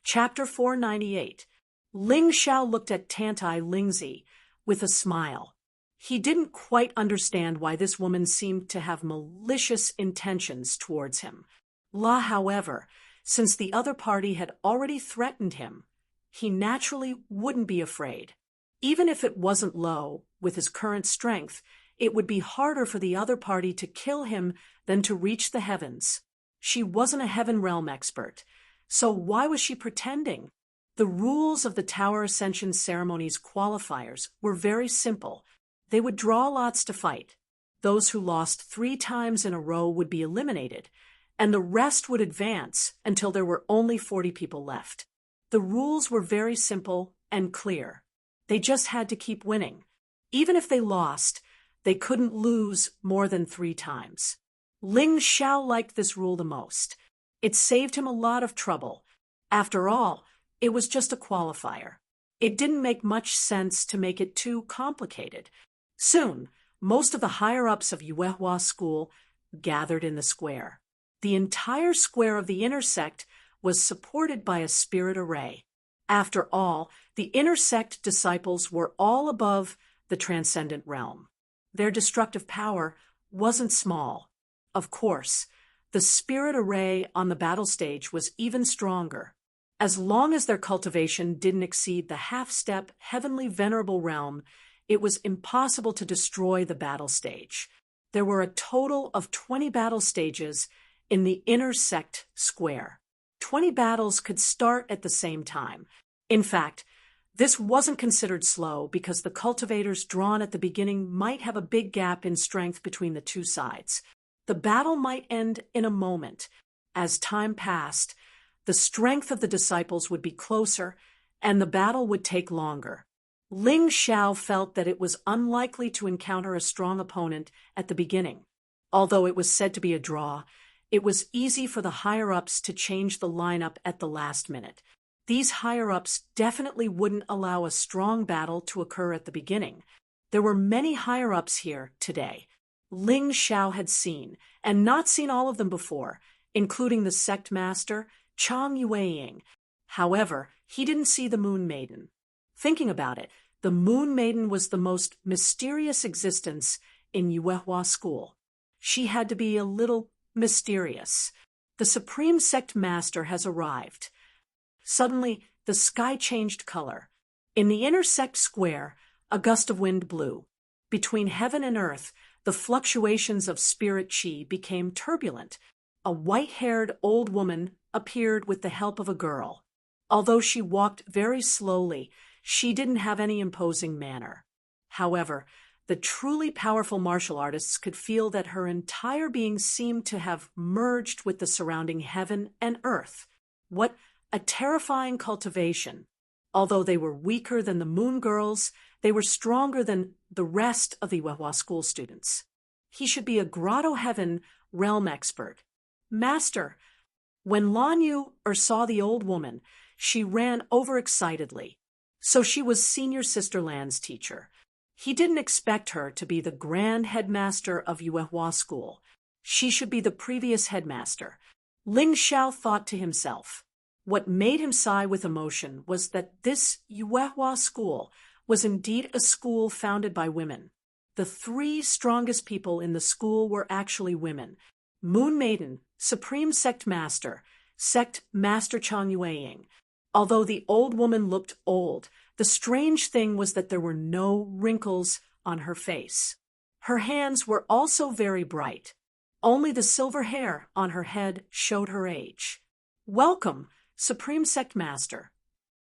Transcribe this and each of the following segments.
Chapter 498. Ling Xiao looked at Tantai Lingzi with a smile. He didn't quite understand why this woman seemed to have malicious intentions towards him. However, since the other party had already threatened him, he naturally wouldn't be afraid. Even if it wasn't Lo, with his current strength, it would be harder for the other party to kill him than to reach the heavens. She wasn't a heaven realm expert, so why was she pretending? The rules of the Tower Ascension Ceremony's qualifiers were very simple. They would draw lots to fight. Those who lost 3 times in a row would be eliminated, and the rest would advance until there were only 40 people left. The rules were very simple and clear. They just had to keep winning. Even if they lost, they couldn't lose more than 3 times. Ling Xiao liked this rule the most. It saved him a lot of trouble. After all, it was just a qualifier. It didn't make much sense to make it too complicated. Soon, most of the higher-ups of Yuehua School gathered in the square. The entire square of the inner sect was supported by a spirit array. After all, the inner sect disciples were all above the transcendent realm. Their destructive power wasn't small. Of course, the spirit array on the battle stage was even stronger. As long as their cultivation didn't exceed the half-step heavenly venerable realm, it was impossible to destroy the battle stage. There were a total of 20 battle stages in the inner sect square. 20 battles could start at the same time. In fact, this wasn't considered slow because the cultivators drawn at the beginning might have a big gap in strength between the two sides. The battle might end in a moment. As time passed, the strength of the disciples would be closer, and the battle would take longer. Ling Xiao felt that it was unlikely to encounter a strong opponent at the beginning. Although it was said to be a draw, it was easy for the higher-ups to change the lineup at the last minute. These higher-ups definitely wouldn't allow a strong battle to occur at the beginning. There were many higher-ups here today. Ling Xiao had seen, and not seen all of them before, including the sect master, Chang Yueying. However, he didn't see the Moon Maiden. Thinking about it, the Moon Maiden was the most mysterious existence in Yuehua School. She had to be a little mysterious. The Supreme Sect Master has arrived. Suddenly, the sky changed color. In the inner sect square, a gust of wind blew. Between heaven and earth, the fluctuations of spirit chi became turbulent. A white-haired old woman appeared with the help of a girl. Although she walked very slowly, she didn't have any imposing manner. However, the truly powerful martial artists could feel that her entire being seemed to have merged with the surrounding heaven and earth. What a terrifying cultivation! Although they were weaker than the Moon Girls, they were stronger than the rest of the Yuehua School students. He should be a Grotto Heaven realm expert. Master! When Lan Yu saw the old woman, she ran overexcitedly. So she was Senior Sister Lan's teacher. He didn't expect her to be the grand headmaster of Yuehua School. She should be the previous headmaster. Ling Xiao thought to himself. What made him sigh with emotion was that this Yuehua School was indeed a school founded by women. The 3 strongest people in the school were actually women. Moon Maiden, Supreme Sect Master, Sect Master Chang Yueying. Although the old woman looked old, the strange thing was that there were no wrinkles on her face. Her hands were also very bright. Only the silver hair on her head showed her age. Welcome, Supreme Sect Master.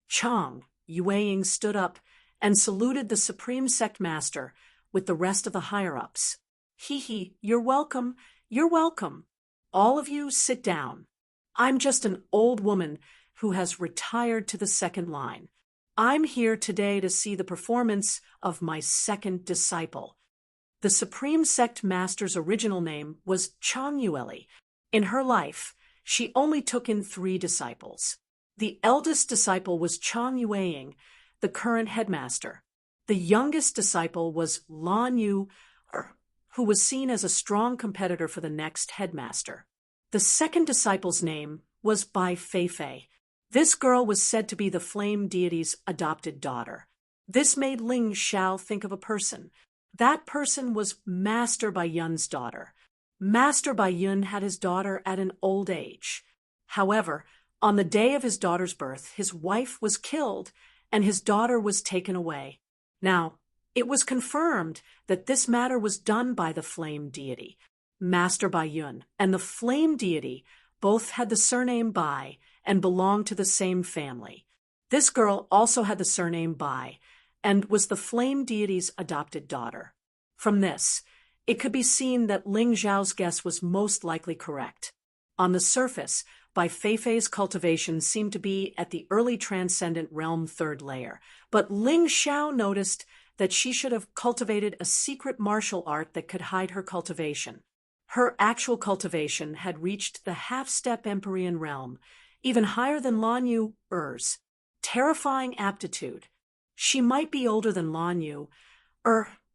Chang Yueying stood up and saluted the Supreme Sect Master with the rest of the higher-ups. Hee, you're welcome, you're welcome. All of you sit down. I'm just an old woman who has retired to the second line. I'm here today to see the performance of my second disciple. The Supreme Sect Master's original name was Chang Yueli. In her life, she only took in 3 disciples. The eldest disciple was Chang Yueying, the current headmaster. The youngest disciple was Lan Yu, who was seen as a strong competitor for the next headmaster. The second disciple's name was Bai Feifei. This girl was said to be the flame deity's adopted daughter. This made Ling Xiao think of a person. That person was Master Baiyun's daughter. Master Baiyun had his daughter at an old age. However, on the day of his daughter's birth, his wife was killed and his daughter was taken away. Now, it was confirmed that this matter was done by the flame deity, Master Baiyun, and the flame deity both had the surname Bai and belonged to the same family. This girl also had the surname Bai and was the flame deity's adopted daughter. From this, it could be seen that Ling Xiao's guess was most likely correct. On the surface, Bai Feifei's cultivation seemed to be at the early transcendent realm third layer, but Ling Xiao noticed that she should have cultivated a secret martial art that could hide her cultivation. Her actual cultivation had reached the half-step Empyrean realm, even higher than Lan Yu Er's. Terrifying aptitude. She might be older than Lan Yu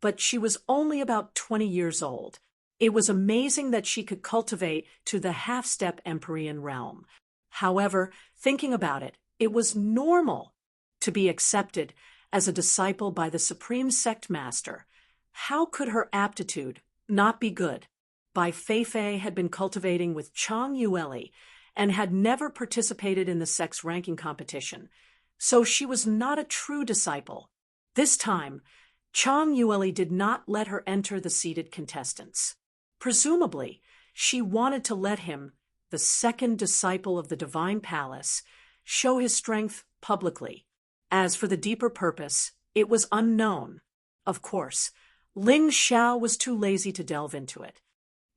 but she was only about 20 years old. It was amazing that she could cultivate to the half-step Empyrean realm. However, thinking about it, it was normal to be accepted as a disciple by the Supreme Sect Master. How could her aptitude not be good? Bai Feifei had been cultivating with Chang Yueli and had never participated in the sect's ranking competition, so she was not a true disciple. This time, Chang Yueli did not let her enter the seated contestants. Presumably, she wanted to let him, the second disciple of the Divine Palace, show his strength publicly. As for the deeper purpose, it was unknown. Of course, Ling Xiao was too lazy to delve into it.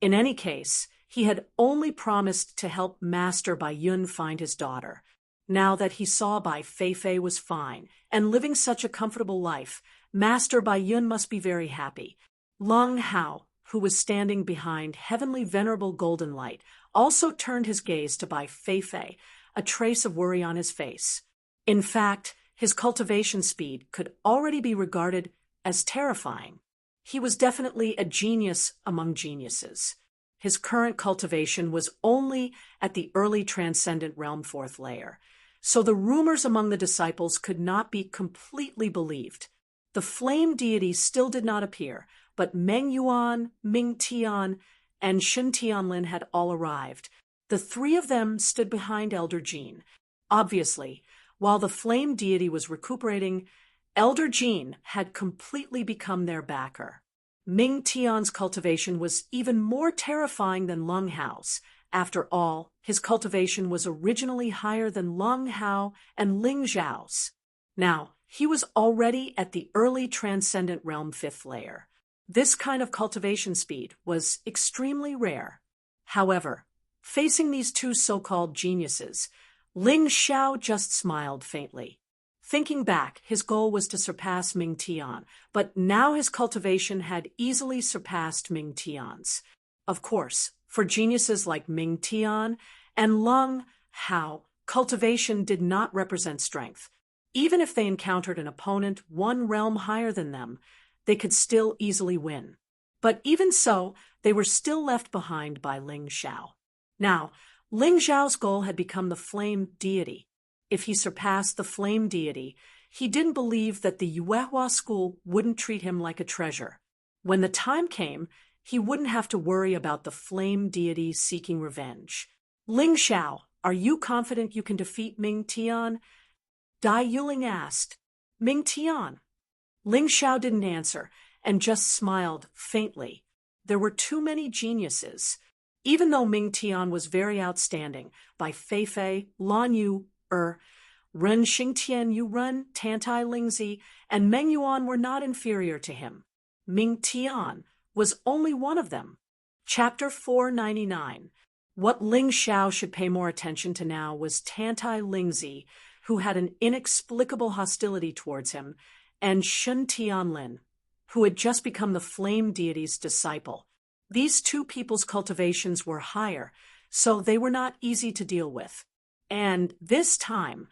In any case, he had only promised to help Master Baiyun find his daughter. Now that he saw Bai Feifei was fine and living such a comfortable life, Master Baiyun must be very happy. Lung Hao, who was standing behind heavenly venerable golden light, also turned his gaze to Bai Feifei, a trace of worry on his face. In fact, his cultivation speed could already be regarded as terrifying. He was definitely a genius among geniuses. His current cultivation was only at the early transcendent realm fourth layer, so the rumors among the disciples could not be completely believed. The flame deity still did not appear, but Meng Yuan, Ming Tian, and Shen Tianlin had all arrived. The three of them stood behind Elder Jean. Obviously, while the flame deity was recuperating, Elder Jean had completely become their backer. Ming Tian's cultivation was even more terrifying than Lung Hao's. After all, his cultivation was originally higher than Lung Hao and Ling Xiao's. Now, he was already at the early transcendent realm fifth layer. This kind of cultivation speed was extremely rare. However, facing these two so-called geniuses, Ling Xiao just smiled faintly. Thinking back, his goal was to surpass Ming Tian, but now his cultivation had easily surpassed Ming Tian's. Of course, for geniuses like Ming Tian and Lung Hao, cultivation did not represent strength. Even if they encountered an opponent one realm higher than them, they could still easily win. But even so, they were still left behind by Ling Xiao. Now, Ling Xiao's goal had become the flame deity. If he surpassed the flame deity, he didn't believe that the Yuehua school wouldn't treat him like a treasure. When the time came, he wouldn't have to worry about the flame deity seeking revenge. Ling Xiao, are you confident you can defeat Ming Tian? Dai Yuling asked. Ming Tian. Ling Xiao didn't answer and just smiled faintly. There were too many geniuses. Even though Ming Tian was very outstanding, Bai Feifei, Lan Yu Ren Xingtian Yu Ren, Tantai Lingzi, and Meng Yuan were not inferior to him. Ming Tian was only one of them. Chapter 499. What Ling Xiao should pay more attention to now was Tantai Lingzi, who had an inexplicable hostility towards him, and Shen Tianlin, who had just become the flame deity's disciple. These two people's cultivations were higher, so they were not easy to deal with. And this time,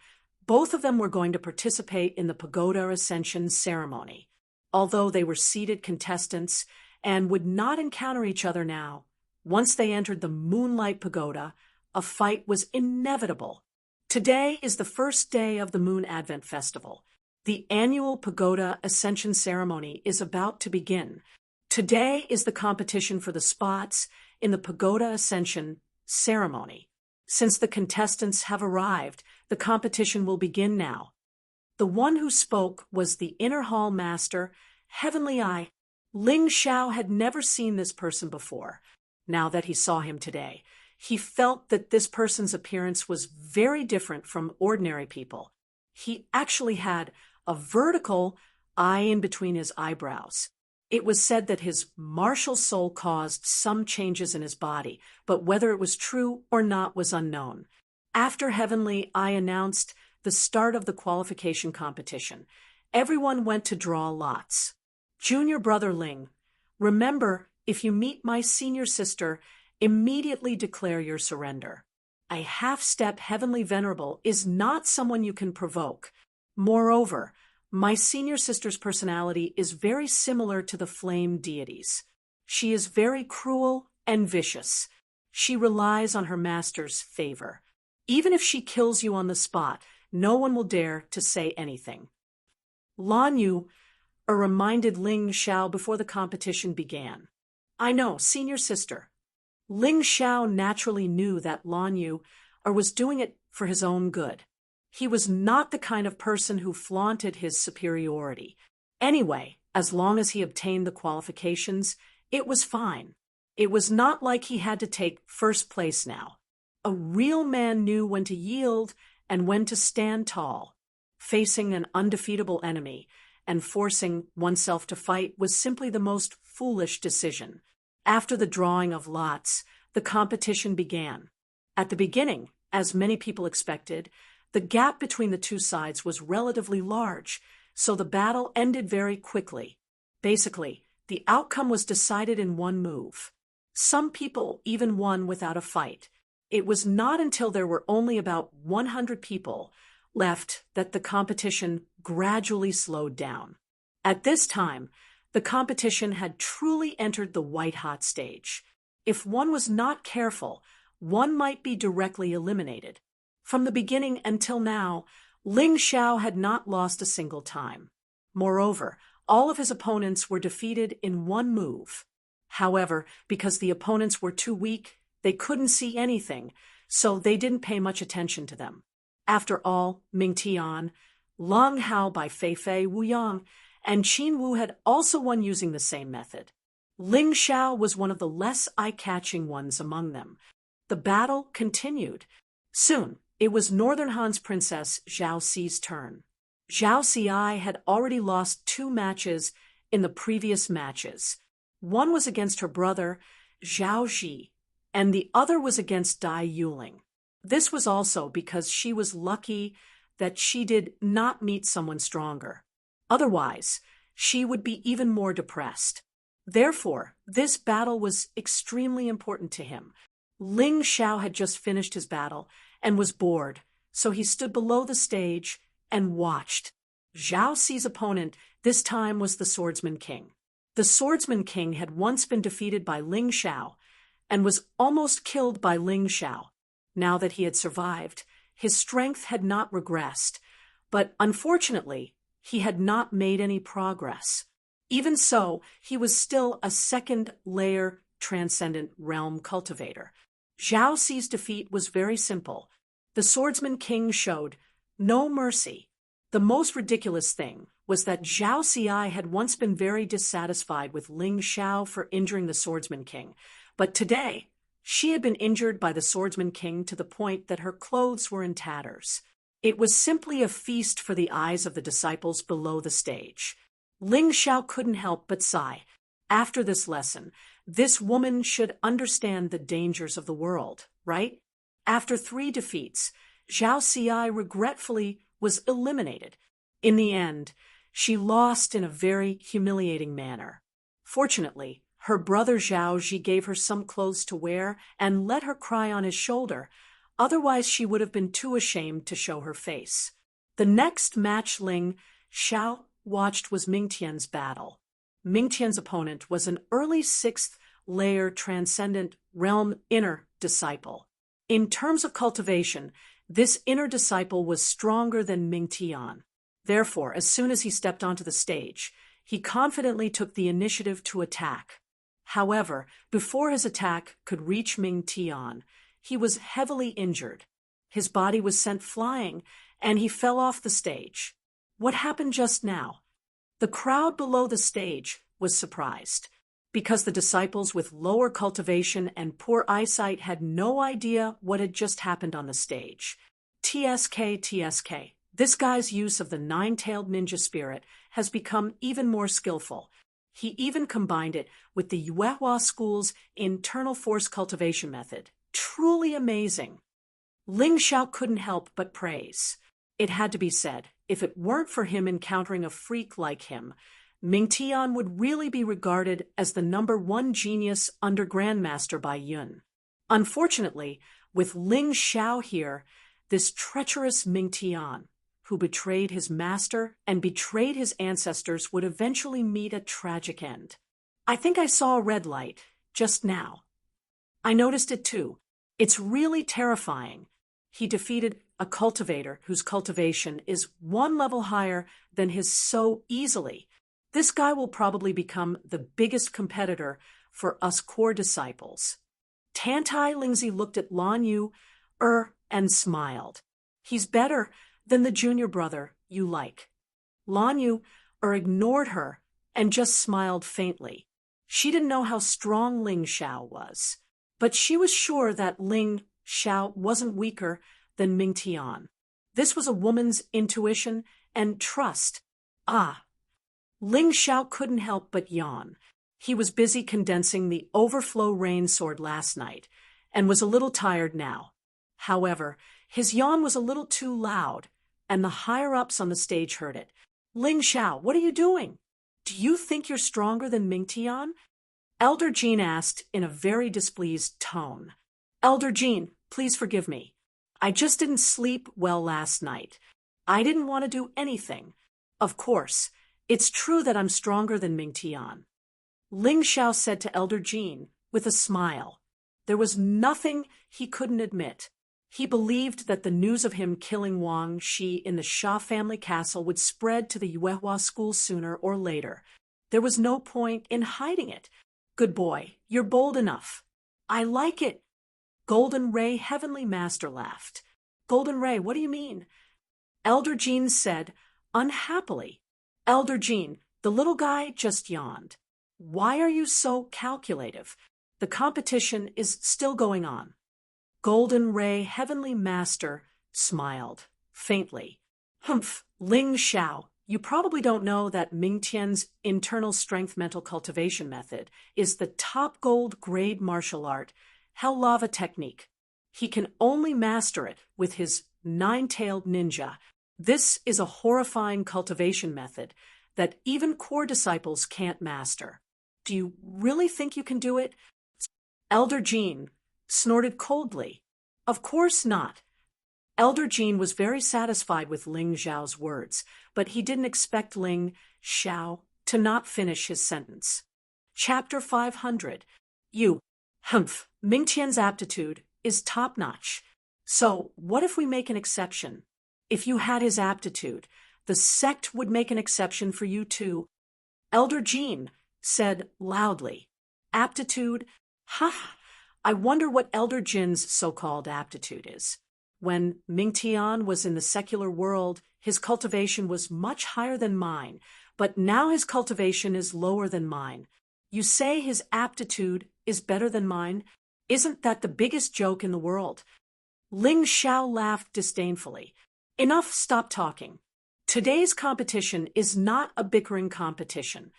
both of them were going to participate in the Pagoda Ascension ceremony. Although they were seated contestants and would not encounter each other now, once they entered the Moonlight Pagoda, a fight was inevitable. Today is the first day of the Moon Advent Festival. The annual Pagoda Ascension Ceremony is about to begin. Today is the competition for the spots in the Pagoda Ascension Ceremony. Since the contestants have arrived, the competition will begin now. The one who spoke was the Inner Hall Master, Heavenly Eye. Ling Xiao had never seen this person before. Now that he saw him today, he felt that this person's appearance was very different from ordinary people. He actually had a vertical eye in between his eyebrows. It was said that his martial soul caused some changes in his body, but whether it was true or not was unknown. After Heavenly Eye announced the start of the qualification competition, everyone went to draw lots. Junior brother Ling, remember, if you meet my senior sister, immediately declare your surrender. A half-step Heavenly Venerable is not someone you can provoke. Moreover, my senior sister's personality is very similar to the flame deities. She is very cruel and vicious. She relies on her master's favor. Even if she kills you on the spot, no one will dare to say anything. Lan Yu reminded Ling Xiao before the competition began. I know, senior sister. Ling Xiao naturally knew that Lan Yu was doing it for his own good. He was not the kind of person who flaunted his superiority. Anyway, as long as he obtained the qualifications, it was fine. It was not like he had to take first place now. A real man knew when to yield and when to stand tall. Facing an undefeatable enemy and forcing oneself to fight was simply the most foolish decision. After the drawing of lots, the competition began. At the beginning, as many people expected, the gap between the two sides was relatively large, so the battle ended very quickly. Basically, the outcome was decided in one move. Some people even won without a fight. It was not until there were only about 100 people left that the competition gradually slowed down. At this time, the competition had truly entered the white-hot stage. If one was not careful, one might be directly eliminated. From the beginning until now, Ling Xiao had not lost a single time. Moreover, all of his opponents were defeated in one move. However, because the opponents were too weak, they couldn't see anything, so they didn't pay much attention to them. After all, Ming Tian, Long Hao by Fei Fei Wu Yang, and Qin Wu had also won using the same method. Ling Xiao was one of the less eye-catching ones among them. The battle continued. Soon, it was Northern Han's princess Zhao Xi's turn. Zhao Xi had already lost 2 matches in the previous matches. One was against her brother, Zhao Ji, and the other was against Dai Yuling. This was also because she was lucky that she did not meet someone stronger. Otherwise, she would be even more depressed. Therefore, this battle was extremely important to him. Ling Xiao had just finished his battle and was bored, so he stood below the stage and watched. Zhao Xi's opponent this time was the Swordsman King. The Swordsman King had once been defeated by Ling Xiao and was almost killed by Ling Xiao. Now that he had survived, his strength had not regressed, but unfortunately, he had not made any progress. Even so, he was still a second-layer transcendent realm cultivator. Zhao Xi's defeat was very simple. The Swordsman King showed no mercy. The most ridiculous thing was that Zhao Xi had once been very dissatisfied with Ling Xiao for injuring the Swordsman King, but today, she had been injured by the Swordsman King to the point that her clothes were in tatters. It was simply a feast for the eyes of the disciples below the stage. Ling Xiao couldn't help but sigh. After this lesson, this woman should understand the dangers of the world, right? After 3 defeats, Zhao Xi regretfully was eliminated. In the end, she lost in a very humiliating manner. Fortunately, her brother Zhao Ji gave her some clothes to wear and let her cry on his shoulder. Otherwise, she would have been too ashamed to show her face. The next match Ling Xiao watched was Ming Tian's battle. Ming Tian's opponent was an early 6th-layer transcendent realm inner disciple. In terms of cultivation, This inner disciple was stronger than Ming Tian. Therefore, as soon as he stepped onto the stage, he confidently took the initiative to attack. However, before his attack could reach Ming Tian, he was heavily injured. His body was sent flying, and he fell off the stage. What happened just now? The crowd below the stage was surprised, because the disciples with lower cultivation and poor eyesight had no idea what had just happened on the stage. TSK. This guy's use of the nine-tailed ninja spirit has become even more skillful. He even combined it with the Yuehua School's internal force cultivation method. Truly amazing. Ling Xiao couldn't help but praise. It had to be said, if it weren't for him encountering a freak like him, Ming Tian would really be regarded as the #1 genius under Grandmaster by Yun. Unfortunately, with Ling Xiao here, this treacherous Ming Tian, who betrayed his master and betrayed his ancestors, would eventually meet a tragic end. I think I saw a red light just now. I noticed it too. It's really terrifying. He defeated a cultivator whose cultivation is 1 level higher than his so easily. This guy will probably become the biggest competitor for us core disciples. Tantai Lingzi looked at Lan Yu, and smiled. He's better than the junior brother you like. Lan Yu, ignored her and just smiled faintly. She didn't know how strong Ling Xiao was, but she was sure that Ling Xiao wasn't weaker than Ming Tian. This was a woman's intuition and trust. Ling Xiao couldn't help but yawn. He was busy condensing the overflow rain sword last night, and was a little tired now. However, his yawn was a little too loud, and the higher-ups on the stage heard it. Ling Xiao, what are you doing? Do you think you're stronger than Ming Tian? Elder Jean asked in a very displeased tone. Elder Jean, please forgive me. I just didn't sleep well last night. I didn't want to do anything. Of course, it's true that I'm stronger than Ming Tian. Ling Xiao said to Elder Jean with a smile. There was nothing he couldn't admit. He believed that the news of him killing Wang Shi in the Sha family castle would spread to the Yuehua School sooner or later. There was no point in hiding it. Good boy, you're bold enough. I like it. Golden Ray Heavenly Master laughed. Golden Ray, what do you mean? Elder Jean said, unhappily. Elder Jean, the little guy just yawned. Why are you so calculative? The competition is still going on. Golden Ray Heavenly Master smiled, faintly. Humph, Ling Xiao, you probably don't know that Ming Tian's internal strength mental cultivation method is the top gold grade martial art, Hell Lava technique. He can only master it with his nine-tailed ninja. This is a horrifying cultivation method that even core disciples can't master. Do you really think you can do it? Elder Jean snorted coldly. Of course not. Elder Jean was very satisfied with Ling Xiao's words, but he didn't expect Ling Xiao to not finish his sentence. Chapter 500. Ming Tian's aptitude is top-notch. So, what if we make an exception? If you had his aptitude, the sect would make an exception for you too. Elder Jean said loudly. Aptitude? I wonder what Elder Jin's so-called aptitude is. When Ming Tian was in the secular world, his cultivation was much higher than mine, but now his cultivation is lower than mine. You say his aptitude is better than mine? Isn't that the biggest joke in the world? Ling Xiao laughed disdainfully. Enough, stop talking. Today's competition is not a bickering competition.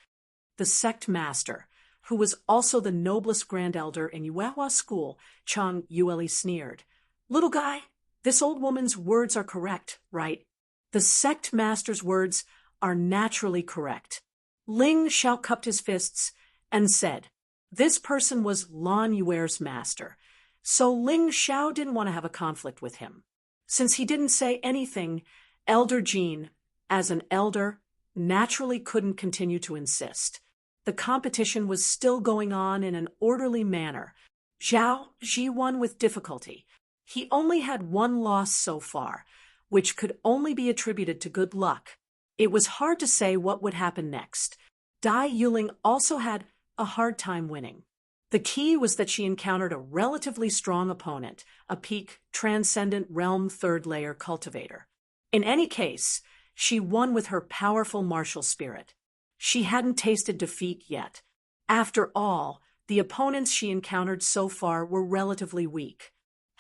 The sect master, who was also the noblest grand elder in Yuehua School, Chang Yueli sneered. Little guy, this old woman's words are correct, right? The sect master's words are naturally correct. Ling Xiao cupped his fists and said, this person was Lan Yuer's master, so Ling Xiao didn't want to have a conflict with him. Since he didn't say anything, Elder Jean, as an elder, naturally couldn't continue to insist. The competition was still going on in an orderly manner. Zhao Ji won with difficulty. He only had one loss so far, which could only be attributed to good luck. It was hard to say what would happen next. Dai Yuling also had a hard time winning. The key was that she encountered a relatively strong opponent, a peak Transcendent Realm third layer cultivator. In any case, she won with her powerful martial spirit. She hadn't tasted defeat yet. After all, the opponents she encountered so far were relatively weak.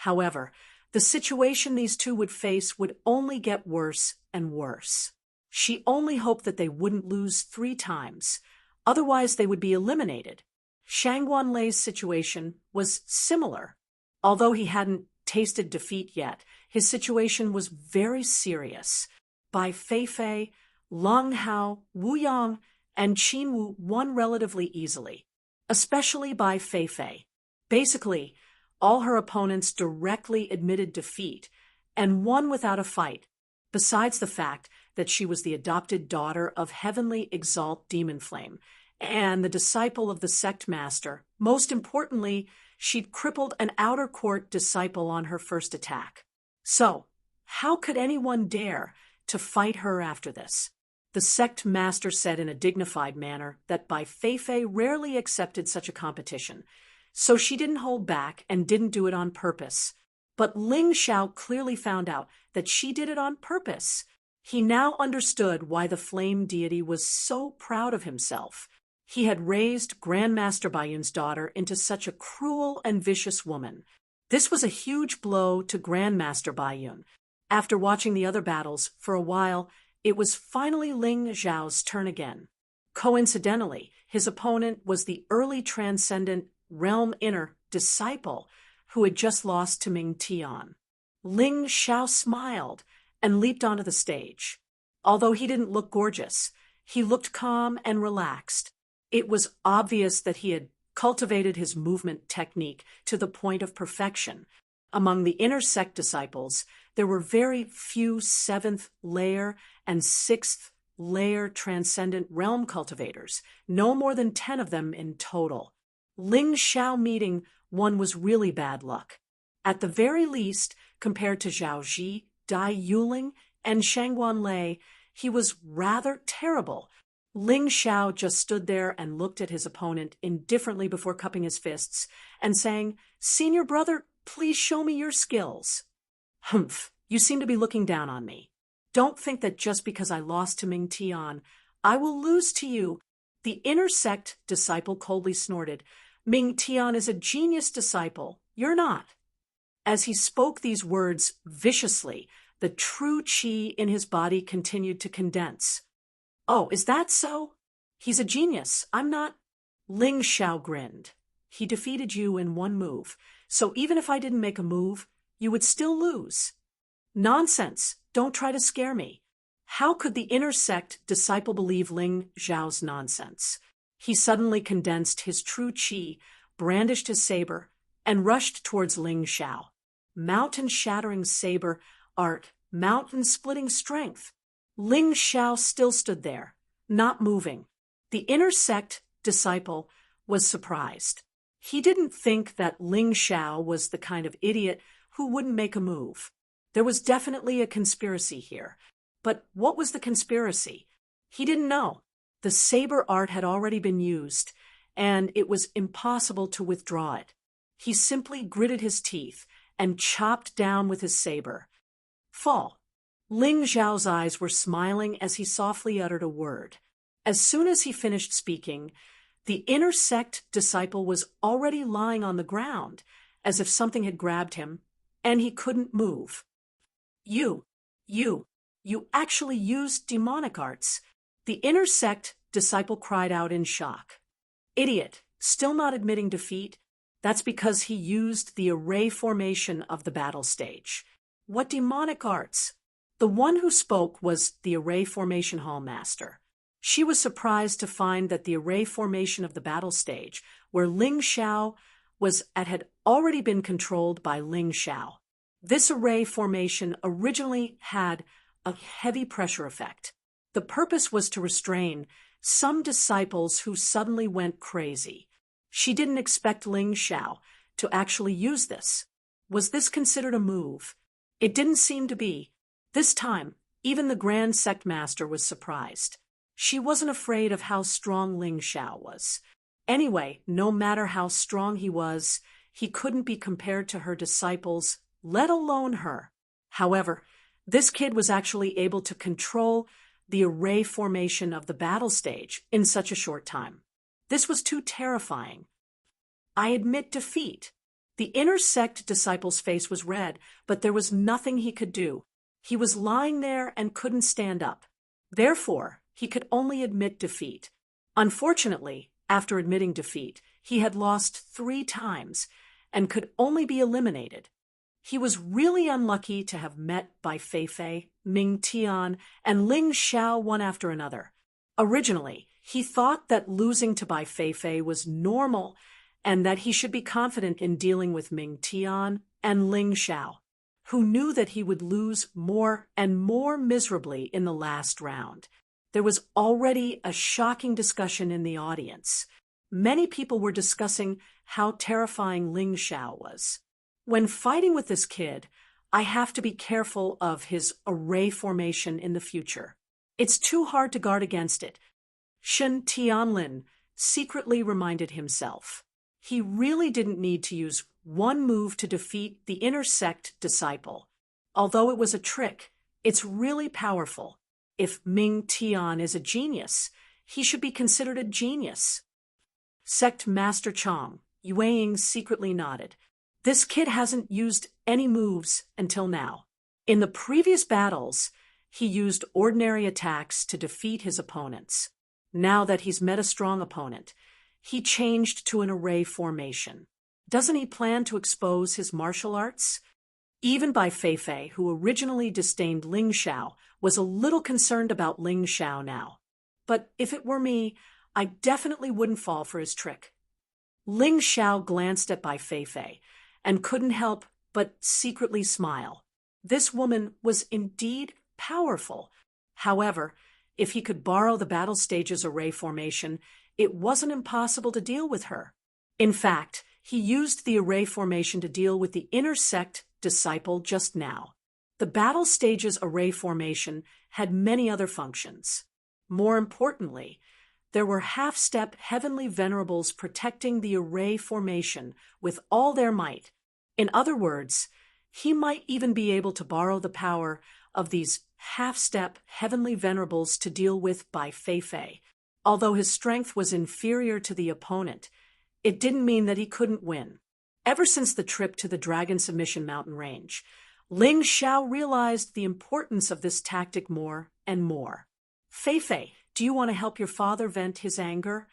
However, the situation these two would face would only get worse and worse. She only hoped that they wouldn't lose 3 times. Otherwise, they would be eliminated. Shangguan Lei's situation was similar. Although he hadn't tasted defeat yet, his situation was very serious. Bai Feifei, Long Hao, Wu Yang, and Qin Wu won relatively easily, especially Bai Feifei. Basically, all her opponents directly admitted defeat and won without a fight, besides the fact that she was the adopted daughter of Heavenly Exalt Demon Flame and the disciple of the sect master. Most importantly, she'd crippled an outer court disciple on her first attack. So, how could anyone dare to fight her after this? The sect master said in a dignified manner that Bai Feifei rarely accepted such a competition, so she didn't hold back and didn't do it on purpose. But Ling Xiao clearly found out that she did it on purpose. He now understood why the flame deity was so proud of himself. He had raised Grandmaster Baiyun's daughter into such a cruel and vicious woman. This was a huge blow to Grandmaster Baiyun. After watching the other battles for a while, it was finally Ling Xiao's turn again. Coincidentally, his opponent was the early Transcendent Realm Inner disciple who had just lost to Ming Tian. Ling Xiao smiled and leaped onto the stage. Although he didn't look gorgeous, he looked calm and relaxed. It was obvious that he had cultivated his movement technique to the point of perfection. Among the inner sect disciples, there were very few 7th layer and 6th layer Transcendent Realm cultivators, no more than 10 of them in total. Ling Xiao meeting one was really bad luck. At the very least, compared to Zhao Ji, Dai Yuling, and Shangguan Lei, he was rather terrible. Ling Xiao just stood there and looked at his opponent indifferently before cupping his fists and saying, "Senior brother, please show me your skills." "Humph, you seem to be looking down on me. Don't think that just because I lost to Ming Tian, I will lose to you." The inner sect disciple coldly snorted, "Ming Tian is a genius disciple. You're not." As he spoke these words viciously, the true qi in his body continued to condense. "Oh, is that so? He's a genius. I'm not." Ling Xiao grinned. "He defeated you in one move, so even if I didn't make a move, you would still lose." "Nonsense. Don't try to scare me." How could the inner sect disciple believe Ling Xiao's nonsense? He suddenly condensed his true qi, brandished his saber, and rushed towards Ling Xiao. Mountain-shattering saber art, mountain-splitting strength. Ling Xiao still stood there, not moving. The inner sect disciple was surprised. He didn't think that Ling Xiao was the kind of idiot who wouldn't make a move. There was definitely a conspiracy here. But what was the conspiracy? He didn't know. The saber art had already been used, and it was impossible to withdraw it. He simply gritted his teeth and chopped down with his saber. "Fall." Ling Xiao's eyes were smiling as he softly uttered a word. As soon as he finished speaking, the inner sect disciple was already lying on the ground, as if something had grabbed him, and he couldn't move. You actually used demonic arts." The inner sect disciple cried out in shock. "Idiot, still not admitting defeat? That's because he used the array formation of the battle stage." "What demonic arts?" The one who spoke was the array formation hall master. She was surprised to find that the array formation of the battle stage, where Ling Xiao was at, had already been controlled by Ling Xiao. This array formation originally had a heavy pressure effect. The purpose was to restrain some disciples who suddenly went crazy. She didn't expect Ling Xiao to actually use this. Was this considered a move? It didn't seem to be. This time, even the Grand Sect Master was surprised. She wasn't afraid of how strong Ling Xiao was. Anyway, no matter how strong he was, he couldn't be compared to her disciples, let alone her. However, this kid was actually able to control the array formation of the battle stage in such a short time. This was too terrifying. I admit defeat. The inner sect disciple's face was red, but there was nothing he could do. He was lying there and couldn't stand up. Therefore, he could only admit defeat. Unfortunately, after admitting defeat, he had lost 3 times and could only be eliminated. He was really unlucky to have met Bai Feifei, Ming Tian, and Ling Xiao one after another. Originally, he thought that losing to Bai Feifei was normal and that he should be confident in dealing with Ming Tian and Ling Xiao, who knew that he would lose more and more miserably in the last round. There was already a shocking discussion in the audience. Many people were discussing how terrifying Ling Xiao was. When fighting with this kid, I have to be careful of his array formation in the future. It's too hard to guard against it, Shen Tianlin secretly reminded himself. He really didn't need to use one move to defeat the inner sect disciple. Although it was a trick, it's really powerful. If Ming Tian is a genius, he should be considered a genius. Sect Master Chong, Yueying secretly nodded. This kid hasn't used any moves until now. In the previous battles, he used ordinary attacks to defeat his opponents. Now that he's met a strong opponent, he changed to an array formation. Doesn't he plan to expose his martial arts? Even Bai Feifei, who originally disdained Ling Xiao, was a little concerned about Ling Xiao now. But if it were me, I definitely wouldn't fall for his trick. Ling Xiao glanced at Bai Feifei and couldn't help but secretly smile. This woman was indeed powerful. However, if he could borrow the battle stage's array formation, it wasn't impossible to deal with her. In fact, he used the array formation to deal with the inner sect disciple just now. The battle stage's array formation had many other functions. More importantly, there were half-step heavenly venerables protecting the array formation with all their might. In other words, he might even be able to borrow the power of these half-step heavenly venerables to deal with Bai Feifei. Although his strength was inferior to the opponent, it didn't mean that he couldn't win. Ever since the trip to the Dragon Submission Mountain Range, Ling Xiao realized the importance of this tactic more and more. Feifei, do you want to help your father vent his anger?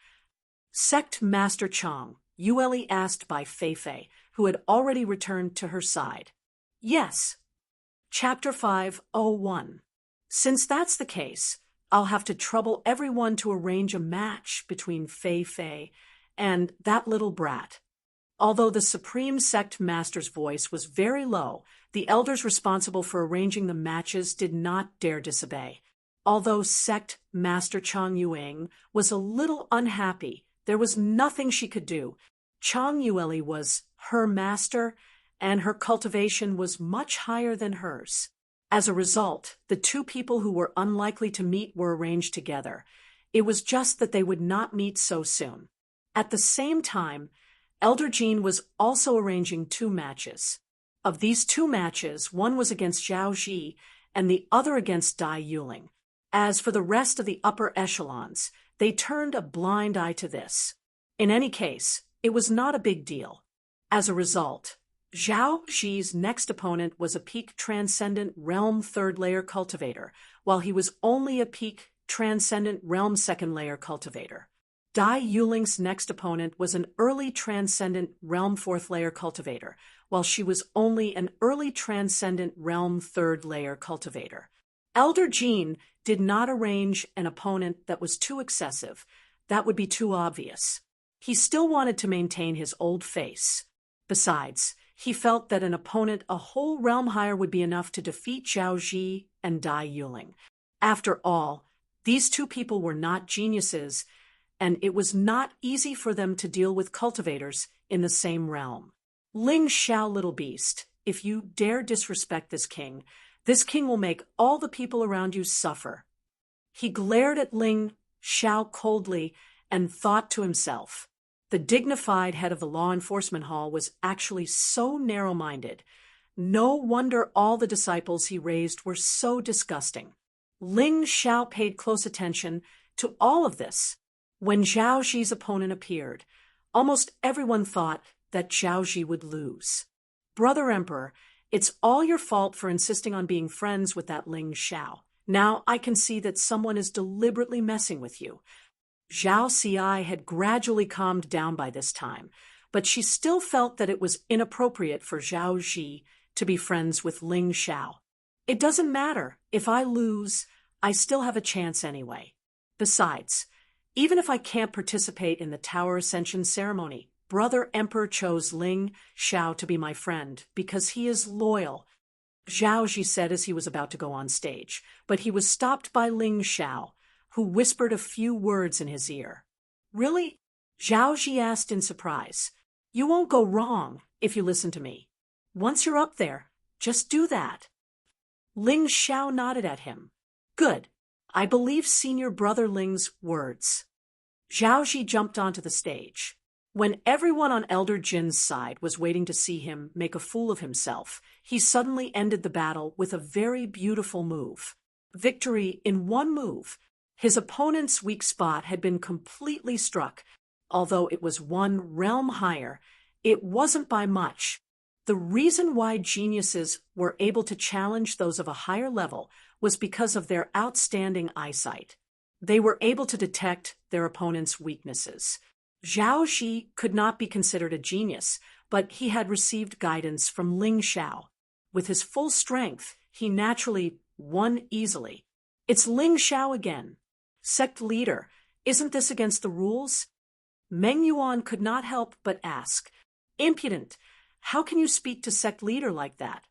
Sect Master Chong, Yueli asked Bai Feifei, who had already returned to her side. Yes. Chapter 501. Since that's the case, I'll have to trouble everyone to arrange a match between Feifei and that little brat. Although the Supreme Sect Master's voice was very low, the elders responsible for arranging the matches did not dare disobey. Although Sect Master Chang Yuing was a little unhappy, there was nothing she could do. Chang Yueli was her master, and her cultivation was much higher than hers. As a result, the two people who were unlikely to meet were arranged together. It was just that they would not meet so soon. At the same time, Elder Jean was also arranging 2 matches. Of these 2 matches, one was against Zhao Ji and the other against Dai Yuling. As for the rest of the upper echelons, they turned a blind eye to this. In any case, it was not a big deal. As a result, Zhao Ji's next opponent was a peak Transcendent Realm 3rd Layer cultivator, while he was only a peak Transcendent Realm 2nd Layer cultivator. Dai Yuling's next opponent was an early Transcendent Realm 4th Layer cultivator, while she was only an early Transcendent Realm 3rd Layer cultivator. Elder Jean did not arrange an opponent that was too excessive. That would be too obvious. He still wanted to maintain his old face. Besides, he felt that an opponent a whole realm higher would be enough to defeat Zhao Ji and Dai Yuling. After all, these 2 people were not geniuses, and it was not easy for them to deal with cultivators in the same realm. Ling Xiao, little beast, if you dare disrespect this king will make all the people around you suffer. He glared at Ling Xiao coldly and thought to himself. The dignified head of the law enforcement hall was actually so narrow-minded. No wonder all the disciples he raised were so disgusting. Ling Xiao paid close attention to all of this. When Zhao Zi's opponent appeared, almost everyone thought that Zhao Zi would lose. Brother Emperor, it's all your fault for insisting on being friends with that Ling Xiao. Now I can see that someone is deliberately messing with you. Zhao Ci had gradually calmed down by this time, but she still felt that it was inappropriate for Zhao Zi to be friends with Ling Xiao. It doesn't matter. If I lose, I still have a chance anyway. Besides, even if I can't participate in the Tower Ascension ceremony, Brother Emperor chose Ling Xiao to be my friend because he is loyal. Zhao Zi said as he was about to go on stage, but he was stopped by Ling Xiao, who whispered a few words in his ear. Really? Zhao Zi asked in surprise. You won't go wrong if you listen to me. Once you're up there, just do that. Ling Xiao nodded at him. Good. I believe Senior Brother Ling's words. Zhao Zi jumped onto the stage. When everyone on Elder Jin's side was waiting to see him make a fool of himself, he suddenly ended the battle with a very beautiful move. Victory in one move. His opponent's weak spot had been completely struck. Although it was one realm higher, it wasn't by much. The reason why geniuses were able to challenge those of a higher level was because of their outstanding eyesight. They were able to detect their opponent's weaknesses. Zhao Zi could not be considered a genius, but he had received guidance from Ling Xiao. With his full strength, he naturally won easily. It's Ling Xiao again. Sect leader, isn't this against the rules? Meng Yuan could not help but ask. Impudent, how can you speak to sect leader like that?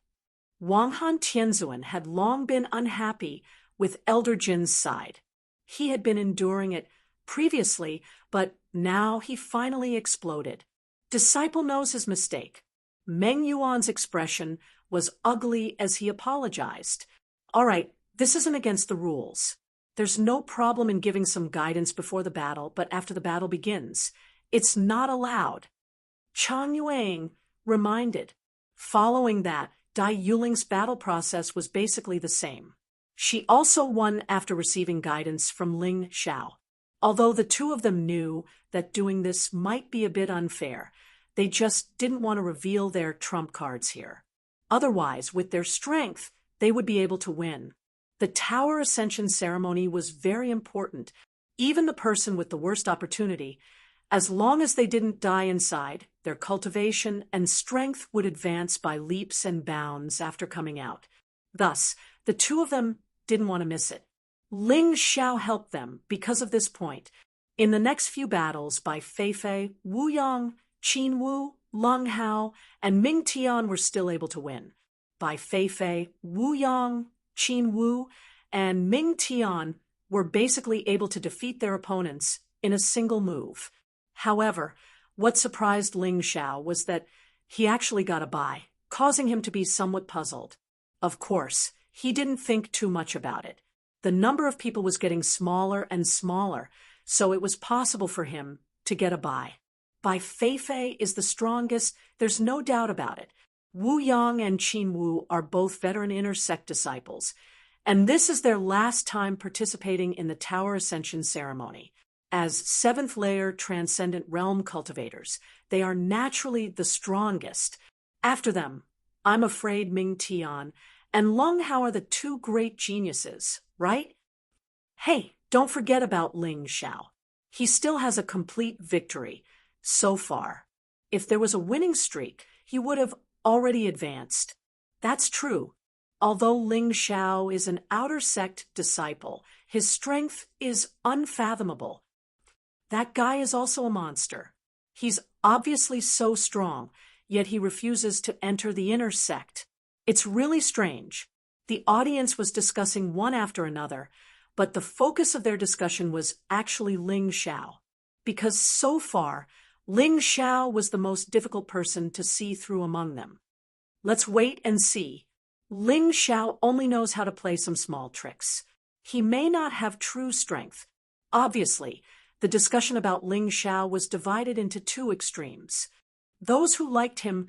Wang Han Tianzuan had long been unhappy with Elder Jin's side. He had been enduring it previously, but now he finally exploded. Disciple knows his mistake. Meng Yuan's expression was ugly as he apologized. All right, this isn't against the rules. There's no problem in giving some guidance before the battle, but after the battle begins, it's not allowed. Chang Yuang reminded. Following that, Dai Yuling's battle process was basically the same. She also won after receiving guidance from Ling Xiao. Although the two of them knew that doing this might be a bit unfair, they just didn't want to reveal their trump cards here. Otherwise, with their strength, they would be able to win. The Tower Ascension ceremony was very important. Even the person with the worst opportunity, as long as they didn't die inside, their cultivation and strength would advance by leaps and bounds after coming out. Thus, the two of them didn't want to miss it. Ling Xiao helped them because of this point. In the next few battles, by Feifei, Wu Yang, Qin Wu, Leng Hao, and Ming Tian were still able to win. By Feifei, Wu Yang, Qin Wu, and Ming Tian were basically able to defeat their opponents in a single move. However, what surprised Ling Xiao was that he actually got a bye, causing him to be somewhat puzzled. Of course, he didn't think too much about it. The number of people was getting smaller and smaller, so it was possible for him to get a bye. Bai Feifei is the strongest, there's no doubt about it. Wu Yang and Qin Wu are both veteran inner sect disciples, and this is their last time participating in the Tower Ascension ceremony. As seventh-layer transcendent realm cultivators, they are naturally the strongest. After them, I'm afraid Ming Tian and Leng Hao are the two great geniuses, right? Hey, don't forget about Ling Xiao. He still has a complete victory, so far. If there was a winning streak, he would have already advanced. That's true. Although Ling Xiao is an outer sect disciple, his strength is unfathomable. That guy is also a monster. He's obviously so strong, yet he refuses to enter the inner sect. It's really strange. The audience was discussing one after another, but the focus of their discussion was actually Ling Xiao, because so far, Ling Xiao was the most difficult person to see through among them. Let's wait and see. Ling Xiao only knows how to play some small tricks. He may not have true strength. Obviously, the discussion about Ling Xiao was divided into two extremes. Those who liked him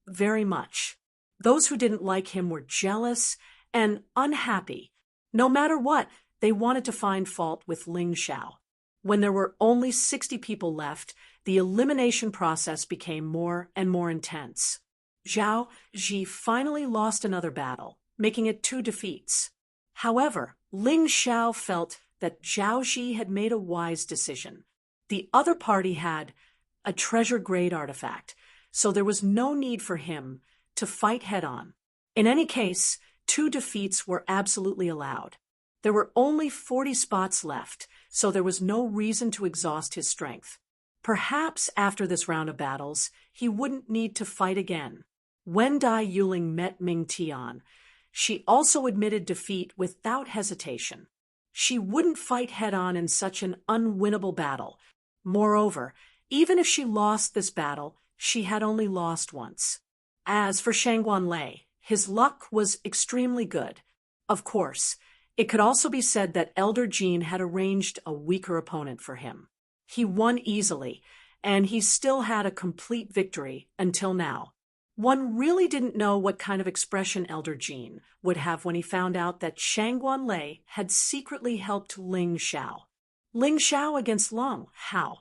very much. Those who didn't like him were jealous and unhappy. No matter what, they wanted to find fault with Ling Xiao. When there were only 60 people left, the elimination process became more and more intense. Zhao Ji finally lost another battle, making it 2 defeats. However, Ling Xiao felt that Zhao Ji had made a wise decision. The other party had a treasure-grade artifact, so there was no need for him to fight head-on. In any case, 2 defeats were absolutely allowed. There were only 40 spots left, so there was no reason to exhaust his strength. Perhaps after this round of battles, he wouldn't need to fight again. When Dai Yuling met Ming Tian, she also admitted defeat without hesitation. She wouldn't fight head-on in such an unwinnable battle. Moreover, even if she lost this battle, she had only lost once. As for Shangguan Lei, his luck was extremely good. Of course, it could also be said that Elder Jean had arranged a weaker opponent for him. He won easily, and he still had a complete victory until now. One really didn't know what kind of expression Elder Jean would have when he found out that Shangguan Lei had secretly helped Ling Xiao. Ling Xiao against Lung Hao.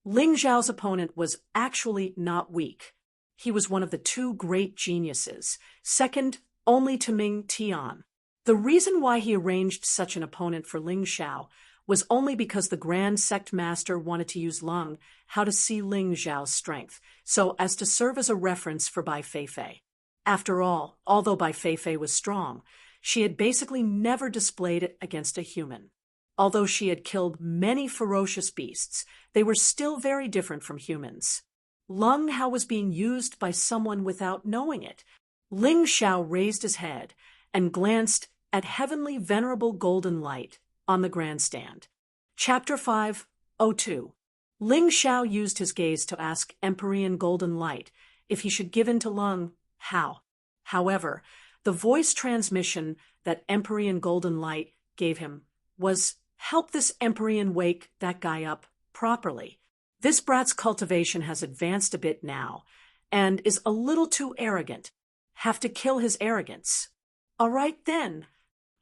Ling Xiao's opponent was actually not weak. He was one of the 2 great geniuses, second only to Ming Tian. The reason why he arranged such an opponent for Ling Xiao was only because the Grand Sect Master wanted to use Lung Hao to see Ling Xiao's strength, so as to serve as a reference for Bai Feifei. After all, although Bai Feifei was strong, she had basically never displayed it against a human. Although she had killed many ferocious beasts, they were still very different from humans. Lung Hao was being used by someone without knowing it. Ling Xiao raised his head and glanced at heavenly venerable golden light on the grandstand. Chapter 5:02. Ling Xiao used his gaze to ask Empyrean Golden Light if he should give in to Lung Hao. However, the voice transmission that Empyrean Golden Light gave him was, "Help this Empyrean wake that guy up properly. This brat's cultivation has advanced a bit now, and is a little too arrogant. Have to kill his arrogance." "All right then."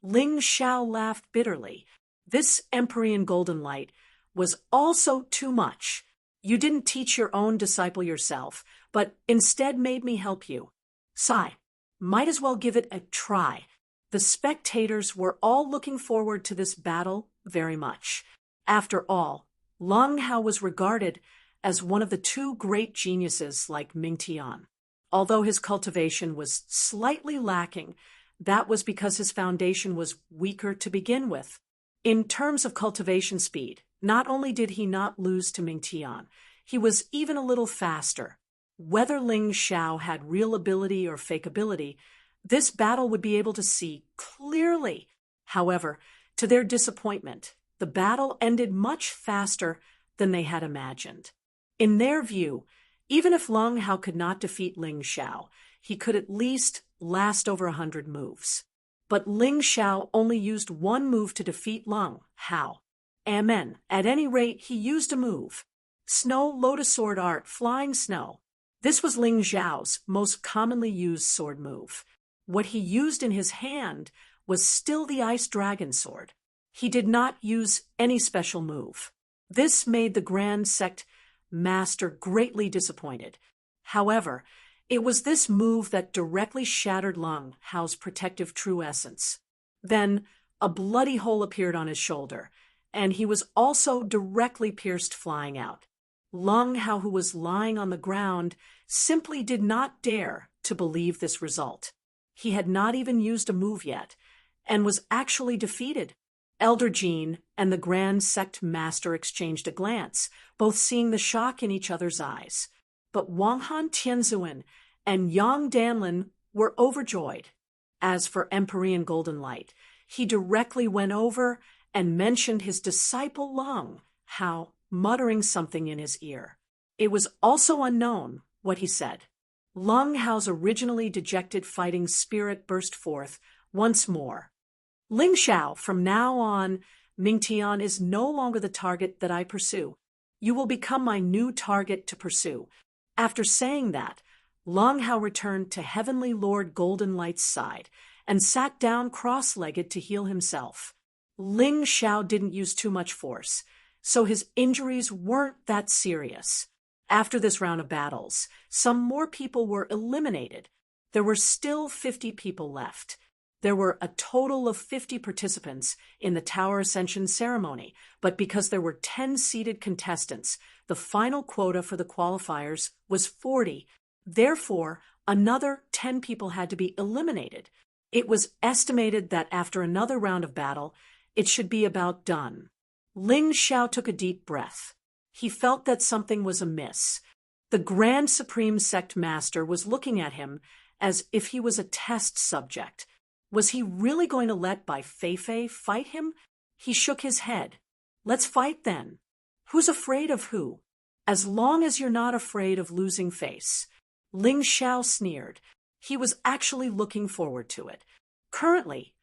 Ling Xiao laughed bitterly. This Empyrean Golden Light was also too much. "You didn't teach your own disciple yourself, but instead made me help you. Sigh, might as well give it a try." The spectators were all looking forward to this battle very much. After all, Lung Hao was regarded as one of the 2 great geniuses like Ming Tian. Although his cultivation was slightly lacking, that was because his foundation was weaker to begin with. In terms of cultivation speed, not only did he not lose to Ming Tian, he was even a little faster. Whether Ling Xiao had real ability or fake ability, this battle would be able to see clearly. However, to their disappointment, the battle ended much faster than they had imagined. In their view, even if Lung Hao could not defeat Ling Xiao, he could at least last over 100 moves. But Ling Xiao only used 1 move to defeat Lung Hao. Amen. At any rate, he used a move. Snow Lotus Sword Art, Flying Snow. This was Ling Xiao's most commonly used sword move. What he used in his hand was still the Ice Dragon Sword. He did not use any special move. This made the Grand Sect Master greatly disappointed. However, it was this move that directly shattered Lung Hao's protective true essence. Then, a bloody hole appeared on his shoulder, and he was also directly pierced flying out. Lung Hao, who was lying on the ground, simply did not dare to believe this result. He had not even used a move yet, and was actually defeated. Elder Jean and the Grand Sect Master exchanged a glance, both seeing the shock in each other's eyes. But Wang Han Tianzuan and Yang Danlin were overjoyed. As for Empyrean Golden Light, he directly went over and mentioned his disciple Lung Hao muttering something in his ear. It was also unknown what he said. Leng Hao's originally dejected fighting spirit burst forth once more. Ling Xiao, from now on, Ming Tian is no longer the target that I pursue. You will become my new target to pursue. After saying that, Leng Hao returned to Heavenly Lord Golden Light's side and sat down cross-legged to heal himself. Ling Xiao didn't use too much force, so his injuries weren't that serious. After this round of battles, some more people were eliminated. There were still 50 people left. There were a total of 50 participants in the Tower Ascension ceremony, but because there were 10 seated contestants, the final quota for the qualifiers was 40. Therefore, another 10 people had to be eliminated. It was estimated that after another round of battle, it should be about done. Ling Xiao took a deep breath. He felt that something was amiss. The Grand Supreme Sect Master was looking at him as if he was a test subject. Was he really going to let Bai Feifei fight him? He shook his head. Let's fight then. Who's afraid of who? As long as you're not afraid of losing face. Ling Xiao sneered. He was actually looking forward to it. Currently,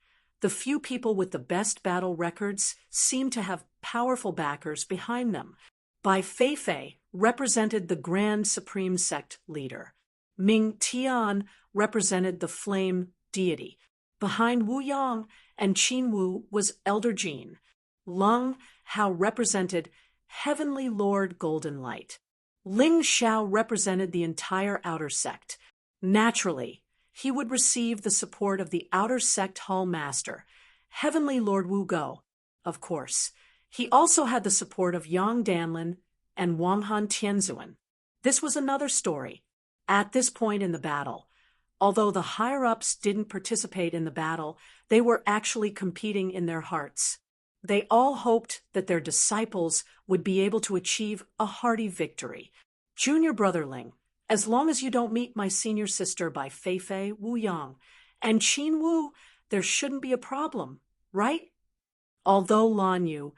the few people with the best battle records seem to have powerful backers behind them. Bai Feifei represented the Grand Supreme Sect leader. Ming Tian represented the Flame deity. Behind Wu Yang and Qin Wu was Elder Jin. Leng Hao represented Heavenly Lord Golden Light. Ling Xiao represented the entire Outer Sect. Naturally, he would receive the support of the Outer Sect Hall Master, Heavenly Lord Wu Go. Of course, he also had the support of Yang Danlin and Wang Han Tianzuan. This was another story. At this point in the battle, although the higher-ups didn't participate in the battle, they were actually competing in their hearts. They all hoped that their disciples would be able to achieve a hearty victory. Junior brother Ling, as long as you don't meet my senior sister Bai Feifei, Wu Yang, and Qin Wu, there shouldn't be a problem, right? Although Lan Yu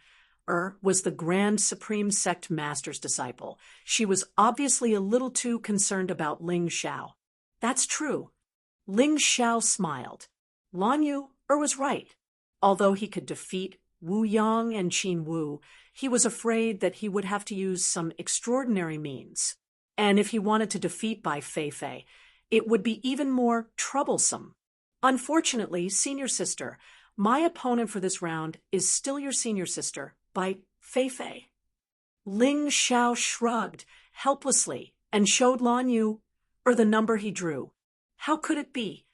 was the Grand Supreme Sect Master's disciple, she was obviously a little too concerned about Ling Xiao. That's true. Ling Xiao smiled. Lan Yu was right. Although he could defeat Wu Yang and Qin Wu, he was afraid that he would have to use some extraordinary means. And if he wanted to defeat Bai Feifei, it would be even more troublesome. Unfortunately, senior sister, my opponent for this round is still your senior sister, Bai Feifei. Ling Xiao shrugged helplessly and showed Lan Yu the number he drew. How could it be?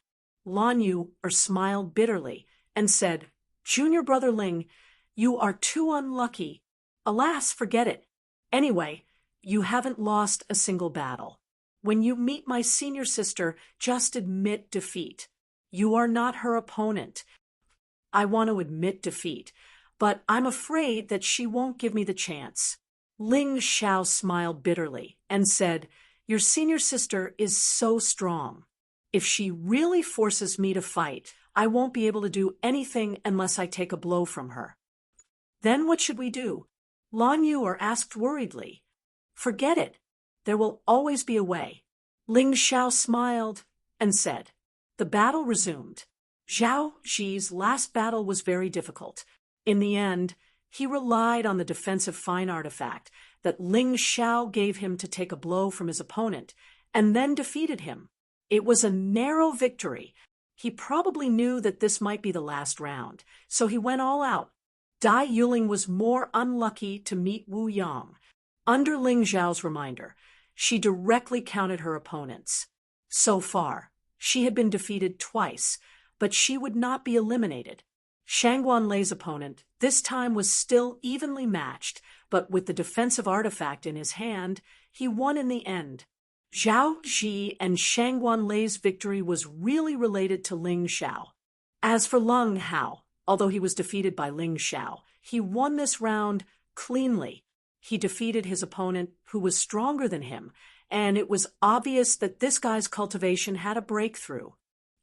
Lan Yu smiled bitterly and said, Junior brother Ling, you are too unlucky. Alas, forget it. Anyway, you haven't lost a single battle. When you meet my senior sister, just admit defeat. You are not her opponent. I want to admit defeat, but I'm afraid that she won't give me the chance. Ling Xiao smiled bitterly and said, Your senior sister is so strong. If she really forces me to fight, I won't be able to do anything unless I take a blow from her. Then what should we do? Lan Yu asked worriedly. Forget it. There will always be a way. Ling Xiao smiled and said. The battle resumed. Zhao Zi's last battle was very difficult. In the end, he relied on the defensive fine artifact that Ling Xiao gave him to take a blow from his opponent, and then defeated him. It was a narrow victory. He probably knew that this might be the last round, so he went all out. Dai Yuling was more unlucky to meet Wu Yang. Under Ling Xiao's reminder, she directly counted her opponents. So far, she had been defeated twice, but she would not be eliminated. Shangguan Lei's opponent this time was still evenly matched, but with the defensive artifact in his hand, he won in the end. Zhao Ji and Shangguan Lei's victory was really related to Ling Xiao. As for Leng Hao, although he was defeated by Ling Xiao, he won this round cleanly. He defeated his opponent, who was stronger than him, and it was obvious that this guy's cultivation had a breakthrough.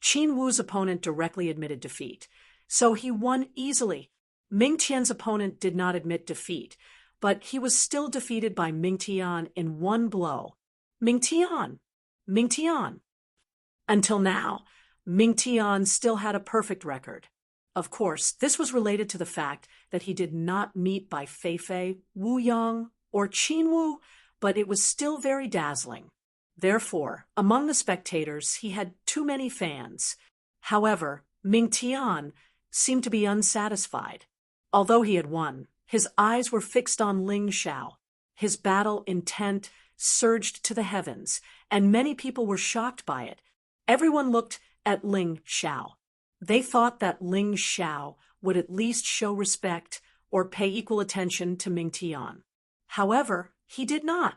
Qin Wu's opponent directly admitted defeat, so he won easily. Ming Tian's opponent did not admit defeat, but he was still defeated by Ming Tian in one blow. Ming Tian! Ming Tian! Until now, Ming Tian still had a perfect record. Of course, this was related to the fact that he did not meet by Fei Fei, Wu Yang, or Qin Wu, but it was still very dazzling. Therefore, among the spectators, he had too many fans. However, Ming Tian seemed to be unsatisfied. Although he had won, his eyes were fixed on Ling Xiao. His battle intent surged to the heavens, and many people were shocked by it. Everyone looked at Ling Xiao. They thought that Ling Xiao would at least show respect or pay equal attention to Ming Tian. However, he did not.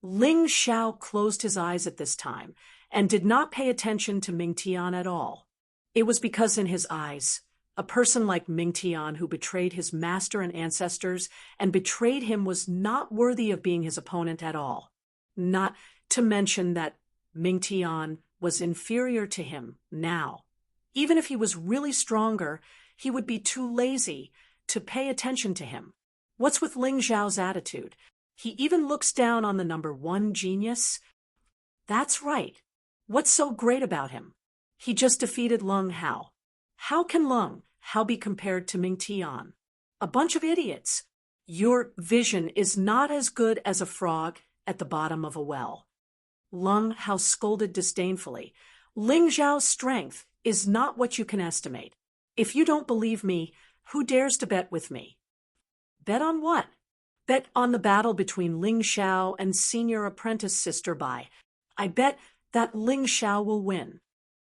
Ling Xiao closed his eyes at this time and did not pay attention to Ming Tian at all. It was because in his eyes, a person like Ming Tian who betrayed his master and ancestors and betrayed him was not worthy of being his opponent at all. Not to mention that Ming Tian was inferior to him now. Even if he was really stronger, he would be too lazy to pay attention to him. What's with Ling Xiao's attitude? He even looks down on the number one genius? That's right. What's so great about him? He just defeated Leng Hao. How can Leng Hao be compared to Ming Tian? A bunch of idiots. Your vision is not as good as a frog at the bottom of a well. Leng Hao scolded disdainfully. Ling Xiao's strength is not what you can estimate. If you don't believe me, who dares to bet with me? Bet on what? Bet on the battle between Ling Xiao and senior apprentice Sister Bai. I bet that Ling Xiao will win.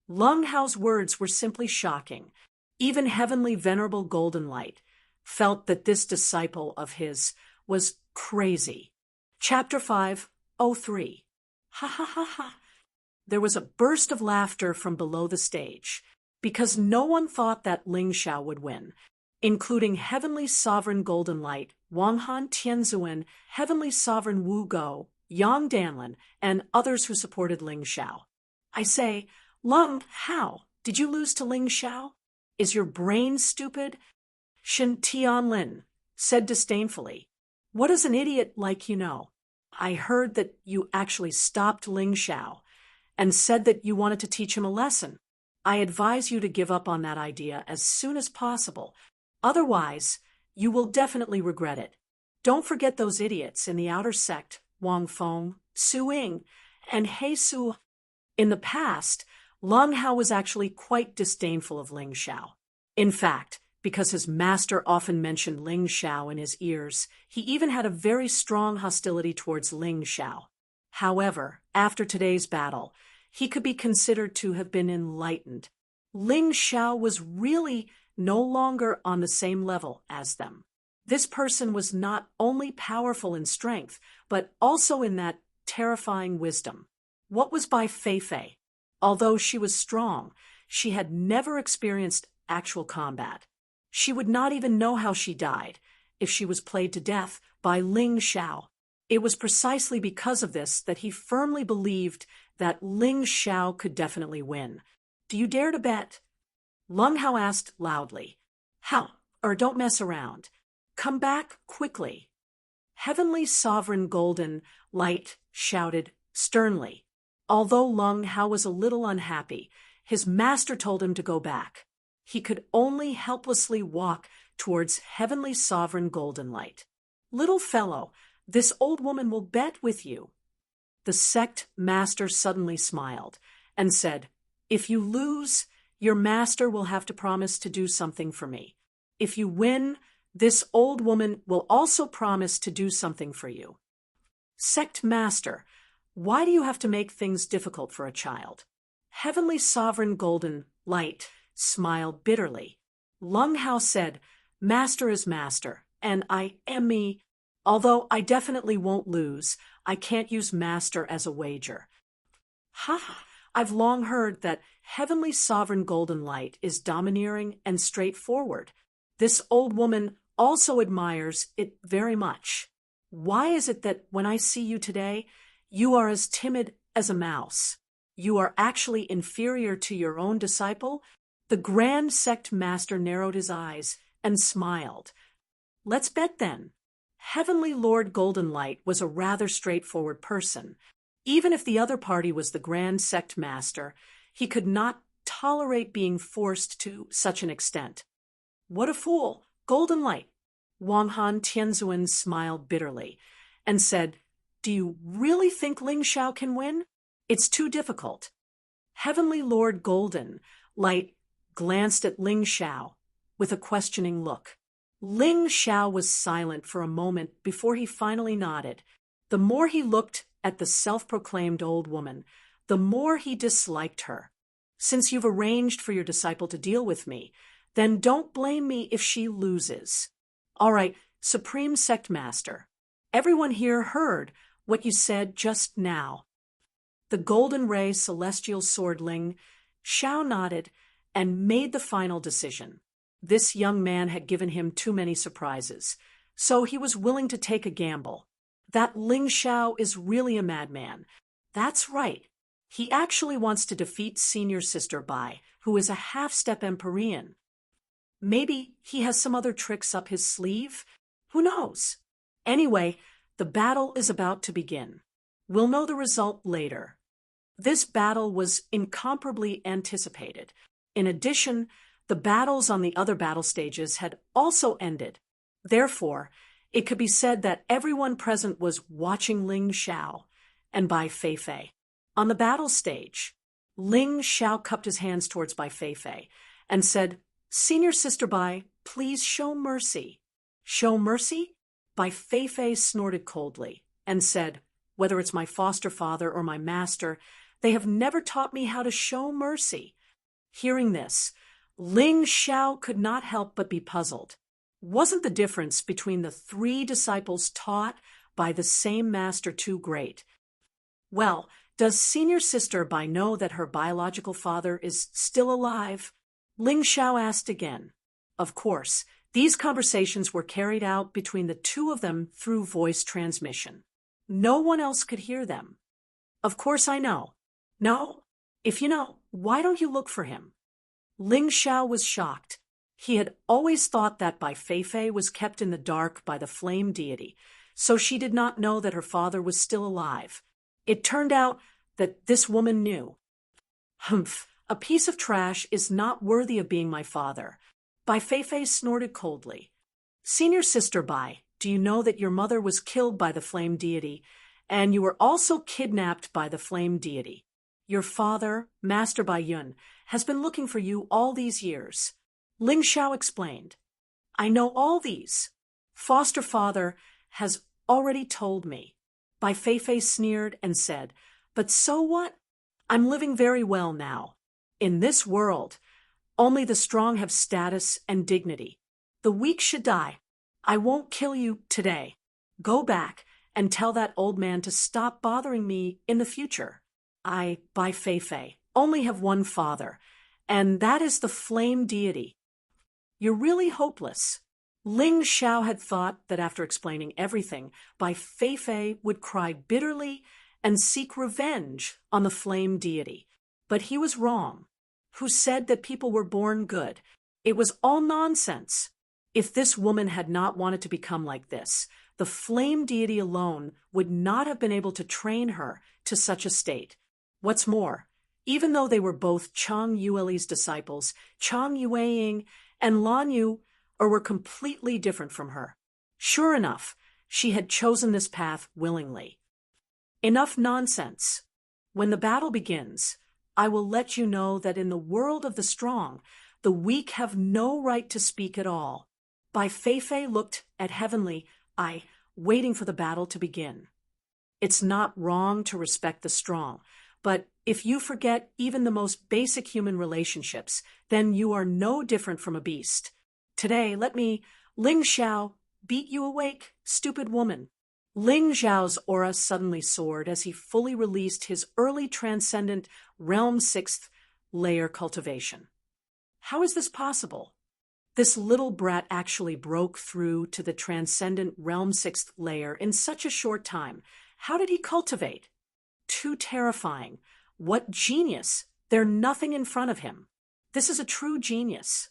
Leng Hao's words were simply shocking. Even Heavenly Venerable Golden Light felt that this disciple of his was crazy. Chapter 5:03. Ha ha ha ha. There was a burst of laughter from below the stage, because no one thought that Ling Xiao would win, including Heavenly Sovereign Golden Light, Wang Han Tianzuan, Heavenly Sovereign Wu Go, Yang Danlin, and others who supported Ling Xiao. I say, Leng Hao, did you lose to Ling Xiao? Is your brain stupid? Shen Tianlin said disdainfully. What does an idiot like you know? I heard that you actually stopped Ling Xiao and said that you wanted to teach him a lesson. I advise you to give up on that idea as soon as possible. Otherwise, you will definitely regret it. Don't forget those idiots in the outer sect, Wang Feng, Su Ying, and He Su. In the past, Leng Hao was actually quite disdainful of Ling Xiao. In fact, because his master often mentioned Ling Xiao in his ears, he even had a very strong hostility towards Ling Xiao. However, after today's battle, he could be considered to have been enlightened. Ling Xiao was really no longer on the same level as them. This person was not only powerful in strength, but also in that terrifying wisdom. What was by Fei Fei? Although she was strong, she had never experienced actual combat. She would not even know how she died if she was played to death by Ling Xiao. It was precisely because of this that he firmly believed that Ling Xiao could definitely win. Do you dare to bet? Leng Hao asked loudly. How? Or don't mess around. Come back quickly. Heavenly Sovereign Golden Light shouted sternly. Although Leng Hao was a little unhappy, his master told him to go back. He could only helplessly walk towards Heavenly Sovereign Golden Light. Little fellow, this old woman will bet with you. The sect master suddenly smiled and said, If you lose, your master will have to promise to do something for me. If you win, this old woman will also promise to do something for you. Sect master, why do you have to make things difficult for a child? Heavenly Sovereign Golden Light smiled bitterly. Leng Hao said, Master is master, and I am me. Although I definitely won't lose, I can't use master as a wager. Ha! I've long heard that Heavenly Sovereign Golden Light is domineering and straightforward. This old woman also admires it very much. Why is it that when I see you today, you are as timid as a mouse? You are actually inferior to your own disciple? The Grand Sect Master narrowed his eyes and smiled. Let's bet then. Heavenly Lord Goldenlight was a rather straightforward person. Even if the other party was the Grand Sect Master, he could not tolerate being forced to such an extent. What a fool! Goldenlight! Wang Han Tianzuan smiled bitterly and said, "Do you really think Ling Xiao can win? It's too difficult." Heavenly Lord Golden Light glanced at Ling Xiao with a questioning look. Ling Xiao was silent for a moment before he finally nodded. The more he looked at the self-proclaimed old woman, the more he disliked her. "Since you've arranged for your disciple to deal with me, then don't blame me if she loses." "All right, Supreme Sect Master. Everyone here heard what you said just now." The Golden Ray Celestial Swordling Xiao nodded and made the final decision. This young man had given him too many surprises, so he was willing to take a gamble. That Ling Xiao is really a madman. That's right. He actually wants to defeat Senior Sister Bai, who is a half-step Empyrean. Maybe he has some other tricks up his sleeve? Who knows? Anyway, the battle is about to begin. We'll know the result later. This battle was incomparably anticipated. In addition, the battles on the other battle stages had also ended. Therefore, it could be said that everyone present was watching Ling Xiao and Bai Feifei. On the battle stage, Ling Xiao cupped his hands towards Bai Feifei and said, "Senior Sister Bai, please show mercy." "Show mercy?" Bai Feifei snorted coldly and said, "Whether it's my foster father or my master, they have never taught me how to show mercy." Hearing this, Ling Xiao could not help but be puzzled. Wasn't the difference between the three disciples taught by the same master too great? Well, does Senior Sister Bai know that her biological father is still alive? Ling Xiao asked again. Of course, these conversations were carried out between the two of them through voice transmission. No one else could hear them. "Of course I know." "No? If you know, why don't you look for him?" Ling Xiao was shocked. He had always thought that Bai Feifei was kept in the dark by the flame deity, so she did not know that her father was still alive. It turned out that this woman knew. "Humph, a piece of trash is not worthy of being my father." Bai Feifei snorted coldly. "Senior Sister Bai, do you know that your mother was killed by the flame deity, and you were also kidnapped by the flame deity? Your father, Master Bai Yun, has been looking for you all these years." Ling Xiao explained. "I know all these. Foster father has already told me." Bai Feifei sneered and said, "But so what? I'm living very well now. In this world, only the strong have status and dignity. The weak should die. I won't kill you today. Go back and tell that old man to stop bothering me in the future. I, Bai Feifei, only have one father, and that is the flame deity." "You're really hopeless." Ling Xiao had thought that after explaining everything, Bai Feifei would cry bitterly and seek revenge on the flame deity. But he was wrong. Who said that people were born good? It was all nonsense. If this woman had not wanted to become like this, the flame deity alone would not have been able to train her to such a state. What's more, even though they were both Chang Yueli's disciples, Chang Yueying and Lan Yu were completely different from her. Sure enough, she had chosen this path willingly. Enough nonsense. When the battle begins, I will let you know that in the world of the strong, the weak have no right to speak at all. Bai Feifei looked at Heavenly Eye, waiting for the battle to begin. It's not wrong to respect the strong, but if you forget even the most basic human relationships, then you are no different from a beast. Today, let me, Ling Xiao, beat you awake, stupid woman. Ling Xiao's aura suddenly soared as he fully released his early transcendent Realm 6th layer cultivation. How is this possible? This little brat actually broke through to the transcendent Realm 6th layer in such a short time. How did he cultivate? Too terrifying. What genius! There's nothing in front of him. This is a true genius.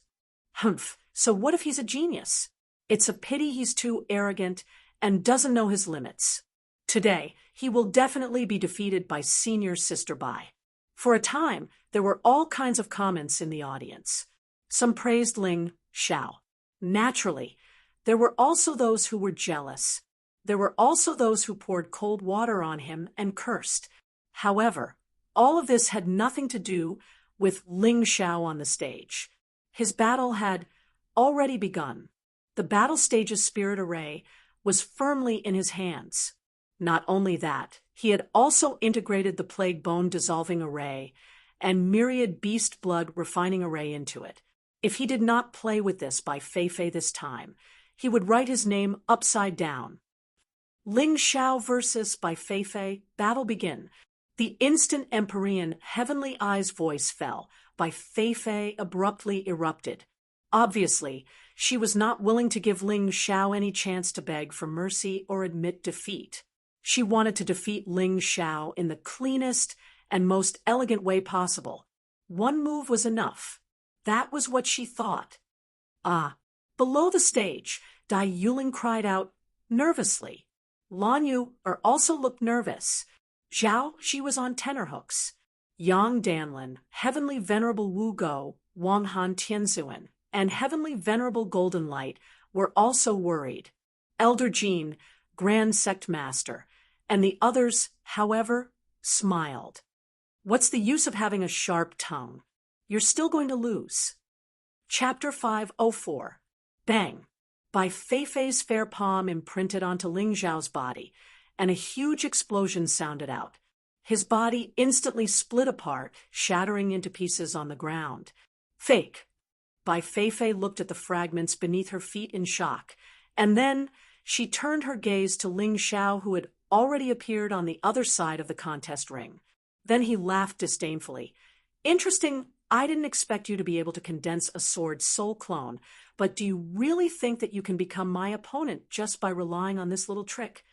Humph, so what if he's a genius? It's a pity he's too arrogant and doesn't know his limits. Today, he will definitely be defeated by Senior Sister Bai. For a time, there were all kinds of comments in the audience. Some praised Ling Xiao. Naturally, there were also those who were jealous. There were also those who poured cold water on him and cursed. However, all of this had nothing to do with Ling Xiao on the stage. His battle had already begun. The battle stage's spirit array was firmly in his hands. Not only that, he had also integrated the plague bone dissolving array and myriad beast blood refining array into it. If he did not play with this by Fei this time, he would write his name upside down. Ling Xiao versus by Fei, battle begin. The instant Empyrean Heavenly Eye's voice fell, by Fei abruptly erupted. Obviously, she was not willing to give Ling Xiao any chance to beg for mercy or admit defeat. She wanted to defeat Ling Xiao in the cleanest and most elegant way possible. One move was enough. That was what she thought. Below the stage, Dai Yuling cried out nervously. Lan Yu also looked nervous. Zhao, she was on tenterhooks. Yang Danlin, Heavenly Venerable Wu Go, Wang Han Tianzuan, and Heavenly Venerable Golden Light were also worried. Elder Jean, Grand Sect Master, and the others, however, smiled. What's the use of having a sharp tongue? You're still going to lose. Chapter 504. Bang! By Fei's fair palm imprinted onto Ling Xiao's body, and a huge explosion sounded out. His body instantly split apart, shattering into pieces on the ground. Fake! By Fei looked at the fragments beneath her feet in shock, and then she turned her gaze to Ling Xiao, who had already appeared on the other side of the contest ring. Then he laughed disdainfully. Interesting, I didn't expect you to be able to condense a sword soul clone, but do you really think that you can become my opponent just by relying on this little trick?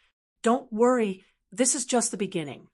Don't worry, this is just the beginning.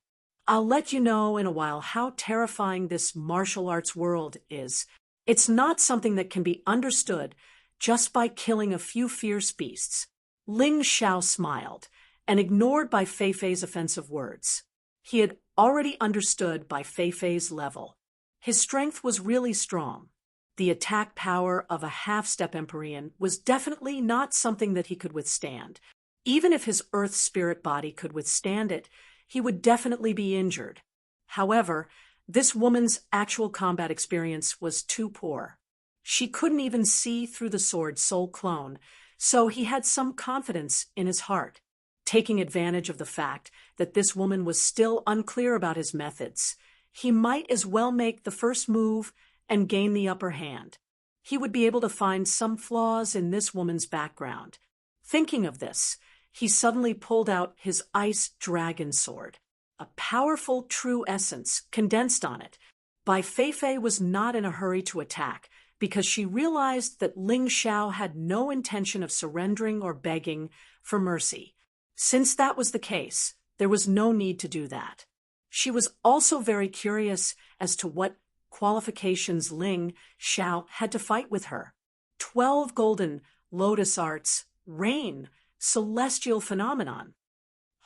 I'll let you know in a while how terrifying this martial arts world is. It's not something that can be understood just by killing a few fierce beasts. Ling Xiao smiled and ignored Bai Fei's offensive words. He had already understood Bai Fei's level. His strength was really strong. The attack power of a half-step Empyrean was definitely not something that he could withstand. Even if his earth spirit body could withstand it, he would definitely be injured. However, this woman's actual combat experience was too poor. She couldn't even see through the sword soul clone, so he had some confidence in his heart. Taking advantage of the fact that this woman was still unclear about his methods, he might as well make the first move and gain the upper hand. He would be able to find some flaws in this woman's background. Thinking of this, he suddenly pulled out his ice dragon sword. A powerful true essence condensed on it. Bai Fei was not in a hurry to attack because she realized that Ling Xiao had no intention of surrendering or begging for mercy. Since that was the case, there was no need to do that. She was also very curious as to what qualifications Ling Xiao had to fight with her. 12 golden lotus arts, rain, celestial phenomenon.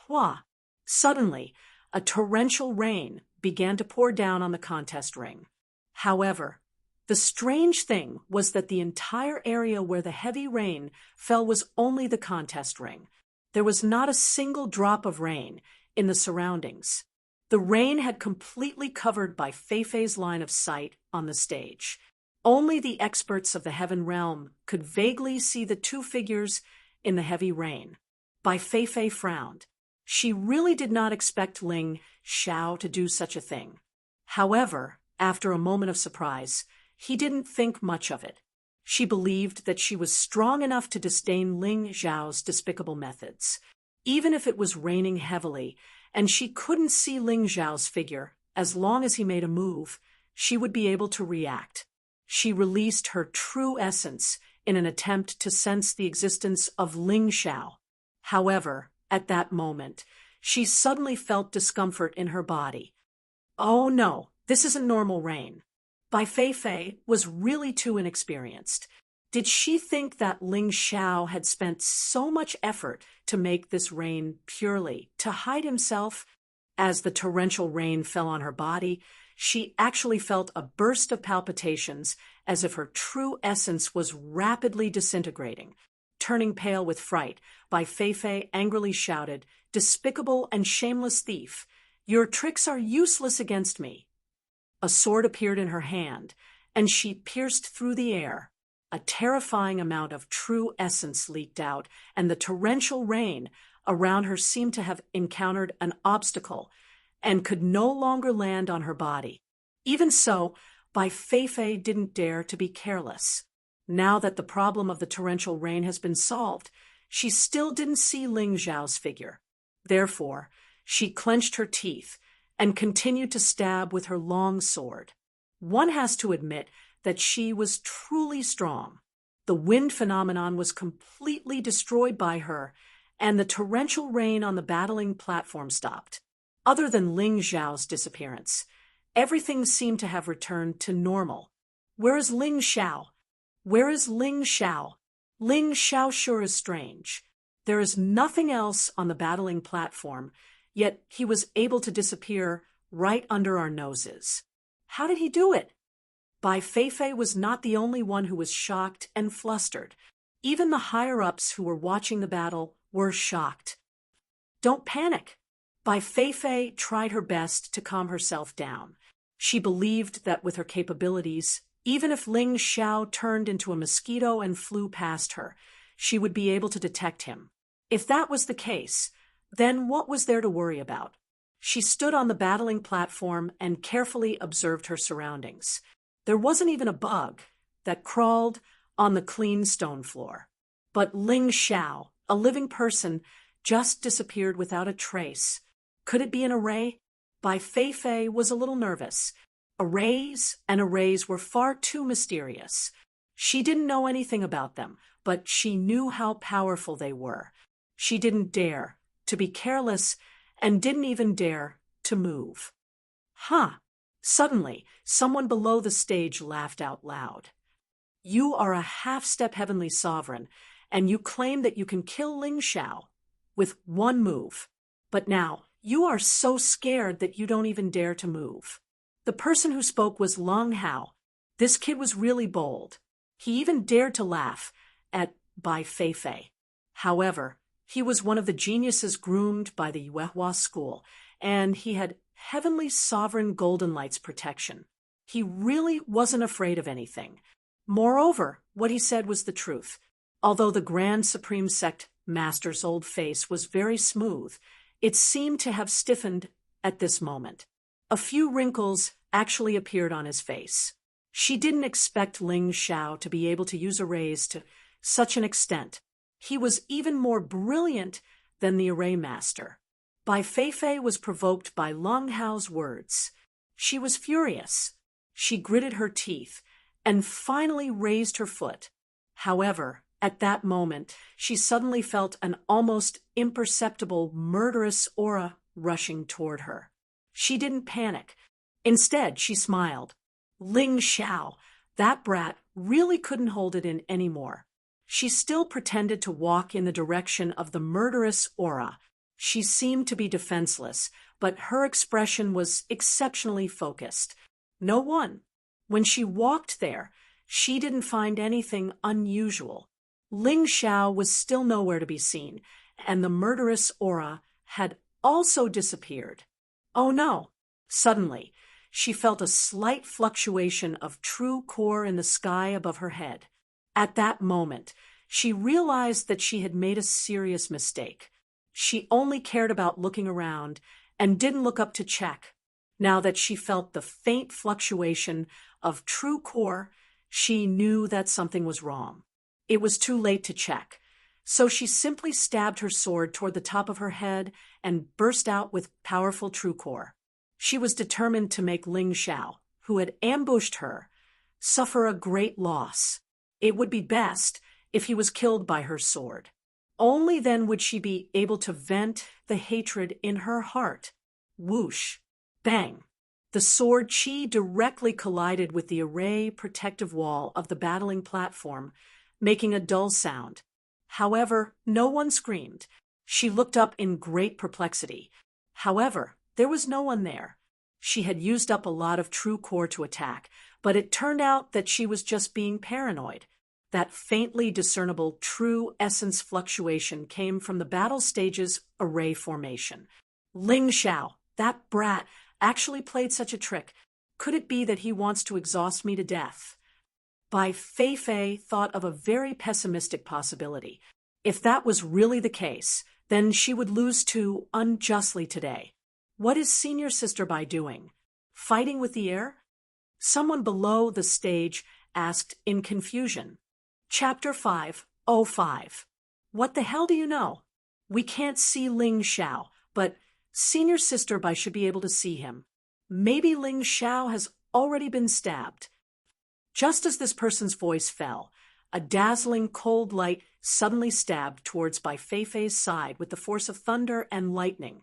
Hua! Suddenly, a torrential rain began to pour down on the contest ring. However, the strange thing was that the entire area where the heavy rain fell was only the contest ring. There was not a single drop of rain in the surroundings. The rain had completely covered Bai Fei's line of sight on the stage. Only the experts of the heaven realm could vaguely see the two figures in the heavy rain. Bai Fei frowned. She really did not expect Ling Xiao to do such a thing. However, after a moment of surprise, he didn't think much of it. She believed that she was strong enough to disdain Ling Xiao's despicable methods. Even if it was raining heavily, and she couldn't see Ling Xiao's figure, as long as he made a move, she would be able to react. She released her true essence in an attempt to sense the existence of Ling Xiao. However, at that moment, she suddenly felt discomfort in her body. Oh no, this isn't normal rain. Bai Fei was really too inexperienced. Did she think that Ling Xiao had spent so much effort to make this rain purely to hide himself? As the torrential rain fell on her body, she actually felt a burst of palpitations, as if her true essence was rapidly disintegrating. Turning pale with fright, Bai Feifei angrily shouted, "Despicable and shameless thief! Your tricks are useless against me!" A sword appeared in her hand, and she pierced through the air. A terrifying amount of true essence leaked out, and the torrential rain around her seemed to have encountered an obstacle and could no longer land on her body. Even so, Bai Feifei didn't dare to be careless. Now that the problem of the torrential rain has been solved, she still didn't see Ling Xiao's figure. Therefore, she clenched her teeth and continued to stab with her long sword. One has to admit that she was truly strong. The wind phenomenon was completely destroyed by her, and the torrential rain on the battling platform stopped. Other than Ling Xiao's disappearance, everything seemed to have returned to normal. Where is Ling Xiao? Where is Ling Xiao? Ling Xiao sure is strange. There is nothing else on the battling platform, yet he was able to disappear right under our noses. How did he do it? Bai Feifei was not the only one who was shocked and flustered. Even the higher-ups who were watching the battle were shocked. Don't panic. Bai Feifei tried her best to calm herself down. She believed that with her capabilities, even if Ling Xiao turned into a mosquito and flew past her, she would be able to detect him. If that was the case, then what was there to worry about? She stood on the battling platform and carefully observed her surroundings. There wasn't even a bug that crawled on the clean stone floor. But Ling Xiao, a living person, just disappeared without a trace. Could it be an array? Bai Feifei was a little nervous. Arrays and arrays were far too mysterious. She didn't know anything about them, but she knew how powerful they were. She didn't dare to be careless and didn't even dare to move. Huh! Suddenly, someone below the stage laughed out loud. You are a half-step heavenly sovereign, and you claim that you can kill Ling Xiao with one move. But now, you are so scared that you don't even dare to move. The person who spoke was Long Hao. This kid was really bold. He even dared to laugh at Bai Feifei. However, he was one of the geniuses groomed by the Yuehua school, and he had Heavenly Sovereign Golden Light's protection. He really wasn't afraid of anything. Moreover, what he said was the truth. Although the Grand Supreme Sect Master's old face was very smooth, it seemed to have stiffened at this moment. A few wrinkles actually appeared on his face. She didn't expect Ling Xiao to be able to use arrays to such an extent. He was even more brilliant than the array master. Bai Feifei was provoked by Long Hao's words. She was furious. She gritted her teeth and finally raised her foot. However, at that moment, she suddenly felt an almost imperceptible murderous aura rushing toward her. She didn't panic. Instead, she smiled. Ling Xiao, that brat really couldn't hold it in anymore. She still pretended to walk in the direction of the murderous aura. She seemed to be defenseless, but her expression was exceptionally focused. No one. When she walked there, she didn't find anything unusual. Ling Xiao was still nowhere to be seen, and the murderous aura had also disappeared. Oh no! Suddenly, she felt a slight fluctuation of true core in the sky above her head. At that moment, she realized that she had made a serious mistake. She only cared about looking around and didn't look up to check. Now that she felt the faint fluctuation of true core, she knew that something was wrong. It was too late to check, so she simply stabbed her sword toward the top of her head and burst out with powerful true core. She was determined to make Ling Xiao, who had ambushed her, suffer a great loss. It would be best if he was killed by her sword. Only then would she be able to vent the hatred in her heart. Whoosh! Bang! The sword chi directly collided with the array protective wall of the battling platform, making a dull sound. However, no one screamed. She looked up in great perplexity. However, there was no one there. She had used up a lot of true core to attack, but it turned out that she was just being paranoid. That faintly discernible true essence fluctuation came from the battle stage's array formation. Ling Xiao, that brat, actually played such a trick. Could it be that he wants to exhaust me to death? Bai Fei thought of a very pessimistic possibility. If that was really the case, then she would lose too unjustly today. What is Senior Sister Bai doing? Fighting with the air? Someone below the stage asked in confusion. Chapter 5:05. What the hell do you know? We can't see Ling Xiao, but Senior Sister Bai should be able to see him. Maybe Ling Xiao has already been stabbed. Just as this person's voice fell, a dazzling cold light suddenly stabbed towards Bai Fei's side with the force of thunder and lightning.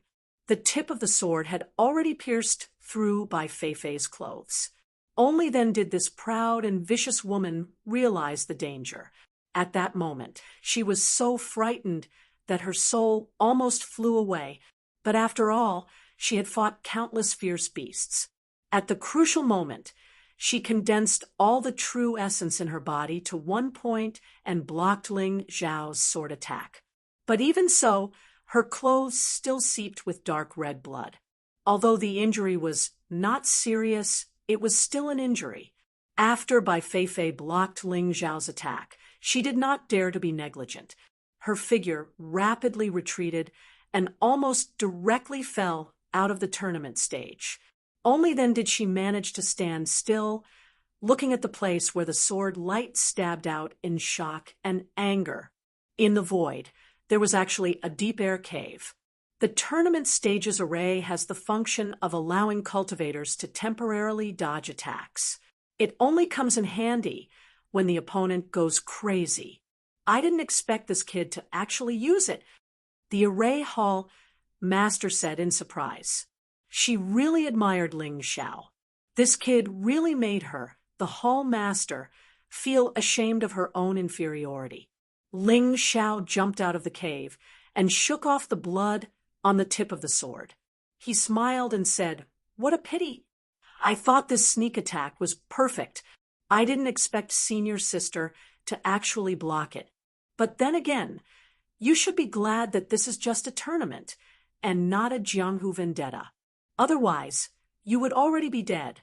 The tip of the sword had already pierced through Bai Fei's clothes. Only then did this proud and vicious woman realize the danger. At that moment, she was so frightened that her soul almost flew away. But after all, she had fought countless fierce beasts. At the crucial moment, she condensed all the true essence in her body to one point and blocked Ling Xiao's sword attack. But even so, her clothes still seeped with dark red blood. Although the injury was not serious, it was still an injury. After Bai Fei blocked Ling Xiao's attack, she did not dare to be negligent. Her figure rapidly retreated and almost directly fell out of the tournament stage. Only then did she manage to stand still, looking at the place where the sword light stabbed out in shock and anger. In the void, there was actually a deep air cave. The tournament stage's array has the function of allowing cultivators to temporarily dodge attacks. It only comes in handy when the opponent goes crazy. I didn't expect this kid to actually use it, the array hall master said in surprise. She really admired Ling Xiao. This kid really made her, the hall master, feel ashamed of her own inferiority. Ling Xiao jumped out of the cave and shook off the blood on the tip of the sword. He smiled and said, "What a pity. I thought this sneak attack was perfect. I didn't expect Senior Sister to actually block it. But then again, you should be glad that this is just a tournament and not a Jianghu vendetta. Otherwise, you would already be dead."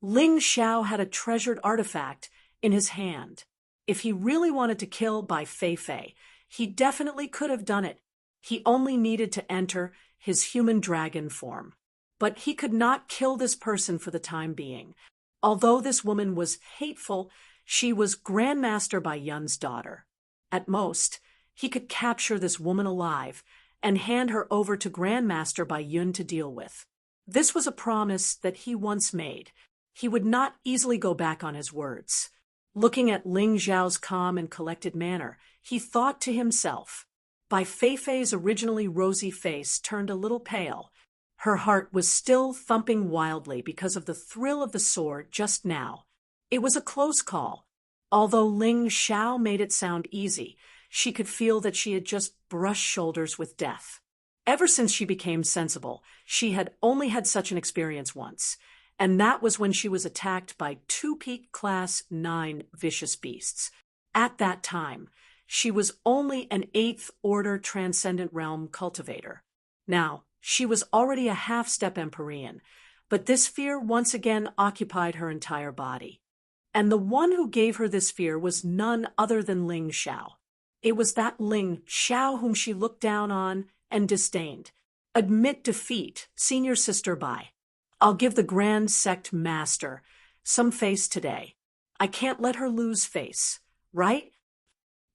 Ling Xiao had a treasured artifact in his hand. If he really wanted to kill Bai Fei, he definitely could have done it. He only needed to enter his human dragon form. But he could not kill this person for the time being. Although this woman was hateful, she was Grandmaster Bai Yun's daughter. At most, he could capture this woman alive and hand her over to Grandmaster Bai Yun to deal with. This was a promise that he once made. He would not easily go back on his words. Looking at Ling Xiao's calm and collected manner, he thought to himself. Bai Fei's originally rosy face turned a little pale. Her heart was still thumping wildly because of the thrill of the sword just now. It was a close call. Although Ling Xiao made it sound easy, she could feel that she had just brushed shoulders with death. Ever since she became sensible, she had only had such an experience once, and that was when she was attacked by 2 Peak Class 9 vicious beasts. At that time, she was only an 8th Order Transcendent Realm cultivator. Now, she was already a half-step Empyrean, but this fear once again occupied her entire body. And the one who gave her this fear was none other than Ling Xiao. It was that Ling Xiao whom she looked down on and disdained. Admit defeat, Senior Sister Bai. I'll give the Grand Sect Master some face today. I can't let her lose face, right?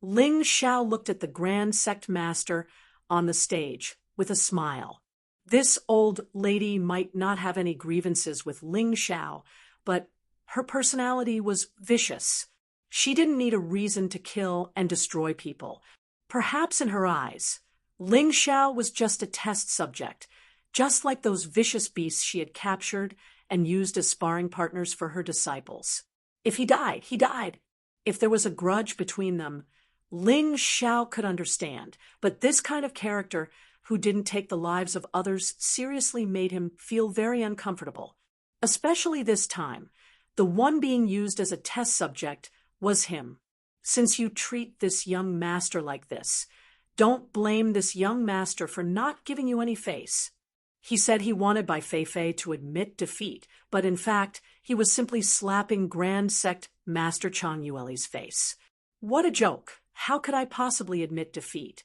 Ling Xiao looked at the Grand Sect Master on the stage with a smile. This old lady might not have any grievances with Ling Xiao, but her personality was vicious. She didn't need a reason to kill and destroy people. Perhaps in her eyes, Ling Xiao was just a test subject, just like those vicious beasts she had captured and used as sparring partners for her disciples. If he died, he died. If there was a grudge between them, Ling Xiao could understand, but this kind of character who didn't take the lives of others seriously made him feel very uncomfortable. Especially this time, the one being used as a test subject was him. Since you treat this young master like this, don't blame this young master for not giving you any face. He said he wanted Bai Feifei to admit defeat, but in fact, he was simply slapping Grand Sect Master Chang Yueli's face. What a joke! How could I possibly admit defeat?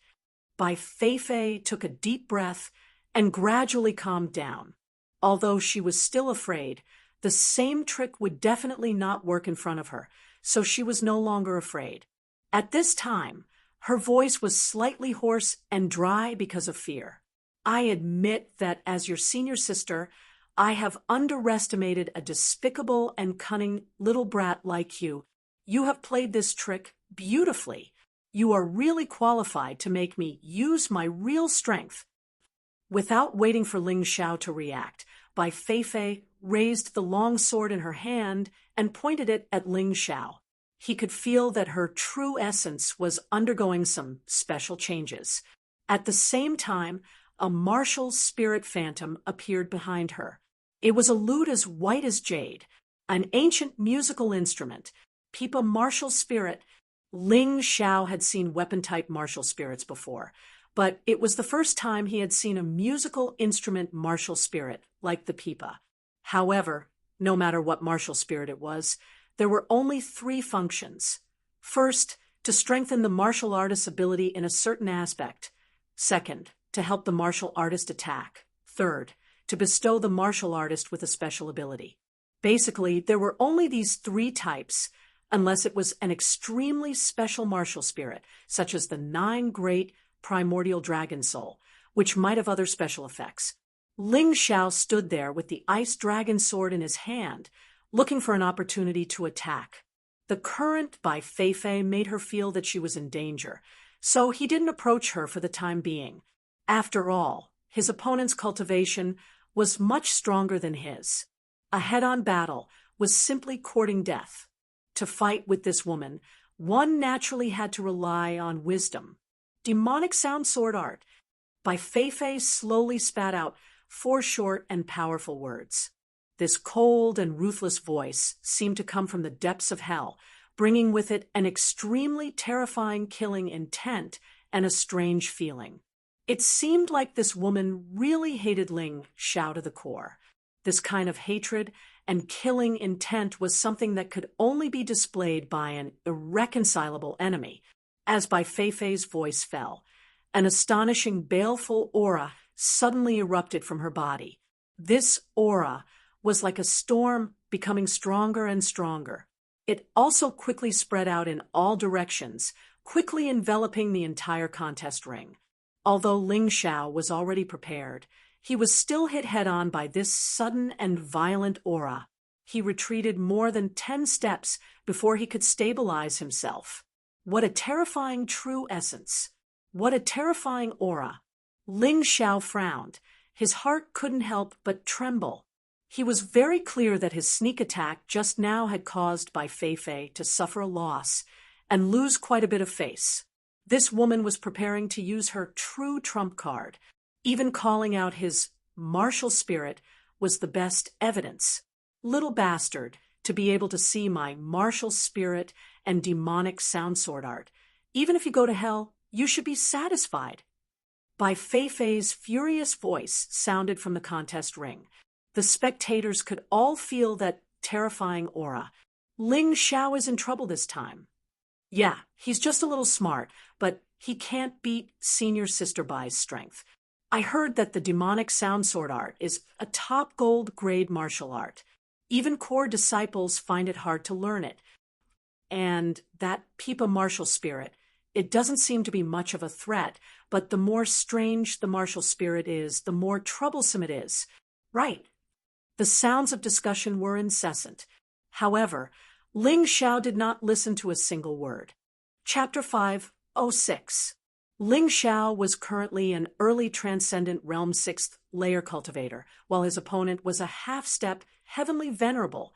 Bai Feifei took a deep breath and gradually calmed down. Although she was still afraid, the same trick would definitely not work in front of her, so she was no longer afraid. At this time, her voice was slightly hoarse and dry because of fear. I admit that as your senior sister, I have underestimated a despicable and cunning little brat like you. You have played this trick beautifully. You are really qualified to make me use my real strength. Without waiting for Ling Xiao to react, Bai Feifei raised the long sword in her hand and pointed it at Ling Xiao. He could feel that her true essence was undergoing some special changes. At the same time, a martial spirit phantom appeared behind her. It was a lute as white as jade, an ancient musical instrument. Pipa martial spirit. Ling Xiao had seen weapon-type martial spirits before, but it was the first time he had seen a musical instrument martial spirit like the pipa. However, no matter what martial spirit it was, there were only 3 functions. First, to strengthen the martial artist's ability in a certain aspect. Second, to help the martial artist attack. Third, to bestow the martial artist with a special ability. Basically, there were only these 3 types, unless it was an extremely special martial spirit, such as the 9 Great Primordial Dragon Soul, which might have other special effects. Ling Xiao stood there with the ice dragon sword in his hand, looking for an opportunity to attack. The current Bai Feifei made her feel that she was in danger, so he didn't approach her for the time being. After all, his opponent's cultivation was much stronger than his. A head-on battle was simply courting death. To fight with this woman, one naturally had to rely on wisdom. Demonic sound sword art. Bai Feifei slowly spat out 4 short and powerful words. This cold and ruthless voice seemed to come from the depths of hell, bringing with it an extremely terrifying killing intent and a strange feeling. It seemed like this woman really hated Ling Xiao to the core. This kind of hatred and killing intent was something that could only be displayed by an irreconcilable enemy. As Bai Feifei's voice fell, an astonishing baleful aura suddenly erupted from her body. This aura was like a storm becoming stronger and stronger. It also quickly spread out in all directions, quickly enveloping the entire contest ring. Although Ling Xiao was already prepared, he was still hit head-on by this sudden and violent aura. He retreated more than 10 steps before he could stabilize himself. What a terrifying true essence! What a terrifying aura! Ling Xiao frowned. His heart couldn't help but tremble. He was very clear that his sneak attack just now had caused Bai Feifei to suffer a loss and lose quite a bit of face. This woman was preparing to use her true trump card. Even calling out his martial spirit was the best evidence. Little bastard, to be able to see my martial spirit and demonic sound sword art. Even if you go to hell, you should be satisfied. Bai Feifei's furious voice sounded from the contest ring. The spectators could all feel that terrifying aura. Ling Xiao is in trouble this time. Yeah, he's just a little smart, but he can't beat senior sister Bai's strength. I heard that the demonic sound sword art is a top gold grade martial art. Even core disciples find it hard to learn it. And that Pipa martial spirit, it doesn't seem to be much of a threat, but the more strange the martial spirit is, the more troublesome it is. Right. The sounds of discussion were incessant. However, Ling Xiao did not listen to a single word. Chapter 5:06. Ling Xiao was currently an early Transcendent Realm 6th layer cultivator, while his opponent was a half-step Heavenly Venerable,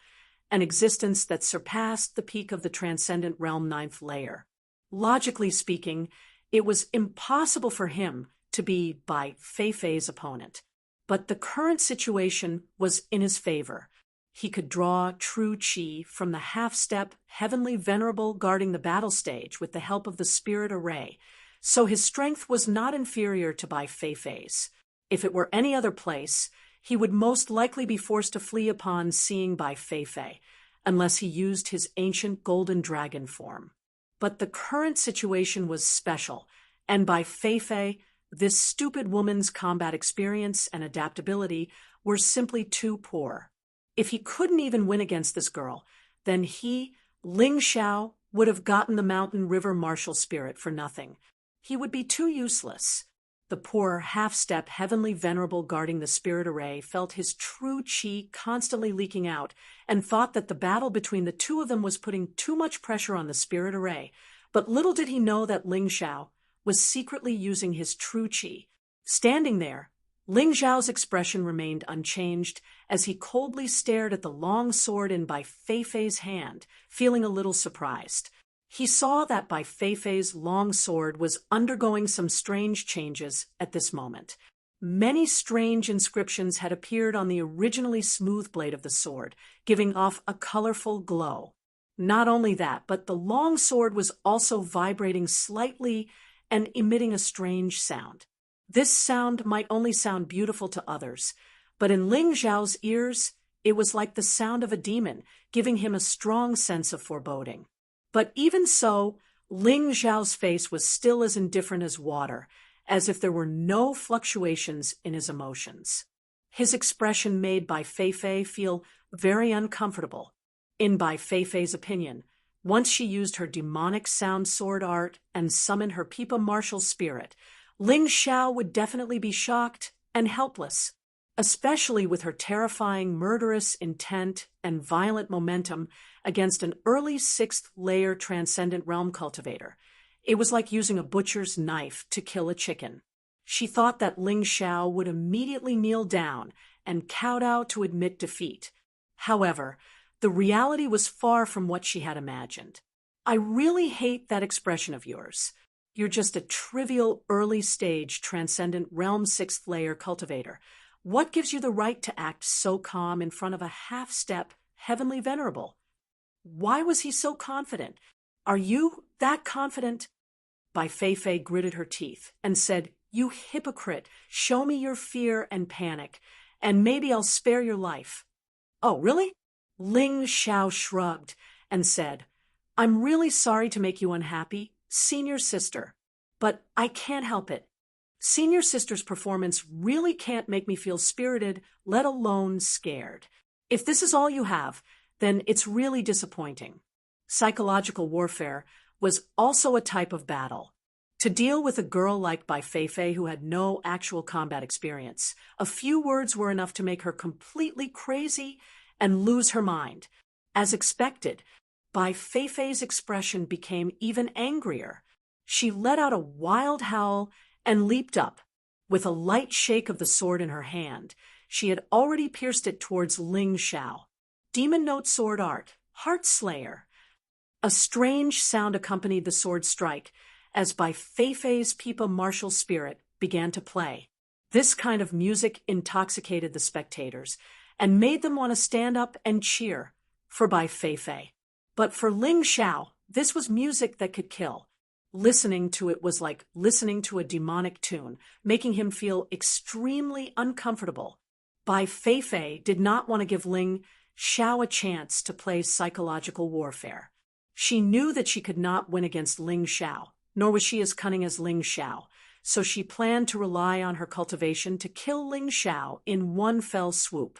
an existence that surpassed the peak of the transcendent realm ninth layer. Logically speaking, it was impossible for him to be Bai Feifei's opponent. But the current situation was in his favor. He could draw true qi from the half-step heavenly venerable guarding the battle stage with the help of the spirit array, so his strength was not inferior to Bai Feifei's. If it were any other place, he would most likely be forced to flee upon seeing Bai Feifei, unless he used his ancient golden dragon form. But the current situation was special, and Bai Feifei, this stupid woman's combat experience and adaptability were simply too poor. If he couldn't even win against this girl, then he, Ling Xiao, would have gotten the mountain river martial spirit for nothing. He would be too useless. The poor half-step heavenly venerable guarding the spirit array felt his true qi constantly leaking out and thought that the battle between the two of them was putting too much pressure on the spirit array. But little did he know that Ling Xiao was secretly using his true qi. Standing there, Ling Xiao's expression remained unchanged as he coldly stared at the long sword in Bai Feifei's hand, feeling a little surprised. He saw that Bai Feifei's long sword was undergoing some strange changes at this moment. Many strange inscriptions had appeared on the originally smooth blade of the sword, giving off a colorful glow. Not only that, but the long sword was also vibrating slightly and emitting a strange sound. This sound might only sound beautiful to others, but in Ling Xiao's ears, it was like the sound of a demon, giving him a strong sense of foreboding. But even so, Ling Xiao's face was still as indifferent as water, as if there were no fluctuations in his emotions. His expression made Bai Feifei feel very uncomfortable. In Bai Feifei's opinion, once she used her demonic sound sword art and summoned her Pipa martial spirit, Ling Xiao would definitely be shocked and helpless, especially with her terrifying murderous intent and violent momentum against an early sixth-layer transcendent realm cultivator. It was like using a butcher's knife to kill a chicken. She thought that Ling Xiao would immediately kneel down and kowtow to admit defeat. However, the reality was far from what she had imagined. "I really hate that expression of yours. You're just a trivial early-stage transcendent realm sixth-layer cultivator. What gives you the right to act so calm in front of a half-step heavenly venerable? Why was he so confident? Are you that confident?" Bai Feifei gritted her teeth and said, "You hypocrite, show me your fear and panic, and maybe I'll spare your life." "Oh, really?" Ling Xiao shrugged and said, "I'm really sorry to make you unhappy, senior sister, but I can't help it. Senior sister's performance really can't make me feel spirited, let alone scared. If this is all you have, then it's really disappointing." Psychological warfare was also a type of battle. To deal with a girl like Bai Feifei who had no actual combat experience, a few words were enough to make her completely crazy and lose her mind. As expected, Bai Feifei's expression became even angrier. She let out a wild howl and leaped up. With a light shake of the sword in her hand, she had already pierced it towards Ling Xiao. Demon Note sword art, Heart Slayer. A strange sound accompanied the sword strike as Bai Feifei's Pipa martial spirit began to play. This kind of music intoxicated the spectators and made them want to stand up and cheer for Bai Feifei. But for Ling Xiao, this was music that could kill. Listening to it was like listening to a demonic tune, making him feel extremely uncomfortable. Bai Feifei did not want to give Ling Xiao a chance to play psychological warfare. She knew that she could not win against Ling Xiao, nor was she as cunning as Ling Xiao, so she planned to rely on her cultivation to kill Ling Xiao in one fell swoop.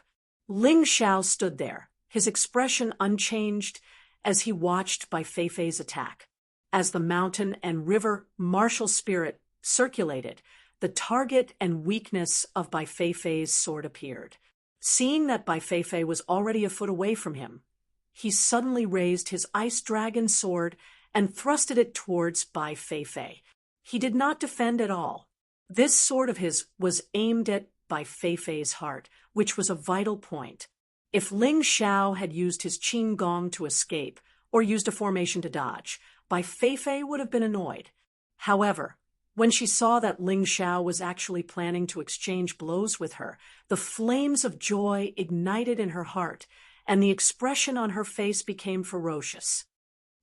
Ling Xiao stood there, his expression unchanged as he watched Bai Feifei's attack. As the mountain and river martial spirit circulated, the target and weakness of Bai Feifei's sword appeared. Seeing that Bai Feifei was already a foot away from him, he suddenly raised his ice dragon sword and thrusted it towards Bai Feifei. He did not defend at all. This sword of his was aimed at Bai Feifei's heart, which was a vital point. If Ling Xiao had used his qing gong to escape, or used a formation to dodge, Bai Feifei would have been annoyed. However, when she saw that Ling Xiao was actually planning to exchange blows with her, the flames of joy ignited in her heart, and the expression on her face became ferocious.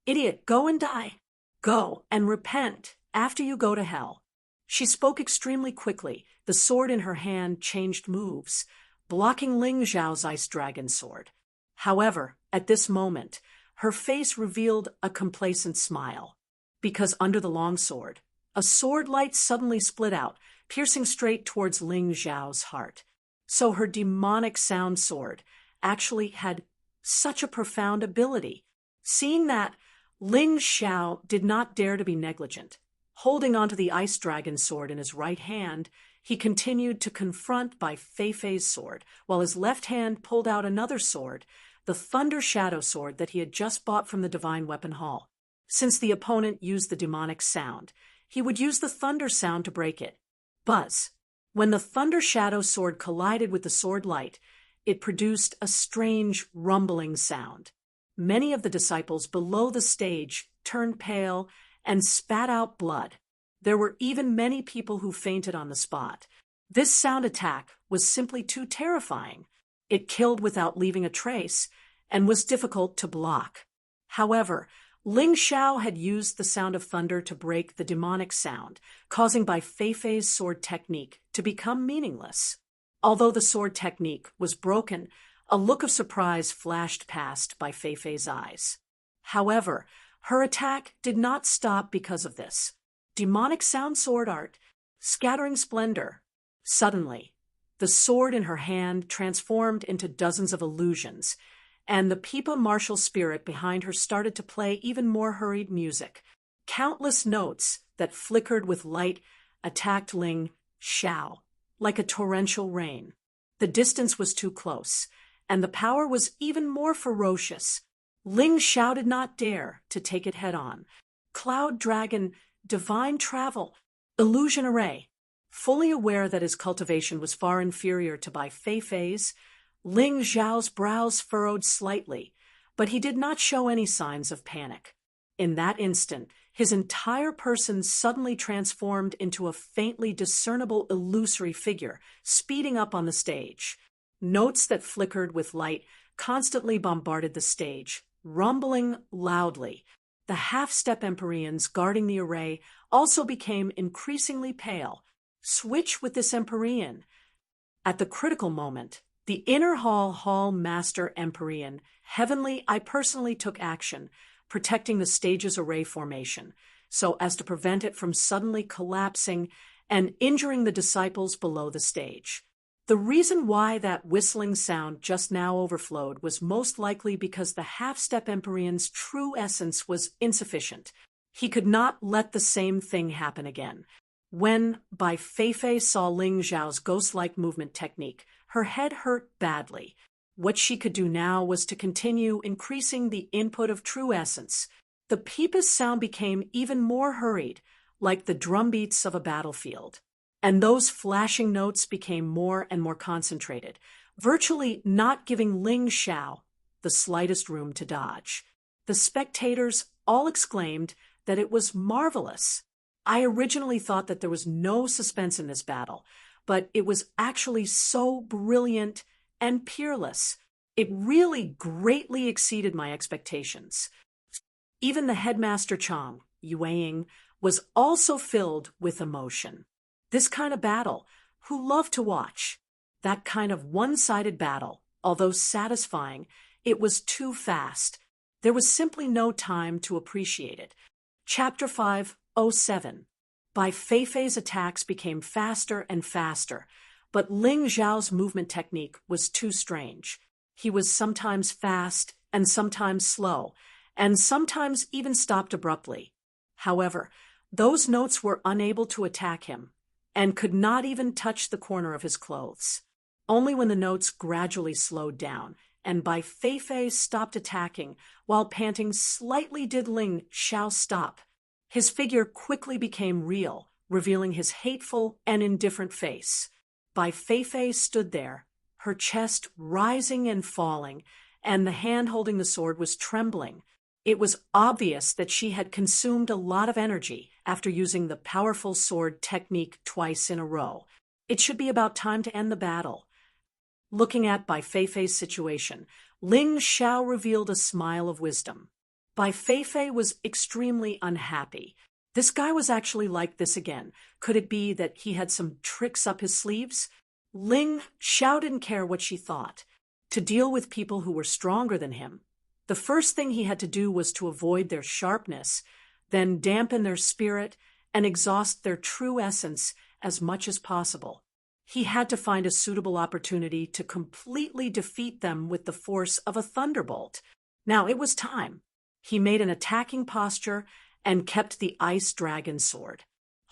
"Idiot, go and die. Go and repent after you go to hell." She spoke extremely quickly. The sword in her hand changed moves, blocking Ling Xiao's ice dragon sword. However, at this moment, her face revealed a complacent smile, because under the long sword, a sword light suddenly split out, piercing straight towards Ling Xiao's heart. So her demonic sound sword actually had such a profound ability. Seeing that, Ling Xiao did not dare to be negligent. Holding onto the ice dragon sword in his right hand, he continued to confront Bai Feifei's sword, while his left hand pulled out another sword, the Thunder Shadow Sword that he had just bought from the Divine Weapon Hall. Since the opponent used the demonic sound, he would use the thunder sound to break it. Buzz. When the Thunder Shadow Sword collided with the sword light, it produced a strange rumbling sound. Many of the disciples below the stage turned pale and spat out blood. There were even many people who fainted on the spot. This sound attack was simply too terrifying. It killed without leaving a trace and was difficult to block. However, Ling Xiao had used the sound of thunder to break the demonic sound, causing Bai Feifei's sword technique to become meaningless. Although the sword technique was broken, a look of surprise flashed past Bai Feifei's eyes. However, her attack did not stop because of this. Demonic sound sword art, scattering splendor. Suddenly, the sword in her hand transformed into dozens of illusions, and the Pipa martial spirit behind her started to play even more hurried music. Countless notes that flickered with light attacked Ling Xiao like a torrential rain. The distance was too close, and the power was even more ferocious. Ling Xiao did not dare to take it head-on. Cloud Dragon, Divine Travel, Illusion Array. Fully aware that his cultivation was far inferior to Bai Feifei's, Ling Xiao's brows furrowed slightly, but he did not show any signs of panic. In that instant, his entire person suddenly transformed into a faintly discernible illusory figure, speeding up on the stage. Notes that flickered with light constantly bombarded the stage, rumbling loudly. The half-step Empyreans guarding the array also became increasingly pale. Switch with this Empyrean. At the critical moment, the Inner Hall Master Empyrean, Heavenly, I personally took action, protecting the stage's array formation, so as to prevent it from suddenly collapsing and injuring the disciples below the stage. The reason why that whistling sound just now overflowed was most likely because the half-step Empyrean's true essence was insufficient. He could not let the same thing happen again. When Bai Feifei saw Ling Xiao's ghost-like movement technique, her head hurt badly. What she could do now was to continue increasing the input of true essence. The Pipa's sound became even more hurried, like the drumbeats of a battlefield. And those flashing notes became more and more concentrated, virtually not giving Ling Xiao the slightest room to dodge. The spectators all exclaimed that it was marvelous. I originally thought that there was no suspense in this battle, but it was actually so brilliant and peerless. It really greatly exceeded my expectations. Even the headmaster Chang, Yueying, was also filled with emotion. This kind of battle, who loved to watch? That kind of one-sided battle, although satisfying, it was too fast. There was simply no time to appreciate it. Chapter 5:07. Bai Feifei's attacks became faster and faster, but Ling Xiao's movement technique was too strange. He was sometimes fast and sometimes slow, and sometimes even stopped abruptly. However, those notes were unable to attack him, and could not even touch the corner of his clothes. Only when the notes gradually slowed down, and Bai Feifei stopped attacking, while panting slightly did Ling Xiao stop. His figure quickly became real, revealing his hateful and indifferent face. Bai Feifei stood there, her chest rising and falling, and the hand holding the sword was trembling. It was obvious that she had consumed a lot of energy after using the powerful sword technique twice in a row. It should be about time to end the battle. Looking at Bai Feifei's situation, Ling Xiao revealed a smile of wisdom. Bai Feifei was extremely unhappy. This guy was actually like this again. Could it be that he had some tricks up his sleeves? Ling Xiao didn't care what she thought. To deal with people who were stronger than him, the first thing he had to do was to avoid their sharpness, then dampen their spirit and exhaust their true essence as much as possible. He had to find a suitable opportunity to completely defeat them with the force of a thunderbolt. Now it was time. He made an attacking posture and kept the ice dragon sword.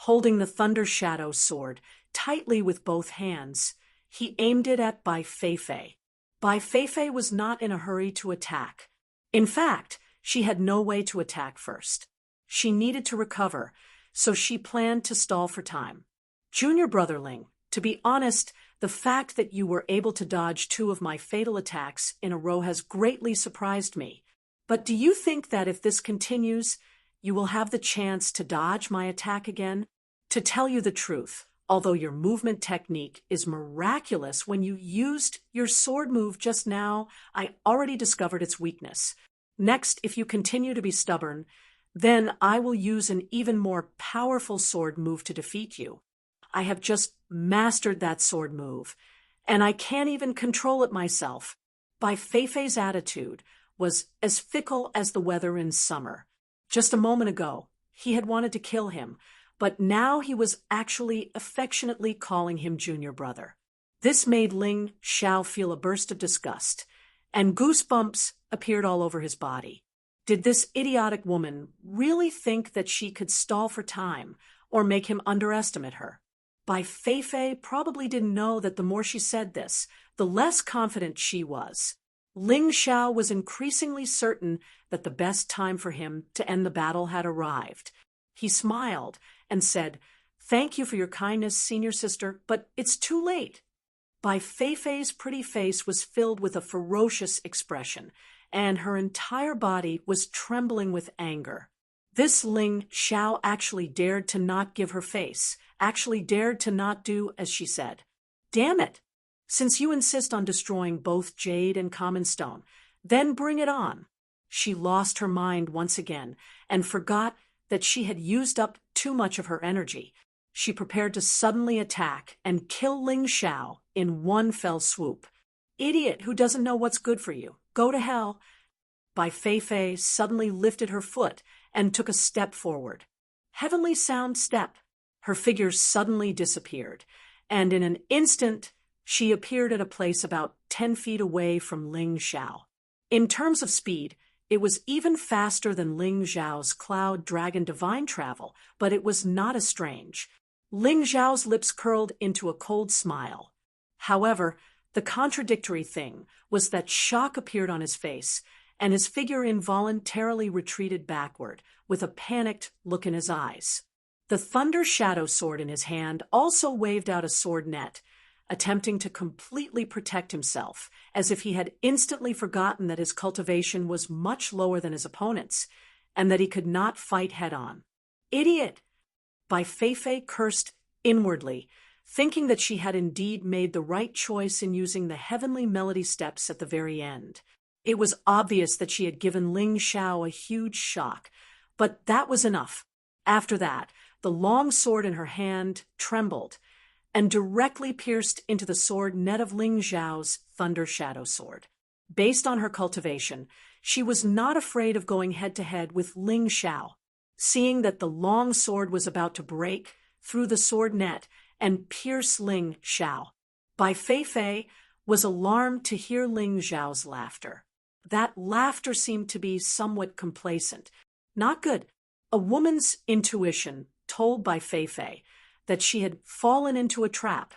Holding the thunder shadow sword tightly with both hands, he aimed it at Bai Feifei. Bai Feifei was not in a hurry to attack. In fact, she had no way to attack first. She needed to recover, so she planned to stall for time. Junior brother Ling, to be honest, the fact that you were able to dodge 2 of my fatal attacks in a row has greatly surprised me. But do you think that if this continues, you will have the chance to dodge my attack again? To tell you the truth, although your movement technique is miraculous, when you used your sword move just now, I already discovered its weakness. Next, if you continue to be stubborn, then I will use an even more powerful sword move to defeat you. I have just mastered that sword move, and I can't even control it myself. Bai Feifei's attitude was as fickle as the weather in summer. Just a moment ago, he had wanted to kill him, but now he was actually affectionately calling him junior brother. This made Ling Xiao feel a burst of disgust, and goosebumps appeared all over his body. Did this idiotic woman really think that she could stall for time or make him underestimate her? Bai Feifei probably didn't know that the more she said this, the less confident she was. Ling Xiao was increasingly certain that the best time for him to end the battle had arrived. He smiled and said, "Thank you for your kindness, senior sister, but it's too late." Bai Feifei's pretty face was filled with a ferocious expression, and her entire body was trembling with anger. This Ling Xiao actually dared to not give her face, actually dared to not do as she said. "Damn it! Since you insist on destroying both jade and common stone, then bring it on." She lost her mind once again and forgot that she had used up too much of her energy. She prepared to suddenly attack and kill Ling Xiao in one fell swoop. "Idiot who doesn't know what's good for you. Go to hell." Bai Feifei suddenly lifted her foot and took a step forward. Heavenly sound step. Her figure suddenly disappeared, and in an instant she appeared at a place about 10 feet away from Ling Xiao. In terms of speed, it was even faster than Ling Xiao's Cloud Dragon Divine Travel, but it was not as strange. Ling Xiao's lips curled into a cold smile. However, the contradictory thing was that shock appeared on his face, and his figure involuntarily retreated backward, with a panicked look in his eyes. The Thunder Shadow Sword in his hand also waved out a sword net, attempting to completely protect himself, as if he had instantly forgotten that his cultivation was much lower than his opponent's, and that he could not fight head-on. "Idiot!" Bai Feifei cursed inwardly, thinking that she had indeed made the right choice in using the heavenly melody steps at the very end. It was obvious that she had given Ling Xiao a huge shock, but that was enough. After that, the long sword in her hand trembled and directly pierced into the sword net of Ling Xiao's Thunder Shadow Sword. Based on her cultivation, she was not afraid of going head-to-head with Ling Xiao. Seeing that the long sword was about to break through the sword net and pierce Ling Xiao, Bai Feifei was alarmed to hear Ling Xiao's laughter. That laughter seemed to be somewhat complacent. Not good. A woman's intuition told Bai Feifei that she had fallen into a trap.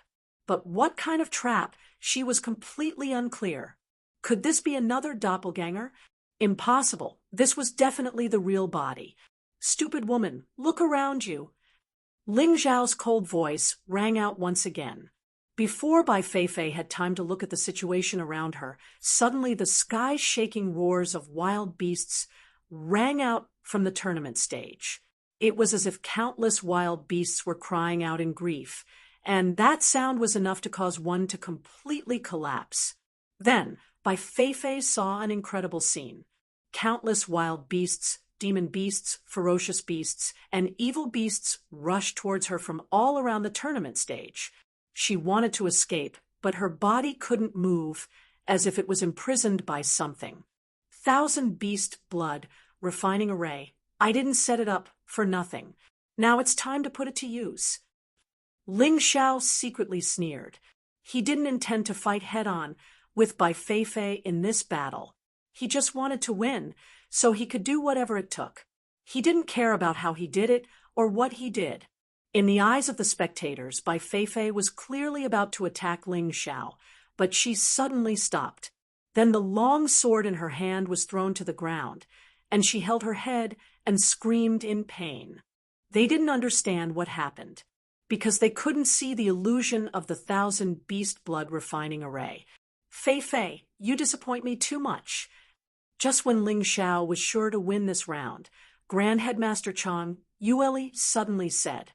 But what kind of trap? She was completely unclear. Could this be another doppelganger? Impossible. This was definitely the real body. "Stupid woman, look around you." Ling Zhao's cold voice rang out once again. Before Bai Feifei had time to look at the situation around her, suddenly the sky-shaking roars of wild beasts rang out from the tournament stage. It was as if countless wild beasts were crying out in grief, and that sound was enough to cause one to completely collapse. Then, Bai Feifei saw an incredible scene. Countless wild beasts, demon beasts, ferocious beasts, and evil beasts rushed towards her from all around the tournament stage. She wanted to escape, but her body couldn't move, as if it was imprisoned by something. Thousand beast blood, refining array. I didn't set it up for nothing. Now it's time to put it to use. Ling Xiao secretly sneered. He didn't intend to fight head-on with Bai Feifei in this battle. He just wanted to win, so he could do whatever it took. He didn't care about how he did it or what he did. In the eyes of the spectators, Bai Feifei was clearly about to attack Ling Xiao, but she suddenly stopped. Then the long sword in her hand was thrown to the ground, and she held her head and screamed in pain. They didn't understand what happened, because they couldn't see the illusion of the 1,000 beast blood refining array. Feifei, you disappoint me too much. Just when Ling Xiao was sure to win this round, Grand Headmaster Chang Yueli suddenly said.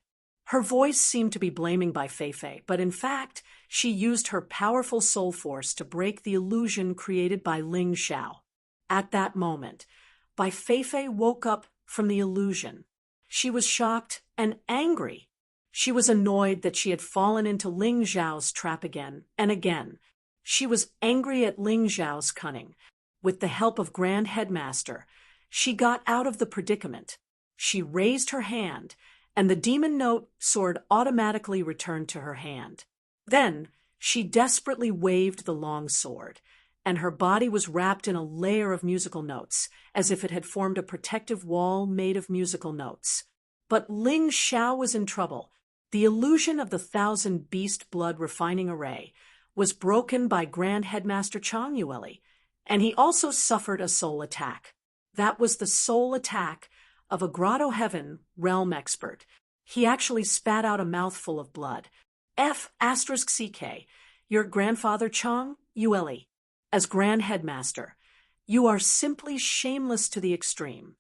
Her voice seemed to be blaming Bai Feifei, but in fact, she used her powerful soul force to break the illusion created by Ling Xiao. At that moment, Bai Feifei woke up from the illusion. She was shocked and angry. She was annoyed that she had fallen into Ling Xiao's trap again and again. She was angry at Ling Xiao's cunning. With the help of Grand Headmaster, she got out of the predicament. She raised her hand, and the demon note sword automatically returned to her hand. Then she desperately waved the long sword, and her body was wrapped in a layer of musical notes, as if it had formed a protective wall made of musical notes. But Ling Xiao was in trouble. The illusion of the 1,000 beast blood refining array was broken by Grand Headmaster Chang Yueli, and he also suffered a soul attack. That was the soul attack of a Grotto Heaven realm expert. He actually spat out a mouthful of blood. F*CK, your grandfather Chang Yueli, as Grand Headmaster, you are simply shameless to the extreme.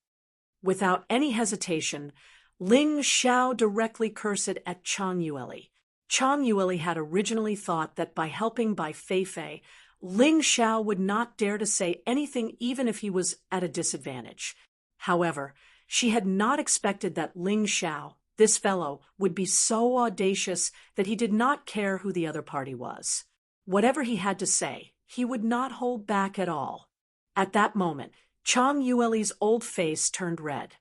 Without any hesitation, Ling Xiao directly cursed at Chang Yueli. Chang Yueli had originally thought that by helping Bai Feifei, Ling Xiao would not dare to say anything even if he was at a disadvantage. However, she had not expected that Ling Xiao, this fellow, would be so audacious that he did not care who the other party was. Whatever he had to say, he would not hold back at all. At that moment, Chang Yueli's old face turned red.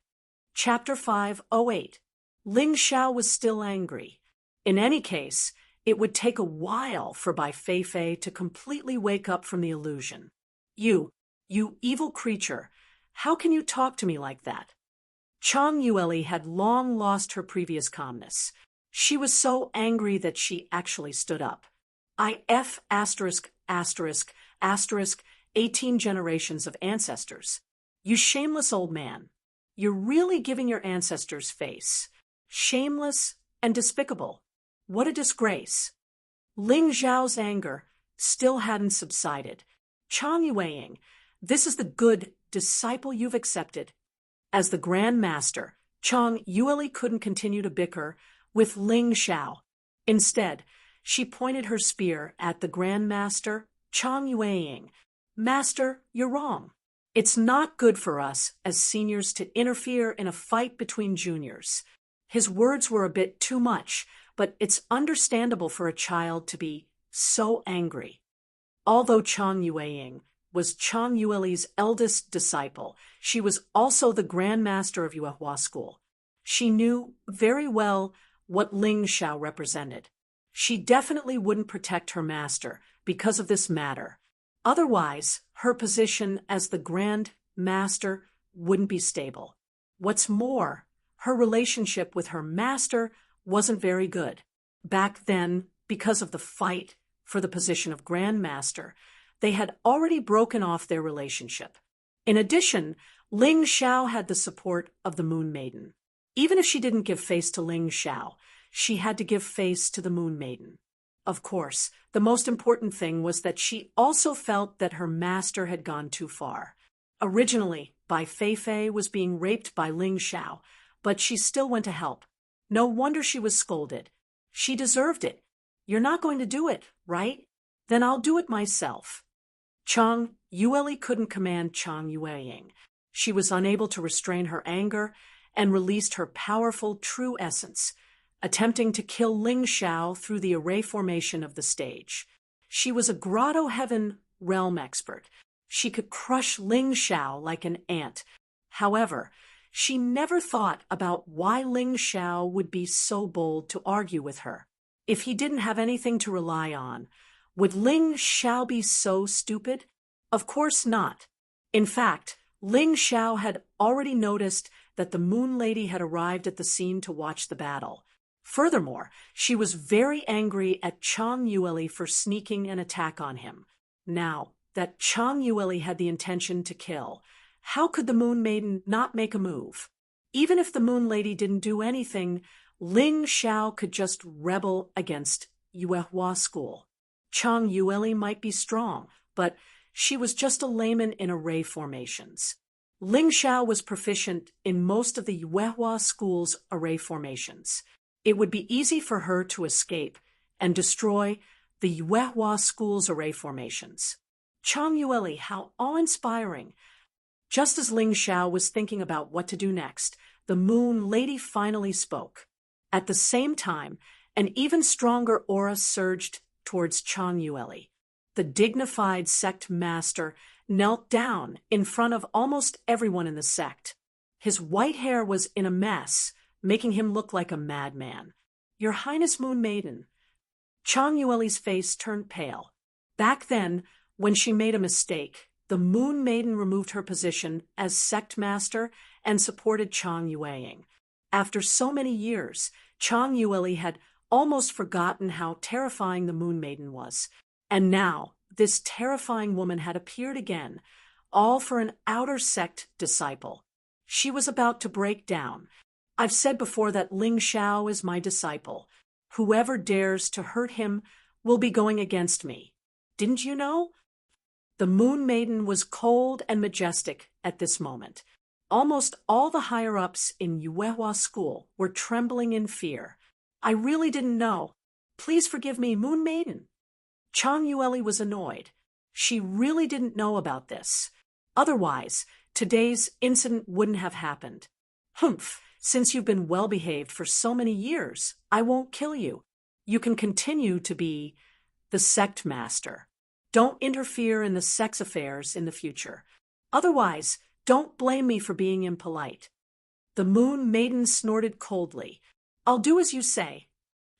Chapter 508. Ling Xiao was still angry. In any case, it would take a while for Bai Feifei to completely wake up from the illusion. You evil creature, how can you talk to me like that? Chang Yueli had long lost her previous calmness. She was so angry that she actually stood up. F*******, 18 generations of ancestors. You shameless old man. You're really giving your ancestors face. Shameless and despicable. What a disgrace. Ling Xiao's anger still hadn't subsided. Chang Yueying, this is the good disciple you've accepted. As the Grand Master, Chang Yueli couldn't continue to bicker with Ling Xiao. Instead, she pointed her spear at the Grand Master, Chang Yueying. Master, you're wrong. It's not good for us as seniors to interfere in a fight between juniors. His words were a bit too much, but it's understandable for a child to be so angry. Although Chang Yueying was Chang Yueli's eldest disciple, she was also the Grand Master of Yuehua School. She knew very well what Ling Xiao represented. She definitely wouldn't protect her master because of this matter. Otherwise, her position as the Grand Master wouldn't be stable. What's more, her relationship with her master wasn't very good. Back then, because of the fight for the position of Grand Master, they had already broken off their relationship. In addition, Ling Xiao had the support of the Moon Maiden. Even if she didn't give face to Ling Xiao, she had to give face to the Moon Maiden. Of course, the most important thing was that she also felt that her master had gone too far. Originally, Bai Feifei was being raped by Ling Xiao, but she still went to help. No wonder she was scolded. She deserved it. You're not going to do it, right? Then I'll do it myself. Chang Yueli couldn't command Chang Yueying. She was unable to restrain her anger and released her powerful true essence, attempting to kill Ling Xiao through the array formation of the stage. She was a Grotto Heaven realm expert. She could crush Ling Xiao like an ant. However, she never thought about why Ling Xiao would be so bold to argue with her. If he didn't have anything to rely on, would Ling Xiao be so stupid? Of course not. In fact, Ling Xiao had already noticed that the Moon Lady had arrived at the scene to watch the battle. Furthermore, she was very angry at Chang Yueli for sneaking an attack on him. Now that Chang Yueli had the intention to kill, how could the Moon Maiden not make a move? Even if the Moon Lady didn't do anything, Ling Xiao could just rebel against Yuehua School. Chang Yueli might be strong, but she was just a layman in array formations. Ling Xiao was proficient in most of the Yuehua School's array formations. It would be easy for her to escape and destroy the Yuehua School's array formations. Chang Yueli, how awe-inspiring! Just as Ling Xiao was thinking about what to do next, the Moon Lady finally spoke. At the same time, an even stronger aura surged towards Chang Yueli. The dignified sect master knelt down in front of almost everyone in the sect. His white hair was in a mess, making him look like a madman. Your Highness Moon Maiden. Chang Yueli's face turned pale. Back then, when she made a mistake, the Moon Maiden removed her position as sect master and supported Chang Yueying. After so many years, Chang Yueli had almost forgotten how terrifying the Moon Maiden was. And now, this terrifying woman had appeared again, all for an outer sect disciple. She was about to break down. I've said before that Ling Xiao is my disciple. Whoever dares to hurt him will be going against me. Didn't you know? The Moon Maiden was cold and majestic at this moment. Almost all the higher-ups in Yuehua School were trembling in fear. I really didn't know. Please forgive me, Moon Maiden. Chang Yueli was annoyed. She really didn't know about this. Otherwise, today's incident wouldn't have happened. Humph, since you've been well-behaved for so many years, I won't kill you. You can continue to be the sect master. Don't interfere in the sex affairs in the future. Otherwise, don't blame me for being impolite. The Moon Maiden snorted coldly. I'll do as you say.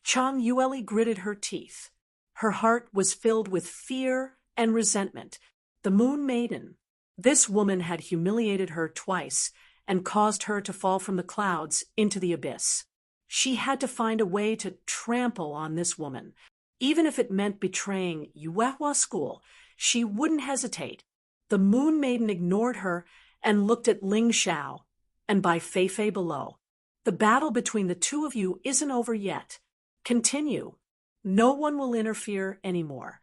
Chang Yueli gritted her teeth. Her heart was filled with fear and resentment. The Moon Maiden. This woman had humiliated her twice and caused her to fall from the clouds into the abyss. She had to find a way to trample on this woman. Even if it meant betraying Yuehua School, she wouldn't hesitate. The Moon Maiden ignored her and looked at Ling Xiao and Bai Feifei below. The battle between the two of you isn't over yet. Continue. No one will interfere anymore.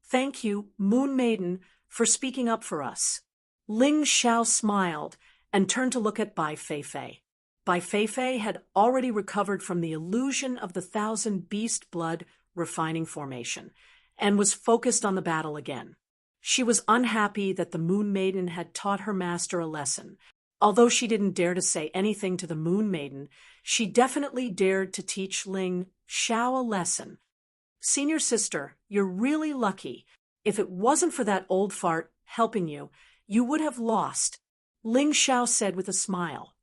Thank you, Moon Maiden, for speaking up for us. Ling Xiao smiled and turned to look at Bai Feifei. Bai Feifei had already recovered from the illusion of the 1,000 beast blood refining formation and was focused on the battle again. She was unhappy that the Moon Maiden had taught her master a lesson. Although she didn't dare to say anything to the Moon Maiden, she definitely dared to teach Ling Xiao a lesson. Senior sister, you're really lucky. If it wasn't for that old fart helping you, you would have lost, Ling Xiao said with a smile.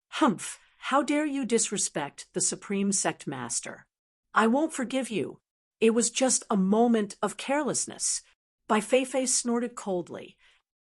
Humph, how dare you disrespect the Supreme Sect Master? I won't forgive you. It was just a moment of carelessness. Bai Feifei snorted coldly.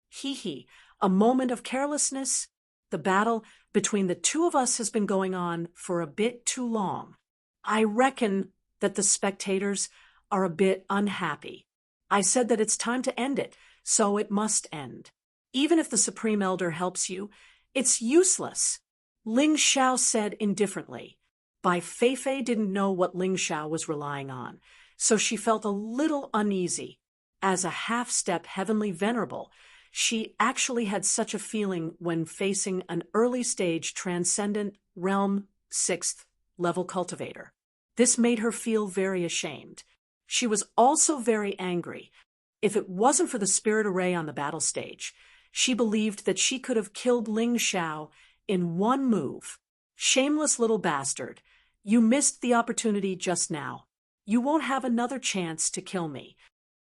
Hee, a moment of carelessness? The battle between the two of us has been going on for a bit too long. I reckon that the spectators are a bit unhappy. I said that it's time to end it, so it must end. Even if the Supreme Elder helps you, it's useless, Ling Xiao said indifferently. Bai Feifei didn't know what Ling Xiao was relying on. so she felt a little uneasy. As a half-step heavenly venerable, she actually had such a feeling when facing an early-stage transcendent realm 6th level cultivator. This made her feel very ashamed. She was also very angry. If it wasn't for the spirit array on the battle stage, she believed that she could have killed Ling Xiao in one move. Shameless little bastard, you missed the opportunity just now. You won't have another chance to kill me.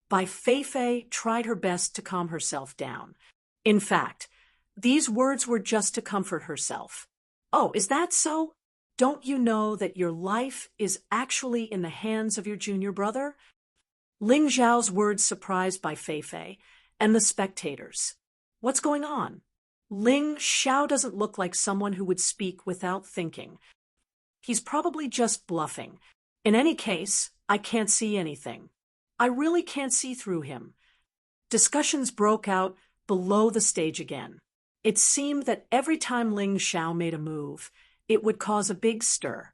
Bai Feifei tried her best to calm herself down. In fact, these words were just to comfort herself. Oh, is that so? Don't you know that your life is actually in the hands of your junior brother? Ling Zhao's words surprised Bai Feifei and the spectators. What's going on? Ling Xiao doesn't look like someone who would speak without thinking. He's probably just bluffing. In any case, I can't see anything. I really can't see through him. Discussions broke out below the stage again. It seemed that every time Ling Xiao made a move, it would cause a big stir.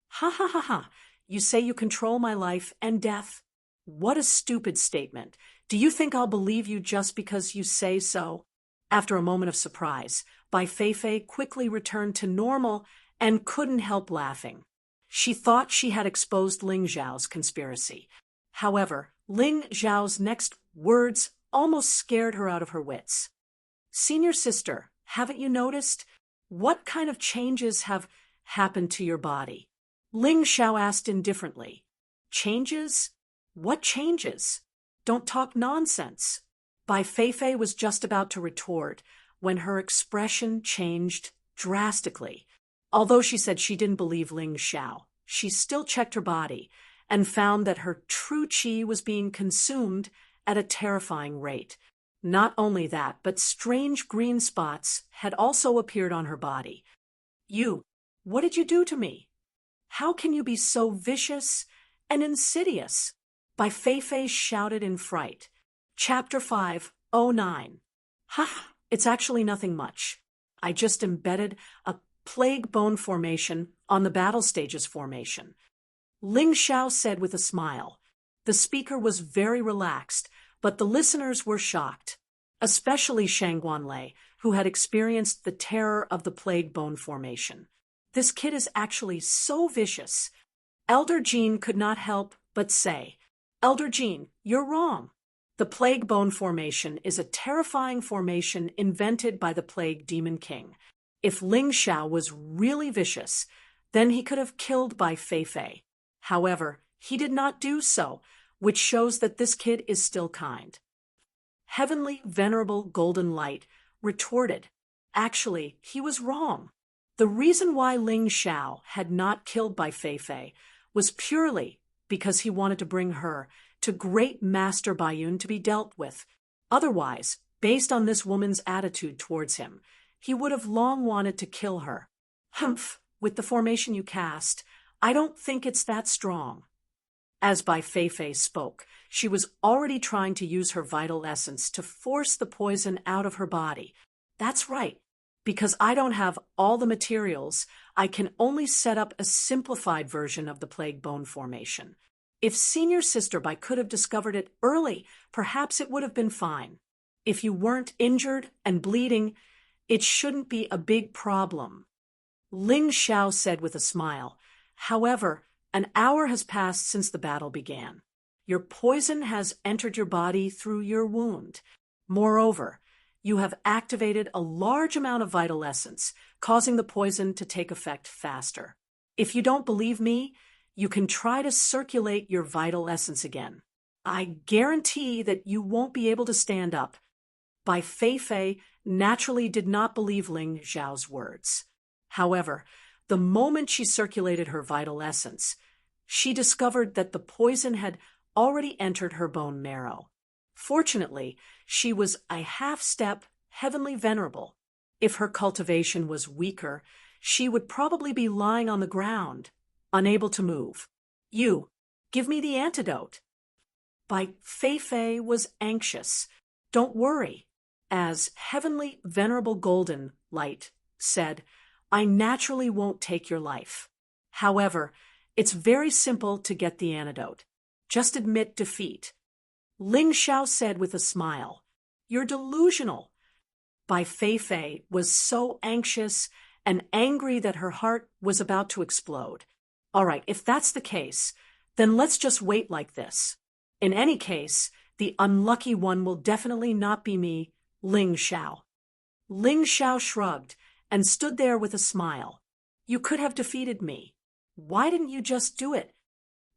Ha ha ha ha, you say you control my life and death? What a stupid statement. Do you think I'll believe you just because you say so? After a moment of surprise, Bai Feifei quickly returned to normal and couldn't help laughing. She thought she had exposed Ling Zhao's conspiracy. However, Ling Zhao's next words almost scared her out of her wits. Senior sister, haven't you noticed? What kind of changes have happened to your body? Ling Xiao asked indifferently. Changes? What changes? Don't talk nonsense. Bai Feifei was just about to retort when her expression changed drastically. Although she said she didn't believe Ling Xiao, she still checked her body and found that her true qi was being consumed at a terrifying rate. Not only that, but strange green spots had also appeared on her body. What did you do to me? How can you be so vicious and insidious? Bai Feifei shouted in fright. Chapter 509. Ha! It's actually nothing much. I just embedded a plague bone formation on the battle stage's formation. Ling Xiao said with a smile. The speaker was very relaxed, but the listeners were shocked, especially Shang Guanlei, who had experienced the terror of the plague bone formation. This kid is actually so vicious. Elder Jean could not help but say, Elder Jean, you're wrong. The plague bone formation is a terrifying formation invented by the plague demon king. If Ling Xiao was really vicious, then he could have killed Bai Feifei. However, he did not do so, which shows that this kid is still kind. Heavenly Venerable Golden Light retorted. Actually, he was wrong. The reason why Ling Xiao had not killed Bai Feifei was purely because he wanted to bring her to Great Master Baiyun to be dealt with. Otherwise, based on this woman's attitude towards him, he would have long wanted to kill her. Humph, with the formation you cast, I don't think it's that strong. As Bai Feifei spoke, she was already trying to use her vital essence to force the poison out of her body. That's right. Because I don't have all the materials, I can only set up a simplified version of the plague bone formation. If Senior Sister Bai could have discovered it early, perhaps it would have been fine. If you weren't injured and bleeding, it shouldn't be a big problem. Ling Xiao said with a smile. However, an hour has passed since the battle began. Your poison has entered your body through your wound. Moreover, you have activated a large amount of vital essence, causing the poison to take effect faster. If you don't believe me, you can try to circulate your vital essence again. I guarantee that you won't be able to stand up. Bai Feifei naturally did not believe Ling Zhao's words. However, the moment she circulated her vital essence, she discovered that the poison had already entered her bone marrow. Fortunately, she was a half-step heavenly venerable. If her cultivation was weaker, she would probably be lying on the ground, unable to move. Give me the antidote. Bai Feifei was anxious. Don't worry. As Heavenly Venerable Golden Light said, I naturally won't take your life. However, it's very simple to get the antidote. Just admit defeat. Ling Xiao said with a smile. You're delusional. Bai Feifei was so anxious and angry that her heart was about to explode. All right, if that's the case, then let's just wait like this. In any case, the unlucky one will definitely not be me, Ling Xiao. Ling Xiao shrugged and stood there with a smile. You could have defeated me. Why didn't you just do it?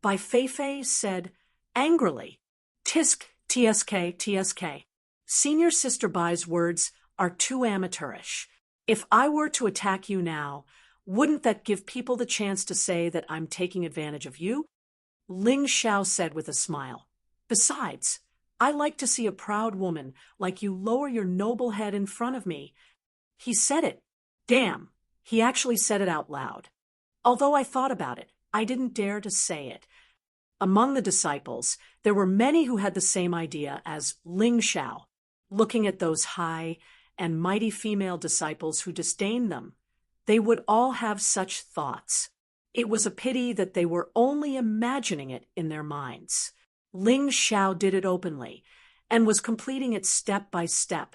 Bai Feifei said angrily. Tisk, TSK, TSK. Senior Sister Bai's words are too amateurish. If I were to attack you now, wouldn't that give people the chance to say that I'm taking advantage of you? Ling Xiao said with a smile. Besides, I like to see a proud woman like you lower your noble head in front of me. He said it. Damn, he actually said it out loud. Although I thought about it, I didn't dare to say it. Among the disciples, there were many who had the same idea as Ling Xiao, looking at those high and mighty female disciples who disdained them. They would all have such thoughts. It was a pity that they were only imagining it in their minds. Ling Xiao did it openly and was completing it step by step.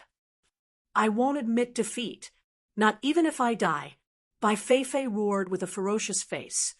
I won't admit defeat, not even if I die, Bai Feifei roared with a ferocious face.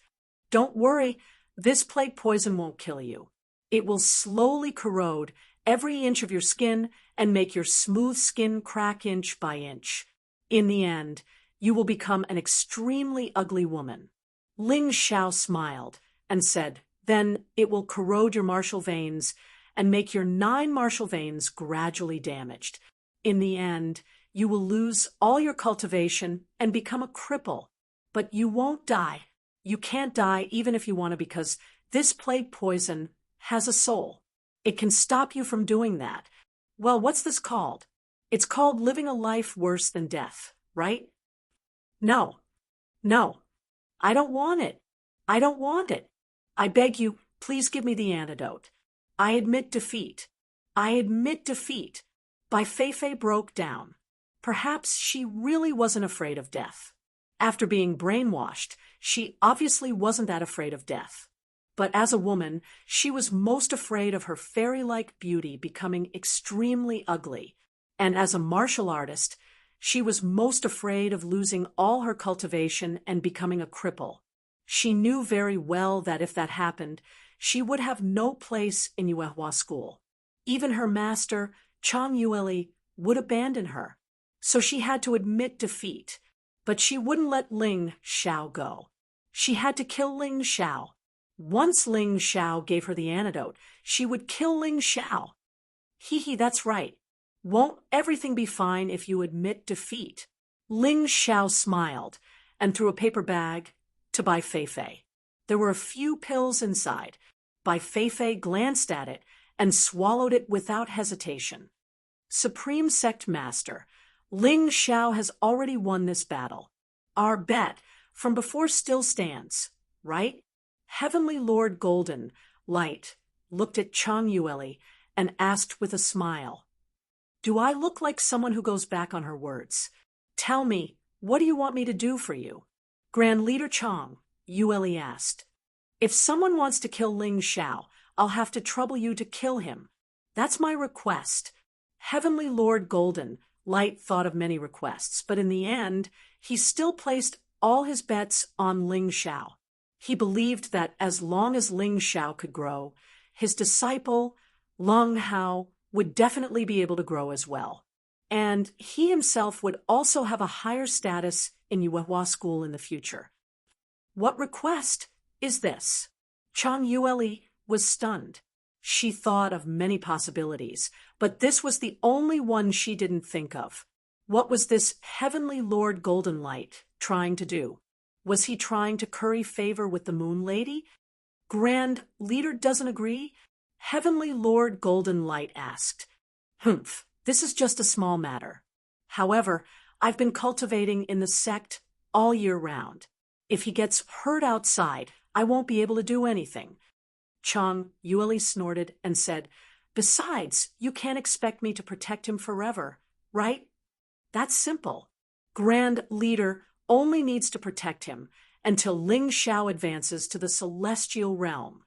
Don't worry, this plague poison won't kill you. It will slowly corrode every inch of your skin and make your smooth skin crack inch by inch. In the end, you will become an extremely ugly woman. Ling Xiao smiled and said, then it will corrode your martial veins and make your 9 martial veins gradually damaged. In the end, you will lose all your cultivation and become a cripple. But you won't die. You can't die even if you want to because this plague poison has a soul. It can stop you from doing that. Well, what's this called? It's called living a life worse than death, right? No. I don't want it. I don't want it. I beg you, please give me the antidote. I admit defeat. I admit defeat. Bai Feifei broke down. Perhaps she really wasn't afraid of death. After being brainwashed, she obviously wasn't that afraid of death. But as a woman, she was most afraid of her fairy-like beauty becoming extremely ugly. And as a martial artist, she was most afraid of losing all her cultivation and becoming a cripple. She knew very well that if that happened, she would have no place in Yuehua school. Even her master, Chang Yueli, would abandon her. So she had to admit defeat. But she wouldn't let Ling Xiao go. She had to kill Ling Xiao. Once Ling Xiao gave her the antidote, she would kill Ling Xiao. Hee, that's right. Won't everything be fine if you admit defeat? Ling Xiao smiled and threw a paper bag to Bai Feifei. There were a few pills inside. Bai Feifei glanced at it and swallowed it without hesitation. Supreme Sect Master, Ling Xiao has already won this battle. Our bet from before still stands, right? Heavenly Lord Golden Light looked at Chang Yueli and asked with a smile, do I look like someone who goes back on her words? Tell me, what do you want me to do for you? Grand Leader Chang, Yueli asked. If someone wants to kill Ling Xiao, I'll have to trouble you to kill him. That's my request. Heavenly Lord Golden Light thought of many requests, but in the end, he still placed all his bets on Ling Xiao. He believed that as long as Ling Xiao could grow, his disciple, Leng Hao, would definitely be able to grow as well. And he himself would also have a higher status in Yuehua school in the future. What request is this? Chang Yueli was stunned. She thought of many possibilities, but this was the only one she didn't think of. What was this Heavenly Lord Golden Light trying to do? Was he trying to curry favor with the Moon Lady? Grand Leader doesn't agree? Heavenly Lord Golden Light asked. Humph, this is just a small matter. However, I've been cultivating in the sect all year round. If he gets hurt outside, I won't be able to do anything. Chang Yueli snorted and said, besides, you can't expect me to protect him forever, right? That's simple. Grand Leader only needs to protect him until Ling Xiao advances to the celestial realm.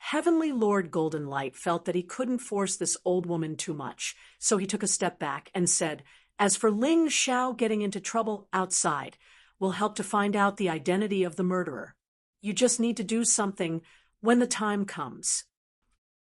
Heavenly Lord Golden Light felt that he couldn't force this old woman too much, so he took a step back and said, "As for Ling Xiao getting into trouble outside, we'll help to find out the identity of the murderer. You just need to do something when the time comes."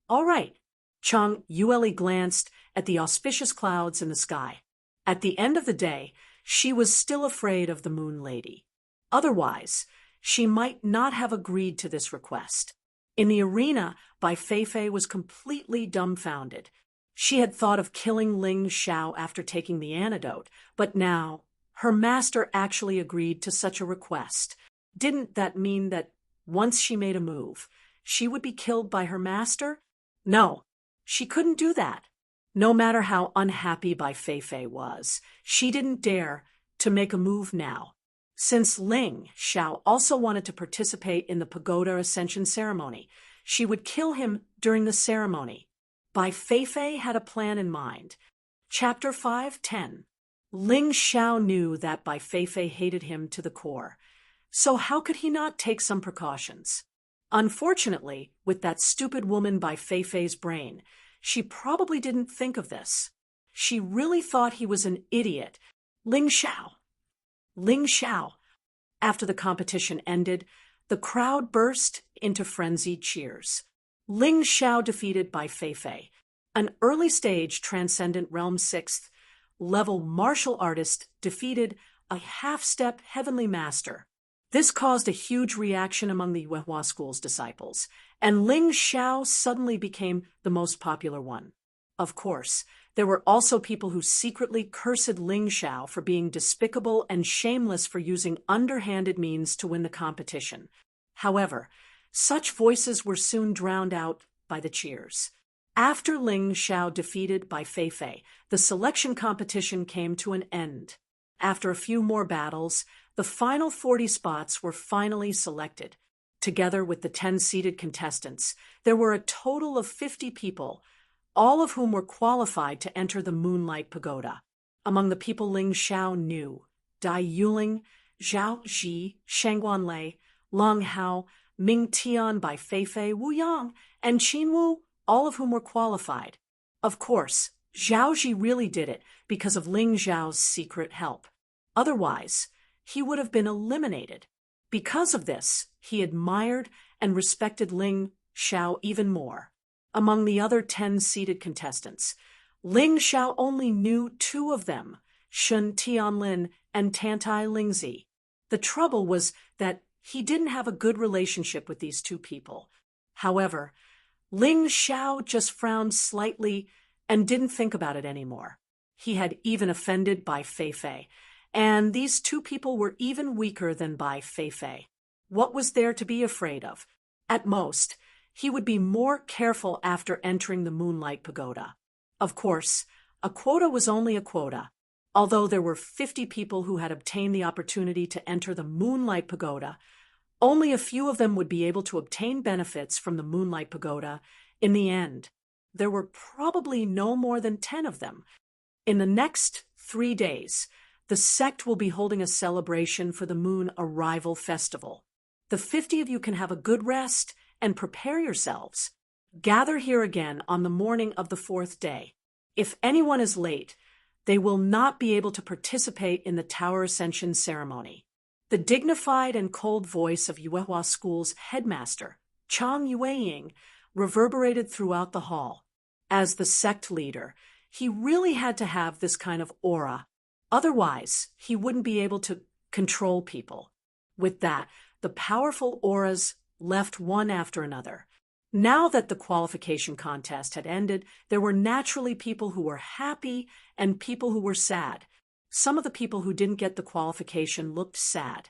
"All right." Chang Yueli glanced at the auspicious clouds in the sky. At the end of the day, she was still afraid of the Moon Lady. Otherwise, she might not have agreed to this request. In the arena, Bai Feifei was completely dumbfounded. She had thought of killing Ling Xiao after taking the antidote, but now her master actually agreed to such a request. Didn't that mean that once she made a move, she would be killed by her master? No, she couldn't do that. No matter how unhappy Bai Feifei was, she didn't dare to make a move now. Since Ling Xiao also wanted to participate in the pagoda ascension ceremony, she would kill him during the ceremony. Bai Feifei had a plan in mind. Chapter 5:10. Ling Xiao knew that Bai Feifei hated him to the core. So how could he not take some precautions? Unfortunately, with that stupid woman Bai Feifei's brain, she probably didn't think of this. She really thought he was an idiot. Ling Xiao. Ling Xiao. After the competition ended, the crowd burst into frenzied cheers. Ling Xiao defeated Bai Feifei, an early-stage Transcendent Realm 6th level martial artist defeated a half-step heavenly master. This caused a huge reaction among the Yuehua School's disciples, and Ling Xiao suddenly became the most popular one. Of course, there were also people who secretly cursed Ling Xiao for being despicable and shameless for using underhanded means to win the competition. However, such voices were soon drowned out by the cheers. After Ling Xiao defeated Bai Feifei, the selection competition came to an end. After a few more battles, the final 40 spots were finally selected. Together with the 10 seated contestants, there were a total of 50 people, all of whom were qualified to enter the Moonlight Pagoda. Among the people Ling Xiao knew, Dai Yuling, Zhao Ji, Shangguan Lei, Long Hao, Ming Tian, Bai Feifei, Wu Yang, and Qin Wu, all of whom were qualified. Of course, Zhao Ji really did it because of Ling Xiao's secret help. Otherwise, he would have been eliminated. Because of this, he admired and respected Ling Xiao even more. Among the other 10 seated contestants, Ling Xiao only knew 2 of them, Shun Tianlin and Tantai Lingzi. The trouble was that he didn't have a good relationship with these 2 people. However, Ling Xiao just frowned slightly and didn't think about it anymore. He had even offended Bai Feifei, and these 2 people were even weaker than Bai Feifei. What was there to be afraid of? At most, he would be more careful after entering the Moonlight Pagoda. Of course, a quota was only a quota. Although there were 50 people who had obtained the opportunity to enter the Moonlight Pagoda, only a few of them would be able to obtain benefits from the Moonlight Pagoda in the end. There were probably no more than 10 of them. In the next 3 days, the sect will be holding a celebration for the Moon Arrival Festival. The 50 of you can have a good rest and prepare yourselves. Gather here again on the morning of the 4th day. If anyone is late, they will not be able to participate in the Tower Ascension ceremony. The dignified and cold voice of Yuehua School's headmaster, Chang Yueying, reverberated throughout the hall. As the sect leader, he really had to have this kind of aura. Otherwise, he wouldn't be able to control people. With that, the powerful auras left one after another. Now that the qualification contest had ended, there were naturally people who were happy and people who were sad. Some of the people who didn't get the qualification looked sad,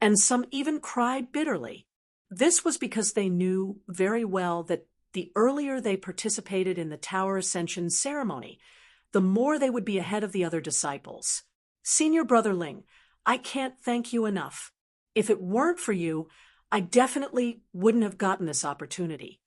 and some even cried bitterly. This was because they knew very well that the earlier they participated in the Tower Ascension ceremony, the more they would be ahead of the other disciples. Senior Brother Ling, I can't thank you enough. If it weren't for you, I definitely wouldn't have gotten this opportunity.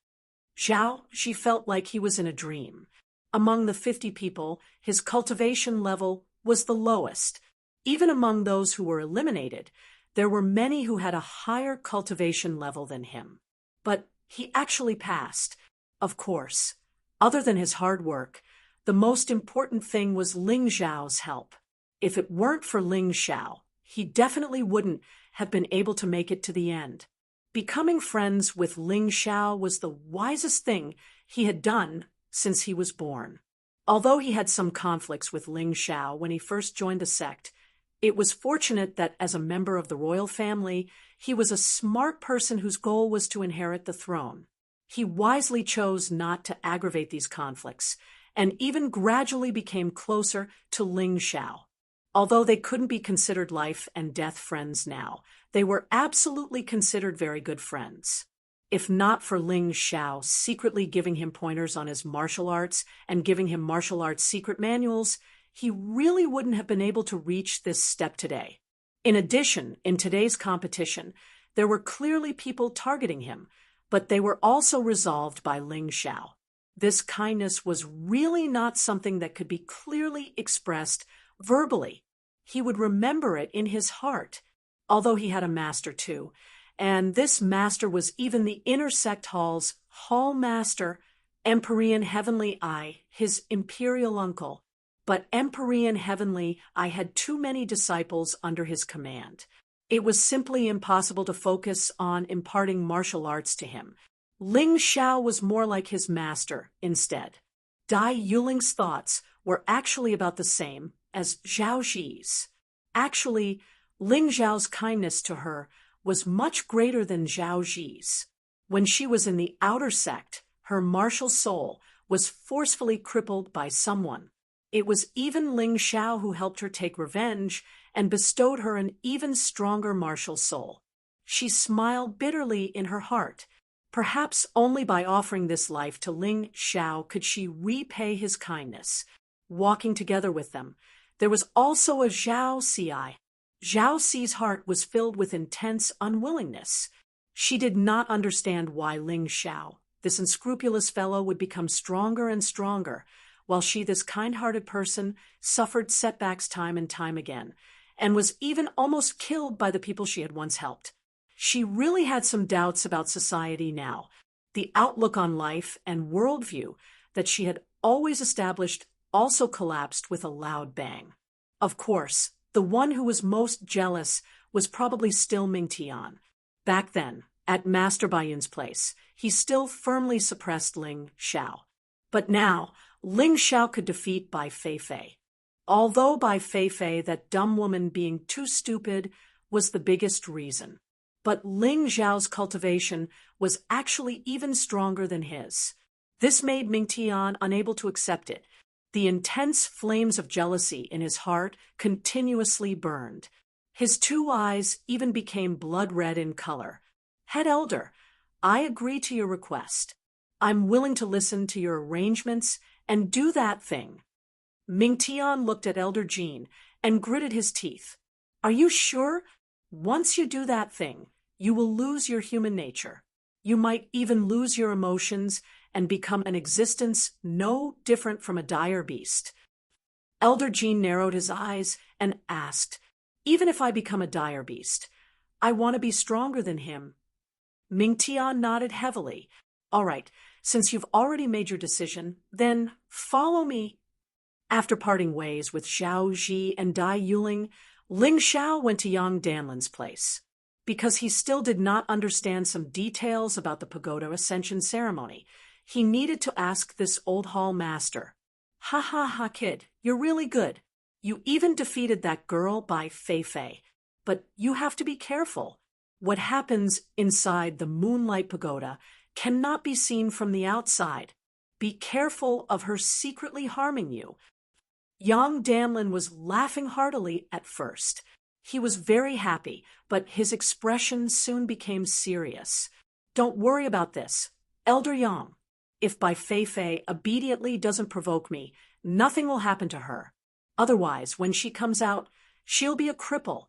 Zhao, she felt like he was in a dream. Among the 50 people, his cultivation level was the lowest. Even among those who were eliminated, there were many who had a higher cultivation level than him. But he actually passed. Of course, other than his hard work, the most important thing was Ling Xiao's help. If it weren't for Ling Xiao, he definitely wouldn't have been able to make it to the end. Becoming friends with Ling Xiao was the wisest thing he had done since he was born. Although he had some conflicts with Ling Xiao when he first joined the sect, it was fortunate that as a member of the royal family, he was a smart person whose goal was to inherit the throne. He wisely chose not to aggravate these conflicts, and even gradually became closer to Ling Xiao. Although they couldn't be considered life and death friends now, they were absolutely considered very good friends. If not for Ling Xiao secretly giving him pointers on his martial arts and giving him martial arts secret manuals, he really wouldn't have been able to reach this step today. In addition, in today's competition, there were clearly people targeting him, but they were also resolved by Ling Xiao. This kindness was really not something that could be clearly expressed verbally. He would remember it in his heart, although he had a master too, and this master was even the inner sect hall's hall master, Empyrean Heavenly Eye, his imperial uncle. But Empyrean Heavenly Eye had too many disciples under his command. It was simply impossible to focus on imparting martial arts to him. Ling Xiao was more like his master instead. Dai Yuling's thoughts were actually about the same as Zhao Zi's. Actually, Ling Xiao's kindness to her was much greater than Zhao Zi's. When she was in the outer sect, her martial soul was forcefully crippled by someone. It was even Ling Xiao who helped her take revenge and bestowed her an even stronger martial soul. She smiled bitterly in her heart. Perhaps only by offering this life to Ling Xiao could she repay his kindness. Walking together with them, there was also a Zhao Ci. Zhao Ci's heart was filled with intense unwillingness. She did not understand why Ling Xiao, this unscrupulous fellow, would become stronger and stronger, while she, this kind-hearted person, suffered setbacks time and time again, and was even almost killed by the people she had once helped. She really had some doubts about society now. The outlook on life and worldview that she had always established also collapsed with a loud bang. Of course, the one who was most jealous was probably still Mingtian. Back then, at Master Baiyun's place, he still firmly suppressed Ling Xiao. But now, Ling Xiao could defeat Bai Feifei. Although Bai Feifei, that dumb woman being too stupid, was the biggest reason. But Ling Xiao's cultivation was actually even stronger than his. This made Mingtian unable to accept it. The intense flames of jealousy in his heart continuously burned. His two eyes even became blood red in color. Head Elder, I agree to your request. I'm willing to listen to your arrangements and do that thing. Mingtian looked at Elder Jean and gritted his teeth. Are you sure? Once you do that thing, you will lose your human nature. You might even lose your emotions and become an existence no different from a dire beast. Elder Jean narrowed his eyes and asked, even if I become a dire beast, I want to be stronger than him. Mingtian nodded heavily. All right, since you've already made your decision, then follow me. After parting ways with Zhao Ji and Dai Yuling, Ling Xiao went to Yang Danlin's place. Because he still did not understand some details about the pagoda ascension ceremony, he needed to ask this old hall master. Ha ha ha, kid, you're really good. You even defeated that girl Bai Feifei. But you have to be careful. What happens inside the Moonlight Pagoda cannot be seen from the outside. Be careful of her secretly harming you. Yang Danlin was laughing heartily at first. He was very happy, but his expression soon became serious. Don't worry about this, Elder Yang. If Bai Feifei obediently doesn't provoke me, nothing will happen to her. Otherwise, when she comes out, she'll be a cripple.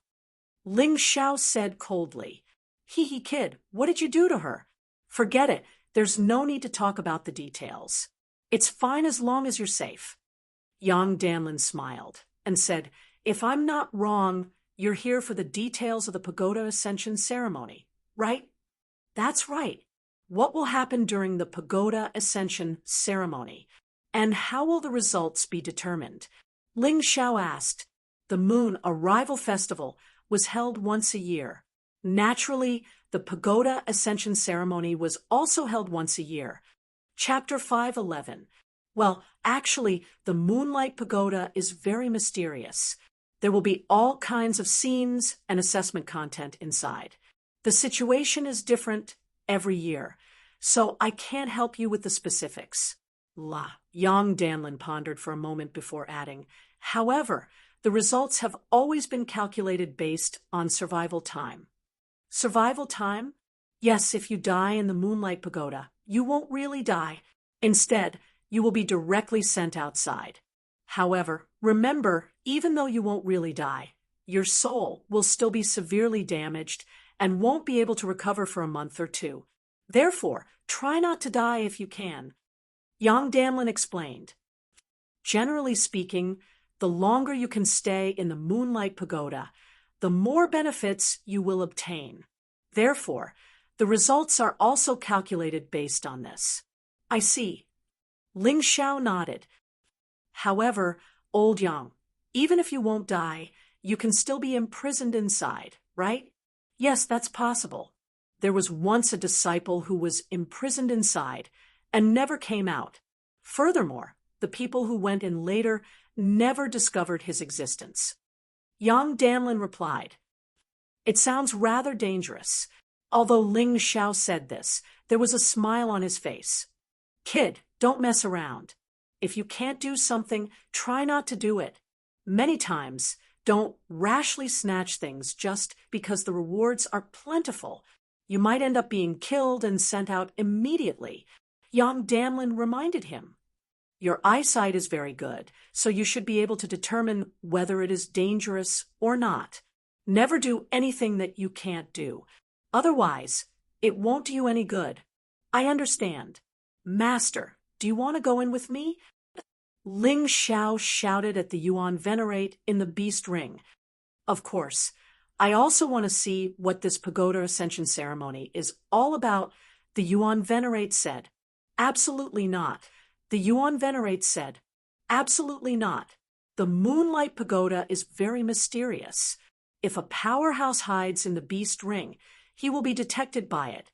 Ling Xiao said coldly. Hee kid, what did you do to her? Forget it. There's no need to talk about the details. It's fine as long as you're safe. Yang Danlin smiled and said, if I'm not wrong, you're here for the details of the pagoda ascension ceremony, right? That's right. What will happen during the pagoda ascension ceremony? And how will the results be determined? Ling Xiao asked. The Moon Arrival Festival was held once a year. Naturally, the pagoda ascension ceremony was also held once a year. Chapter 511. Well, actually, the Moonlight Pagoda is very mysterious. There will be all kinds of scenes and assessment content inside. The situation is different every year, so I can't help you with the specifics. Yang Danlin pondered for a moment before adding, however, the results have always been calculated based on survival time. Survival time? Yes, if you die in the Moonlight Pagoda, you won't really die. Instead, you will be directly sent outside. However, remember, even though you won't really die, your soul will still be severely damaged and won't be able to recover for a month or two. Therefore, try not to die if you can. Yang Danlin explained. Generally speaking, the longer you can stay in the Moonlight Pagoda, the more benefits you will obtain. Therefore, the results are also calculated based on this. I see. Ling Xiao nodded. However, old Yang, even if you won't die, you can still be imprisoned inside, right? Yes, that's possible. There was once a disciple who was imprisoned inside and never came out. Furthermore, the people who went in later never discovered his existence. Yang Danlin replied. It sounds rather dangerous. Although Ling Xiao said this, there was a smile on his face. Kid, don't mess around. If you can't do something, try not to do it. Many times, don't rashly snatch things just because the rewards are plentiful. You might end up being killed and sent out immediately. Yang Danlin reminded him. Your eyesight is very good, so you should be able to determine whether it is dangerous or not. Never do anything that you can't do. Otherwise, it won't do you any good. I understand. Master, do you want to go in with me? Ling Xiao shouted at the Yuan Venerate in the Beast Ring. Of course. I also want to see what this pagoda ascension ceremony is all about, the Yuan Venerate said. Absolutely not. The Yuan Venerate said, absolutely not. The Moonlight Pagoda is very mysterious. If a powerhouse hides in the Beast Ring, he will be detected by it.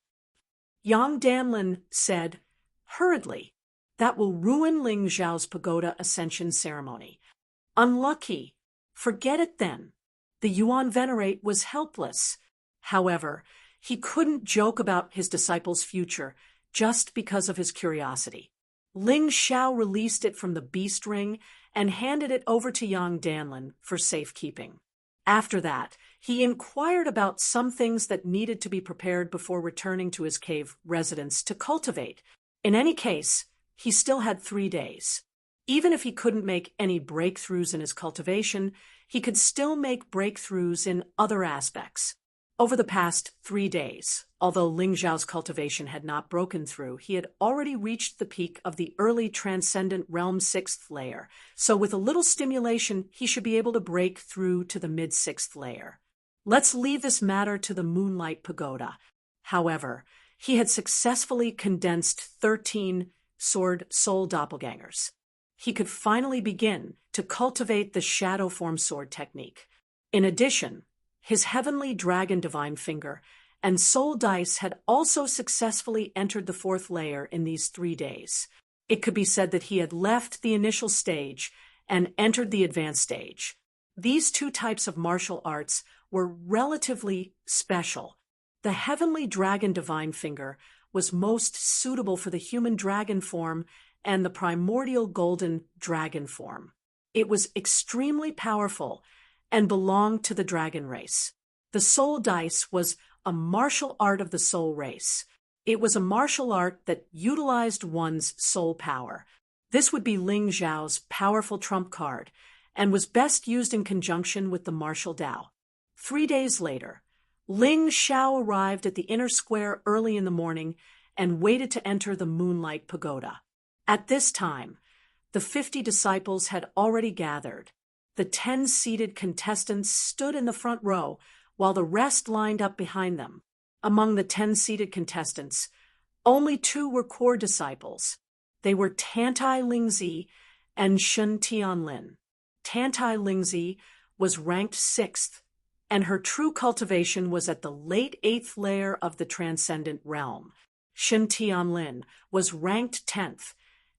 Yang Danlin said, hurriedly, that will ruin Ling Xiao's pagoda ascension ceremony. Unlucky. Forget it then. The Yuan Venerate was helpless. However, he couldn't joke about his disciple's future just because of his curiosity. Ling Xiao released it from the Beast Ring and handed it over to Yang Danlin for safekeeping. After that, he inquired about some things that needed to be prepared before returning to his cave residence to cultivate. In any case, he still had 3 days. Even if he couldn't make any breakthroughs in his cultivation, he could still make breakthroughs in other aspects. Over the past 3 days, although Ling Xiao's cultivation had not broken through, he had already reached the peak of the early Transcendent Realm 6th layer, so with a little stimulation, he should be able to break through to the mid-6th layer. Let's leave this matter to the Moonlight Pagoda. However, he had successfully condensed 13 sword soul doppelgangers. He could finally begin to cultivate the shadow form sword technique. In addition, his heavenly dragon divine finger and soul dice had also successfully entered the 4th layer in these 3 days. It could be said that he had left the initial stage and entered the advanced stage. These 2 types of martial arts were relatively special. The heavenly dragon divine finger was most suitable for the human dragon form and the primordial golden dragon form. It was extremely powerful and belonged to the dragon race. The soul dice was a martial art of the soul race. It was a martial art that utilized one's soul power. This would be Ling Xiao's powerful trump card and was best used in conjunction with the martial Dao. 3 days later, Ling Xiao arrived at the inner square early in the morning and waited to enter the Moonlight Pagoda. At this time, the 50 disciples had already gathered. The 10 seated contestants stood in the front row, while the rest lined up behind them. Among the 10 seated contestants, Only two were core disciples. They were Tantai Lingzi and Shun Tianlin. Tantai Lingzi was ranked 6th, and her true cultivation was at the late 8th layer of the transcendent realm. Shun Tianlin was ranked 10th,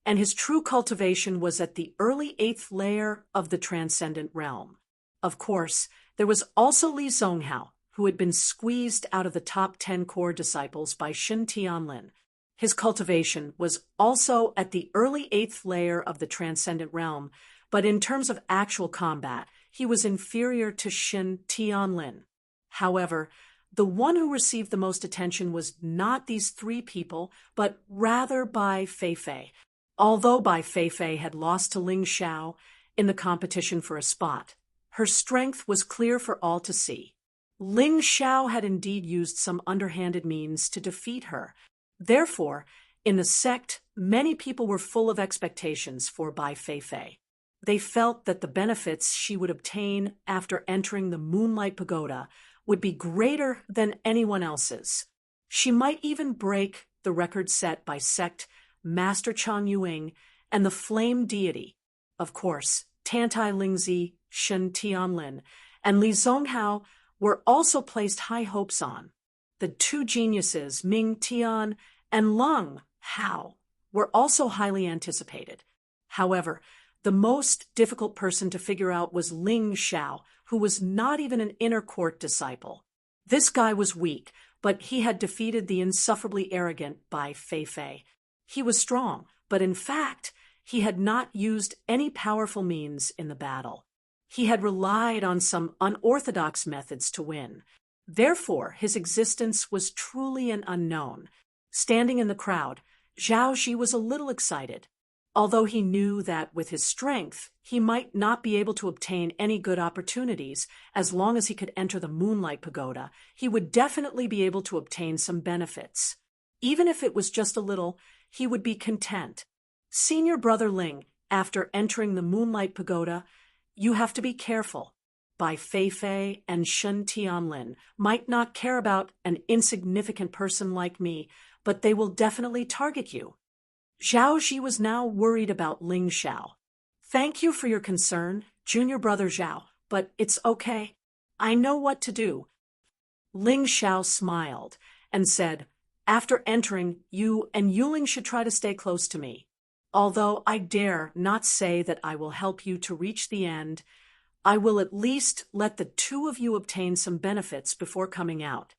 and his true cultivation was at the early 8th layer of the transcendent realm. Of course, there was also Li Zonghao, who had been squeezed out of the top 10 core disciples by Shun Tianlin. His cultivation was also at the early 8th layer of the transcendent realm, but in terms of actual combat, he was inferior to Shun Tianlin. However, the one who received the most attention was not these three people, but rather Bai Feifei. Although Bai Feifei had lost to Ling Xiao in the competition for a spot, her strength was clear for all to see. Ling Xiao had indeed used some underhanded means to defeat her. Therefore, in the sect, many people were full of expectations for Bai Feifei. They felt that the benefits she would obtain after entering the Moonlight Pagoda would be greater than anyone else's. She might even break the record set by sect Master Chang Yuing and the Flame Deity. Of course, Tantai Lingzi, Shun Tianlin, and Li Zonghao were also placed high hopes on. The two geniuses, Ming Tian and Leng Hao, were also highly anticipated. However, the most difficult person to figure out was Ling Xiao, who was not even an inner court disciple. This guy was weak, but he had defeated the insufferably arrogant Bai Feifei. He was strong, but in fact, he had not used any powerful means in the battle. He had relied on some unorthodox methods to win. Therefore, his existence was truly an unknown. Standing in the crowd, Zhao Ji was a little excited. Although he knew that with his strength, he might not be able to obtain any good opportunities, as long as he could enter the Moonlight Pagoda, he would definitely be able to obtain some benefits. Even if it was just a little, he would be content. Senior Brother Ling, after entering the Moonlight Pagoda, you have to be careful. Bai Feifei and Shun Tianlin might not care about an insignificant person like me, but they will definitely target you. Zhao Ji was now worried about Ling Xiao. Thank you for your concern, Junior Brother Zhao, but it's okay. I know what to do. Ling Xiao smiled and said, after entering, you and Yuling should try to stay close to me. Although I dare not say that I will help you to reach the end, I will at least let the two of you obtain some benefits before coming out.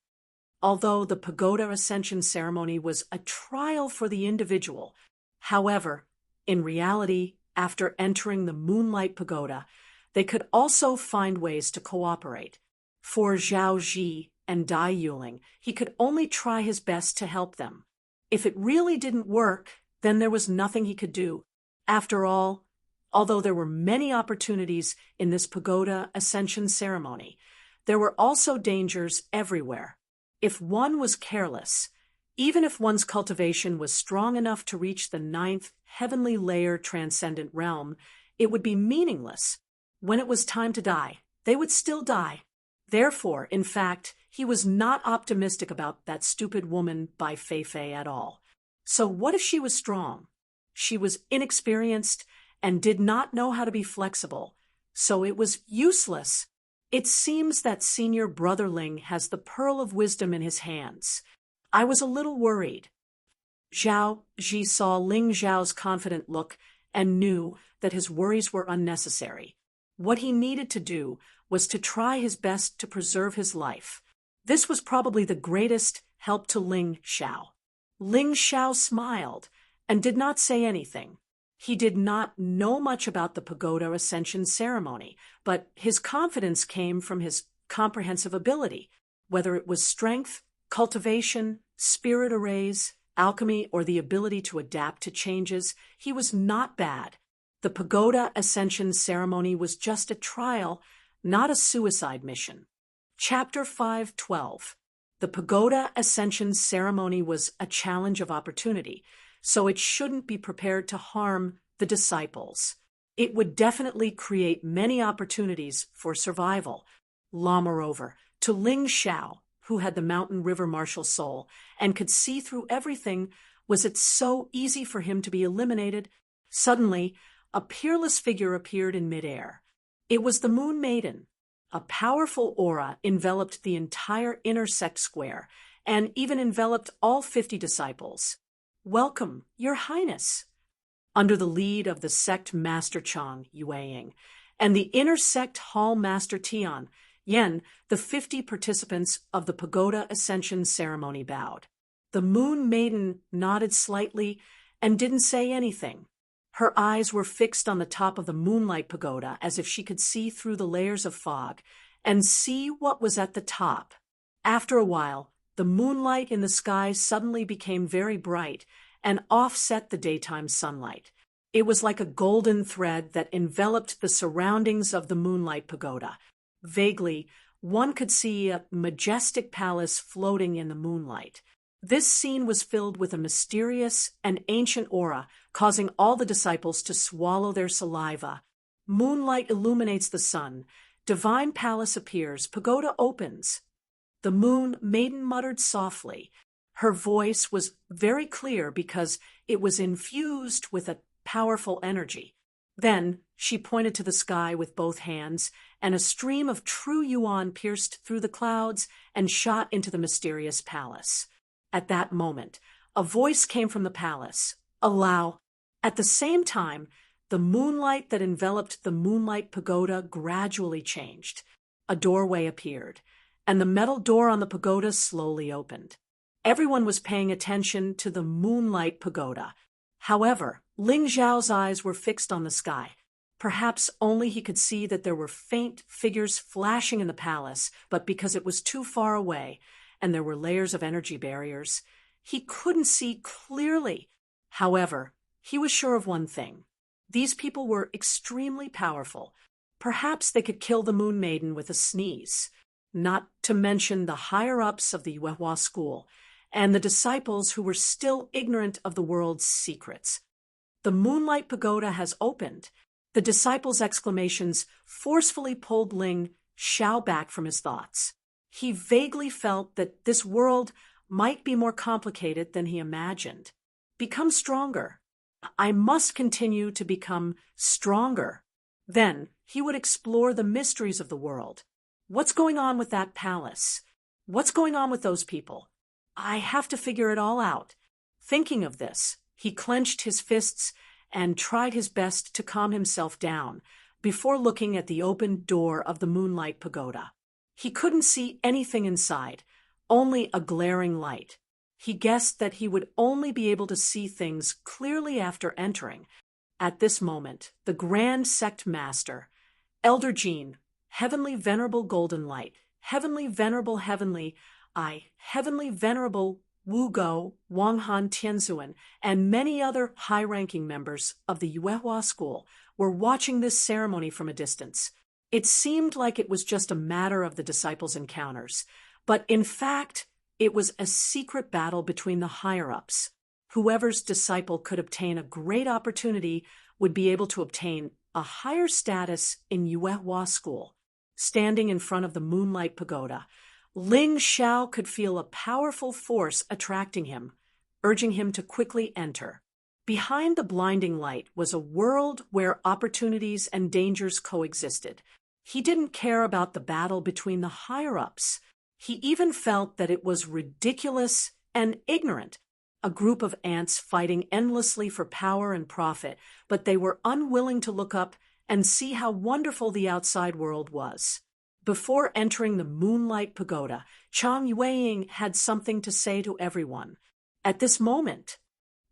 Although the Pagoda Ascension ceremony was a trial for the individual, however, in reality, after entering the Moonlight Pagoda, they could also find ways to cooperate. For Zhao Ji and Dai Yuling, he could only try his best to help them. If it really didn't work, then there was nothing he could do. After all, although there were many opportunities in this Pagoda Ascension ceremony, there were also dangers everywhere. If one was careless, even if one's cultivation was strong enough to reach the 9th heavenly layer transcendent realm, it would be meaningless. When it was time to die, they would still die. Therefore, in fact, he was not optimistic about that stupid woman Bai Feifei at all. So what if she was strong? She was inexperienced and did not know how to be flexible, so it was useless. It seems that Senior Brother Ling has the pearl of wisdom in his hands. I was a little worried. Zhao Ji saw Ling Xiao's confident look and knew that his worries were unnecessary. What he needed to do was to try his best to preserve his life. This was probably the greatest help to Ling Xiao. Ling Xiao smiled and did not say anything. He did not know much about the Pagoda Ascension ceremony, but his confidence came from his comprehensive ability, whether it was strength, cultivation, spirit arrays, alchemy, or the ability to adapt to changes. He was not bad. The Pagoda Ascension ceremony was just a trial, not a suicide mission. Chapter 5:12. The Pagoda Ascension ceremony was a challenge of opportunity, so it shouldn't be prepared to harm the disciples. It would definitely create many opportunities for survival. Moreover, to Ling Xiao, who had the mountain river martial soul and could see through everything, was it so easy for him to be eliminated? Suddenly, a peerless figure appeared in midair. It was the Moon Maiden. A powerful aura enveloped the entire inner sect square and even enveloped all 50 disciples. "Welcome, Your Highness." Under the lead of the sect master Chang Yueying and the inner sect hall master Tian Yen, the 50 participants of the pagoda ascension ceremony bowed. The Moon Maiden nodded slightly and didn't say anything. Her eyes were fixed on the top of the moonlight pagoda as if she could see through the layers of fog and see what was at the top. After a while, the moonlight in the sky suddenly became very bright and offset the daytime sunlight. It was like a golden thread that enveloped the surroundings of the moonlight pagoda. Vaguely, one could see a majestic palace floating in the moonlight. This scene was filled with a mysterious and ancient aura, causing all the disciples to swallow their saliva. Moonlight illuminates the sun. Divine palace appears. Pagoda opens. The Moon Maiden muttered softly. Her voice was very clear because it was infused with a powerful energy. Then she pointed to the sky with both hands, and a stream of true yuan pierced through the clouds and shot into the mysterious palace. At that moment, a voice came from the palace. "Allow." At the same time, the moonlight that enveloped the moonlight pagoda gradually changed. A doorway appeared, and the metal door on the pagoda slowly opened. Everyone was paying attention to the moonlight pagoda. However, Ling Zhao's eyes were fixed on the sky. Perhaps only he could see that there were faint figures flashing in the palace, but because it was too far away, and there were layers of energy barriers, he couldn't see clearly. However, he was sure of one thing. These people were extremely powerful. Perhaps they could kill the Moon Maiden with a sneeze. Not to mention the higher-ups of the Yuehua school and the disciples who were still ignorant of the world's secrets. The moonlight pagoda has opened. The disciples' exclamations forcefully pulled Ling Xiao back from his thoughts. He vaguely felt that this world might be more complicated than he imagined. Become stronger. I must continue to become stronger. Then he would explore the mysteries of the world. What's going on with that palace? What's going on with those people? I have to figure it all out. Thinking of this, he clenched his fists and tried his best to calm himself down before looking at the open door of the moonlight pagoda. He couldn't see anything inside, only a glaring light. He guessed that he would only be able to see things clearly after entering. At this moment, the Grand Sect Master, Elder Jean, Heavenly Venerable Golden Light, Heavenly Venerable Heavenly Venerable Wu Go, Wang Han Tianzuan, and many other high-ranking members of the Yuehua school were watching this ceremony from a distance. It seemed like it was just a matter of the disciples' encounters, but in fact, it was a secret battle between the higher-ups. Whoever's disciple could obtain a great opportunity would be able to obtain a higher status in Yuehua school. Standing in front of the moonlight pagoda, Ling Xiao could feel a powerful force attracting him, urging him to quickly enter. Behind the blinding light was a world where opportunities and dangers coexisted. He didn't care about the battle between the higher-ups. He even felt that it was ridiculous and ignorant, a group of ants fighting endlessly for power and profit, but they were unwilling to look up and see how wonderful the outside world was. Before entering the moonlight pagoda, Chang Yueying had something to say to everyone. At this moment,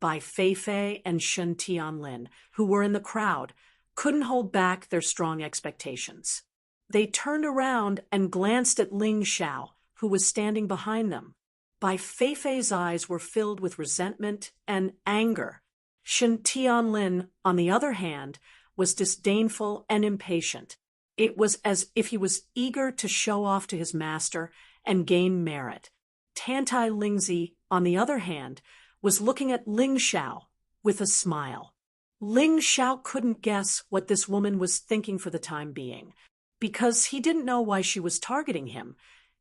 Bai Feifei and Shen Tianlin, who were in the crowd, couldn't hold back their strong expectations. They turned around and glanced at Ling Xiao, who was standing behind them. Bai Feifei's eyes were filled with resentment and anger. Shen Tianlin, on the other hand, was disdainful and impatient. It was as if he was eager to show off to his master and gain merit. Tantai Lingzi, on the other hand, was looking at Ling Xiao with a smile. Ling Xiao couldn't guess what this woman was thinking for the time being. Because he didn't know why she was targeting him,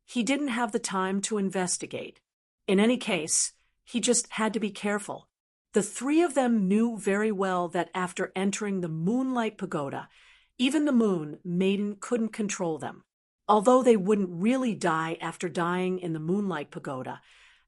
He didn't have the time to investigate. In any case, he just had to be careful. The three of them knew very well that after entering the Moonlight Pagoda, even the moon maiden couldn't control them. Although they wouldn't really die after dying in the Moonlight Pagoda,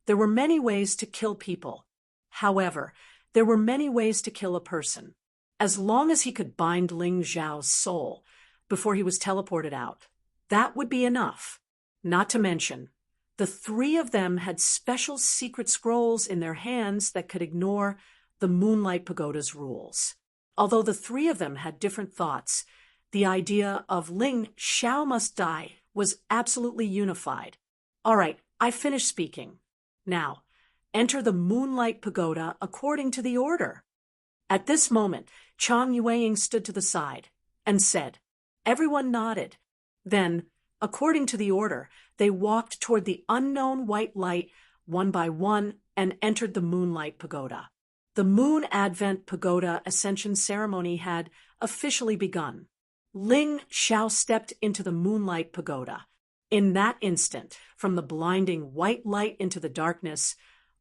there were many ways to kill people. However, there were many ways to kill a person. As long as he could bind Ling Zhao's soul before he was teleported out, that would be enough. Not to mention, the three of them had special secret scrolls in their hands that could ignore the Moonlight Pagoda's rules. Although the three of them had different thoughts, the idea of Ling Zhao must die was absolutely unified. All right, I finished speaking. Now, enter the Moonlight Pagoda according to the order. At this moment, Chang Yueying stood to the side and said. Everyone nodded. Then, according to the order, they walked toward the unknown white light one by one and entered the Moonlight Pagoda. The Moon Advent Pagoda Ascension ceremony had officially begun. Ling Zhao stepped into the Moonlight Pagoda. In that instant, from the blinding white light into the darkness,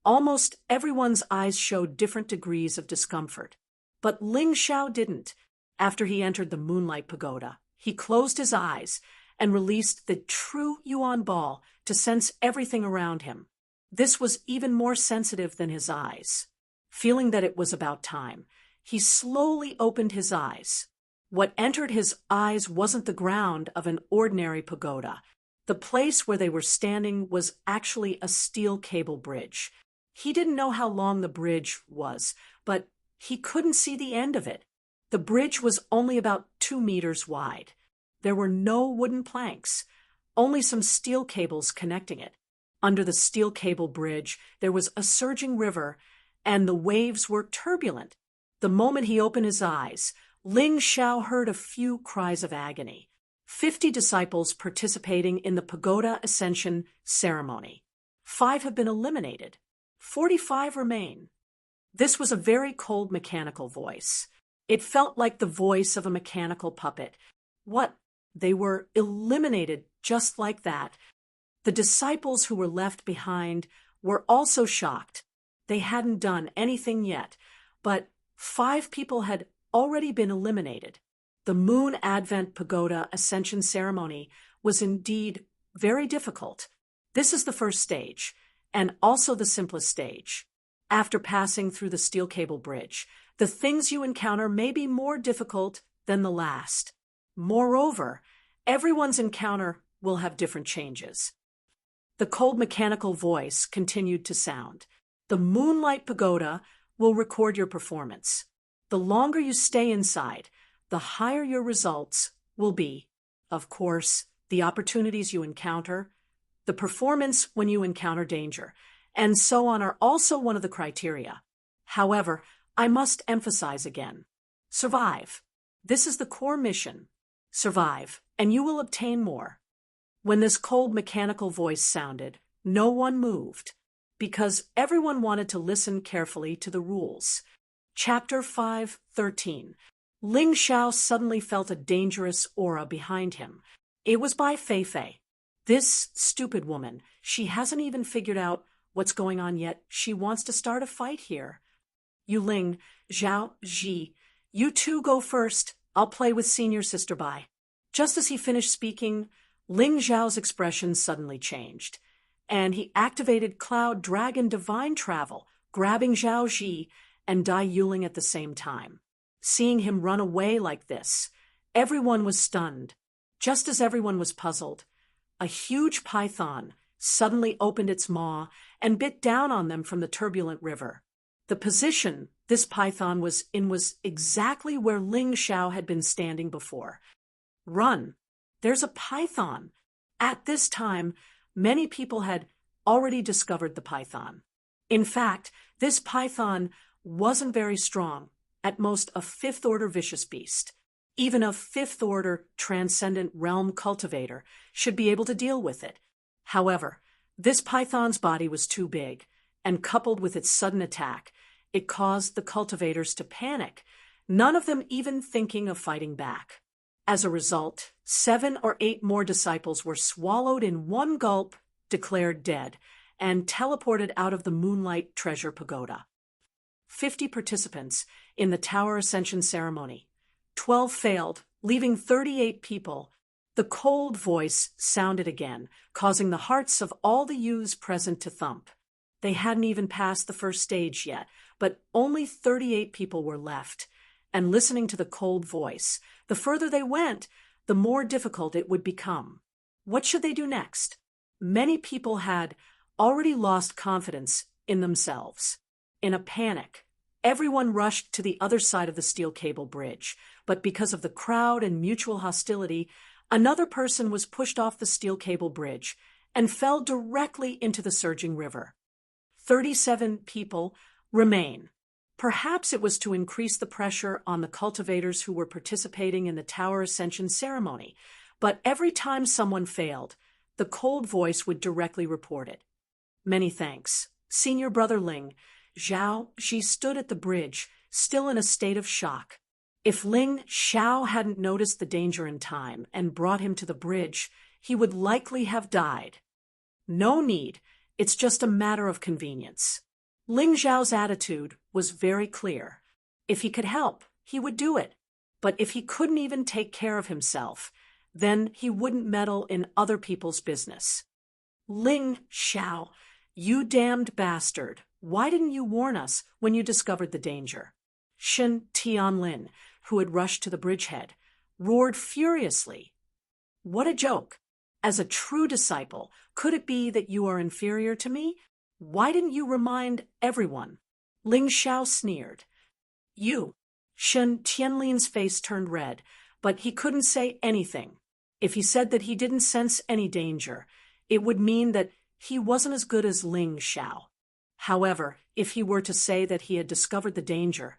almost everyone's eyes showed different degrees of discomfort. But Ling Zhao didn't. After he entered the Moonlight Pagoda, he closed his eyes and released the true Yuan ball to sense everything around him. This was even more sensitive than his eyes. Feeling that it was about time, he slowly opened his eyes. What entered his eyes wasn't the ground of an ordinary pagoda. The place where they were standing was actually a steel cable bridge. He didn't know how long the bridge was, but he couldn't see the end of it. The bridge was only about 2 meters wide. There were no wooden planks, only some steel cables connecting it. Under the steel cable bridge, there was a surging river, and the waves were turbulent. The moment he opened his eyes, Ling Zhao heard a few cries of agony. 50 disciples participating in the Pagoda Ascension ceremony. 5 have been eliminated. 45 remain. This was a very cold mechanical voice. It felt like the voice of a mechanical puppet. What? They were eliminated just like that. The disciples who were left behind were also shocked. They hadn't done anything yet, but 5 people had already been eliminated. The Moon Advent Pagoda Ascension ceremony was indeed very difficult. This is the first stage, and also the simplest stage. After passing through the steel cable bridge, the things you encounter may be more difficult than the last. Moreover, everyone's encounter will have different changes. The cold mechanical voice continued to sound. The Moonlight Pagoda will record your performance. The longer you stay inside, the higher your results will be. Of course, the opportunities you encounter, the performance when you encounter danger, and so on are also one of the criteria. However, I must emphasize again. Survive. This is the core mission. Survive, and you will obtain more. When this cold mechanical voice sounded, no one moved, because everyone wanted to listen carefully to the rules. Chapter 5:13. Ling Zhao suddenly felt a dangerous aura behind him. It was by Fei. This stupid woman, she hasn't even figured out what's going on yet. She wants to start a fight here. You Ling, Zhao, Ji, you two go first. I'll play with senior sister Bai. Just as he finished speaking, Ling Zhao's expression suddenly changed, and he activated Cloud Dragon Divine Travel, grabbing Zhao Ji and Dai Yuling at the same time. Seeing him run away like this, everyone was stunned. Just as everyone was puzzled, a huge python suddenly opened its maw and bit down on them from the turbulent river. The position this python was in was exactly where Ling Zhao had been standing before. Run! There's a python! At this time, many people had already discovered the python. In fact, this python wasn't very strong, at most a 5th-order vicious beast. Even a 5th-order transcendent realm cultivator should be able to deal with it. However, this python's body was too big, and coupled with its sudden attack, it caused the cultivators to panic, none of them even thinking of fighting back. As a result, 7 or 8 more disciples were swallowed in one gulp, declared dead, and teleported out of the Moonlight Treasure Pagoda. 50 participants in the Tower Ascension ceremony. 12 failed, leaving 38 people. The cold voice sounded again, causing the hearts of all the youths present to thump. They hadn't even passed the first stage yet, but only 38 people were left. And listening to the cold voice, the further they went, the more difficult it would become. What should they do next? Many people had already lost confidence in themselves. In a panic, everyone rushed to the other side of the steel cable bridge, but because of the crowd and mutual hostility, another person was pushed off the steel cable bridge and fell directly into the surging river. 37 people remain. Perhaps it was to increase the pressure on the cultivators who were participating in the Tower Ascension ceremony, but every time someone failed, the cold voice would directly report it. Many thanks. Senior Brother Ling. Zhao, she stood at the bridge, still in a state of shock. If Ling Xiao hadn't noticed the danger in time and brought him to the bridge, he would likely have died. No need. It's just a matter of convenience. Ling Xiao's attitude was very clear. If he could help, he would do it. But if he couldn't even take care of himself, then he wouldn't meddle in other people's business. Ling Xiao, you damned bastard. Why didn't you warn us when you discovered the danger? Shen Tianlin, who had rushed to the bridgehead, roared furiously. What a joke! As a true disciple, could it be that you are inferior to me? Why didn't you remind everyone? Ling Xiao sneered. You. Shen Tianlin's face turned red, but he couldn't say anything. If he said that he didn't sense any danger, it would mean that he wasn't as good as Ling Xiao. However, if he were to say that he had discovered the danger,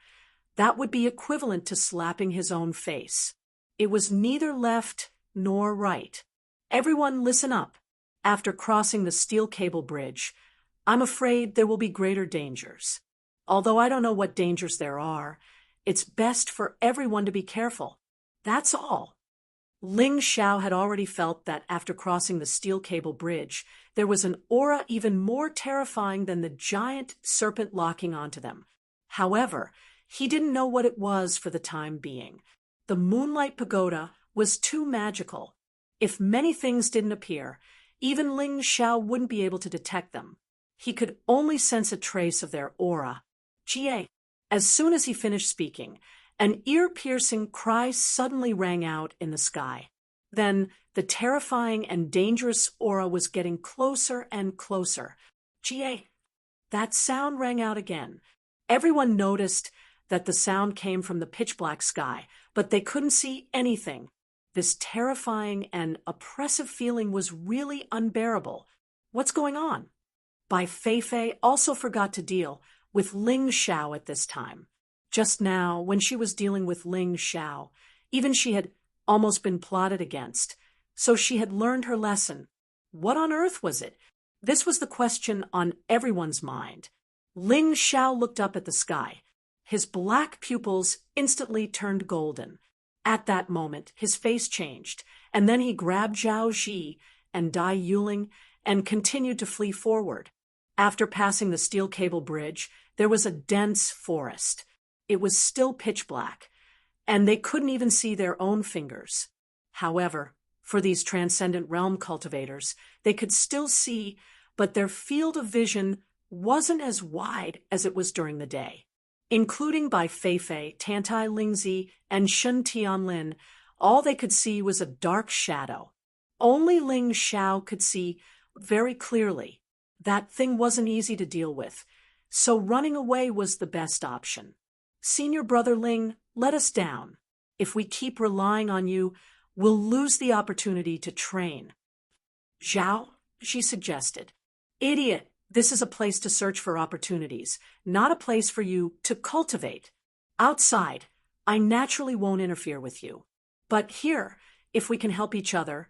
that would be equivalent to slapping his own face. It was neither left nor right. Everyone listen up. After crossing the steel cable bridge, I'm afraid there will be greater dangers. Although I don't know what dangers there are, it's best for everyone to be careful. That's all. Ling Xiao had already felt that after crossing the steel cable bridge, there was an aura even more terrifying than the giant serpent locking onto them. However, he didn't know what it was for the time being. The Moonlight Pagoda was too magical. If many things didn't appear, even Ling Xiao wouldn't be able to detect them. He could only sense a trace of their aura. Jie. As soon as he finished speaking, an ear-piercing cry suddenly rang out in the sky. Then the terrifying and dangerous aura was getting closer and closer. Jie. That sound rang out again. Everyone noticed that the sound came from the pitch-black sky, but they couldn't see anything. This terrifying and oppressive feeling was really unbearable. What's going on? Bai Feifei also forgot to deal with Ling Xiao at this time. Just now, when she was dealing with Ling Xiao, even she had almost been plotted against. So she had learned her lesson. What on earth was it? This was the question on everyone's mind. Ling Xiao looked up at the sky. His black pupils instantly turned golden. At that moment, his face changed, and then he grabbed Zhao Ji and Dai Yuling and continued to flee forward. After passing the steel cable bridge, there was a dense forest. It was still pitch black, and they couldn't even see their own fingers. However, for these transcendent realm cultivators, they could still see, but their field of vision wasn't as wide as it was during the day. Including Bai Feifei, Tantai Lingzi, and Shen Tianlin, all they could see was a dark shadow. Only Ling Xiao could see very clearly. That thing wasn't easy to deal with, so running away was the best option. Senior Brother Ling, let us down. If we keep relying on you, we'll lose the opportunity to train. Zhao, she suggested. Idiot, this is a place to search for opportunities, not a place for you to cultivate. Outside, I naturally won't interfere with you. But here, if we can help each other,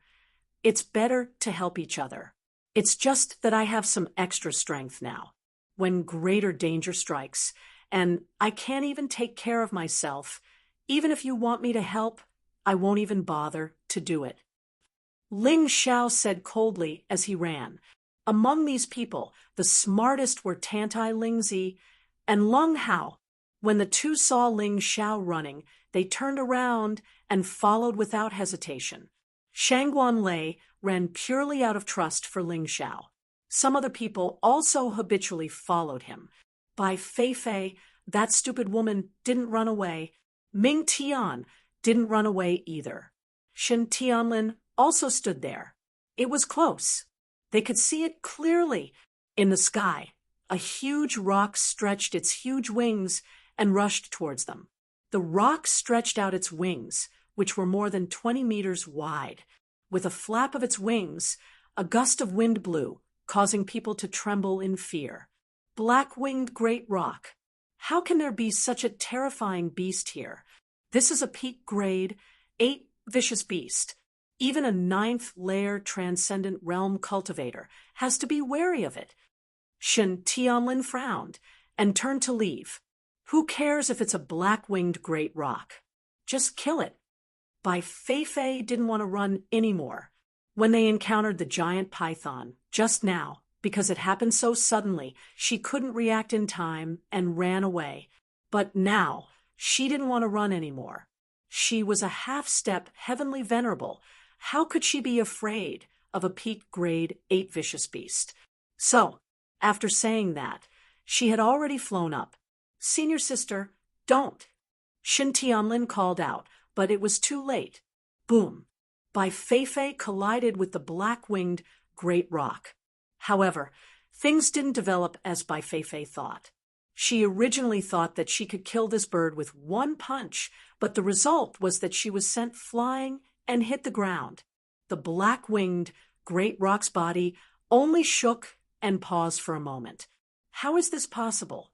it's better to help each other. It's just that I have some extra strength now. When greater danger strikes, and I can't even take care of myself, even if you want me to help, I won't even bother to do it." Ling Xiao said coldly as he ran. Among these people, the smartest were Tantai Lingzi and Lung Hao. When the two saw Ling Xiao running, they turned around and followed without hesitation. Shangguan Lei ran purely out of trust for Ling Xiao. Some other people also habitually followed him. Bai Feifei, that stupid woman, didn't run away. Ming Tian didn't run away either. Shen Tianlin also stood there. It was close. They could see it clearly. In the sky, a huge rock stretched its huge wings and rushed towards them. The rock stretched out its wings, which were more than 20 meters wide. With a flap of its wings, a gust of wind blew, causing people to tremble in fear. Black-winged great rock. How can there be such a terrifying beast here? This is a peak grade, 8 vicious beast. Even a 9th-layer transcendent realm cultivator has to be wary of it. Shen Tianlin frowned and turned to leave. Who cares if it's a black-winged great rock? Just kill it. Bai Feifei didn't want to run anymore. When they encountered the giant python, just now, because it happened so suddenly, she couldn't react in time and ran away. But now, she didn't want to run anymore. She was a half-step heavenly venerable. How could she be afraid of a peak grade 8 vicious beast? So, after saying that, she had already flown up. "Senior sister, don't." Shen Tianlin called out, but it was too late. Boom! Bai Feifei collided with the black-winged great rock. However, things didn't develop as Bai Feifei thought. She originally thought that she could kill this bird with one punch, but the result was that she was sent flying and hit the ground. The black-winged great rock's body only shook and paused for a moment. How is this possible?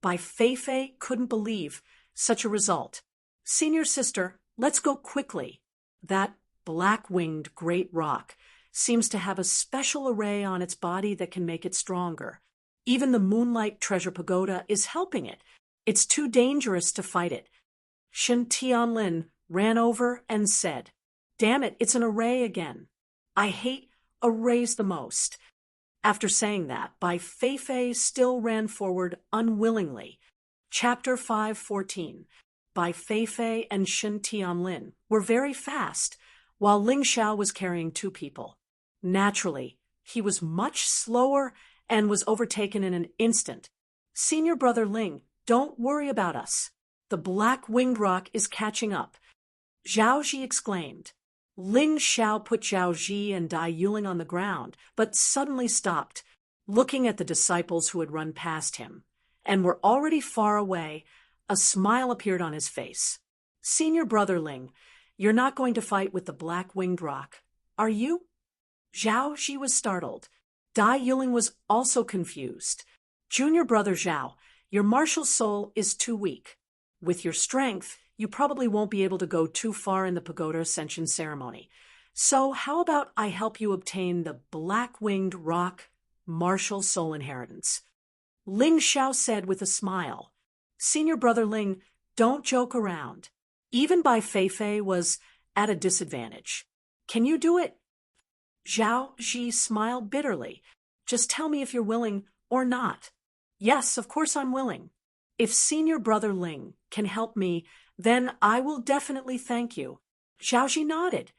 Bai Feifei couldn't believe such a result. "Senior sister, let's go quickly." That black-winged great rock seems to have a special array on its body that can make it stronger. Even the Moonlight Treasure Pagoda is helping it. It's too dangerous to fight it. Shen Tianlin ran over and said, "Damn it, it's an array again. I hate arrays the most." After saying that, Bai Feifei still ran forward unwillingly. Chapter 5:14. Bai Feifei and Shen Tianlin were very fast, while Ling Xiao was carrying 2 people. Naturally, he was much slower and was overtaken in an instant. "Senior brother Ling, don't worry about us. The black-winged rock is catching up," Zhao Ji exclaimed. Ling Xiao put Zhao Ji and Dai Yuling on the ground, but suddenly stopped, looking at the disciples who had run past him, and were already far away. A smile appeared on his face. "Senior brother Ling, you're not going to fight with the black-winged rock, are you?" Zhao Ji was startled. Dai Yuling was also confused. "Junior brother Zhao, your martial soul is too weak. With your strength, you probably won't be able to go too far in the pagoda ascension ceremony. So how about I help you obtain the black-winged rock martial soul inheritance?" Ling Xiao said with a smile. "Senior brother Ling, don't joke around. Even Bai Feifei was at a disadvantage. Can you do it?" Zhao Ji smiled bitterly. "Just tell me if you're willing or not." "Yes, of course I'm willing. If senior brother Ling can help me, then I will definitely thank you." Zhao Ji nodded.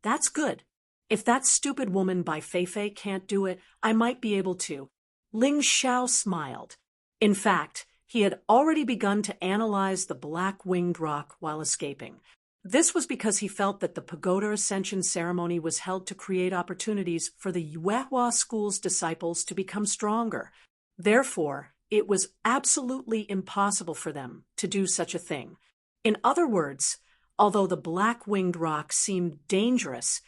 "That's good. If that stupid woman Bai Feifei can't do it, I might be able to." Ling Xiao smiled. In fact, he had already begun to analyze the black-winged rock while escaping. This was because he felt that the pagoda ascension ceremony was held to create opportunities for the Yuehua school's disciples to become stronger. Therefore, it was absolutely impossible for them to do such a thing. In other words, although the black-winged rock seemed dangerous,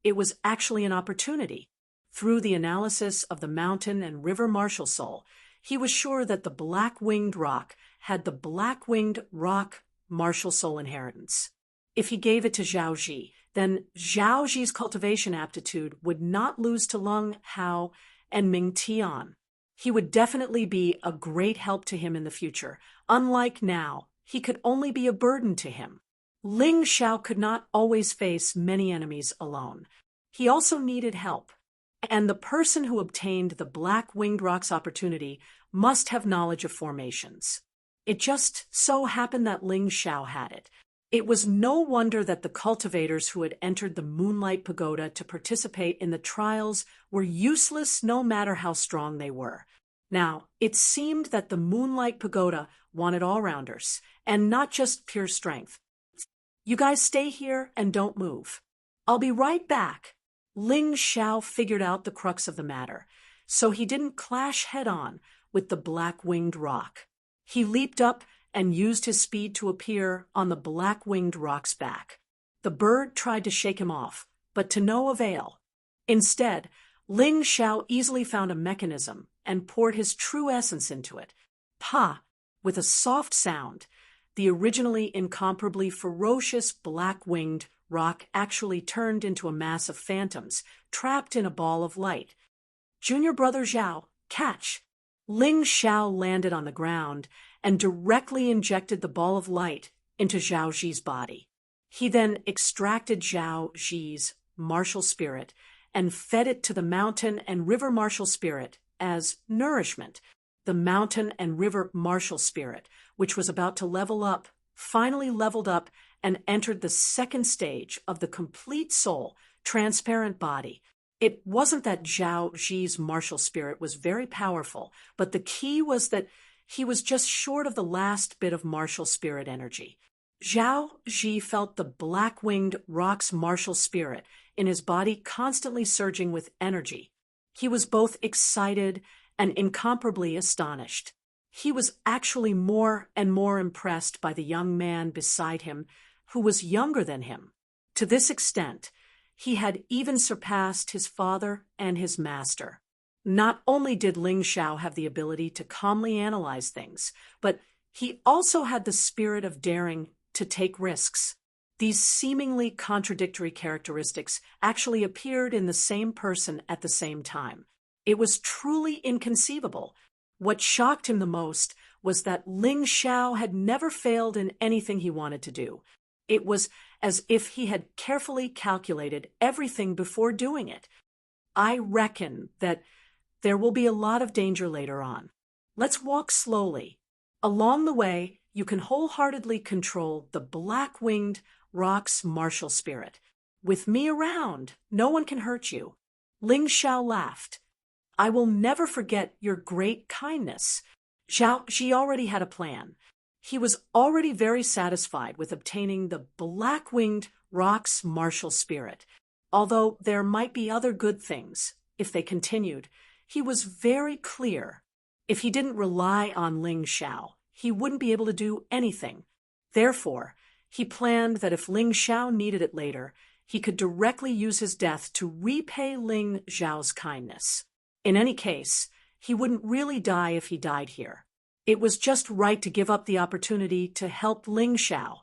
it was actually an opportunity. Through the analysis of the mountain and river martial soul, he was sure that the black-winged rock had the black-winged rock martial soul inheritance. If he gave it to Zhao Ji, then Zhao Ji's cultivation aptitude would not lose to Lung Hao and Ming Tian. He would definitely be a great help to him in the future. Unlike now, he could only be a burden to him. Ling Xiao could not always face many enemies alone. He also needed help, and the person who obtained the black-winged rock's opportunity must have knowledge of formations. It just so happened that Ling Xiao had it. It was no wonder that the cultivators who had entered the Moonlight Pagoda to participate in the trials were useless no matter how strong they were. Now, it seemed that the Moonlight Pagoda wanted all-rounders, and not just pure strength. You guys stay here and don't move. I'll be right back. Ling Xiao figured out the crux of the matter, so he didn't clash head-on with the black-winged rock. He leaped up and used his speed to appear on the black-winged rock's back. The bird tried to shake him off, but to no avail. Instead, Ling Xiao easily found a mechanism and poured his true essence into it. Pa! With a soft sound, the originally incomparably ferocious black-winged rock actually turned into a mass of phantoms, trapped in a ball of light. Junior brother Zhao, catch! Ling Xiao landed on the ground and directly injected the ball of light into Zhao Zi's body. He then extracted Zhao Zi's martial spirit and fed it to the mountain and river martial spirit as nourishment. The mountain and river martial spirit, which was about to level up, finally leveled up and entered the second stage of the complete soul, transparent body. It wasn't that Zhao Zi's martial spirit was very powerful, but the key was that he was just short of the last bit of martial spirit energy. Zhao Zi felt the black-winged rock's martial spirit in his body constantly surging with energy. He was both excited and incomparably astonished. He was actually more and more impressed by the young man beside him, who was younger than him. To this extent, he had even surpassed his father and his master. Not only did Ling Xiao have the ability to calmly analyze things, but he also had the spirit of daring to take risks. These seemingly contradictory characteristics actually appeared in the same person at the same time. It was truly inconceivable. What shocked him the most was that Ling Xiao had never failed in anything he wanted to do. It was as if he had carefully calculated everything before doing it. I reckon that there will be a lot of danger later on. Let's walk slowly. Along the way, you can wholeheartedly control the black-winged rock's martial spirit. With me around, no one can hurt you. Ling Xiao laughed. I will never forget your great kindness. Zhao Zi already had a plan. He was already very satisfied with obtaining the black-winged rock's martial spirit. Although there might be other good things, if they continued, he was very clear. If he didn't rely on Ling Xiao, he wouldn't be able to do anything. Therefore, he planned that if Ling Xiao needed it later, he could directly use his death to repay Ling Xiao's kindness. In any case, he wouldn't really die if he died here. It was just right to give up the opportunity to help Ling Xiao.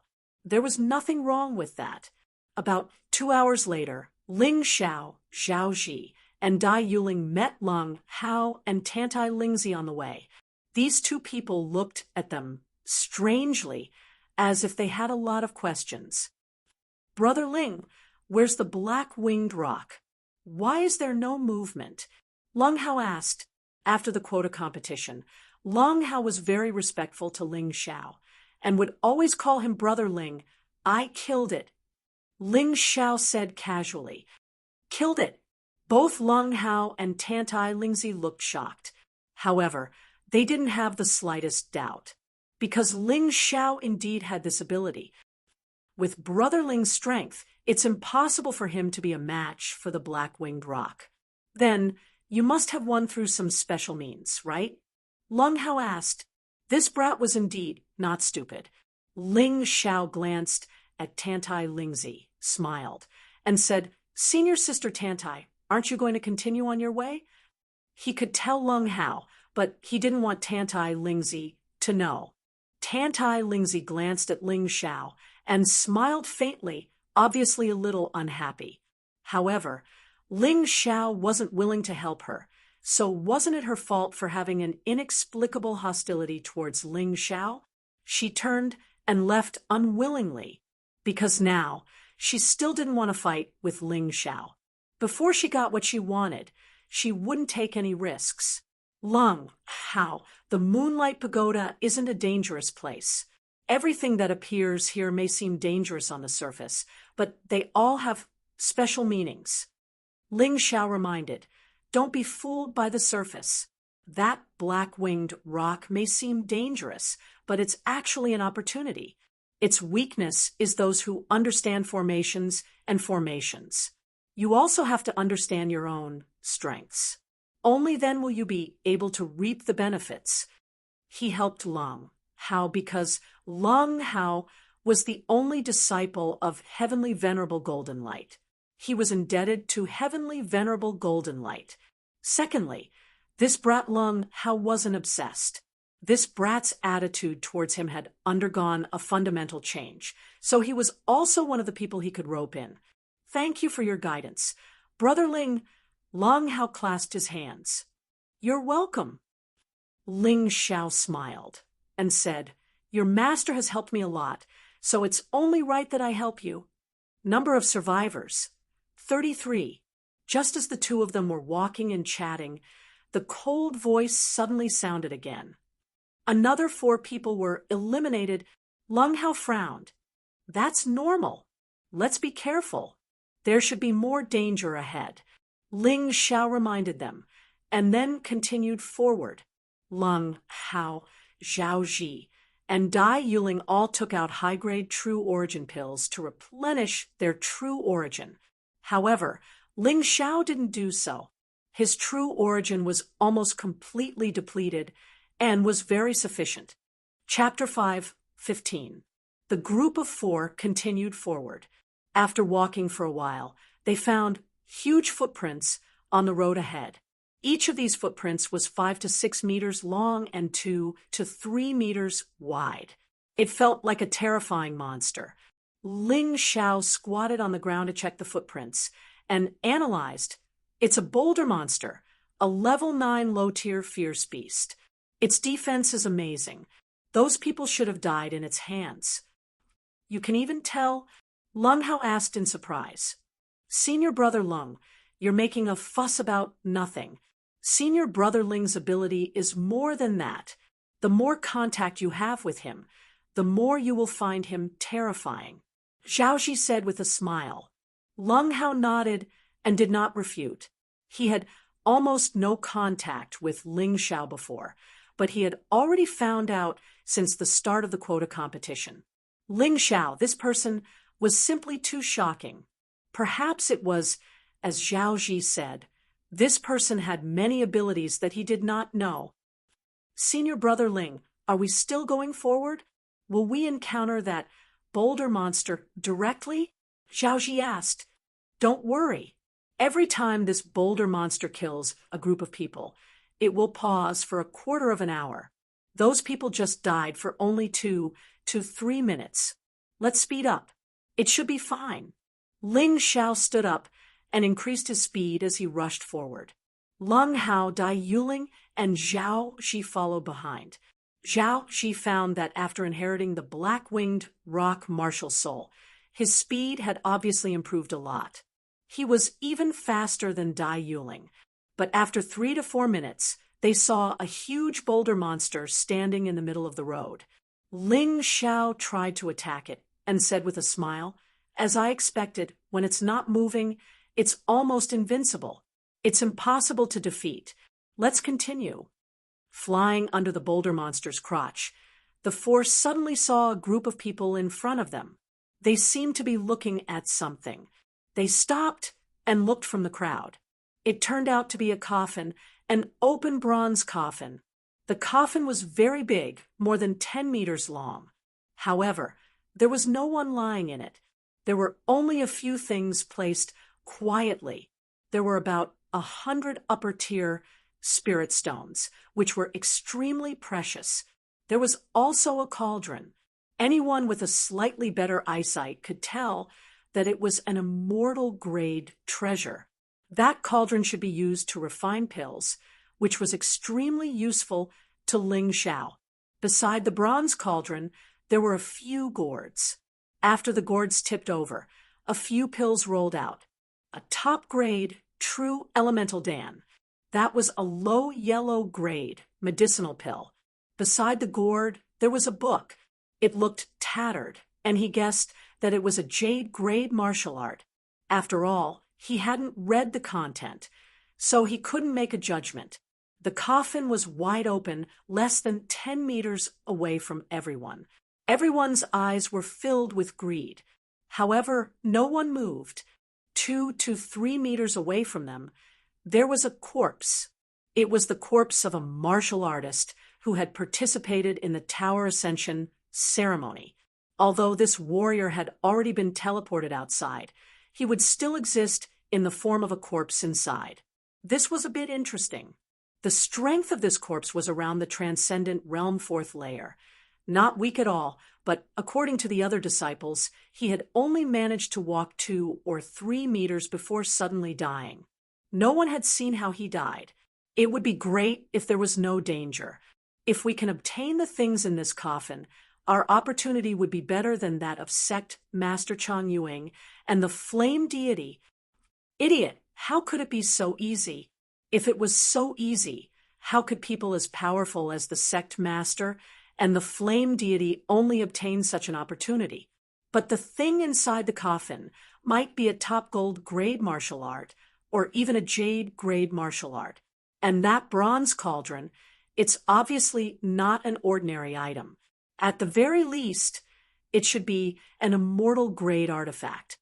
There was nothing wrong with that. About 2 hours later, Ling Xiao, Zhao Zi, and Dai Yuling met Leng Hao and Tantai Lingzi on the way. These two people looked at them strangely, as if they had a lot of questions. Brother Ling, where's the black-winged rock? Why is there no movement? Leng Hao asked. After the quota competition, Leng Hao was very respectful to Ling Xiao, and would always call him Brother Ling. I killed it. Ling Xiao said casually. Killed it. Both Leng Hao and Tantai Lingzi looked shocked. However, they didn't have the slightest doubt, because Ling Xiao indeed had this ability. With Brother Ling's strength, it's impossible for him to be a match for the black-winged rock. Then, you must have won through some special means, right? Leng Hao asked. This brat was indeed not stupid. Ling Xiao glanced at Tantai Lingzi, smiled, and said, Senior Sister Tantai, aren't you going to continue on your way? He could tell Leng Hao, but he didn't want Tantai Lingzi to know. Tantai Lingzi glanced at Ling Xiao and smiled faintly, obviously a little unhappy. However, Ling Xiao wasn't willing to help her, so wasn't it her fault for having an inexplicable hostility towards Ling Xiao? She turned and left unwillingly, because now she still didn't want to fight with Ling Xiao. Before she got what she wanted, she wouldn't take any risks. Lung, how? The Moonlight Pagoda isn't a dangerous place. Everything that appears here may seem dangerous on the surface, but they all have special meanings. Ling Xiao reminded, don't be fooled by the surface. That black-winged rock may seem dangerous, but it's actually an opportunity. Its weakness is those who understand formations and formations. You also have to understand your own strengths. Only then will you be able to reap the benefits. He helped Lung Hao because Lung Hao was the only disciple of Heavenly Venerable Golden Light. He was indebted to Heavenly Venerable Golden Light. Secondly, this brat Lung Hao wasn't obsessed. This brat's attitude towards him had undergone a fundamental change, so he was also one of the people he could rope in. Thank you for your guidance. Brother Ling, Lung Hao clasped his hands. You're welcome. Ling Xiao smiled and said, your master has helped me a lot, so it's only right that I help you. Number of survivors, 33. Just as the two of them were walking and chatting, the cold voice suddenly sounded again. Another 4 people were eliminated. Lung Hao frowned. That's normal. Let's be careful. There should be more danger ahead. Ling Xiao reminded them, and then continued forward. Lung Hao, Zhao Ji, and Dai Yuling all took out high-grade True Origin pills to replenish their true origin. However, Ling Xiao didn't do so. His true origin was almost completely depleted and was very sufficient. Chapter 5:15. The group of 4 continued forward. After walking for a while, they found huge footprints on the road ahead. Each of these footprints was 5 to 6 meters long and 2 to 3 meters wide. It felt like a terrifying monster. Ling Xiao squatted on the ground to check the footprints and analyzed. It's a boulder monster, a level 9 low-tier fierce beast. Its defense is amazing. Those people should have died in its hands. You can even tell, Lung Hao asked in surprise. Senior Brother Lung, you're making a fuss about nothing. Senior Brother Ling's ability is more than that. The more contact you have with him, the more you will find him terrifying. Zhao Ji said with a smile. Lung Hao nodded and did not refute. He had almost no contact with Ling Xiao before, but he had already found out since the start of the quota competition. Ling Xiao, this person, was simply too shocking. Perhaps it was, as Zhao Ji said, this person had many abilities that he did not know. Senior Brother Ling, are we still going forward? Will we encounter that boulder monster directly? Zhao Ji asked. Don't worry. Every time this boulder monster kills a group of people, it will pause for a quarter of an hour. Those people just died for only 2 to 3 minutes. Let's speed up. It should be fine. Ling Xiao stood up and increased his speed as he rushed forward. Lung Hao, Dai Yuling, and Zhao Ji followed behind. Zhao Ji found that after inheriting the black-winged rock martial soul, his speed had obviously improved a lot. He was even faster than Dai Yuling, but after 3 to 4 minutes, they saw a huge boulder monster standing in the middle of the road. Ling Xiao tried to attack it and said with a smile, as I expected, when it's not moving, it's almost invincible. It's impossible to defeat. Let's continue. Flying under the boulder monster's crotch, the 4 suddenly saw a group of people in front of them. They seemed to be looking at something. They stopped and looked from the crowd. It turned out to be a coffin, an open bronze coffin. The coffin was very big, more than 10 meters long. However, there was no one lying in it. There were only a few things placed quietly. There were about 100 upper-tier spirit stones, which were extremely precious. There was also a cauldron. Anyone with a slightly better eyesight could tell that it was an immortal-grade treasure. That cauldron should be used to refine pills, which was extremely useful to Ling Xiao. Beside the bronze cauldron, there were a few gourds. After the gourds tipped over, a few pills rolled out. A top-grade, true elemental Dan. That was a low yellow grade medicinal pill. Beside the gourd, there was a book. It looked tattered, and he guessed that it was a jade grade martial art. After all, he hadn't read the content, so he couldn't make a judgment. The coffin was wide open, less than 10 meters away from everyone. Everyone's eyes were filled with greed. However, no one moved. 2 to 3 meters away from them, there was a corpse. It was the corpse of a martial artist who had participated in the Tower Ascension ceremony. Although this warrior had already been teleported outside, he would still exist in the form of a corpse inside. This was a bit interesting. The strength of this corpse was around the transcendent realm fourth layer. Not weak at all, but according to the other disciples, he had only managed to walk 2 or 3 meters before suddenly dying. No one had seen how he died. It would be great if there was no danger. If we can obtain the things in this coffin, our opportunity would be better than that of sect Master Chang Yuing and the flame deity. Idiot, how could it be so easy? If it was so easy, how could people as powerful as the sect master and the flame deity only obtain such an opportunity? But the thing inside the coffin might be a top gold grade martial art or even a jade grade martial art. And that bronze cauldron, it's obviously not an ordinary item. At the very least, it should be an immortal grade artifact.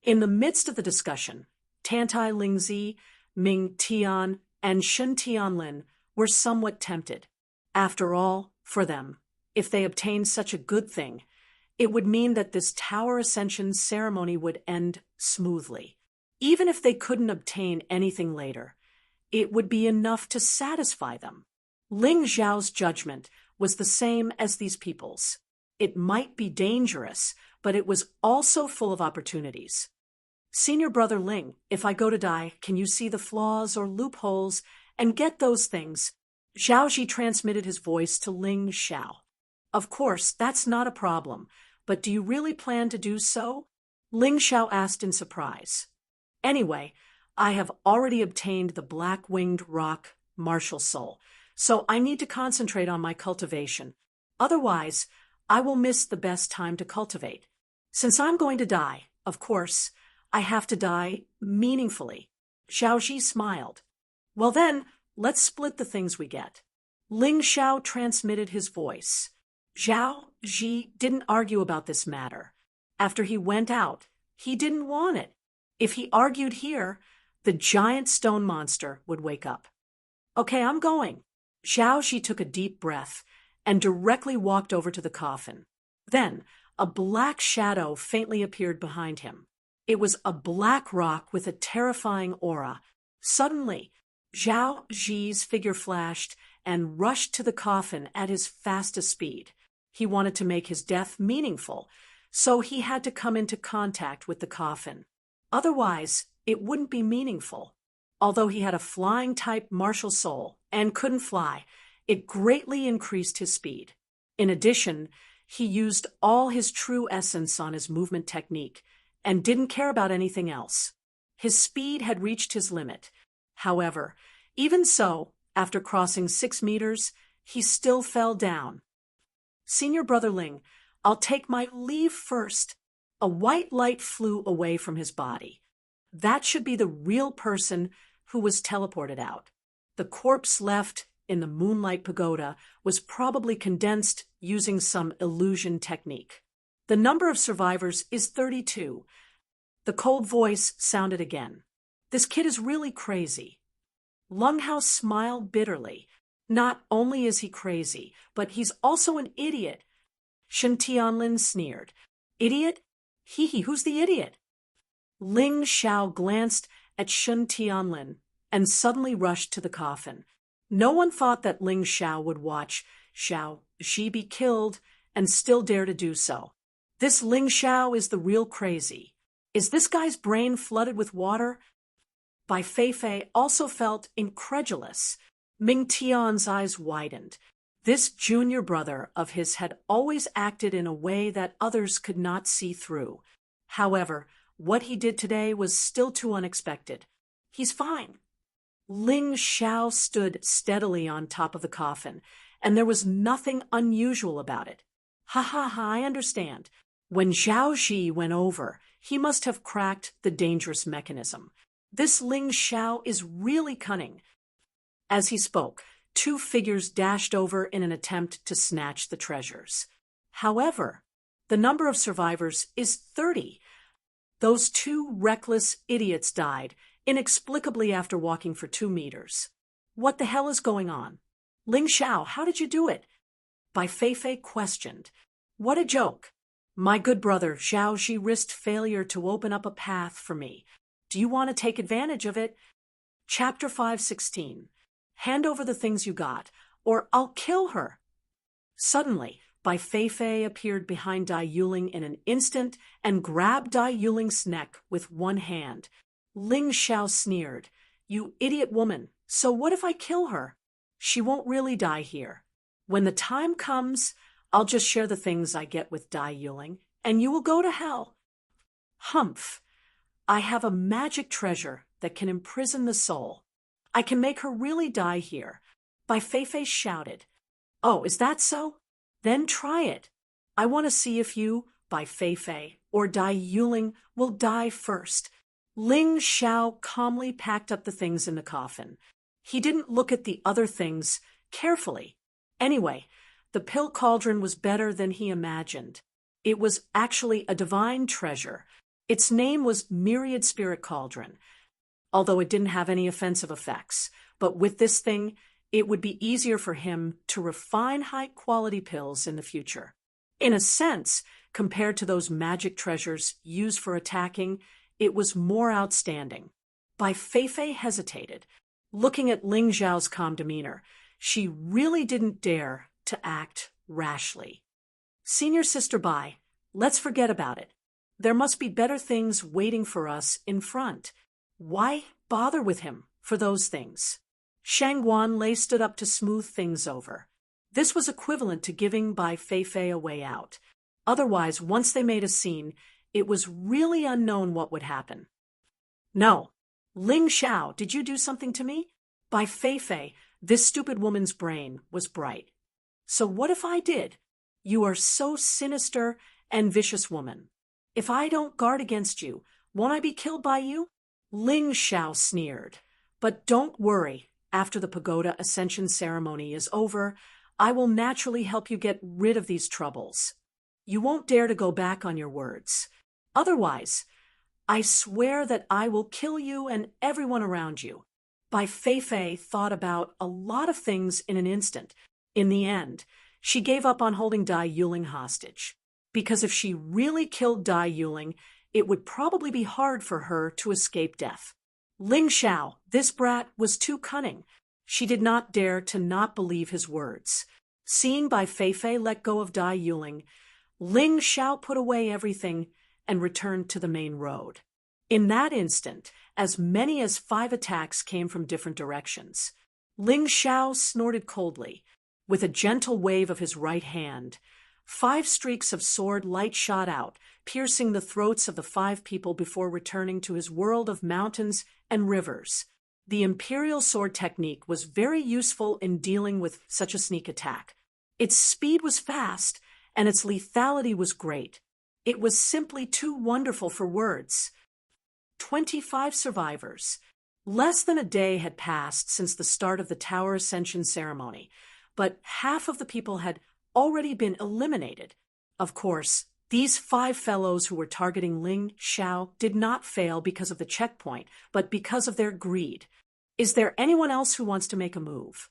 In the midst of the discussion, Tantai Lingzi, Ming Tian, and Shun Tianlin were somewhat tempted. After all, for them, if they obtained such a good thing, it would mean that this Tower Ascension ceremony would end smoothly. Even if they couldn't obtain anything later, it would be enough to satisfy them. Ling Zhao's judgment was the same as these people's. It might be dangerous, but it was also full of opportunities. Senior Brother Ling, if I go to die, can you see the flaws or loopholes and get those things? Zhao Ji transmitted his voice to Ling Xiao. Of course, that's not a problem, but do you really plan to do so? Ling Xiao asked in surprise. Anyway, I have already obtained the black-winged rock martial soul, so I need to concentrate on my cultivation. Otherwise, I will miss the best time to cultivate. Since I'm going to die, of course, I have to die meaningfully. Zhao Ji smiled. Well then, let's split the things we get. Ling Xiao transmitted his voice. Zhao Ji didn't argue about this matter. After he went out, he didn't want it. If he argued here, the giant stone monster would wake up. Okay, I'm going. Zhao Ji took a deep breath and directly walked over to the coffin. Then, a black shadow faintly appeared behind him. It was a black rock with a terrifying aura. Suddenly, Zhao Ji's figure flashed and rushed to the coffin at his fastest speed. He wanted to make his death meaningful, so he had to come into contact with the coffin. Otherwise, it wouldn't be meaningful. Although he had a flying-type martial soul and couldn't fly, it greatly increased his speed. In addition, he used all his true essence on his movement technique and didn't care about anything else. His speed had reached his limit. However, even so, after crossing 6 meters, he still fell down. Senior Brother Ling, I'll take my leave first. A white light flew away from his body. That should be the real person who was teleported out. The corpse left in the Moonlight Pagoda was probably condensed using some illusion technique. The number of survivors is 32. The cold voice sounded again. This kid is really crazy. Lunghouse smiled bitterly. Not only is he crazy, but he's also an idiot. Shen Tianlin sneered. Idiot? Hee, who's the idiot? Ling Xiao glanced at Shen Tianlin and suddenly rushed to the coffin. No one thought that Ling Xiao would watch Zhao Ji be killed and still dare to do so. This Ling Xiao is the real crazy. Is this guy's brain flooded with water? Bai Feifei also felt incredulous. Ming Tian's eyes widened. This junior brother of his had always acted in a way that others could not see through. However, what he did today was still too unexpected. He's fine. Ling Xiao stood steadily on top of the coffin, and there was nothing unusual about it. Ha ha ha, I understand. When Zhao Ji went over, he must have cracked the dangerous mechanism. This Ling Xiao is really cunning. As he spoke, two figures dashed over in an attempt to snatch the treasures. However, the number of survivors is 30. Those two reckless idiots died, inexplicably after walking for 2 meters. What the hell is going on? Ling Xiao, how did you do it? Bai Feifei questioned. What a joke. My good brother Zhao Ji risked failure to open up a path for me. Do you want to take advantage of it? Chapter 5:16. Hand over the things you got, or I'll kill her. Suddenly, Bai Feifei appeared behind Dai Yuling in an instant and grabbed Dai Yuling's neck with one hand. Ling Xiao sneered. You idiot woman, so what if I kill her? She won't really die here. When the time comes, I'll just share the things I get with Dai Yuling, and you will go to hell. Humph. I have a magic treasure that can imprison the soul. I can make her really die here. Bai Feifei shouted. Oh, is that so? Then try it. I want to see if you, Bai Feifei, or Dai Yuling will die first. Ling Xiao calmly packed up the things in the coffin. He didn't look at the other things carefully. Anyway, the pill cauldron was better than he imagined. It was actually a divine treasure. Its name was Myriad Spirit Cauldron, although it didn't have any offensive effects. But with this thing, it would be easier for him to refine high-quality pills in the future. In a sense, compared to those magic treasures used for attacking, it was more outstanding. Bai Feifei hesitated. Looking at Ling Xiao's calm demeanor, she really didn't dare to act rashly. Senior Sister Bai, let's forget about it. There must be better things waiting for us in front. Why bother with him for those things? Shang Guanlei stood up to smooth things over. This was equivalent to giving Bai Feifei a way out. Otherwise, once they made a scene, it was really unknown what would happen. No. Ling Xiao, did you do something to me? Bai Feifei, this stupid woman's brain was bright. So what if I did? You are so sinister and vicious woman. If I don't guard against you, won't I be killed by you? Ling Xiao sneered. But don't worry, after the pagoda ascension ceremony is over, I will naturally help you get rid of these troubles. You won't dare to go back on your words. Otherwise, I swear that I will kill you and everyone around you. Bai Feifei thought about a lot of things in an instant. In the end, she gave up on holding Dai Yuling hostage. Because if she really killed Dai Yuling, it would probably be hard for her to escape death. Ling Xiao, this brat, was too cunning. She did not dare to not believe his words. Seeing Bai Feifei let go of Dai Yuling, Ling Xiao put away everything and returned to the main road. In that instant, as many as 5 attacks came from different directions. Ling Xiao snorted coldly. With a gentle wave of his right hand, 5 streaks of sword light shot out, piercing the throats of the 5 people before returning to his world of mountains and rivers. The imperial sword technique was very useful in dealing with such a sneak attack. Its speed was fast, and its lethality was great. It was simply too wonderful for words. 25 survivors. Less than a day had passed since the start of the Tower Ascension ceremony, but half of the people had already been eliminated. Of course, these 5 fellows who were targeting Ling Xiao did not fail because of the checkpoint, but because of their greed. Is there anyone else who wants to make a move?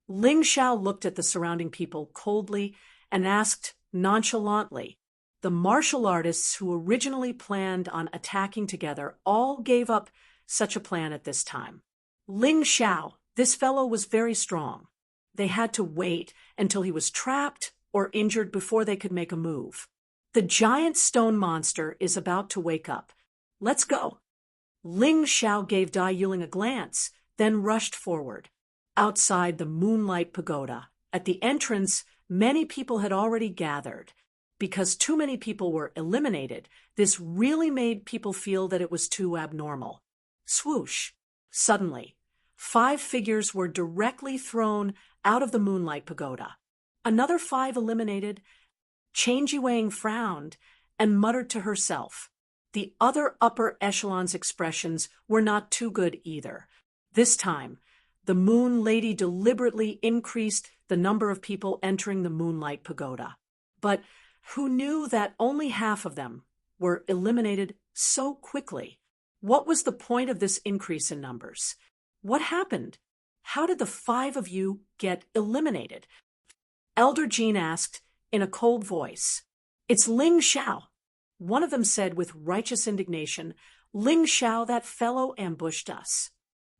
Ling Xiao looked at the surrounding people coldly and asked nonchalantly. The martial artists who originally planned on attacking together all gave up such a plan at this time. Ling Xiao, this fellow was very strong. They had to wait until he was trapped or injured before they could make a move. The giant stone monster is about to wake up. Let's go. Ling Xiao gave Dai Yuling a glance, then rushed forward. Outside the Moonlight Pagoda, At the entrance, many people had already gathered. Because too many people were eliminated, this really made people feel that it was too abnormal. Swoosh! Suddenly, 5 figures were directly thrown out of the Moonlight Pagoda. Another 5 eliminated. Changyi Wang frowned and muttered to herself. The other upper echelon's expressions were not too good either. This time, the Moon Lady deliberately increased the number of people entering the Moonlight Pagoda. But who knew that only half of them were eliminated so quickly? What was the point of this increase in numbers? What happened? How did the 5 of you get eliminated? Elder Jean asked in a cold voice. It's Ling Xiao. One of them said with righteous indignation, Ling Xiao, that fellow ambushed us.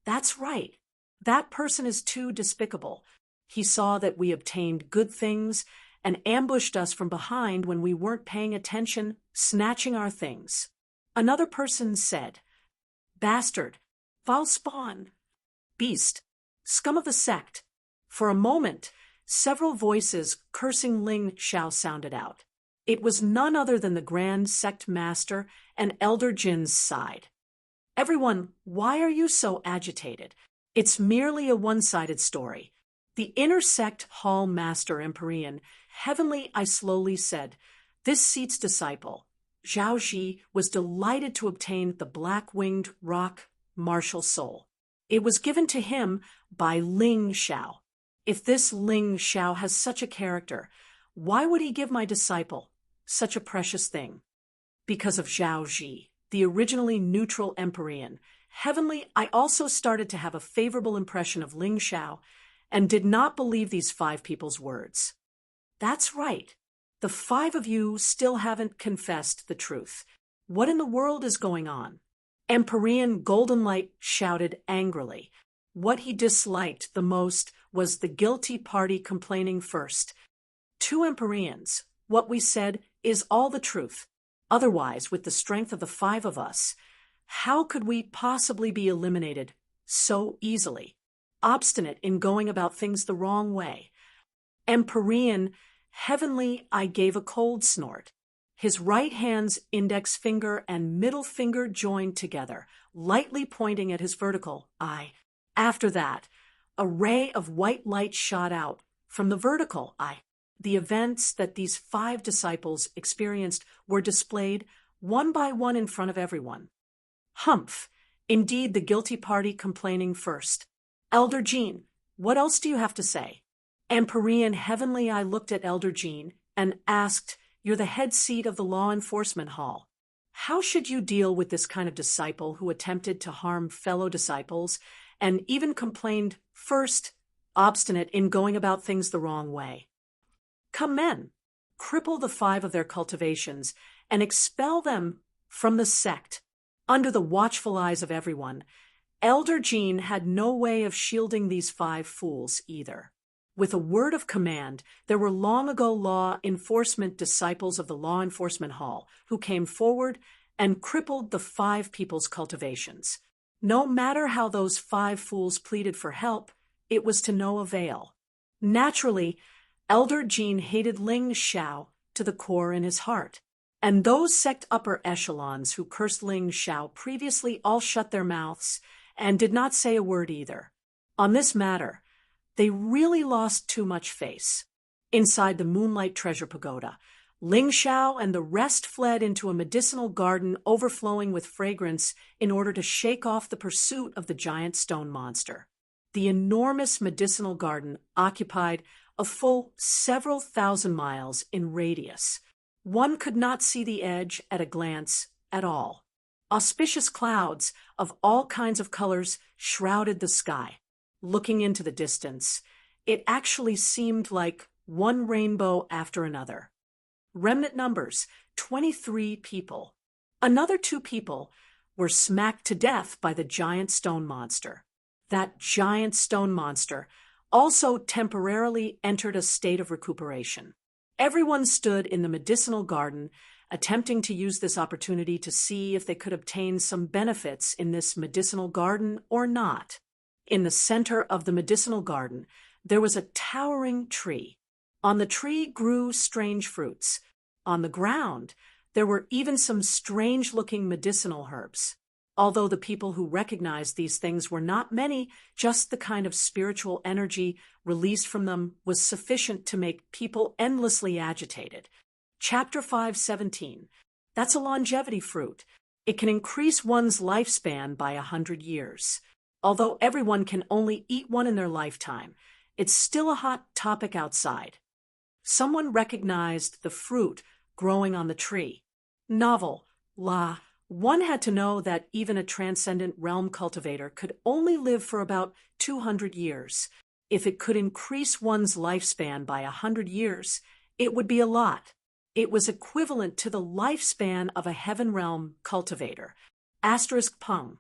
That's right. That person is too despicable. He saw that we obtained good things and ambushed us from behind when we weren't paying attention, snatching our things. Another person said, Bastard, foul spawn, beast, scum of the sect. For a moment, several voices cursing Ling Xiao sounded out. It was none other than the Grand Sect Master and Elder Jin's side. Everyone, why are you so agitated? It's merely a one-sided story. The inner sect hall master Empyrean, heavenly, I slowly said, this seat's disciple, Zhao Ji, was delighted to obtain the black-winged rock martial soul. It was given to him by Ling Xiao. If this Ling Xiao has such a character, why would he give my disciple such a precious thing? Because of Zhao Ji, the originally neutral Empyrean. Heavenly, I also started to have a favorable impression of Ling Xiao and did not believe these 5 people's words. That's right. The 5 of you still haven't confessed the truth. What in the world is going on? Empyrean Golden Light shouted angrily. What he disliked the most was the guilty party complaining first. 2 Empyreans, what we said is all the truth. Otherwise, with the strength of the 5 of us, how could we possibly be eliminated so easily? Obstinate in going about things the wrong way. Empyrean, heavenly, I gave a cold snort. His right hand's index finger and middle finger joined together, lightly pointing at his vertical eye. After that, a ray of white light shot out from the vertical eye. The events that these 5 disciples experienced were displayed one by one in front of everyone. Humph! Indeed, the guilty party complaining first. Elder Jean, what else do you have to say? Empyrean heavenly, I looked at Elder Jean and asked, You're the head seat of the law enforcement hall. How should you deal with this kind of disciple who attempted to harm fellow disciples and even complained first, obstinate in going about things the wrong way? Come men, cripple the 5 of their cultivations and expel them from the sect. Under the watchful eyes of everyone, Elder Jean had no way of shielding these 5 fools either. With a word of command, there were long ago law enforcement disciples of the law enforcement hall who came forward and crippled the 5 people's cultivations. No matter how those 5 fools pleaded for help, it was to no avail. Naturally, Elder Jean hated Ling Xiao to the core in his heart. And those sect upper echelons who cursed Ling Xiao previously all shut their mouths and did not say a word either. On this matter, they really lost too much face. Inside the Moonlight Treasure Pagoda, Ling Xiao and the rest fled into a medicinal garden overflowing with fragrance in order to shake off the pursuit of the giant stone monster. The enormous medicinal garden occupied a full several thousand miles in radius. One could not see the edge at a glance at all. Auspicious clouds of all kinds of colors shrouded the sky. Looking into the distance, it actually seemed like one rainbow after another. Remnant numbers, 23 people. Another 2 people were smacked to death by the giant stone monster. That giant stone monster also temporarily entered a state of recuperation. Everyone stood in the medicinal garden, attempting to use this opportunity to see if they could obtain some benefits in this medicinal garden or not. In the center of the medicinal garden, There was a towering tree. On the tree grew strange fruits. On the ground, there were even some strange-looking medicinal herbs. Although the people who recognized these things were not many, just the kind of spiritual energy released from them was sufficient to make people endlessly agitated. Chapter 5:17. That's a longevity fruit. It can increase one's lifespan by 100 years. Although everyone can only eat one in their lifetime, it's still a hot topic outside. Someone recognized the fruit growing on the tree. Novel. One had to know that even a transcendent realm cultivator could only live for about 200 years. If it could increase one's lifespan by 100 years, it would be a lot. It was equivalent to the lifespan of a heaven realm cultivator. Pung.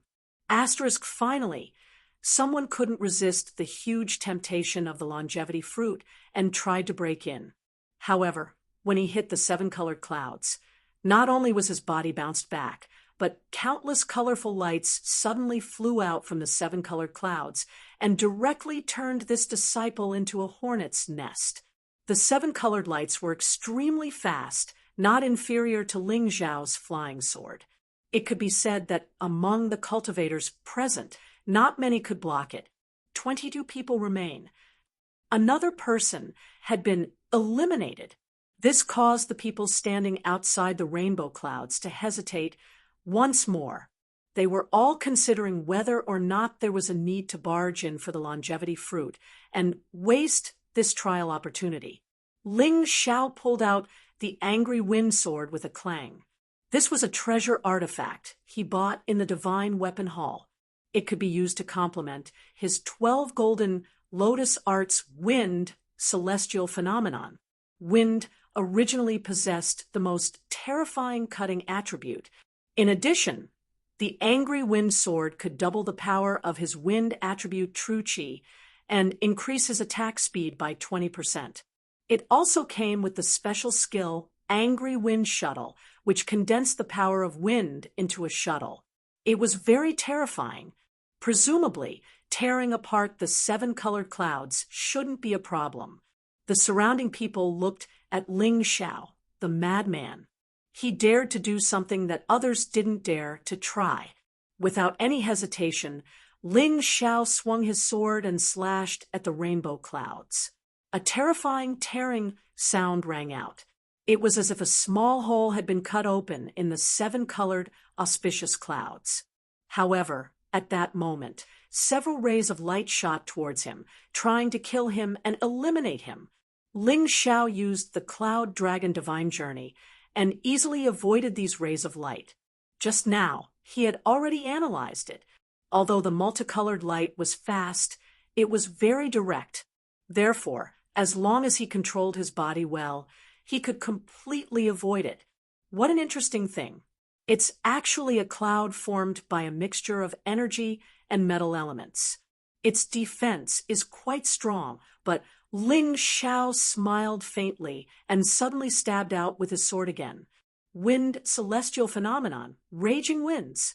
Finally, someone couldn't resist the huge temptation of the longevity fruit and tried to break in. However, when he hit the 7-colored clouds, not only was his body bounced back, but countless colorful lights suddenly flew out from the 7-colored clouds and directly turned this disciple into a hornet's nest. The 7-colored lights were extremely fast, not inferior to Ling Zhao's flying sword. It could be said that among the cultivators present, not many could block it. 22 people remain. Another person had been eliminated. This caused the people standing outside the rainbow clouds to hesitate once more. They were all considering whether or not there was a need to barge in for the longevity fruit and waste this trial opportunity. Ling Xiao pulled out the angry wind sword with a clang. This was a treasure artifact he bought in the Divine Weapon Hall. It could be used to complement his 12 golden Lotus Arts Wind celestial phenomenon. Wind originally possessed the most terrifying cutting attribute. In addition, the angry wind sword could double the power of his wind attribute True Qi and increase his attack speed by 20%. It also came with the special skill Angry Wind Shuttle, which condensed the power of wind into a shuttle. It was very terrifying. Presumably, tearing apart the 7-colored clouds shouldn't be a problem. The surrounding people looked at Ling Xiao, the madman. He dared to do something that others didn't dare to try. Without any hesitation, Ling Xiao swung his sword and slashed at the rainbow clouds. A terrifying tearing sound rang out. It was as if a small hole had been cut open in the 7-colored auspicious clouds. However, at that moment, several rays of light shot towards him, trying to kill him and eliminate him. Ling Xiao used the Cloud Dragon Divine Journey and easily avoided these rays of light. Just now, he had already analyzed it. Although the multicolored light was fast, it was very direct. Therefore, as long as he controlled his body well, he could completely avoid it. What an interesting thing. It's actually a cloud formed by a mixture of energy and metal elements. Its defense is quite strong, but Ling Xiao smiled faintly and suddenly stabbed out with his sword again. Wind celestial phenomenon, raging winds.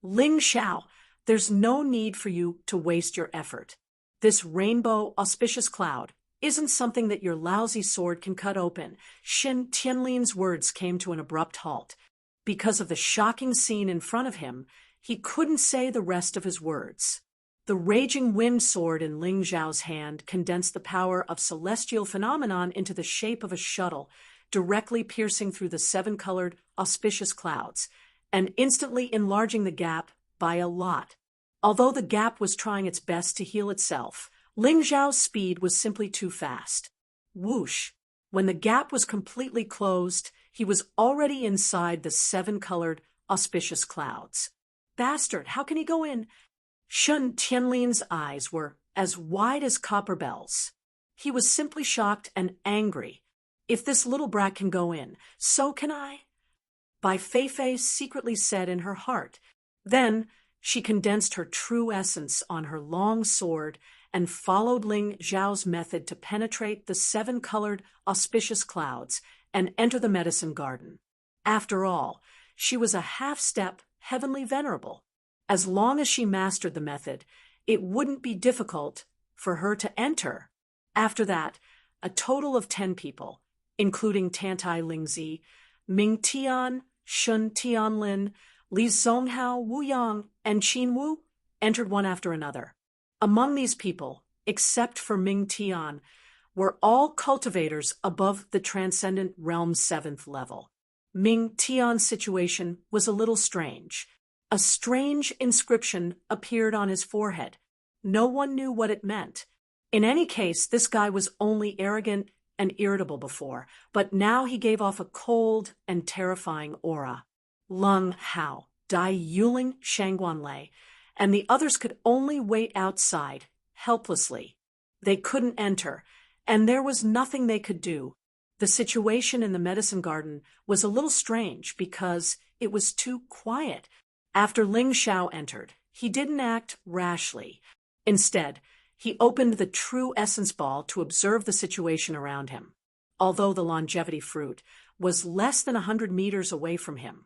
Ling Xiao, there's no need for you to waste your effort. This rainbow auspicious cloud isn't something that your lousy sword can cut open. Shen Tianlin's words came to an abrupt halt. Because of the shocking scene in front of him, he couldn't say the rest of his words. The raging wind sword in Ling Zhao's hand condensed the power of celestial phenomenon into the shape of a shuttle, directly piercing through the 7-colored auspicious clouds, and instantly enlarging the gap by a lot. Although the gap was trying its best to heal itself, Ling Zhao's speed was simply too fast. Whoosh! When the gap was completely closed, he was already inside the 7-colored auspicious clouds. Bastard, how can he go in? Shen Tianlin's eyes were as wide as copper bells. He was simply shocked and angry. If this little brat can go in, so can I. Bai Feifei secretly said in her heart. Then she condensed her true essence on her long sword and followed Ling Zhao's method to penetrate the 7-colored auspicious clouds and enter the medicine garden. After all, she was a half-step heavenly venerable. As long as she mastered the method, it wouldn't be difficult for her to enter After that, a total of 10 people, including Tantai Lingzi, Ming Tian, Shun Tianlin, Li Zonghao, Wu Yang, and Qin Wu, entered one after another. Among these people, except for Ming Tian, were all cultivators above the Transcendent Realm's 7th level. Ming Tian's situation was a little strange. A strange inscription appeared on his forehead. No one knew what it meant. In any case, this guy was only arrogant and irritable before, but now he gave off a cold and terrifying aura. Leng Hao, Dai Yuling, Shangguan Lei, and the others could only wait outside, helplessly. They couldn't enter, and there was nothing they could do. The situation in the medicine garden was a little strange because it was too quiet. After Ling Xiao entered, he didn't act rashly. Instead, he opened the true essence ball to observe the situation around him. Although the longevity fruit was less than 100 meters away from him,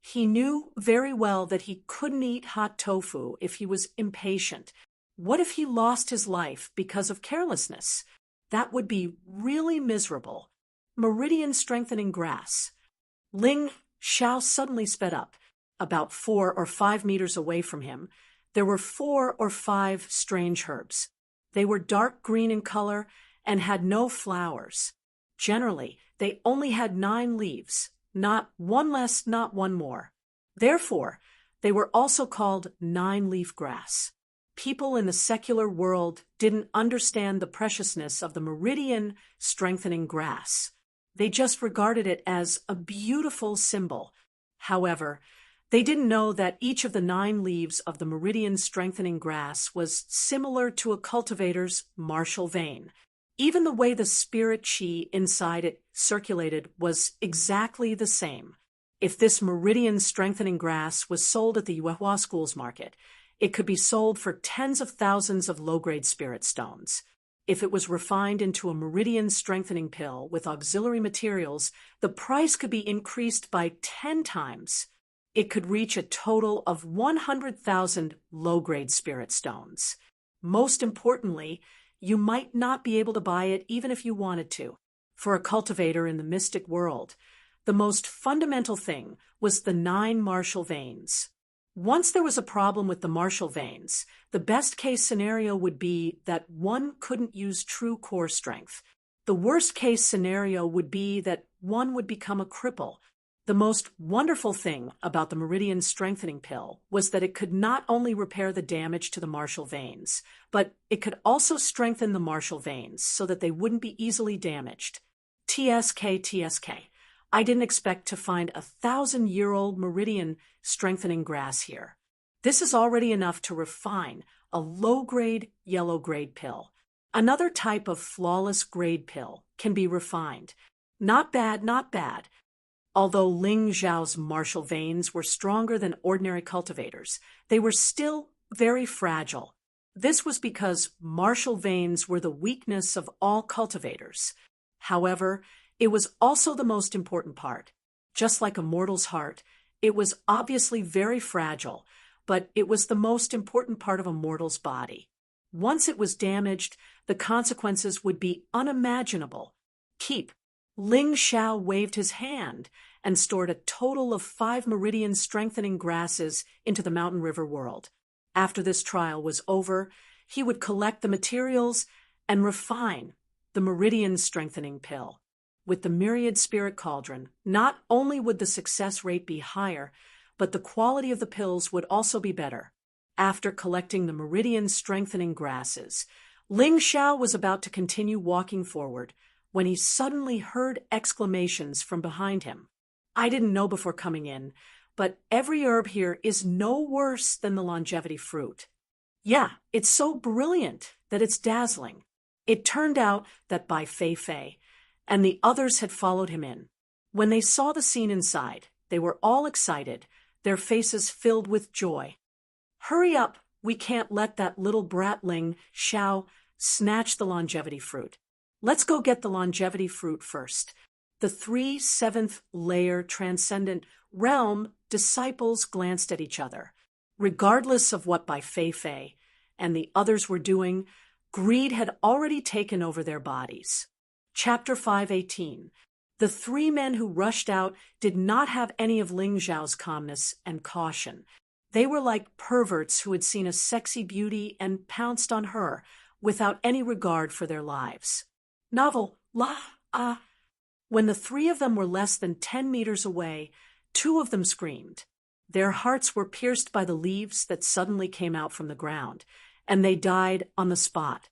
he knew very well that he couldn't eat hot tofu if he was impatient. What if he lost his life because of carelessness? That would be really miserable. Meridian strengthening grass. Ling Xiao suddenly sped up. About 4 or 5 meters away from him, there were 4 or 5 strange herbs. They were dark green in color and had no flowers. Generally, they only had 9 leaves, not one less, not one more. Therefore, they were also called 9-leaf grass. People in the secular world didn't understand the preciousness of the meridian strengthening grass. They just regarded it as a beautiful symbol. However, they didn't know that each of the 9 leaves of the meridian strengthening grass was similar to a cultivator's martial vein. Even the way the spirit qi inside it circulated was exactly the same. If this meridian strengthening grass was sold at the Yuehua Schools Market, it could be sold for tens of thousands of low-grade spirit stones. If it was refined into a meridian strengthening pill with auxiliary materials, the price could be increased by 10 times. It could reach a total of 100,000 low-grade spirit stones. Most importantly, you might not be able to buy it even if you wanted to. For a cultivator in the mystic world, the most fundamental thing was the 9 martial veins. Once there was a problem with the martial veins, the best-case scenario would be that one couldn't use true core strength. The worst-case scenario would be that one would become a cripple. The most wonderful thing about the meridian strengthening pill was that it could not only repair the damage to the martial veins, but it could also strengthen the martial veins so that they wouldn't be easily damaged. TSK. I didn't expect to find a 1,000-year-old meridian strengthening grass here. This is already enough to refine a low-grade, yellow-grade pill. Another type of flawless grade pill can be refined. Not bad, not bad. Although Ling Zhao's martial veins were stronger than ordinary cultivators, they were still very fragile. This was because martial veins were the weakness of all cultivators. However, it was also the most important part. Just like a mortal's heart, it was obviously very fragile, but it was the most important part of a mortal's body. Once it was damaged, the consequences would be unimaginable. Keep. Ling Xiao waved his hand and stored a total of 5 meridian strengthening grasses into the Mountain River world. After this trial was over, he would collect the materials and refine the meridian strengthening pill. With the myriad spirit cauldron, not only would the success rate be higher, but the quality of the pills would also be better. After collecting the meridian strengthening grasses, Ling Xiao was about to continue walking forward when he suddenly heard exclamations from behind him. I didn't know before coming in, but every herb here is no worse than the longevity fruit. Yeah, it's so brilliant that it's dazzling. It turned out that Bai Fei and the others had followed him in. When they saw the scene inside, they were all excited, their faces filled with joy. Hurry up, we can't let that little brat Ling Xiao snatch the longevity fruit. Let's go get the longevity fruit first. The 3 7th-layer transcendent realm disciples glanced at each other. Regardless of what Bai Fei and the others were doing, Greed had already taken over their bodies. Chapter 518. The three men who rushed out did not have any of Ling Zhao's calmness and caution. They were like perverts who had seen a sexy beauty and pounced on her without any regard for their lives. Novel, When the three of them were less than 10 meters away, two of them screamed. Their hearts were pierced by the leaves that suddenly came out from the ground, and they died on the spot.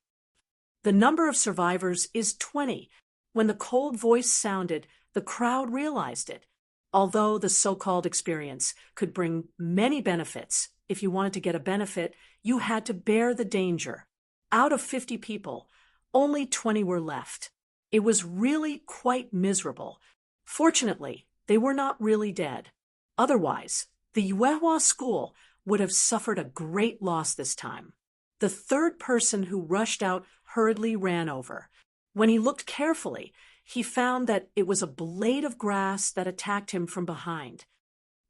The number of survivors is 20. When the cold voice sounded, the crowd realized it. Although the so-called experience could bring many benefits, if you wanted to get a benefit, you had to bear the danger. Out of 50 people, only 20 were left. It was really quite miserable. Fortunately, they were not really dead. Otherwise, the Yuehua school would have suffered a great loss this time. The third person who rushed out hurriedly ran over. When he looked carefully, he found that it was a blade of grass that attacked him from behind.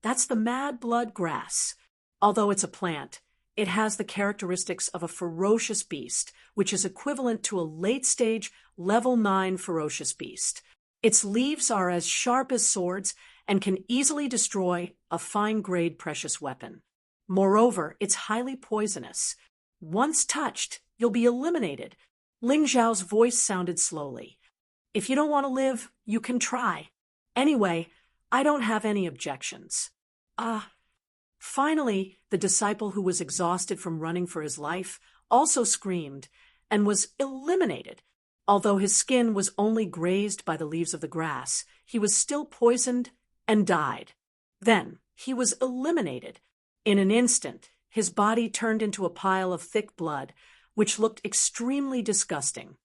That's the mad blood grass. Although it's a plant, it has the characteristics of a ferocious beast, which is equivalent to a late-stage level 9 ferocious beast. Its leaves are as sharp as swords and can easily destroy a fine-grade precious weapon. Moreover, it's highly poisonous. Once touched, you'll be eliminated. Ling Zhao's voice sounded slowly. If you don't want to live, you can try. Anyway, I don't have any objections. Finally, the disciple who was exhausted from running for his life also screamed and was eliminated. Although his skin was only grazed by the leaves of the grass, he was still poisoned and died. Then he was eliminated. In an instant, his body turned into a pile of thick blood, which looked extremely disgusting.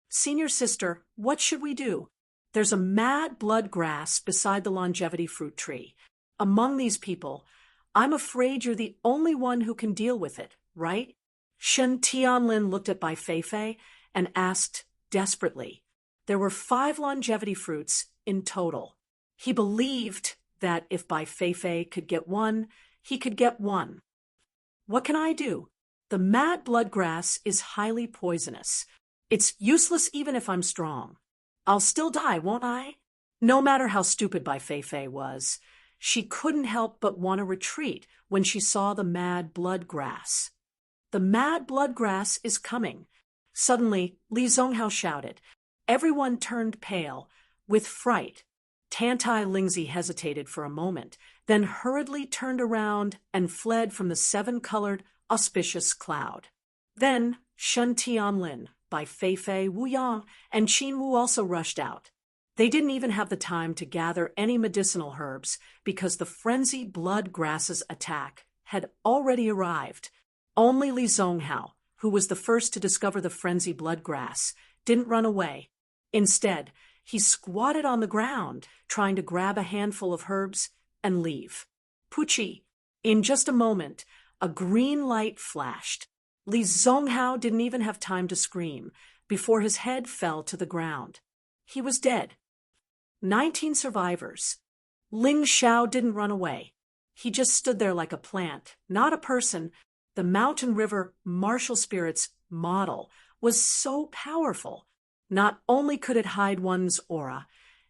Senior sister, what should we do? There's a mad blood grass beside the longevity fruit tree. Among these people, I'm afraid you're the only one who can deal with it, right? Shen Tianlin looked at Bai Feifei and asked desperately. There were 5 longevity fruits in total. He believed that if Bai Feifei could get one, he could get one. What can I do? The mad blood grass is highly poisonous. It's useless even if I'm strong. I'll still die, won't I? No matter how stupid Bai Feifei was, she couldn't help but want to retreat when she saw the mad blood grass. The mad blood grass is coming. Suddenly, Li Zonghao shouted. Everyone turned pale, with fright. Tantai Lingzi hesitated for a moment, then hurriedly turned around and fled from the 7-colored, auspicious cloud. Then Shen Tianlin, Bai Feifei, Wu Yang, and Qin Wu also rushed out. They didn't even have the time to gather any medicinal herbs because the frenzy blood grass's attack had already arrived. Only Li Zonghao, who was the first to discover the frenzy blood grass, didn't run away. Instead, he squatted on the ground, trying to grab a handful of herbs and leave. Puchi! In just a moment, a green light flashed. Li Zonghao didn't even have time to scream before his head fell to the ground. He was dead. 19 survivors. Ling Xiao didn't run away. He just stood there like a plant, not a person. The mountain river martial spirit's model was so powerful. Not only could it hide one's aura,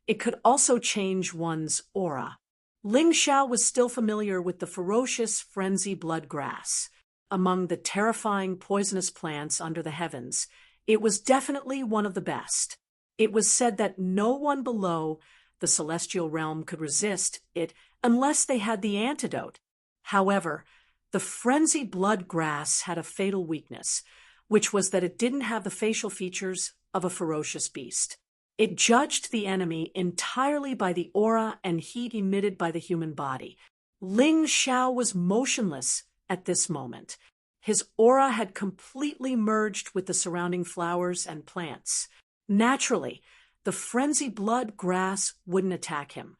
it could also change one's aura. Ling Xiao was still familiar with the ferocious frenzy blood grass. Among the terrifying poisonous plants under the heavens, it was definitely one of the best. It was said that no one below the celestial realm could resist it unless they had the antidote. However, the frenzy blood grass had a fatal weakness, which was that it didn't have the facial features of a ferocious beast. It judged the enemy entirely by the aura and heat emitted by the human body. Ling Xiao was motionless at this moment. His aura had completely merged with the surrounding flowers and plants. Naturally, the frenzy blood grass wouldn't attack him.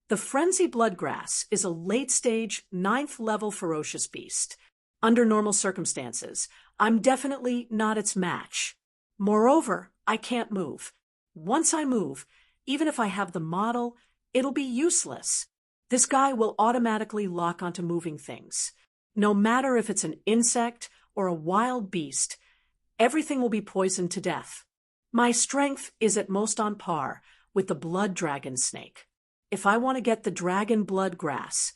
The frenzy blood grass is a late-stage, 9th-level ferocious beast. Under normal circumstances, I'm definitely not its match. Moreover, I can't move. Once I move, even if I have the model, it'll be useless. This guy will automatically lock onto moving things. No matter if it's an insect or a wild beast, everything will be poisoned to death. My strength is at most on par with the blood dragon snake. If I want to get the dragon blood grass,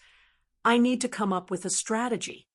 I need to come up with a strategy.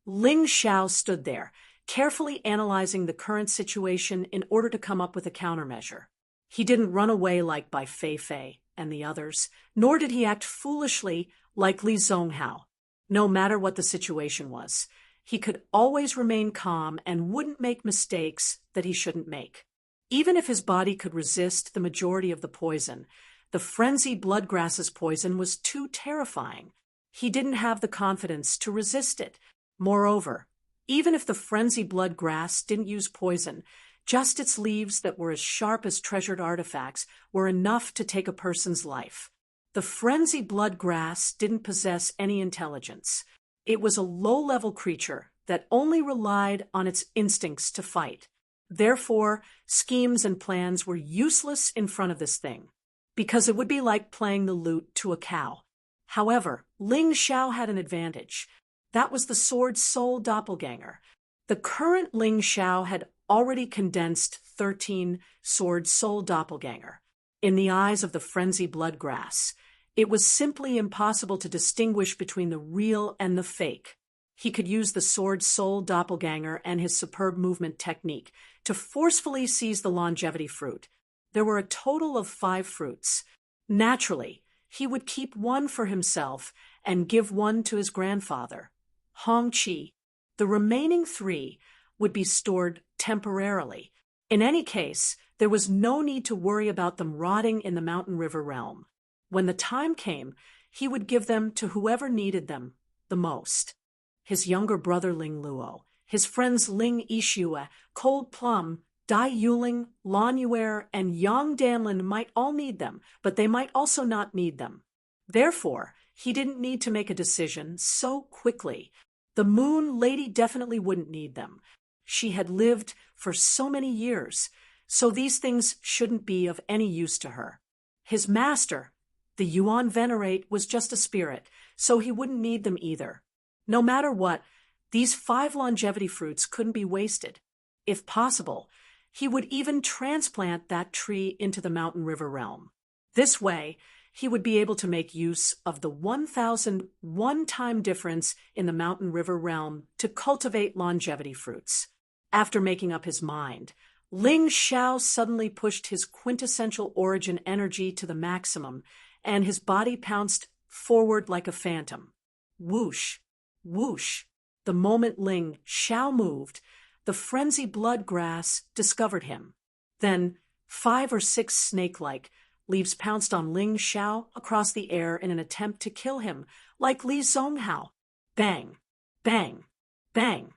Ling Xiao stood there, carefully analyzing the current situation in order to come up with a countermeasure. He didn't run away like by Fei Fei and the others, nor did he act foolishly like Li Zonghao. No matter what the situation was, he could always remain calm and wouldn't make mistakes that he shouldn't make. Even if his body could resist the majority of the poison, the frenzied bloodgrass's poison was too terrifying. He didn't have the confidence to resist it. Moreover, even if the frenzied bloodgrass didn't use poison, just its leaves that were as sharp as treasured artifacts were enough to take a person's life. The frenzied bloodgrass didn't possess any intelligence. It was a low-level creature that only relied on its instincts to fight. Therefore, schemes and plans were useless in front of this thing, because it would be like playing the lute to a cow. However, Ling Xiao had an advantage. That was the sword soul doppelganger. The current Ling Xiao had already condensed 13 sword soul doppelganger. In the eyes of the frenzied bloodgrass, it was simply impossible to distinguish between the real and the fake. He could use the sword soul doppelganger and his superb movement technique to forcefully seize the longevity fruit. There were a total of 5 fruits. Naturally, he would keep one for himself and give one to his grandfather, Hong Qi. The remaining 3 would be stored temporarily. In any case, there was no need to worry about them rotting in the Mountain River realm. When the time came, he would give them to whoever needed them the most. His younger brother Ling Luo, his friends Ling Yixue, Cold Plum, Dai Yuling, Lan Yuer, and Yang Danlin might all need them, but they might also not need them. Therefore, he didn't need to make a decision so quickly. The Moon Lady definitely wouldn't need them. She had lived for so many years, so these things shouldn't be of any use to her. His master, the Yuan Venerate, was just a spirit, so he wouldn't need them either. No matter what, these 5 longevity fruits couldn't be wasted. If possible, he would even transplant that tree into the Mountain River realm. This way, he would be able to make use of the 1,001 time difference in the Mountain River realm to cultivate longevity fruits. After making up his mind, Ling Xiao suddenly pushed his quintessential origin energy to the maximum, and his body pounced forward like a phantom. Whoosh! Whoosh! The moment Ling Xiao moved, the frenzied bloodgrass discovered him. Then 5 or 6 snake-like leaves pounced on Ling Xiao across the air in an attempt to kill him, like Li Zonghao. Bang! Bang! Bang!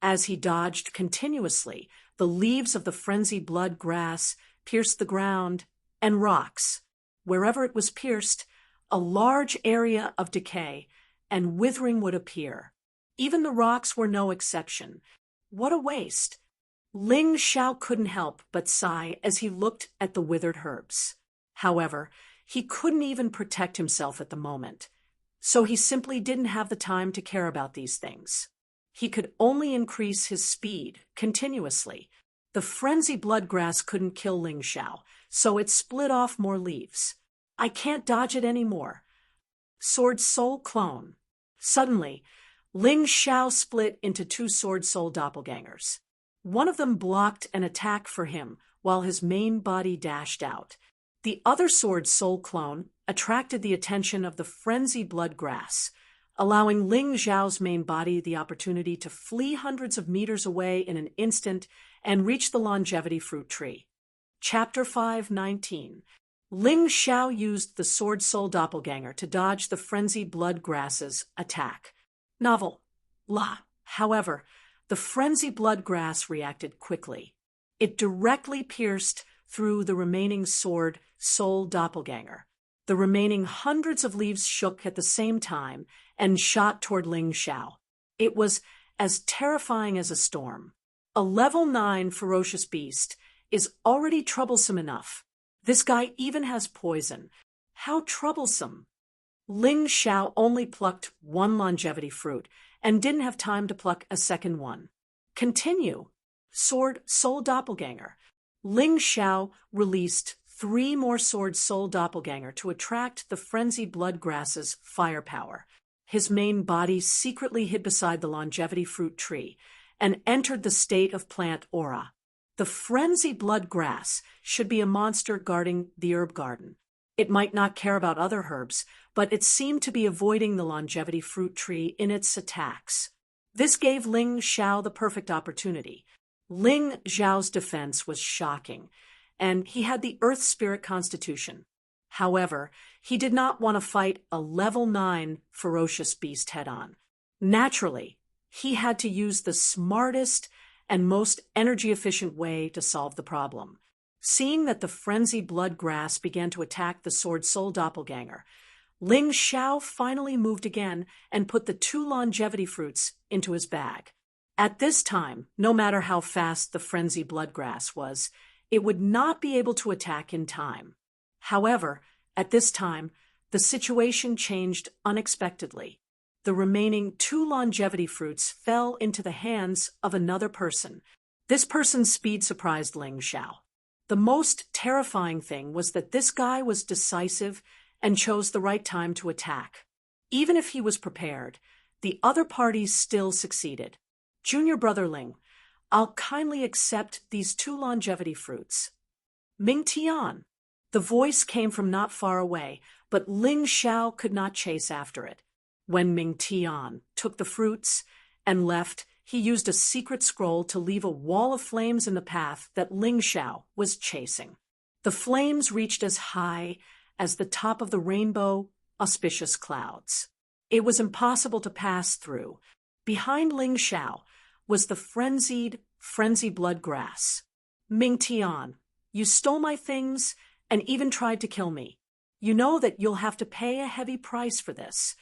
As he dodged continuously, the leaves of the frenzied bloodgrass pierced the ground and rocks. Wherever it was pierced, a large area of decay and withering would appear. Even the rocks were no exception. What a waste! Ling Xiao couldn't help but sigh as he looked at the withered herbs. However, he couldn't even protect himself at the moment, so he simply didn't have the time to care about these things. He could only increase his speed continuously. The frenzied bloodgrass couldn't kill Ling Xiao, so it split off more leaves. I can't dodge it anymore. Sword Soul Clone. Suddenly, Ling Xiao split into 2 Sword Soul doppelgangers. One of them blocked an attack for him while his main body dashed out. The other Sword Soul clone attracted the attention of the frenzied bloodgrass, allowing Ling Xiao's main body the opportunity to flee hundreds of meters away in an instant and reach the longevity fruit tree. Chapter 5:19. Ling Xiao used the Sword Soul doppelganger to dodge the frenzied bloodgrass's attack. Novel. La. However, the frenzied bloodgrass reacted quickly. It directly pierced through the remaining Sword Soul doppelganger. The remaining hundreds of leaves shook at the same time and shot toward Ling Xiao. It was as terrifying as a storm. A level 9 ferocious beast is already troublesome enough. This guy even has poison. How troublesome! Ling Xiao only plucked 1 longevity fruit and didn't have time to pluck a second one. Continue. Sword Soul Doppelganger. Ling Xiao released 3 more Sword Soul Doppelganger to attract the frenzied bloodgrass's firepower. His main body secretly hid beside the longevity fruit tree and entered the state of plant aura. The frenzied bloodgrass should be a monster guarding the herb garden. It might not care about other herbs, but it seemed to be avoiding the longevity fruit tree in its attacks. This gave Ling Xiao the perfect opportunity. Ling Xiao's defense was shocking, and he had the Earth Spirit constitution. However, he did not want to fight a level 9 ferocious beast head-on. Naturally, he had to use the smartest and most energy-efficient way to solve the problem. Seeing that the frenzied bloodgrass began to attack the Sword Soul Doppelganger, Ling Xiao finally moved again and put the 2 longevity fruits into his bag. At this time, no matter how fast the frenzied bloodgrass was, it would not be able to attack in time. However, at this time, the situation changed unexpectedly. The remaining 2 longevity fruits fell into the hands of another person. This person's speed surprised Ling Xiao. The most terrifying thing was that this guy was decisive and chose the right time to attack. Even if he was prepared, the other parties still succeeded. Junior brother Ling, I'll kindly accept these 2 longevity fruits. Ming Tian. The voice came from not far away, but Ling Xiao could not chase after it. When Ming Tian took the fruits and left, he used a secret scroll to leave a wall of flames in the path that Ling Xiao was chasing. The flames reached as high as the top of the rainbow auspicious clouds. It was impossible to pass through. Behind Ling Xiao was the frenzied bloodgrass. Ming Tian, you stole my things and even tried to kill me. You know that you'll have to pay a heavy price for this.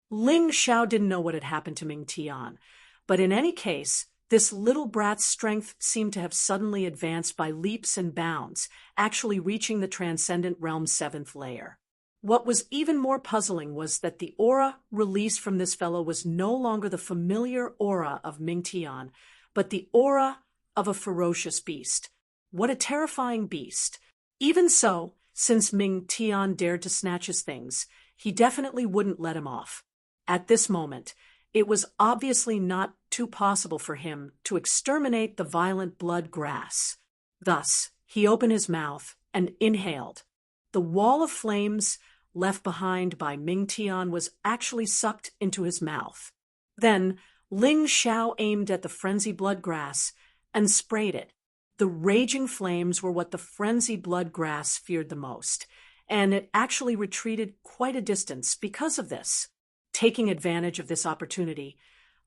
Ling Xiao didn't know what had happened to Ming Tian, but in any case, this little brat's strength seemed to have suddenly advanced by leaps and bounds, actually reaching the Transcendent Realm's 7th layer. What was even more puzzling was that the aura released from this fellow was no longer the familiar aura of Ming Tian, but the aura of a ferocious beast. What a terrifying beast! Even so, since Ming Tian dared to snatch his things, he definitely wouldn't let him off. At this moment, it was obviously not too possible for him to exterminate the violent blood grass. Thus, he opened his mouth and inhaled. The wall of flames left behind by Ming Tian was actually sucked into his mouth. Then, Ling Xiao aimed at the frenzied blood grass and sprayed it. The raging flames were what the frenzied blood grass feared the most, and it actually retreated quite a distance because of this. Taking advantage of this opportunity,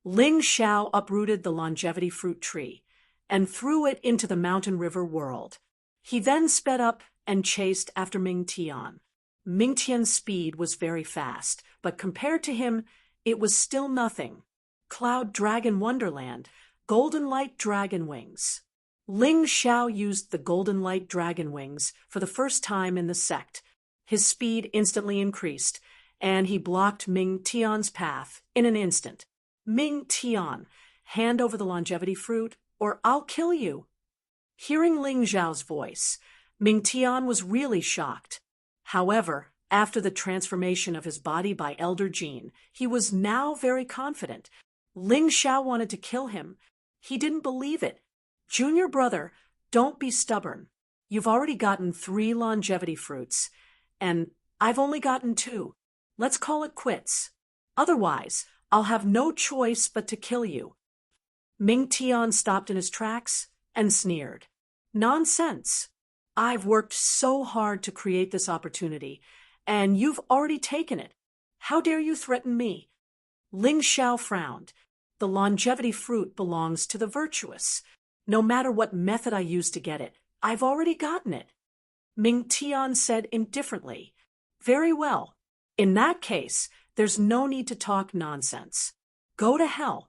Ling Xiao uprooted the longevity fruit tree and threw it into the mountain river world. He then sped up and chased after Ming Tian. Ming Tian's speed was very fast, but compared to him, it was still nothing. Cloud Dragon Wonderland, Golden Light Dragon Wings. Ling Xiao used the Golden Light Dragon Wings for the first time in the sect. His speed instantly increased, and he blocked Ming Tian's path in an instant. Ming Tian, hand over the longevity fruit, or I'll kill you. Hearing Ling Xiao's voice, Ming Tian was really shocked. However, after the transformation of his body by Elder Jin, he was now very confident. Ling Xiao wanted to kill him. He didn't believe it. Junior brother, don't be stubborn. You've already gotten 3 longevity fruits, and I've only gotten 2. Let's call it quits. Otherwise, I'll have no choice but to kill you. Ming Tian stopped in his tracks and sneered. Nonsense. I've worked so hard to create this opportunity, and you've already taken it. How dare you threaten me? Ling Xiao frowned. The longevity fruit belongs to the virtuous. No matter what method I use to get it, I've already gotten it. Ming Tian said indifferently. Very well. In that case, there's no need to talk nonsense. Go to hell.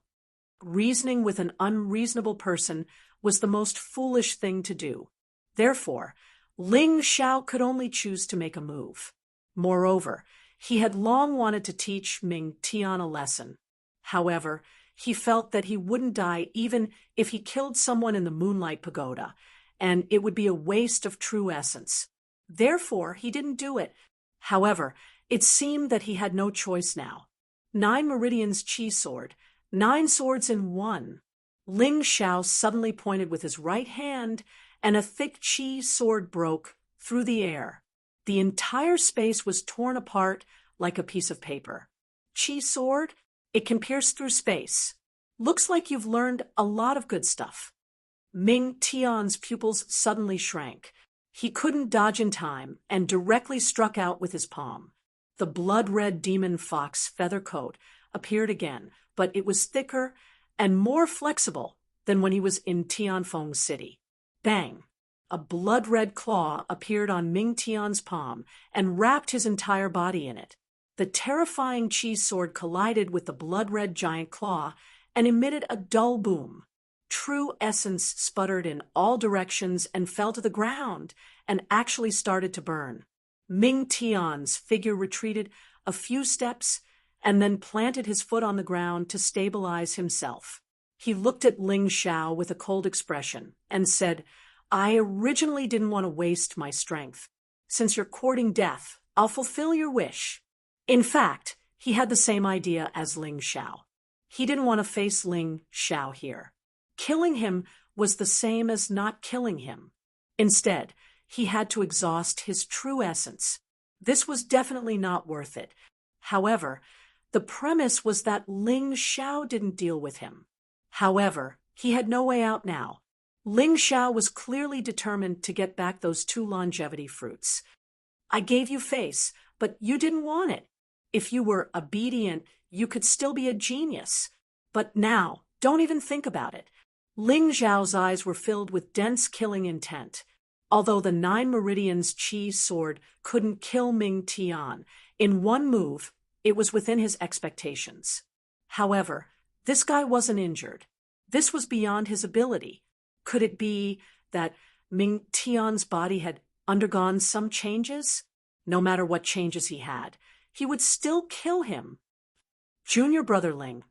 Reasoning with an unreasonable person was the most foolish thing to do. Therefore, Ling Xiao could only choose to make a move. Moreover, he had long wanted to teach Ming Tian a lesson. However, He felt that he wouldn't die even if he killed someone in the Moonlight Pagoda, and it would be a waste of true essence. Therefore, he didn't do it. However, it seemed that he had no choice now. 9 meridians chi sword, 9 swords in one. Ling Xiao suddenly pointed with his right hand, and a thick chi sword broke through the air. The entire space was torn apart like a piece of paper. Chi sword? It can pierce through space. Looks like you've learned a lot of good stuff. Ming Tian's pupils suddenly shrank. He couldn't dodge in time and directly struck out with his palm. The blood-red demon fox feather coat appeared again, but it was thicker and more flexible than when he was in Tianfeng City. Bang! A blood-red claw appeared on Ming Tian's palm and wrapped his entire body in it. The terrifying chi sword collided with the blood-red giant claw and emitted a dull boom. True essence sputtered in all directions and fell to the ground and actually started to burn. Ming Tian's figure retreated a few steps and then planted his foot on the ground to stabilize himself. He looked at Ling Xiao with a cold expression and said, "I originally didn't want to waste my strength. Since you're courting death, I'll fulfill your wish." In fact, he had the same idea as Ling Xiao. He didn't want to face Ling Xiao here. Killing him was the same as not killing him. Instead, he had to exhaust his true essence. This was definitely not worth it. However, the premise was that Ling Xiao didn't deal with him. However, he had no way out now. Ling Xiao was clearly determined to get back those 2 longevity fruits. "I gave you face, but you didn't want it. If you were obedient, you could still be a genius. But now, don't even think about it." Ling Xiao's eyes were filled with dense killing intent. Although the 9 meridians chi sword couldn't kill Ming Tian, in one move, it was within his expectations. However, this guy wasn't injured. This was beyond his ability. Could it be that Ming Tian's body had undergone some changes? No matter what changes he had, he would still kill him. "Junior Brother Ling,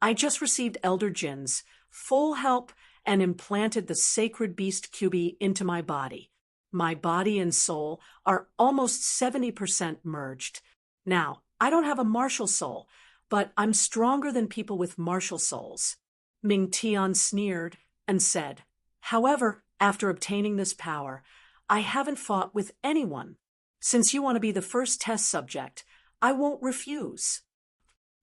I just received Elder Jin's full help and implanted the sacred beast QB into my body. My body and soul are almost 70% merged. Now, I don't have a martial soul, but I'm stronger than people with martial souls." Ming Tian sneered and said, "However, after obtaining this power, I haven't fought with anyone. Since you want to be the first test subject, I won't refuse."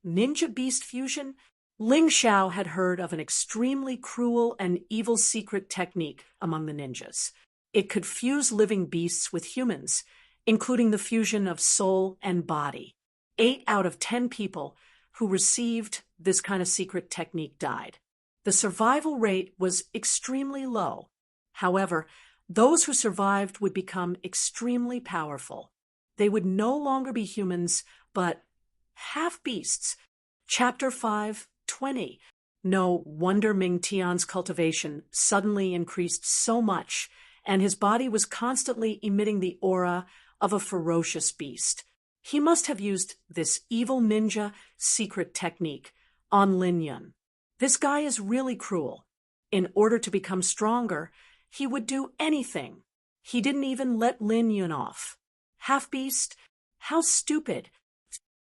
Ninja beast fusion? Ling Xiao had heard of an extremely cruel and evil secret technique among the ninjas. It could fuse living beasts with humans, including the fusion of soul and body. 8 out of 10 people who received this kind of secret technique died. The survival rate was extremely low. However, those who survived would become extremely powerful. They would no longer be humans, but half-beasts. Chapter 5:20. No wonder Ming Tian's cultivation suddenly increased so much, and his body was constantly emitting the aura of a ferocious beast. He must have used this evil ninja secret technique on Lin Yun. This guy is really cruel. In order to become stronger, he would do anything. He didn't even let Lin Yun off. Half-beast? How stupid.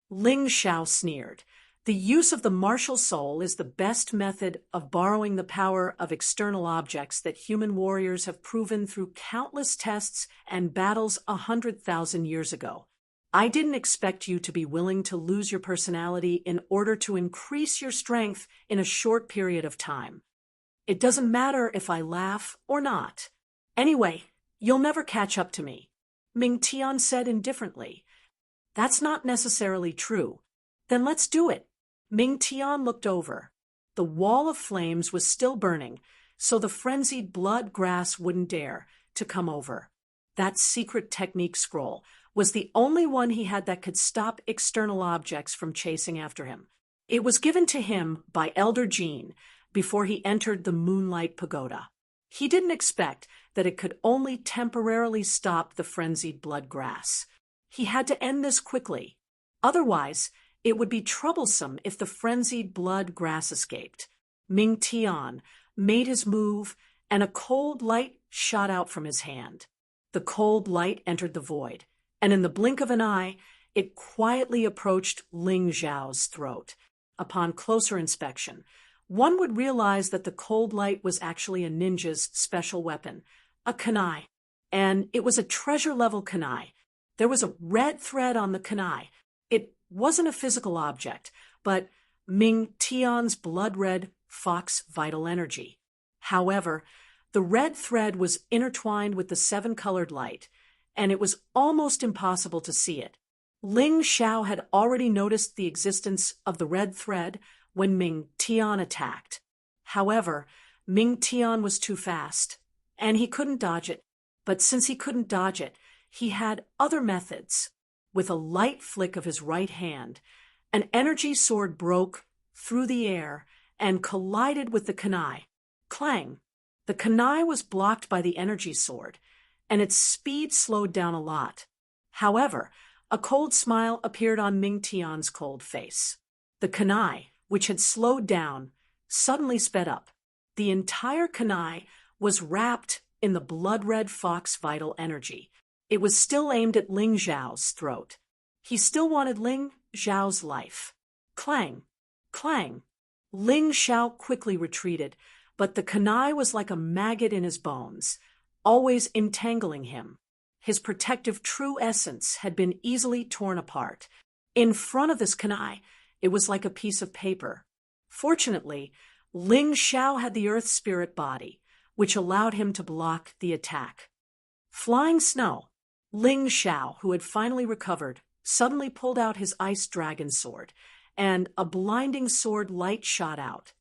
Ling Xiao sneered. The use of the martial soul is the best method of borrowing the power of external objects that human warriors have proven through countless tests and battles 100,000 years ago. I didn't expect you to be willing to lose your personality in order to increase your strength in a short period of time. It doesn't matter if I laugh or not. Anyway, you'll never catch up to me, Ming Tian said indifferently. That's not necessarily true. Then let's do it. Ming Tian looked over. The wall of flames was still burning, so the frenzied blood grass wouldn't dare to come over. That secret technique scroll was the only one he had that could stop external objects from chasing after him. It was given to him by Elder Jin before he entered the Moonlight Pagoda. He didn't expect that it could only temporarily stop the frenzied blood grass. He had to end this quickly. Otherwise, It would be troublesome if the frenzied blood grass escaped. Ming Tian made his move, and a cold light shot out from his hand. The cold light entered the void, and in the blink of an eye, it quietly approached Ling Zhao's throat. Upon closer inspection, one would realize that the cold light was actually a ninja's special weapon, a kunai. And it was a treasure-level kunai. There was a red thread on the kunai. It wasn't a physical object, but Ming Tian's blood-red fox vital energy. However, the red thread was intertwined with the seven-colored light, and it was almost impossible to see it. Ling Xiao had already noticed the existence of the red thread when Ming Tian attacked. However, Ming Tian was too fast, and he couldn't dodge it. But since he couldn't dodge it, he had other methods. With a light flick of his right hand, an energy sword broke through the air and collided with the kunai. Clang! The kunai was blocked by the energy sword, and its speed slowed down a lot. However, a cold smile appeared on Ming Tian's cold face. The kunai, which had slowed down, suddenly sped up. The entire kunai was wrapped in the blood-red fox vital energy. It was still aimed at Ling Zhao's throat. He still wanted Ling Zhao's life. Clang! Clang! Ling Zhao quickly retreated, but the kunai was like a maggot in his bones, always entangling him. His protective true essence had been easily torn apart. In front of this kunai, it was like a piece of paper. Fortunately, Ling Zhao had the earth spirit body, which allowed him to block the attack. Flying snow. Ling Zhao, who had finally recovered, suddenly pulled out his ice dragon sword, and a blinding sword light shot out.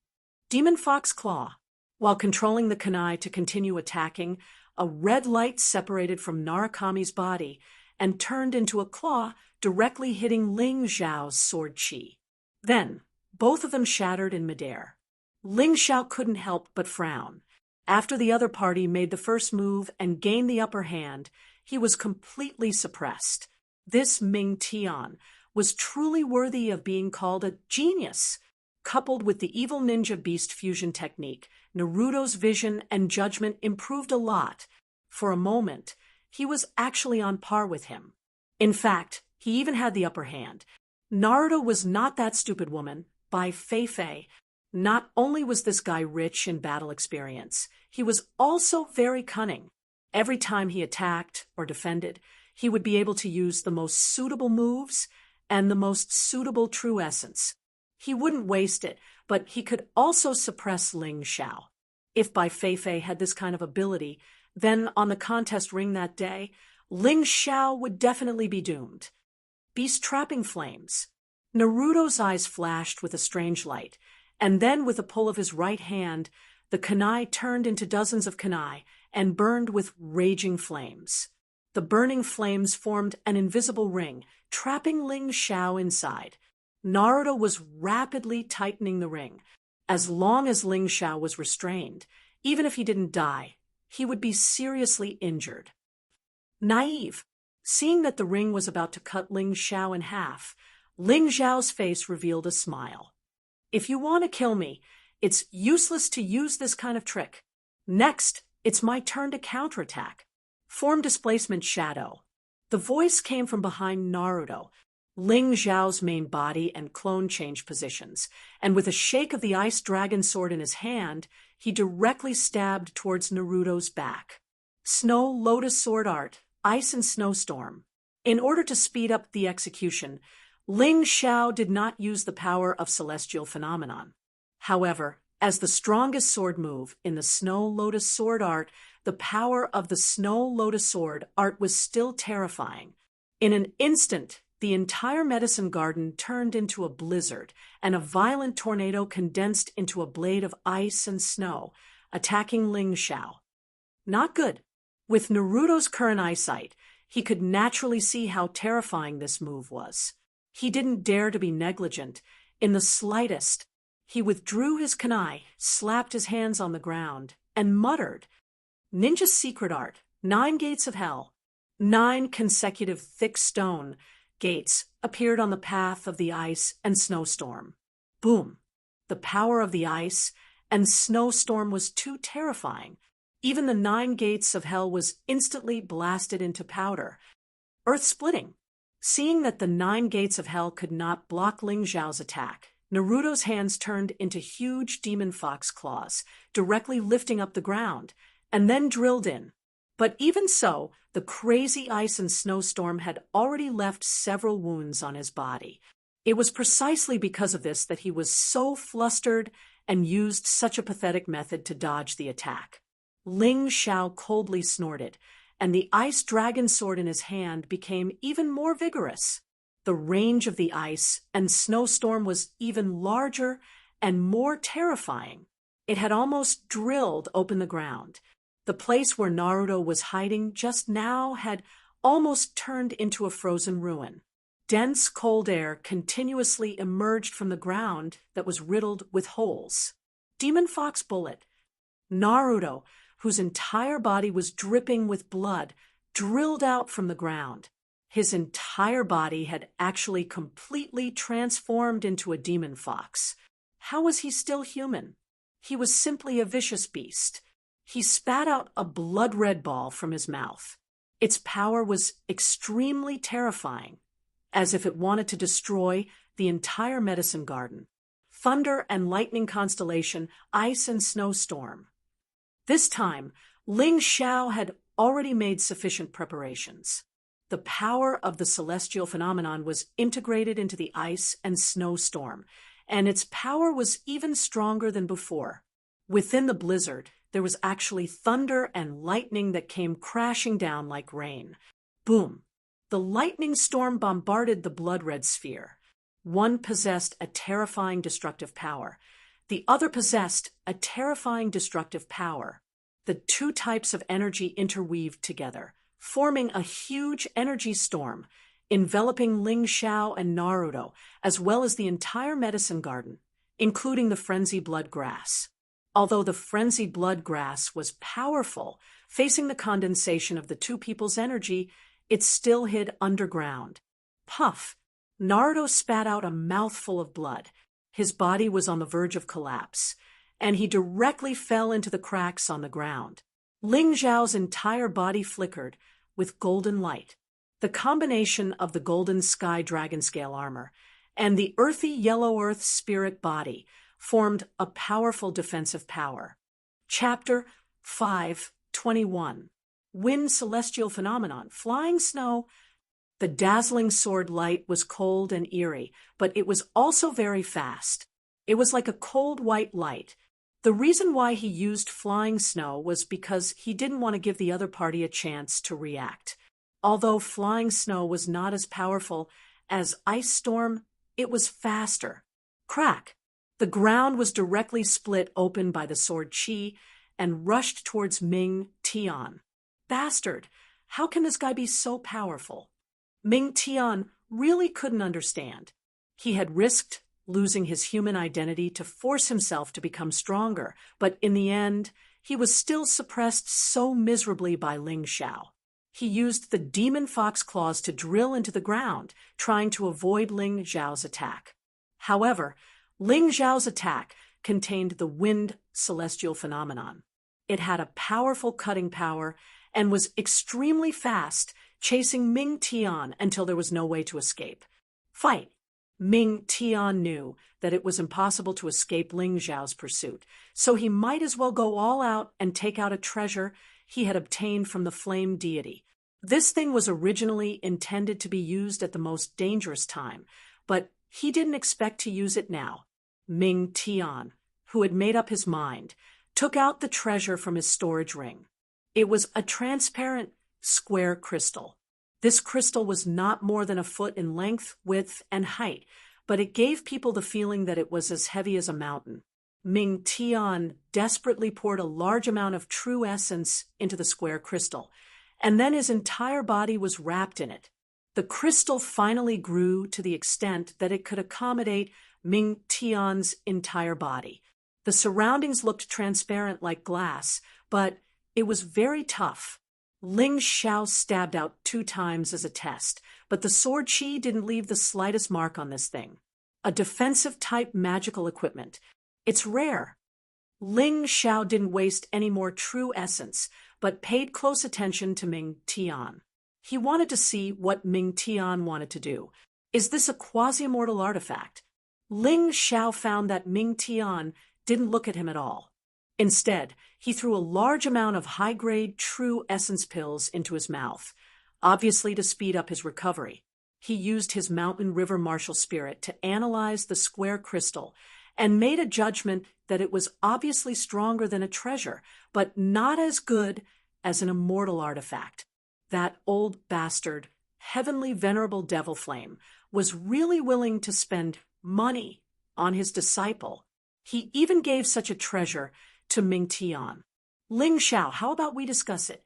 Demon Fox Claw. While controlling the kunai to continue attacking, a red light separated from Narukami's body and turned into a claw directly hitting Ling Zhao's sword chi. Then, both of them shattered in midair. Ling Zhao couldn't help but frown. After the other party made the first move and gained the upper hand, he was completely suppressed. This Ming Tian was truly worthy of being called a genius. Coupled with the evil ninja beast fusion technique, Naruto's vision and judgment improved a lot. For a moment, he was actually on par with him. In fact, he even had the upper hand. Naruto was not that stupid woman. By Fei. Not only was this guy rich in battle experience, he was also very cunning. Every time he attacked or defended, he would be able to use the most suitable moves and the most suitable true essence. He wouldn't waste it, but he could also suppress Ling Zhao. If Bai Fei had this kind of ability, then on the contest ring that day, Ling Zhao would definitely be doomed. Beast trapping flames. Naruto's eyes flashed with a strange light, and then with a pull of his right hand, the kunai turned into dozens of kunai and burned with raging flames. The burning flames formed an invisible ring, trapping Ling Zhao inside. Naruto was rapidly tightening the ring. As long as Ling Zhao was restrained, even if he didn't die, he would be seriously injured. Naive. Seeing that the ring was about to cut Ling Zhao in half, Ling Zhao's face revealed a smile. If you want to kill me, it's useless to use this kind of trick. Next, it's my turn to counterattack. Form displacement shadow. The voice came from behind Naruto. Ling Zhao's main body and clone changed positions, and with a shake of the ice dragon sword in his hand, he directly stabbed towards Naruto's back. Snow Lotus Sword Art, Ice and Snowstorm. In order to speed up the execution, Ling Zhao did not use the power of celestial phenomenon. However, as the strongest sword move in the Snow Lotus Sword Art, the power of the Snow Lotus Sword Art was still terrifying. In an instant, the entire medicine garden turned into a blizzard, and a violent tornado condensed into a blade of ice and snow, attacking Ling Zhao. Not good. With Naruto's current eyesight, he could naturally see how terrifying this move was. He didn't dare to be negligent. In the slightest, he withdrew his kunai, slapped his hands on the ground, and muttered, "Ninja secret art, 9 gates of hell." 9 consecutive thick stone gates appeared on the path of the ice and snowstorm. Boom! The power of the ice and snowstorm was too terrifying. Even the 9 gates of hell was instantly blasted into powder, earth-splitting. Seeing that the 9 gates of hell could not block Ling Xiao's attack, Naruto's hands turned into huge demon fox claws, directly lifting up the ground, and then drilled in. But even so, the crazy ice and snowstorm had already left several wounds on his body. It was precisely because of this that he was so flustered and used such a pathetic method to dodge the attack. Ling Xiao coldly snorted, and the ice dragon sword in his hand became even more vigorous. The range of the ice and snowstorm was even larger and more terrifying. It had almost drilled open the ground. The place where Naruto was hiding just now had almost turned into a frozen ruin. Dense cold air continuously emerged from the ground that was riddled with holes. Demon Fox Bullet. Naruto, whose entire body was dripping with blood, drilled out from the ground. His entire body had actually completely transformed into a demon fox. How was he still human? He was simply a vicious beast. He spat out a blood-red ball from his mouth. Its power was extremely terrifying, as if it wanted to destroy the entire medicine garden. Thunder and lightning constellation, ice and snowstorm. This time, Ling Xiao had already made sufficient preparations. The power of the celestial phenomenon was integrated into the ice and snowstorm, and its power was even stronger than before. Within the blizzard, there was actually thunder and lightning that came crashing down like rain. Boom! The lightning storm bombarded the blood-red sphere. One possessed a terrifying destructive power. The other possessed a terrifying destructive power. The 2 types of energy interweaved together, forming a huge energy storm, enveloping Ling Xiao and Naruto, as well as the entire medicine garden, including the frenzied blood grass. Although the frenzied blood grass was powerful, facing the condensation of the 2 people's energy, it still hid underground. Puff! Naruto spat out a mouthful of blood. His body was on the verge of collapse, and he directly fell into the cracks on the ground. Ling Xiao's entire body flickered with golden light. The combination of the golden sky dragon scale armor and the earthy yellow earth spirit body formed a powerful defensive power. Chapter 5:21. Wind Celestial Phenomenon. Flying Snow. The dazzling sword light was cold and eerie, but it was also very fast. It was like a cold white light. The reason why he used flying snow was because he didn't want to give the other party a chance to react. Although flying snow was not as powerful as ice storm, it was faster. Crack! The ground was directly split open by the sword chi and rushed towards Ming Tian. Bastard! How can this guy be so powerful? Ming Tian really couldn't understand. He had risked losing his human identity to force himself to become stronger, but in the end, he was still suppressed so miserably by Ling Xiao. He used the demon fox claws to drill into the ground, trying to avoid Ling Xiao's attack. However, Ling Xiao's attack contained the wind celestial phenomenon. It had a powerful cutting power and was extremely fast, chasing Ming Tian until there was no way to escape. Fight! Ming Tian knew that it was impossible to escape Ling Xiao's pursuit, so he might as well go all out and take out a treasure he had obtained from the flame deity. This thing was originally intended to be used at the most dangerous time, but he didn't expect to use it now. Ming Tian, who had made up his mind, took out the treasure from his storage ring. It was a transparent, square crystal. This crystal was not more than a foot in length, width, and height, but it gave people the feeling that it was as heavy as a mountain. Ming Tian desperately poured a large amount of true essence into the square crystal, and then his entire body was wrapped in it. The crystal finally grew to the extent that it could accommodate Ming Tian's entire body. The surroundings looked transparent like glass, but it was very tough. Ling Xiao stabbed out 2 times as a test, but the sword chi didn't leave the slightest mark on this thing. A defensive-type magical equipment. It's rare. Ling Xiao didn't waste any more true essence, but paid close attention to Ming Tian. He wanted to see what Ming Tian wanted to do. Is this a quasi-immortal artifact? Ling Xiao found that Ming Tian didn't look at him at all. Instead, he threw a large amount of high-grade true essence pills into his mouth, obviously to speed up his recovery. He used his mountain river martial spirit to analyze the square crystal and made a judgment that it was obviously stronger than a treasure, but not as good as an immortal artifact. That old bastard, heavenly venerable devil flame, was really willing to spend money on his disciple. He even gave such a treasure to Ming Tian. Ling Xiao, how about we discuss it?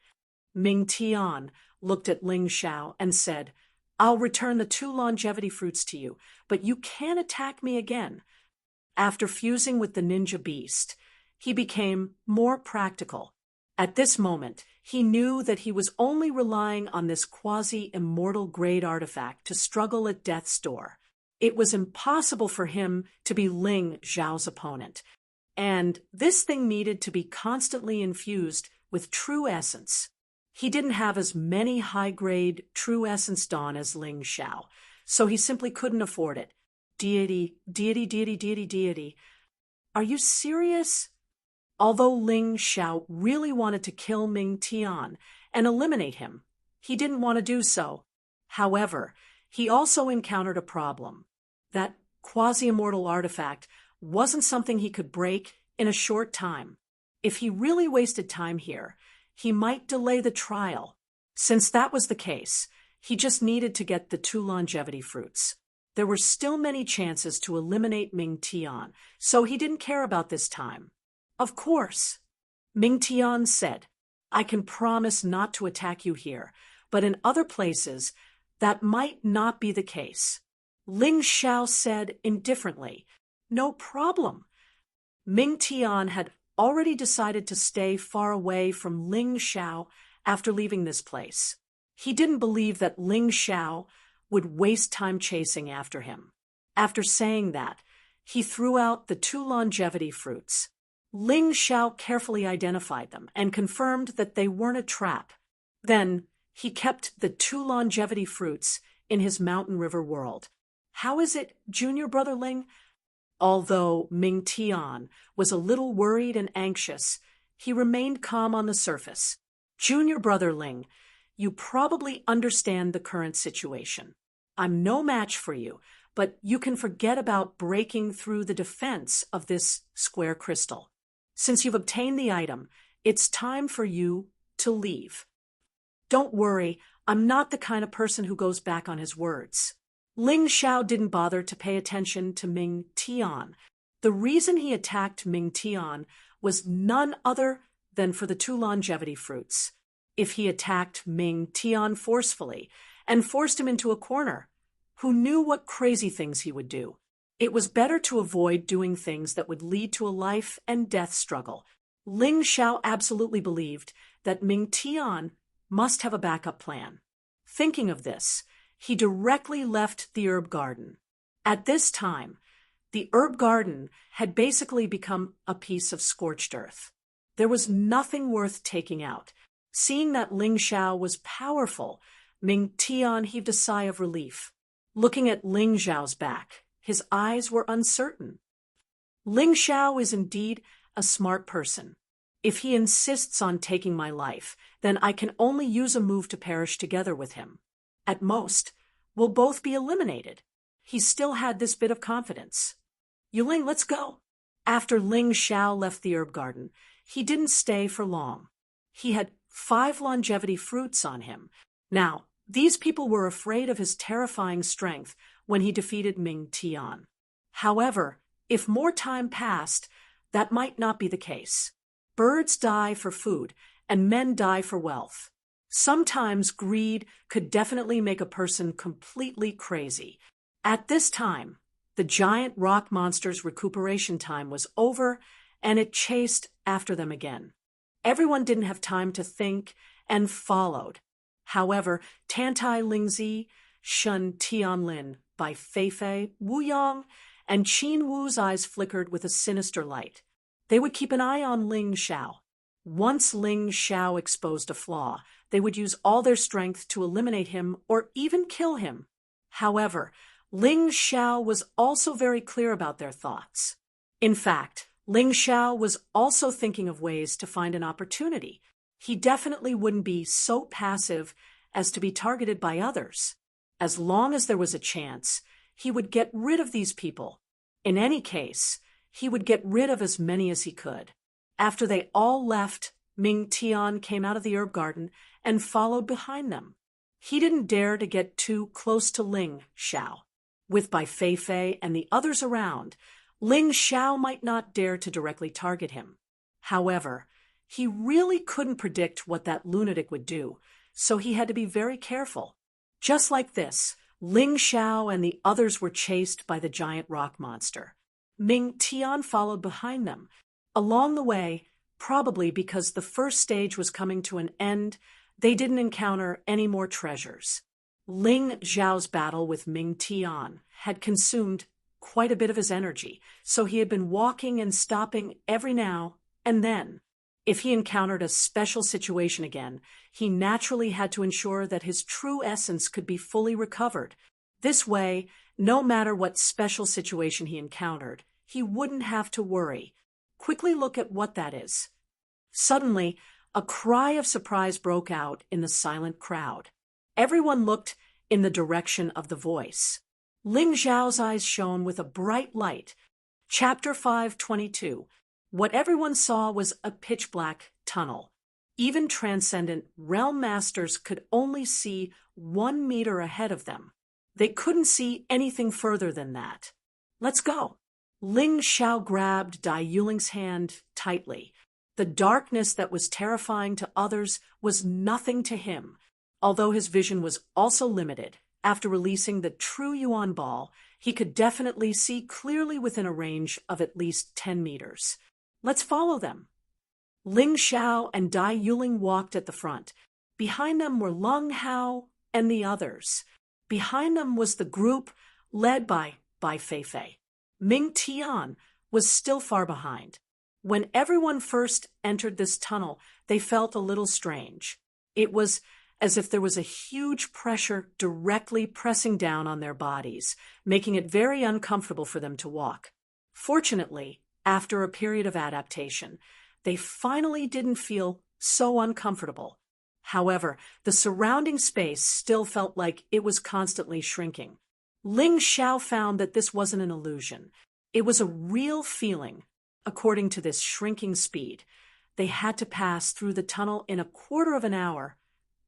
Ming Tian looked at Ling Xiao and said, I'll return the 2 longevity fruits to you, but you can't attack me again. After fusing with the ninja beast, he became more practical. At this moment, he knew that he was only relying on this quasi-immortal grade artifact to struggle at death's door. It was impossible for him to be Ling Xiao's opponent, and this thing needed to be constantly infused with true essence. He didn't have as many high-grade true essence dawn as Ling Xiao, so he simply couldn't afford it. Deity, deity, deity, deity, deity. Are you serious? Although Ling Xiao really wanted to kill Ming Tian and eliminate him, he didn't want to do so. However, he also encountered a problem. That quasi-immortal artifact wasn't something he could break in a short time. If he really wasted time here, he might delay the trial. Since that was the case, he just needed to get the 2 longevity fruits. There were still many chances to eliminate Ming Tian, so he didn't care about this time. Of course. Ming Tian said, I can promise not to attack you here, but in other places, that might not be the case. Ling Xiao said indifferently, no problem. Ming Tian had already decided to stay far away from Ling Xiao after leaving this place. He didn't believe that Ling Xiao would waste time chasing after him. After saying that, he threw out the 2 longevity fruits. Ling Xiao carefully identified them and confirmed that they weren't a trap. Then, he kept the 2 longevity fruits in his mountain river world. How is it, Junior Brother Ling? Although Ming Tian was a little worried and anxious, he remained calm on the surface. Junior Brother Ling, you probably understand the current situation. I'm no match for you, but you can forget about breaking through the defense of this square crystal. Since you've obtained the item, it's time for you to leave. Don't worry, I'm not the kind of person who goes back on his words. Ling Xiao didn't bother to pay attention to Ming Tian. The reason he attacked Ming Tian was none other than for the 2 longevity fruits. If he attacked Ming Tian forcefully and forced him into a corner, who knew what crazy things he would do? It was better to avoid doing things that would lead to a life and death struggle. Ling Xiao absolutely believed that Ming Tian must have a backup plan. Thinking of this, he directly left the herb garden. At this time, the herb garden had basically become a piece of scorched earth. There was nothing worth taking out. Seeing that Ling Xiao was powerful, Ming Tian heaved a sigh of relief. Looking at Ling Xiao's back, his eyes were uncertain. Ling Xiao is indeed a smart person. If he insists on taking my life, then I can only use a move to perish together with him. At most, we'll both be eliminated. He still had this bit of confidence. Yuling, let's go. After Ling Xiao left the herb garden, he didn't stay for long. He had 5 longevity fruits on him. Now, these people were afraid of his terrifying strength when he defeated Ming Tian. However, if more time passed, that might not be the case. Birds die for food, and men die for wealth. Sometimes greed could definitely make a person completely crazy. At this time, the giant rock monster's recuperation time was over, and it chased after them again. Everyone didn't have time to think and followed. However, Tantai Lingzi, Shun Tianlin, Bai Feifei, Wu Yang, and Qin Wu's eyes flickered with a sinister light. They would keep an eye on Ling Xiao. Once Ling Xiao exposed a flaw, they would use all their strength to eliminate him or even kill him. However, Ling Xiao was also very clear about their thoughts. In fact, Ling Xiao was also thinking of ways to find an opportunity. He definitely wouldn't be so passive as to be targeted by others. As long as there was a chance, he would get rid of these people. In any case, he would get rid of as many as he could. After they all left, Ming Tian came out of the herb garden and followed behind them. He didn't dare to get too close to Ling Xiao. With Bai Feifei and the others around, Ling Xiao might not dare to directly target him. However, he really couldn't predict what that lunatic would do, so he had to be very careful. Just like this, Ling Xiao and the others were chased by the giant rock monster. Ming Tian followed behind them. Along the way, probably because the first stage was coming to an end, they didn't encounter any more treasures. Ling Xiao's battle with Ming Tian had consumed quite a bit of his energy, so he had been walking and stopping every now and then. If he encountered a special situation again, he naturally had to ensure that his true essence could be fully recovered. This way, no matter what special situation he encountered, he wouldn't have to worry. Quickly look at what that is. Suddenly, a cry of surprise broke out in the silent crowd. Everyone looked in the direction of the voice. Ling Xiao's eyes shone with a bright light. Chapter 522. What everyone saw was a pitch-black tunnel. Even transcendent realm masters could only see 1 meter ahead of them. They couldn't see anything further than that. Let's go. Ling Xiao grabbed Dai Yuling's hand tightly. The darkness that was terrifying to others was nothing to him. Although his vision was also limited, after releasing the true Yuan ball, he could definitely see clearly within a range of at least 10 meters. Let's follow them. Ling Xiao and Dai Yuling walked at the front. Behind them were Lung Hao and the others. Behind them was the group led by Bai Feifei. Ming Tian was still far behind. When everyone first entered this tunnel, they felt a little strange. It was as if there was a huge pressure directly pressing down on their bodies, making it very uncomfortable for them to walk. Fortunately, after a period of adaptation, they finally didn't feel so uncomfortable. However, the surrounding space still felt like it was constantly shrinking. Ling Xiao found that this wasn't an illusion. It was a real feeling. According to this shrinking speed, they had to pass through the tunnel in a quarter of an hour.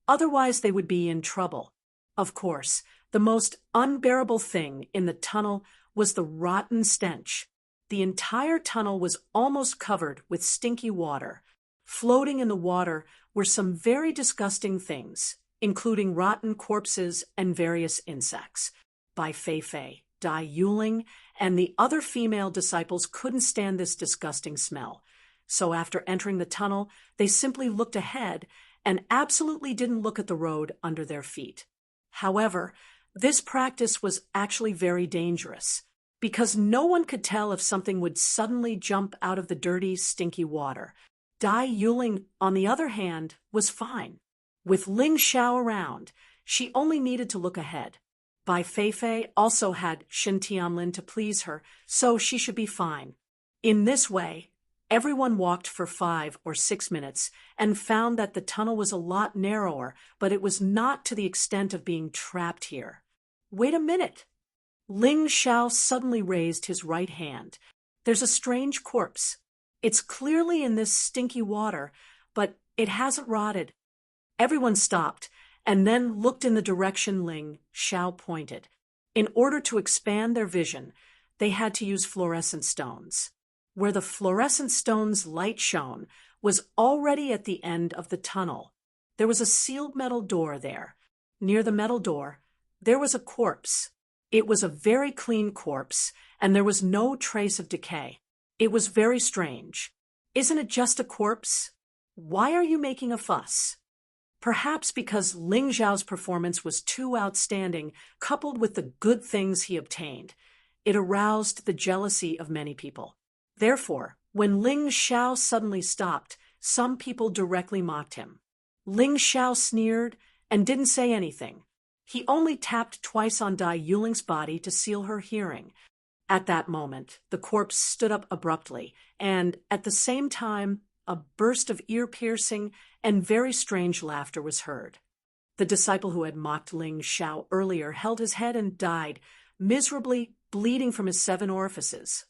Otherwise, they would be in trouble. Of course, the most unbearable thing in the tunnel was the rotten stench. The entire tunnel was almost covered with stinky water. Floating in the water were some very disgusting things, including rotten corpses and various insects. Bai Feifei, Dai Yuling, and the other female disciples couldn't stand this disgusting smell. So after entering the tunnel, they simply looked ahead and absolutely didn't look at the road under their feet. However, this practice was actually very dangerous, because no one could tell if something would suddenly jump out of the dirty, stinky water. Dai Yuling, on the other hand, was fine. With Ling Xiao around, she only needed to look ahead. Bai Feifei also had Shin Tianlin to please her, so she should be fine. In this way, everyone walked for 5 or 6 minutes and found that the tunnel was a lot narrower, but it was not to the extent of being trapped here. Wait a minute. Ling Xiao suddenly raised his right hand. There's a strange corpse. It's clearly in this stinky water, but it hasn't rotted. Everyone stopped and then looked in the direction Ling Xiao pointed. In order to expand their vision, they had to use fluorescent stones. Where the fluorescent stone's light shone was already at the end of the tunnel. There was a sealed metal door there. Near the metal door, there was a corpse. It was a very clean corpse, and there was no trace of decay. It was very strange. Isn't it just a corpse? Why are you making a fuss? Perhaps because Ling Xiao's performance was too outstanding, coupled with the good things he obtained. It aroused the jealousy of many people. Therefore, when Ling Xiao suddenly stopped, some people directly mocked him. Ling Xiao sneered and didn't say anything. He only tapped twice on Dai Yuling's body to seal her hearing. At that moment, the corpse stood up abruptly, and, at the same time, a burst of ear-piercing and very strange laughter was heard. The disciple who had mocked Ling Xiao earlier held his head and died, miserably bleeding from his 7 orifices.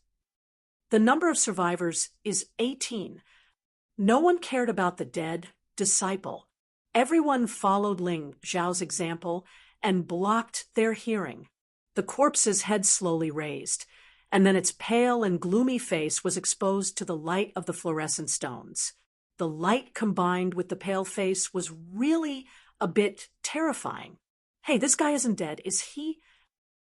The number of survivors is 18. No one cared about the dead disciple. Everyone followed Ling Xiao's example and blocked their hearing. The corpse's head slowly raised, and then its pale and gloomy face was exposed to the light of the fluorescent stones. The light combined with the pale face was really a bit terrifying. Hey, this guy isn't dead, is he?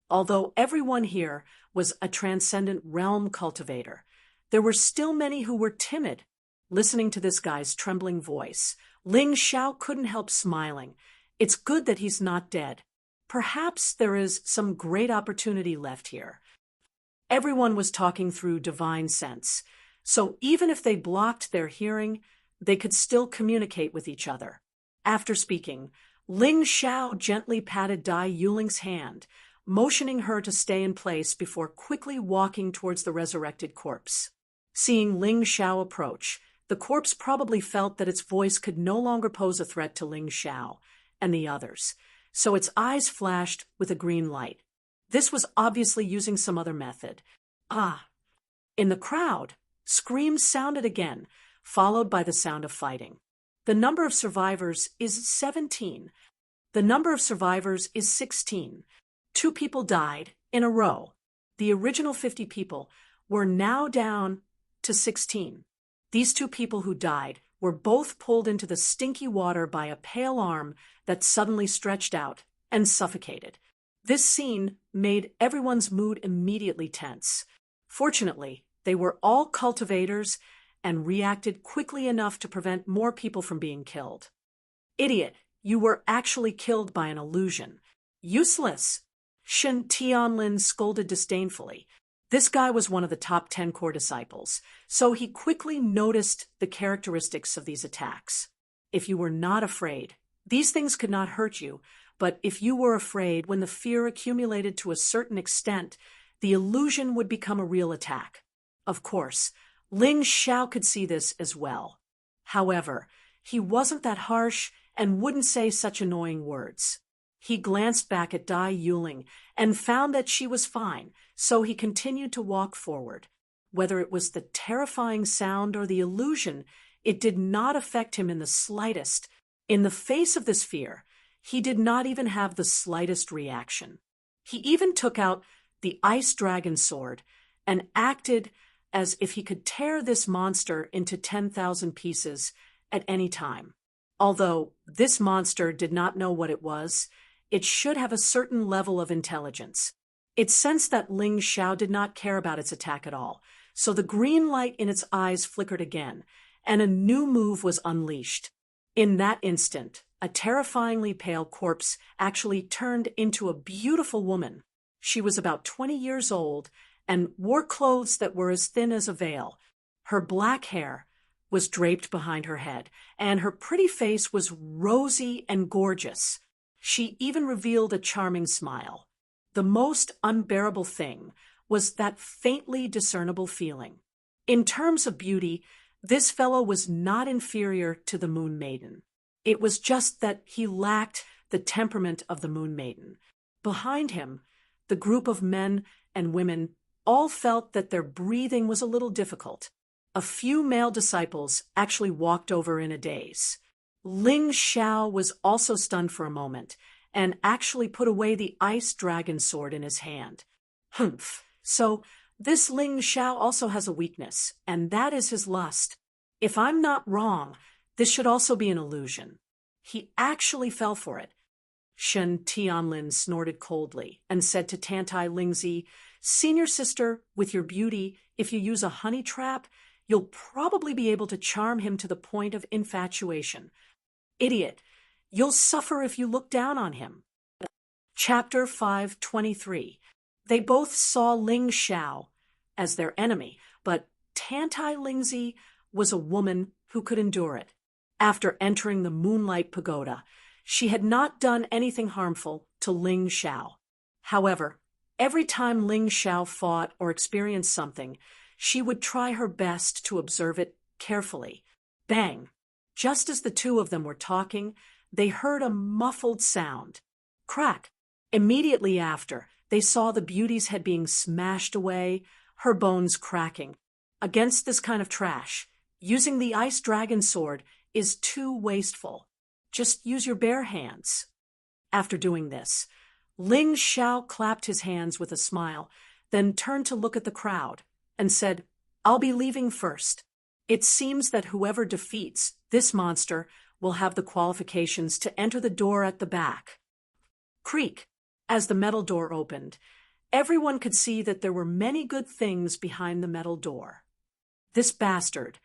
Although everyone here was a transcendent realm cultivator, there were still many who were timid. Listening to this guy's trembling voice, Ling Xiao couldn't help smiling. It's good that he's not dead. Perhaps there is some great opportunity left here. Everyone was talking through divine sense, so even if they blocked their hearing, they could still communicate with each other. After speaking, Ling Xiao gently patted Dai Yuling's hand, motioning her to stay in place before quickly walking towards the resurrected corpse. Seeing Ling Xiao approach, the corpse probably felt that its voice could no longer pose a threat to Ling Xiao and the others, so its eyes flashed with a green light. This was obviously using some other method. In the crowd, screams sounded again, followed by the sound of fighting. The number of survivors is 17. The number of survivors is 16. 2 people died in a row. The original 50 people were now down to 16. These 2 people who died were both pulled into the stinky water by a pale arm that suddenly stretched out and suffocated. This scene made everyone's mood immediately tense. Fortunately, they were all cultivators and reacted quickly enough to prevent more people from being killed. Idiot, you were actually killed by an illusion. Useless! Shen Tianlin scolded disdainfully. This guy was one of the top 10 core disciples, so he quickly noticed the characteristics of these attacks. If you were not afraid, these things could not hurt you, but if you were afraid, when the fear accumulated to a certain extent, the illusion would become a real attack. Of course, Ling Xiao could see this as well. However, he wasn't that harsh and wouldn't say such annoying words. He glanced back at Dai Yuling and found that she was fine, so he continued to walk forward. Whether it was the terrifying sound or the illusion, it did not affect him in the slightest. In the face of this fear, he did not even have the slightest reaction. He even took out the ice dragon sword and acted as if he could tear this monster into 10,000 pieces at any time. Although this monster did not know what it was, it should have a certain level of intelligence. It sensed that Ling Xiao did not care about its attack at all, so the green light in its eyes flickered again, and a new move was unleashed. In that instant, a terrifyingly pale corpse actually turned into a beautiful woman. She was about 20 years old and wore clothes that were as thin as a veil. Her black hair was draped behind her head, and her pretty face was rosy and gorgeous. She even revealed a charming smile. The most unbearable thing was that faintly discernible feeling. In terms of beauty, this fellow was not inferior to the Moon Maiden. It was just that he lacked the temperament of the Moon Maiden. Behind him, the group of men and women all felt that their breathing was a little difficult. A few male disciples actually walked over in a daze. Ling Xiao was also stunned for a moment and actually put away the ice dragon sword in his hand. Humph. So this Ling Xiao also has a weakness, and that is his lust. If I'm not wrong, this should also be an illusion. He actually fell for it. Shen Tianlin snorted coldly and said to Tantai Lingzi, "Senior sister, with your beauty, if you use a honey trap, you'll probably be able to charm him to the point of infatuation." Idiot, You'll suffer if you look down on him. Chapter 523. They both saw Ling Xiao as their enemy, but Tantai Lingzi was a woman who could endure it. After entering the Moonlight Pagoda, she had not done anything harmful to Ling Xiao. However, every time Ling Xiao fought or experienced something, she would try her best to observe it carefully. Bang! Just as the two of them were talking, they heard a muffled sound. Crack! Immediately after, they saw the beauty's head being smashed away, her bones cracking. Against this kind of trash, using the ice dragon sword is too wasteful. Just use your bare hands. After doing this, Ling Xiao clapped his hands with a smile, then turned to look at the crowd and said, "I'll be leaving first. It seems that whoever defeats this monster will have the qualifications to enter the door at the back." Creak! As the metal door opened, everyone could see that there were many good things behind the metal door. This bastard,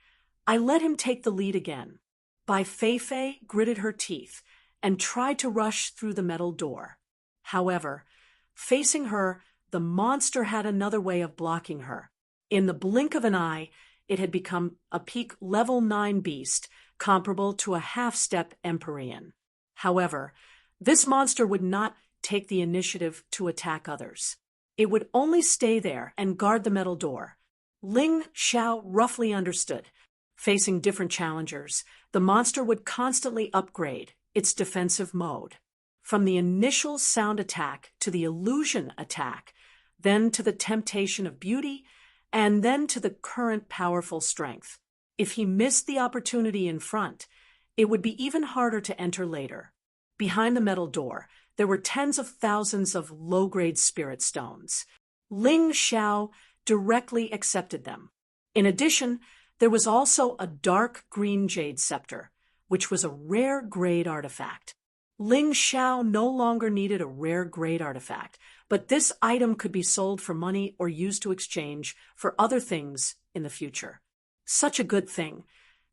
I let him take the lead again. Bai Feifei gritted her teeth and tried to rush through the metal door. However, facing her, the monster had another way of blocking her. In the blink of an eye, it had become a peak level 9 beast, comparable to a half-step Empyrean. However, this monster would not take the initiative to attack others. It would only stay there and guard the metal door. Ling Xiao roughly understood. Facing different challengers, the monster would constantly upgrade its defensive mode. From the initial sound attack to the illusion attack, then to the temptation of beauty, and then to the current powerful strength. If he missed the opportunity in front, it would be even harder to enter later. Behind the metal door, there were tens of thousands of low-grade spirit stones. Ling Xiao directly accepted them. In addition, there was also a dark green jade scepter, which was a rare grade artifact. Ling Xiao no longer needed a rare grade artifact, but this item could be sold for money or used to exchange for other things in the future. Such a good thing.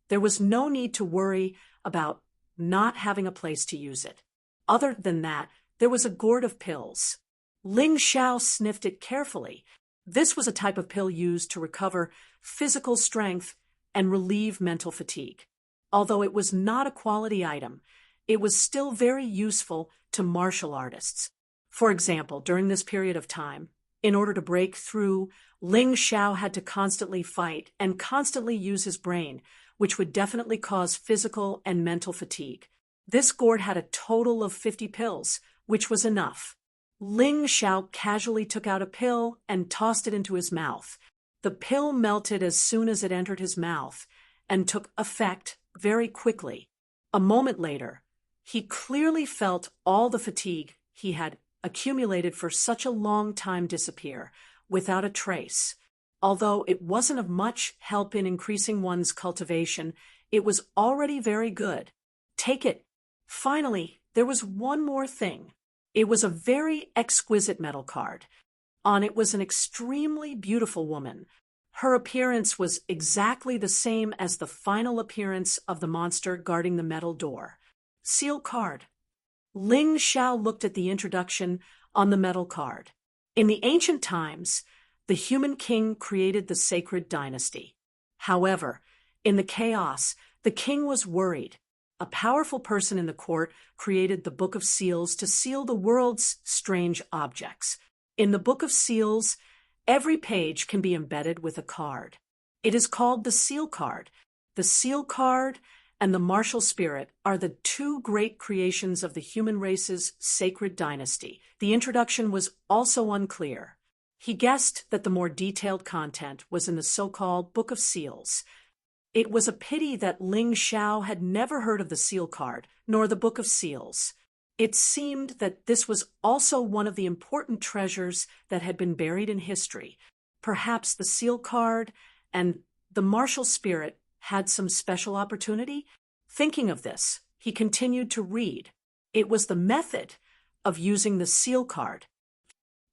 There was no need to worry about not having a place to use it. Other than that, there was a gourd of pills. Ling Xiao sniffed it carefully. This was a type of pill used to recover physical strength and relieve mental fatigue. Although it was not a quality item, it was still very useful to martial artists. For example, during this period of time, in order to break through, Ling Xiao had to constantly fight and constantly use his brain, which would definitely cause physical and mental fatigue. This gourd had a total of 50 pills, which was enough. Ling Xiao casually took out a pill and tossed it into his mouth. The pill melted as soon as it entered his mouth and took effect very quickly. A moment later, he clearly felt all the fatigue he had accumulated for such a long time disappear, without a trace. Although it wasn't of much help in increasing one's cultivation, it was already very good. Take it. Finally, there was one more thing. It was a very exquisite metal card. On it was an extremely beautiful woman. Her appearance was exactly the same as the final appearance of the monster guarding the metal door. Seal card. Ling Xiao looked at the introduction on the metal card. In the ancient times, the human king created the sacred dynasty. However, in the chaos, the king was worried. A powerful person in the court created the Book of Seals to seal the world's strange objects. In the Book of Seals, every page can be embedded with a card. It is called the seal card. The seal card and the martial spirit are the two great creations of the human race's sacred dynasty. The introduction was also unclear. He guessed that the more detailed content was in the so-called Book of Seals. It was a pity that Ling Xiao had never heard of the seal card, nor the Book of Seals. It seemed that this was also one of the important treasures that had been buried in history. Perhaps the seal card and the martial spirit had some special opportunity? Thinking of this, he continued to read. It was the method of using the seal card.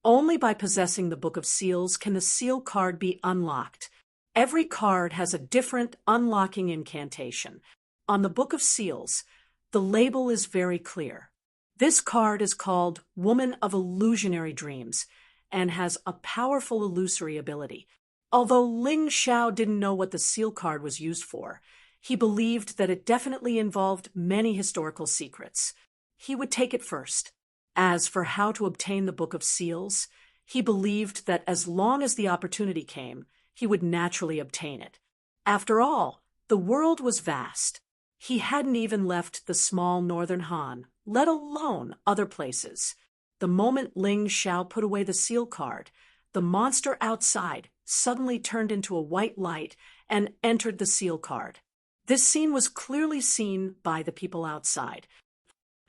Only by possessing the Book of Seals can the seal card be unlocked. Every card has a different unlocking incantation. On the Book of Seals, The label is very clear. This card is called Woman of Illusionary Dreams and has a powerful illusory ability. Although Ling Xiao didn't know what the seal card was used for, he believed that it definitely involved many historical secrets. He would take it first. As for how to obtain the Book of Seals, he believed that as long as the opportunity came, he would naturally obtain it. After all, the world was vast. He hadn't even left the small northern Han, let alone other places. The moment Ling Xiao put away the seal card, the monster outside suddenly turned into a white light and entered the seal card. This scene was clearly seen by the people outside.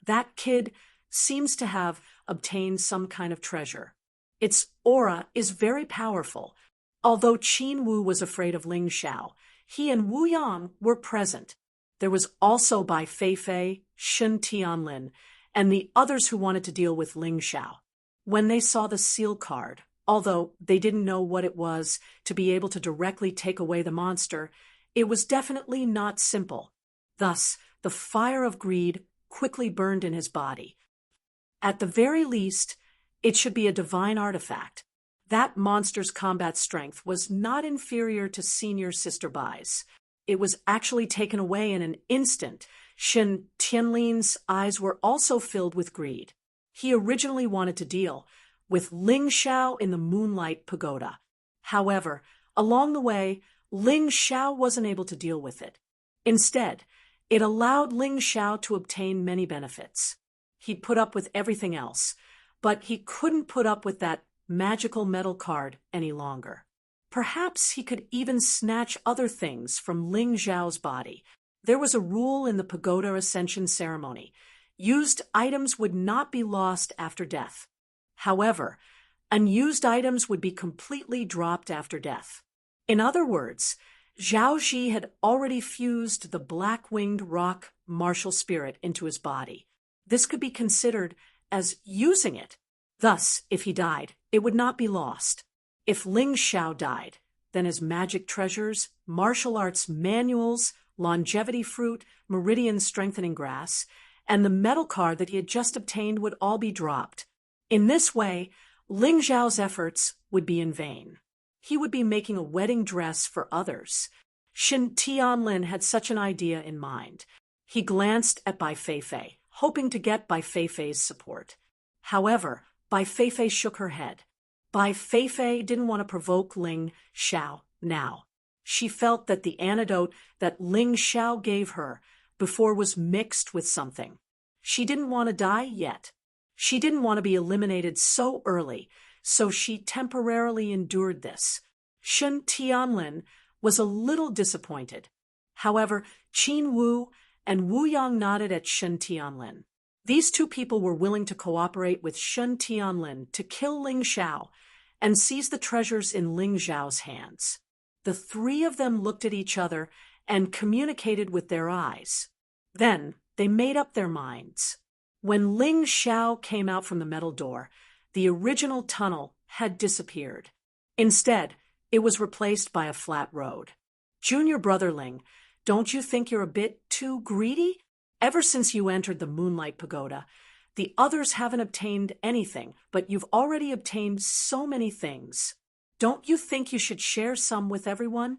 That kid seems to have obtained some kind of treasure. Its aura is very powerful. Although Qin Wu was afraid of Ling Xiao, he and Wu Yang were present. There was also Bai Feifei, Shen Tianlin, and the others who wanted to deal with Ling Xiao. When they saw the seal card, although they didn't know what it was to be able to directly take away the monster, it was definitely not simple. Thus, the fire of greed quickly burned in his body. At the very least, it should be a divine artifact. That monster's combat strength was not inferior to senior Sister Bai's. It was actually taken away in an instant. Shen Tianlin's eyes were also filled with greed. He originally wanted to deal with Ling Xiao in the Moonlight Pagoda. However, along the way, Ling Xiao wasn't able to deal with it. Instead, it allowed Ling Xiao to obtain many benefits. He'd put up with everything else, but he couldn't put up with that magical metal card any longer. Perhaps he could even snatch other things from Ling Xiao's body. There was a rule in the pagoda ascension ceremony. Used items would not be lost after death. However, unused items would be completely dropped after death. In other words, Zhao Ji had already fused the black-winged rock martial spirit into his body. This could be considered as using it. Thus, if he died, it would not be lost. If Ling Xiao died, then his magic treasures, martial arts manuals, longevity fruit, meridian strengthening grass, and the metal card that he had just obtained would all be dropped. In this way, Ling Xiao's efforts would be in vain. He would be making a wedding dress for others. Shen Tianlin had such an idea in mind. He glanced at Bai Feifei, hoping to get Bai Feifei's support. However, Bai Feifei shook her head. Bai Feifei didn't want to provoke Ling Xiao now. She felt that the antidote that Ling Xiao gave her before was mixed with something. She didn't want to die yet. She didn't want to be eliminated so early, so she temporarily endured this. Shen Tianlin was a little disappointed. However, Qin Wu and Wu Yang nodded at Shen Tianlin. These two people were willing to cooperate with Shen Tianlin to kill Ling Xiao and seize the treasures in Ling Xiao's hands. The three of them looked at each other and communicated with their eyes. Then they made up their minds. When Ling Xiao came out from the metal door, the original tunnel had disappeared. Instead, it was replaced by a flat road. Junior brother Ling, don't you think you're a bit too greedy? Ever since you entered the Moonlight Pagoda, the others haven't obtained anything, but you've already obtained so many things. Don't you think you should share some with everyone?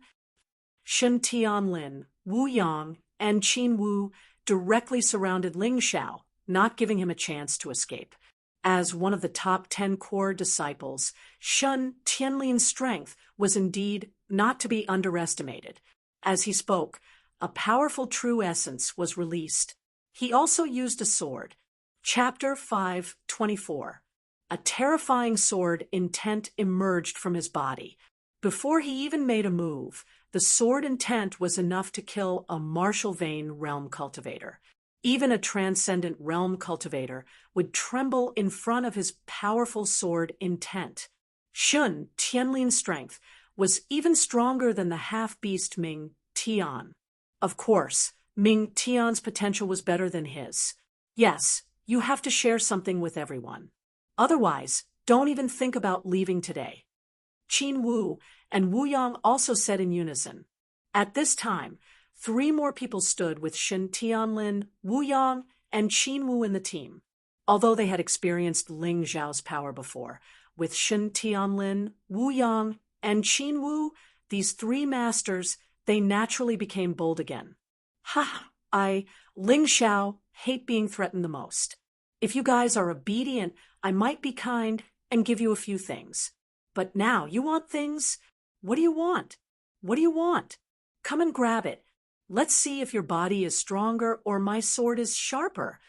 Shen Tianlin, Wu Yang, and Qin Wu directly surrounded Ling Xiao, not giving him a chance to escape. As one of the top 10 core disciples, Shen Tianlin's strength was indeed not to be underestimated. As he spoke, a powerful true essence was released. He also used a sword. Chapter 5:24. A terrifying sword intent emerged from his body. Before he even made a move, the sword intent was enough to kill a martial vein realm cultivator. Even a transcendent realm cultivator would tremble in front of his powerful sword intent. Shen Tianlin's strength was even stronger than the half-beast Ming Tian. Of course, Ming Tian's potential was better than his. Yes, you have to share something with everyone. Otherwise, don't even think about leaving today. Qin Wu and Wu Yang also said in unison. At this time, 3 more people stood with Shen Tianlin, Wu Yang, and Qin Wu in the team. Although they had experienced Ling Zhao's power before, with Shen Tianlin, Wu Yang, and Qin Wu, these 3 masters, they naturally became bold again. Ling Xiao, hate being threatened the most. If you guys are obedient, I might be kind and give you a few things. But now, you want things? What do you want? What do you want? Come and grab it. Let's see if your body is stronger or my sword is sharper.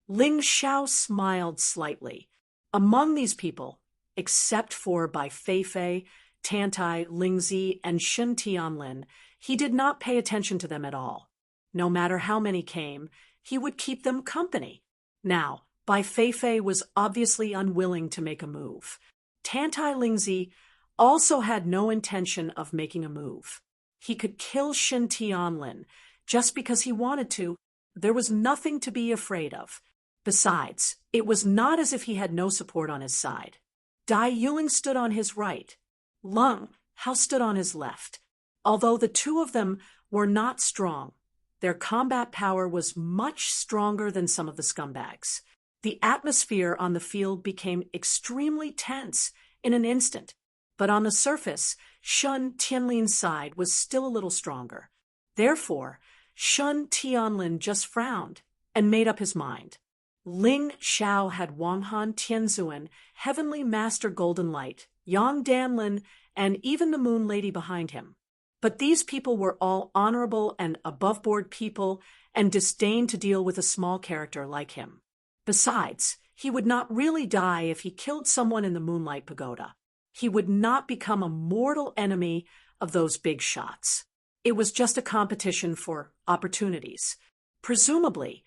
Ling Xiao smiled slightly. Among these people, except for Bai Feifei, Tantai, Lingzi, and Shen Tianlin, he did not pay attention to them at all. No matter how many came, he would keep them company. Now, Bai Feifei was obviously unwilling to make a move. Tantai Lingzi also had no intention of making a move. He could kill Shen Tianlin just because he wanted to. There was nothing to be afraid of. Besides, it was not as if he had no support on his side. Dai Yuling stood on his right. Leng Hao stood on his left. Although the 2 of them were not strong, their combat power was much stronger than some of the scumbags. The atmosphere on the field became extremely tense in an instant, but on the surface, Shen Tianlin's side was still a little stronger. Therefore, Shen Tianlin just frowned and made up his mind. Ling Xiao had Wang Han Tianzuan, Heavenly Master Golden Light, Yang Danlin, and even the Moon Lady behind him. But these people were all honorable and above-board people and disdained to deal with a small character like him. Besides, he would not really die if he killed someone in the Moonlight Pagoda. He would not become a mortal enemy of those big shots. It was just a competition for opportunities. Presumably,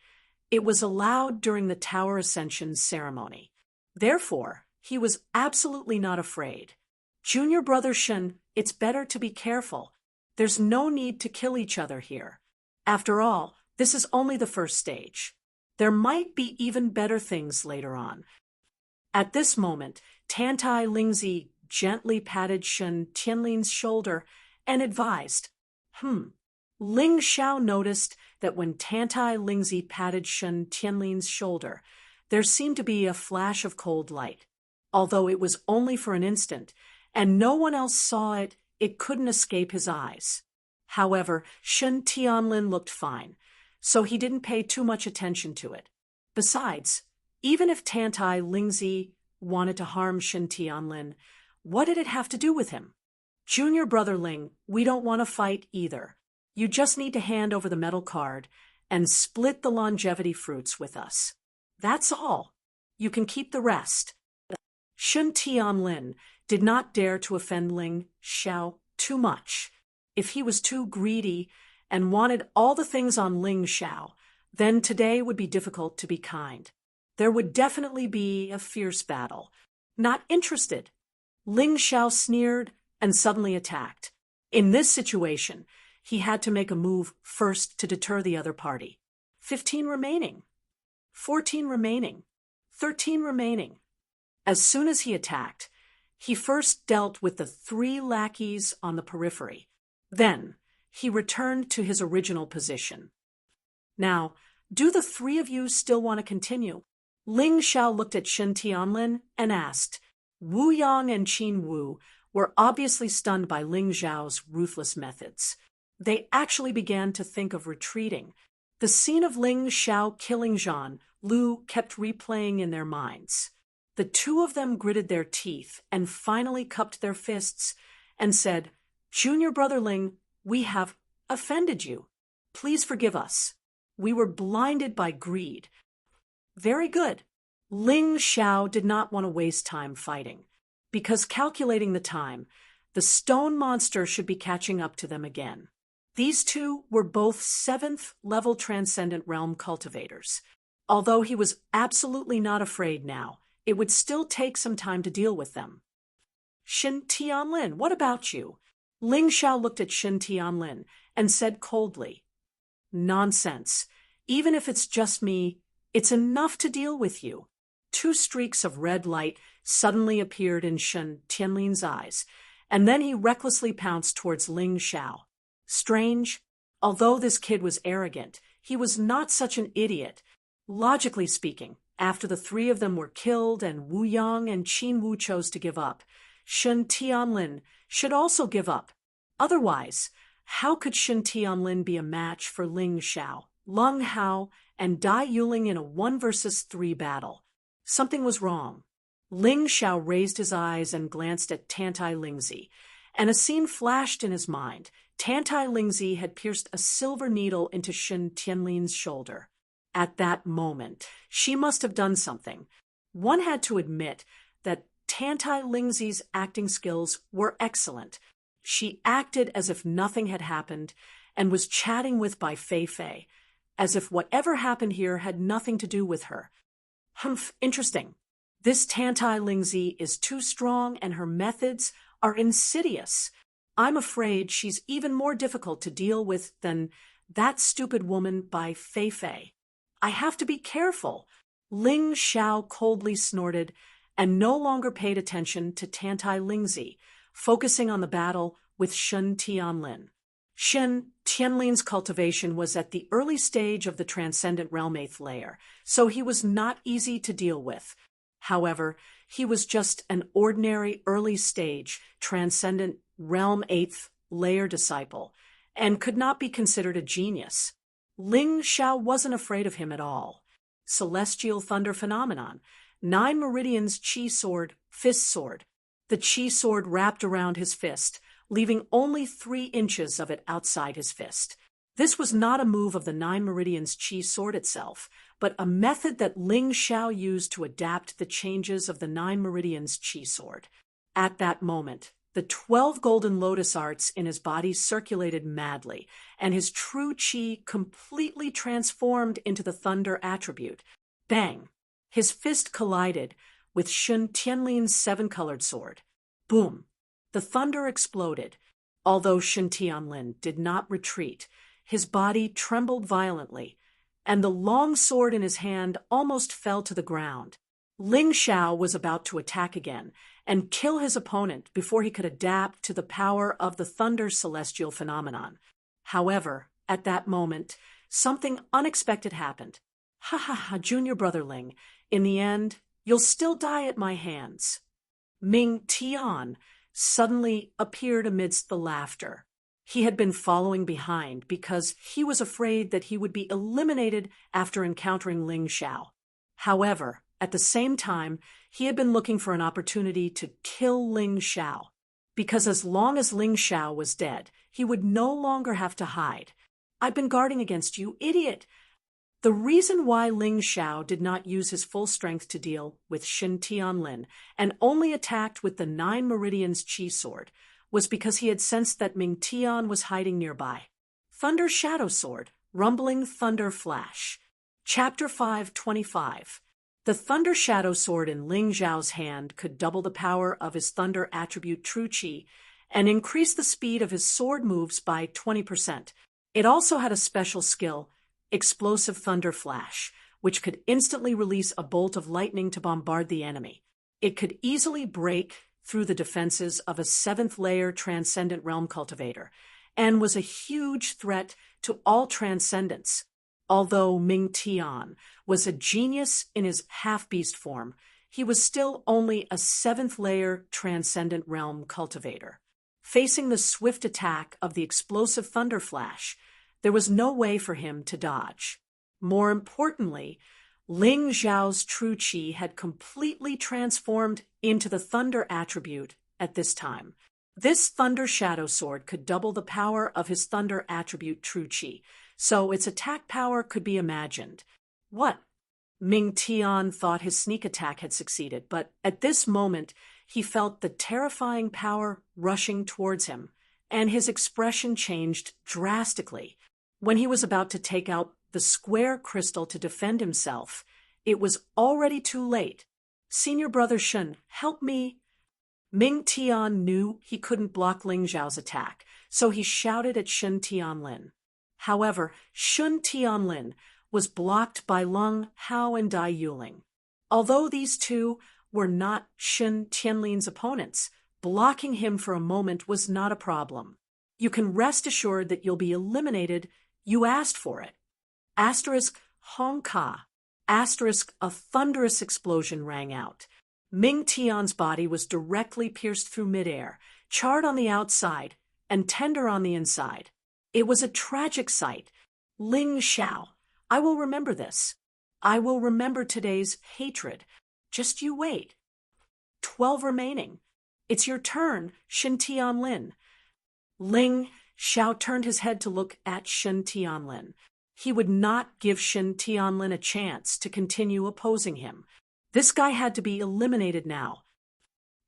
it was allowed during the Tower Ascension ceremony. Therefore, he was absolutely not afraid. Junior brother Shen, it's better to be careful. There's no need to kill each other here. After all, this is only the first stage. There might be even better things later on. At this moment, Tantai Lingzi gently patted Shen Tianlin's shoulder and advised, Ling Xiao noticed that when Tantai Lingzi patted Shen Tianlin's shoulder, there seemed to be a flash of cold light. Although it was only for an instant, and no one else saw it, it couldn't escape his eyes. However, Shen Tianlin looked fine, so he didn't pay too much attention to it. Besides, even if Tantai Lingzi wanted to harm Shen Tianlin, what did it have to do with him? Junior brother Ling, we don't want to fight either. You just need to hand over the metal card and split the longevity fruits with us. That's all. You can keep the rest. Shen Tianlin did not dare to offend Ling Xiao too much. If he was too greedy and wanted all the things on Ling Xiao, then today would be difficult to be kind. There would definitely be a fierce battle. Not interested. Ling Xiao sneered and suddenly attacked. In this situation, he had to make a move first to deter the other party. 15 remaining. 14 remaining. 13 remaining. As soon as he attacked, he first dealt with the 3 lackeys on the periphery. Then, he returned to his original position. Now, do the 3 of you still want to continue? Ling Xiao looked at Shen Tianlin and asked. Wu Yang and Qin Wu were obviously stunned by Ling Zhao's ruthless methods. They actually began to think of retreating. The scene of Ling Xiao killing Zhan Lu kept replaying in their minds. The 2 of them gritted their teeth and finally cupped their fists and said, Junior brother Ling, we have offended you. Please forgive us. We were blinded by greed. Very good. Ling Xiao did not want to waste time fighting, because calculating the time, the stone monster should be catching up to them again. These 2 were both 7th-level Transcendent Realm cultivators. Although he was absolutely not afraid now, it would still take some time to deal with them. Shen Tianlin, what about you? Ling Xiao looked at Shen Tianlin and said coldly, Nonsense. Even if it's just me, it's enough to deal with you. 2 streaks of red light suddenly appeared in Shen Tianlin's eyes, and then he recklessly pounced towards Ling Xiao. Strange, Although this kid was arrogant, he was not such an idiot. Logically speaking, after the three of them were killed and Wu Yang and Qin Wu chose to give up, Shen Tianlin should also give up. Otherwise, how could Shen Tianlin be a match for Ling Xiao, Leng Hao, and Dai Yuling in a 1 versus 3 battle? Something was wrong. Ling Xiao raised his eyes and glanced at Tantai Lingzi, and a scene flashed in his mind. Tantai Lingzi had pierced a silver needle into Shen Tianlin's shoulder. At that moment, she must have done something. One had to admit that Tantai Lingzi's acting skills were excellent. She acted as if nothing had happened and was chatting with Bai Fei, as if whatever happened here had nothing to do with her. Humph, interesting. This Tantai Lingzi is too strong and her methods are insidious. I'm afraid she's even more difficult to deal with than that stupid woman Bai Fei. I have to be careful. Ling Xiao coldly snorted and no longer paid attention to Tantai Lingzi, focusing on the battle with Shen Tianlin. Shen Tianlin's cultivation was at the early stage of the Transcendent Realm 8th layer, so he was not easy to deal with. However, he was just an ordinary early-stage Transcendent Realm 8th layer disciple, and could not be considered a genius. Ling Xiao wasn't afraid of him at all. Celestial Thunder Phenomenon, 9 Meridians Qi Sword, Fist Sword. The Qi Sword wrapped around his fist, leaving only 3 inches of it outside his fist. This was not a move of the 9 Meridians Qi Sword itself, but a method that Ling Xiao used to adapt the changes of the 9 Meridians Qi Sword. At that moment, the 12 golden lotus arts in his body circulated madly, and his true qi completely transformed into the thunder attribute. Bang! His fist collided with Shen Tianlin's 7-colored sword. Boom! The thunder exploded. Although Shen Tianlin did not retreat, his body trembled violently, and the long sword in his hand almost fell to the ground. Ling Xiao was about to attack again and kill his opponent before he could adapt to the power of the thunder celestial phenomenon. However, at that moment, something unexpected happened. Ha ha ha, junior brother Ling, in the end, you'll still die at my hands. Ming Tian suddenly appeared amidst the laughter. He had been following behind because he was afraid that he would be eliminated after encountering Ling Xiao. However, at the same time, he had been looking for an opportunity to kill Ling Xiao, because as long as Ling Xiao was dead, he would no longer have to hide. I've been guarding against you, idiot! The reason why Ling Xiao did not use his full strength to deal with Shen Tianlin and only attacked with the 9 Meridians Qi Sword was because he had sensed that Ming Tian was hiding nearby. Thunder Shadow Sword, Rumbling Thunder Flash. Chapter 525. The Thunder Shadow Sword in Ling Xiao's hand could double the power of his thunder attribute True Qi and increase the speed of his sword moves by 20%. It also had a special skill, Explosive Thunder Flash, which could instantly release a bolt of lightning to bombard the enemy. It could easily break through the defenses of a 7th-layer Transcendent Realm cultivator, and was a huge threat to all transcendents. Although Ming Tian was a genius in his half-beast form, he was still only a 7th-layer Transcendent Realm cultivator. Facing the swift attack of the explosive Thunder Flash, there was no way for him to dodge. More importantly, Ling Xiao's true qi had completely transformed into the thunder attribute at this time. This Thunder Shadow Sword could double the power of his thunder attribute True Qi, so its attack power could be imagined. What? Ming Tian thought his sneak attack had succeeded, but at this moment he felt the terrifying power rushing towards him, and his expression changed drastically. When he was about to take out the square crystal to defend himself, it was already too late. Senior brother Shen, help me! Ming Tian knew he couldn't block Ling Xiao's attack, so he shouted at Shen Tianlin. However, Shen Tianlin was blocked by Leng Hao and Dai Yuling. Although these two were not Shen Tianlin's opponents, blocking him for a moment was not a problem. You can rest assured that you'll be eliminated. You asked for it. Asterisk Honka. Asterisk a thunderous explosion rang out. Ming Tian's body was directly pierced through midair, charred on the outside and tender on the inside. It was a tragic sight. Ling Xiao, I will remember this. I will remember today's hatred. Just you wait. 12 remaining. It's your turn, Shen Tianlin. Ling Xiao turned his head to look at Shen Tianlin. He would not give Shen Tianlin a chance to continue opposing him. This guy had to be eliminated now.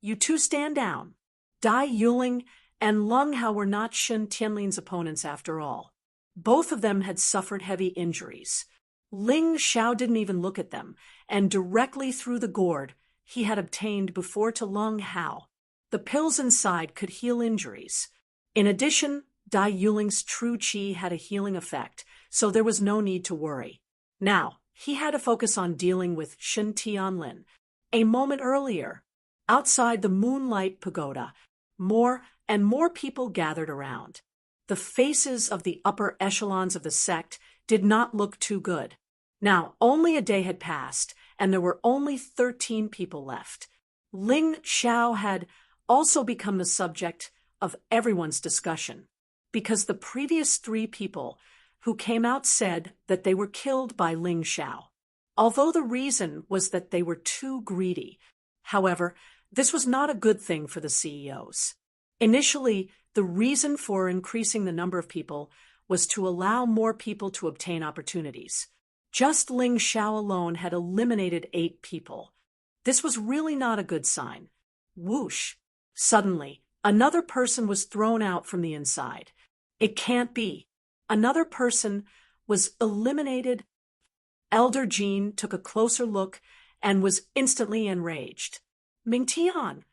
You two stand down. Dai Yuling and Lung Hao were not Shen Tianlin's opponents after all. Both of them had suffered heavy injuries. Ling Xiao didn't even look at them, and directly through the gourd he had obtained before to Lung Hao. The pills inside could heal injuries. In addition, Dai Yuling's true qi had a healing effect, so there was no need to worry. Now, he had to focus on dealing with Shen Tianlin. A moment earlier, outside the Moonlight Pagoda, more and more people gathered around. The faces of the upper echelons of the sect did not look too good. Now, only a day had passed, and there were only 13 people left. Ling Xiao had also become the subject of everyone's discussion, because the previous 3 people who came out said that they were killed by Ling Xiao, although the reason was that they were too greedy. However, this was not a good thing for the CEOs. Initially, the reason for increasing the number of people was to allow more people to obtain opportunities. Just Ling Xiao alone had eliminated 8 people. This was really not a good sign. Whoosh! Suddenly, another person was thrown out from the inside. It can't be. Another person was eliminated. Elder Jean took a closer look and was instantly enraged. Ming Tian!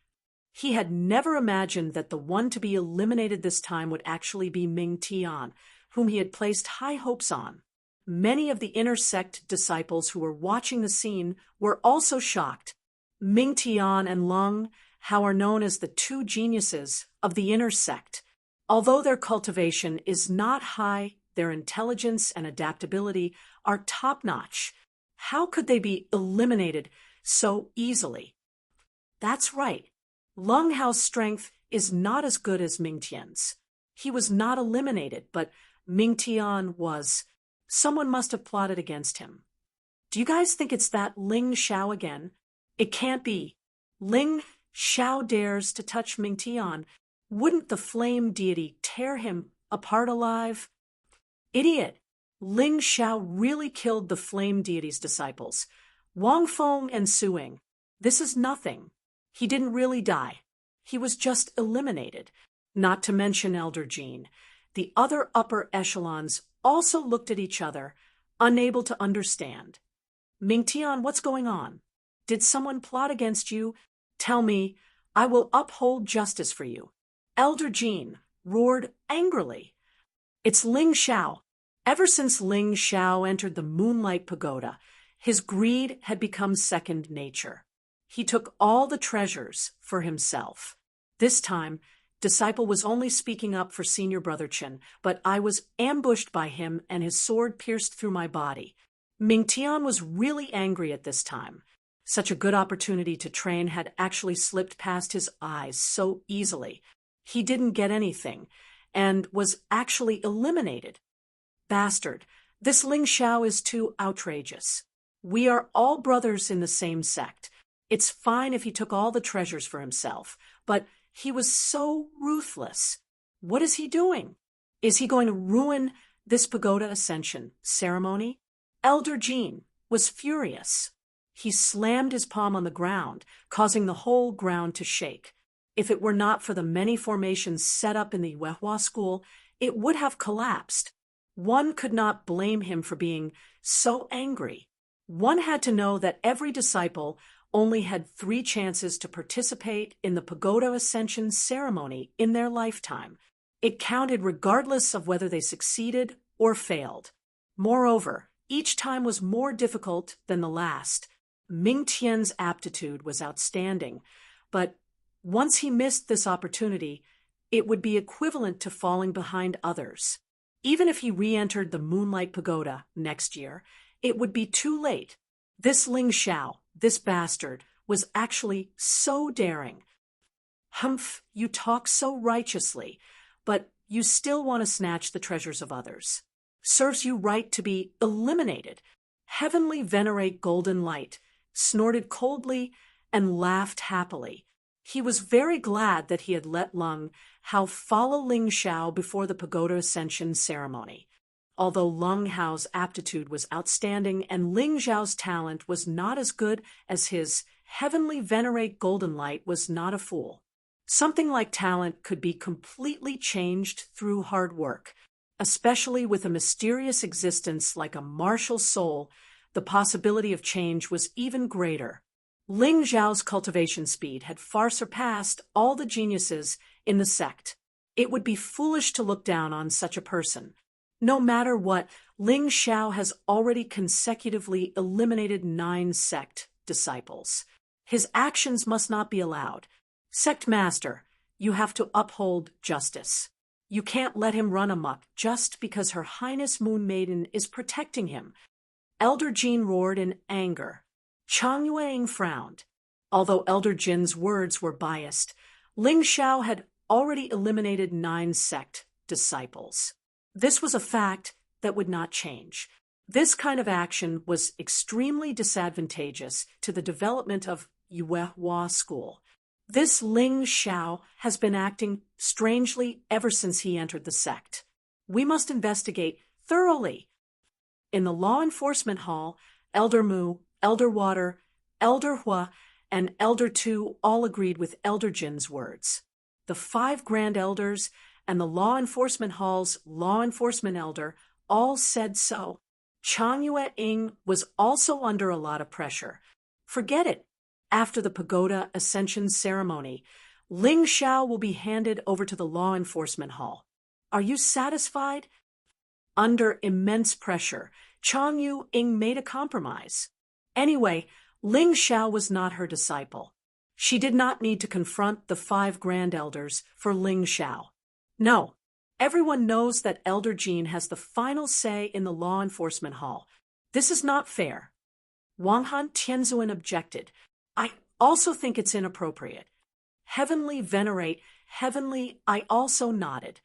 He had never imagined that the one to be eliminated this time would actually be Ming Tian, whom he had placed high hopes on. Many of the inner sect disciples who were watching the scene were also shocked. Ming Tian and Lung Hao are known as the 2 geniuses of the inner sect. Although their cultivation is not high, their intelligence and adaptability are top-notch. How could they be eliminated so easily? That's right. Lung Hao's strength is not as good as Ming Tian's. He was not eliminated, but Ming Tian was. Someone must have plotted against him. Do you guys think it's that Ling Xiao again? It can't be. Ling Xiao dares to touch Ming Tian. Wouldn't the flame deity tear him apart alive? Idiot! Ling Xiao really killed the flame deity's disciples. Wang Feng and Suing. This is nothing. He didn't really die. He was just eliminated. Not to mention Elder Jean. The other upper echelons also looked at each other, unable to understand. Ming Tian, what's going on? Did someone plot against you? Tell me. I will uphold justice for you. Elder Jean roared angrily. It's Ling Xiao. Ever since Ling Xiao entered the Moonlight Pagoda, his greed had become second nature. He took all the treasures for himself. This time, Disciple was only speaking up for Senior Brother Chen, but I was ambushed by him and his sword pierced through my body. Ming Tian was really angry at this time. Such a good opportunity to train had actually slipped past his eyes so easily. He didn't get anything, and was actually eliminated. Bastard, this Ling Xiao is too outrageous. We are all brothers in the same sect. It's fine if he took all the treasures for himself, but he was so ruthless. What is he doing? Is he going to ruin this pagoda ascension ceremony? Elder Jean was furious. He slammed his palm on the ground, causing the whole ground to shake. If it were not for the many formations set up in the Wehua school, it would have collapsed. One could not blame him for being so angry. One had to know that every disciple only had 3 chances to participate in the pagoda ascension ceremony in their lifetime. It counted regardless of whether they succeeded or failed. Moreover, each time was more difficult than the last. Ming Tian's aptitude was outstanding, but once he missed this opportunity, It would be equivalent to falling behind others. Even if he re-entered the Moonlight Pagoda next year, it would be too late. This Ling Xiao, this bastard, was actually so daring. Humph, you talk so righteously, but you still want to snatch the treasures of others. Serves you right to be eliminated. Heavenly venerate golden light, snorted coldly and laughed happily. He was very glad that he had let Lung Hao follow Ling Xiao before the pagoda ascension ceremony. Although Lung Hao's aptitude was outstanding and Ling Xiao's talent was not as good as his, heavenly venerate golden light was not a fool. Something like talent could be completely changed through hard work. Especially with a mysterious existence like a martial soul, the possibility of change was even greater. Ling Xiao's cultivation speed had far surpassed all the geniuses in the sect. It would be foolish to look down on such a person. No matter what, Ling Xiao has already consecutively eliminated 9 sect disciples. His actions must not be allowed. Sect Master, you have to uphold justice. You can't let him run amok just because Her Highness Moon Maiden is protecting him. Elder Jin roared in anger. Chang Yuang frowned. Although Elder Jin's words were biased, Ling Xiao had already eliminated 9 sect disciples. This was a fact that would not change. This kind of action was extremely disadvantageous to the development of Yuehua School. This Ling Xiao has been acting strangely ever since he entered the sect. We must investigate thoroughly. In the law enforcement hall, Elder Mu, Elder Water, Elder Hua, and Elder Tu all agreed with Elder Jin's words. The 5 Grand Elders and the law enforcement hall's law enforcement elder all said so. Chang Yue-ing was also under a lot of pressure. Forget it. After the pagoda ascension ceremony, Ling Xiao will be handed over to the law enforcement hall. Are you satisfied? Under immense pressure, Chang Yu-ing made a compromise. Anyway, Ling Xiao was not her disciple. She did not need to confront the 5 Grand Elders for Ling Xiao. No, everyone knows that Elder Jin has the final say in the law enforcement hall. This is not fair. Wang Han Tianzuan objected. I also think it's inappropriate. Heavenly venerate, heavenly, I also nodded.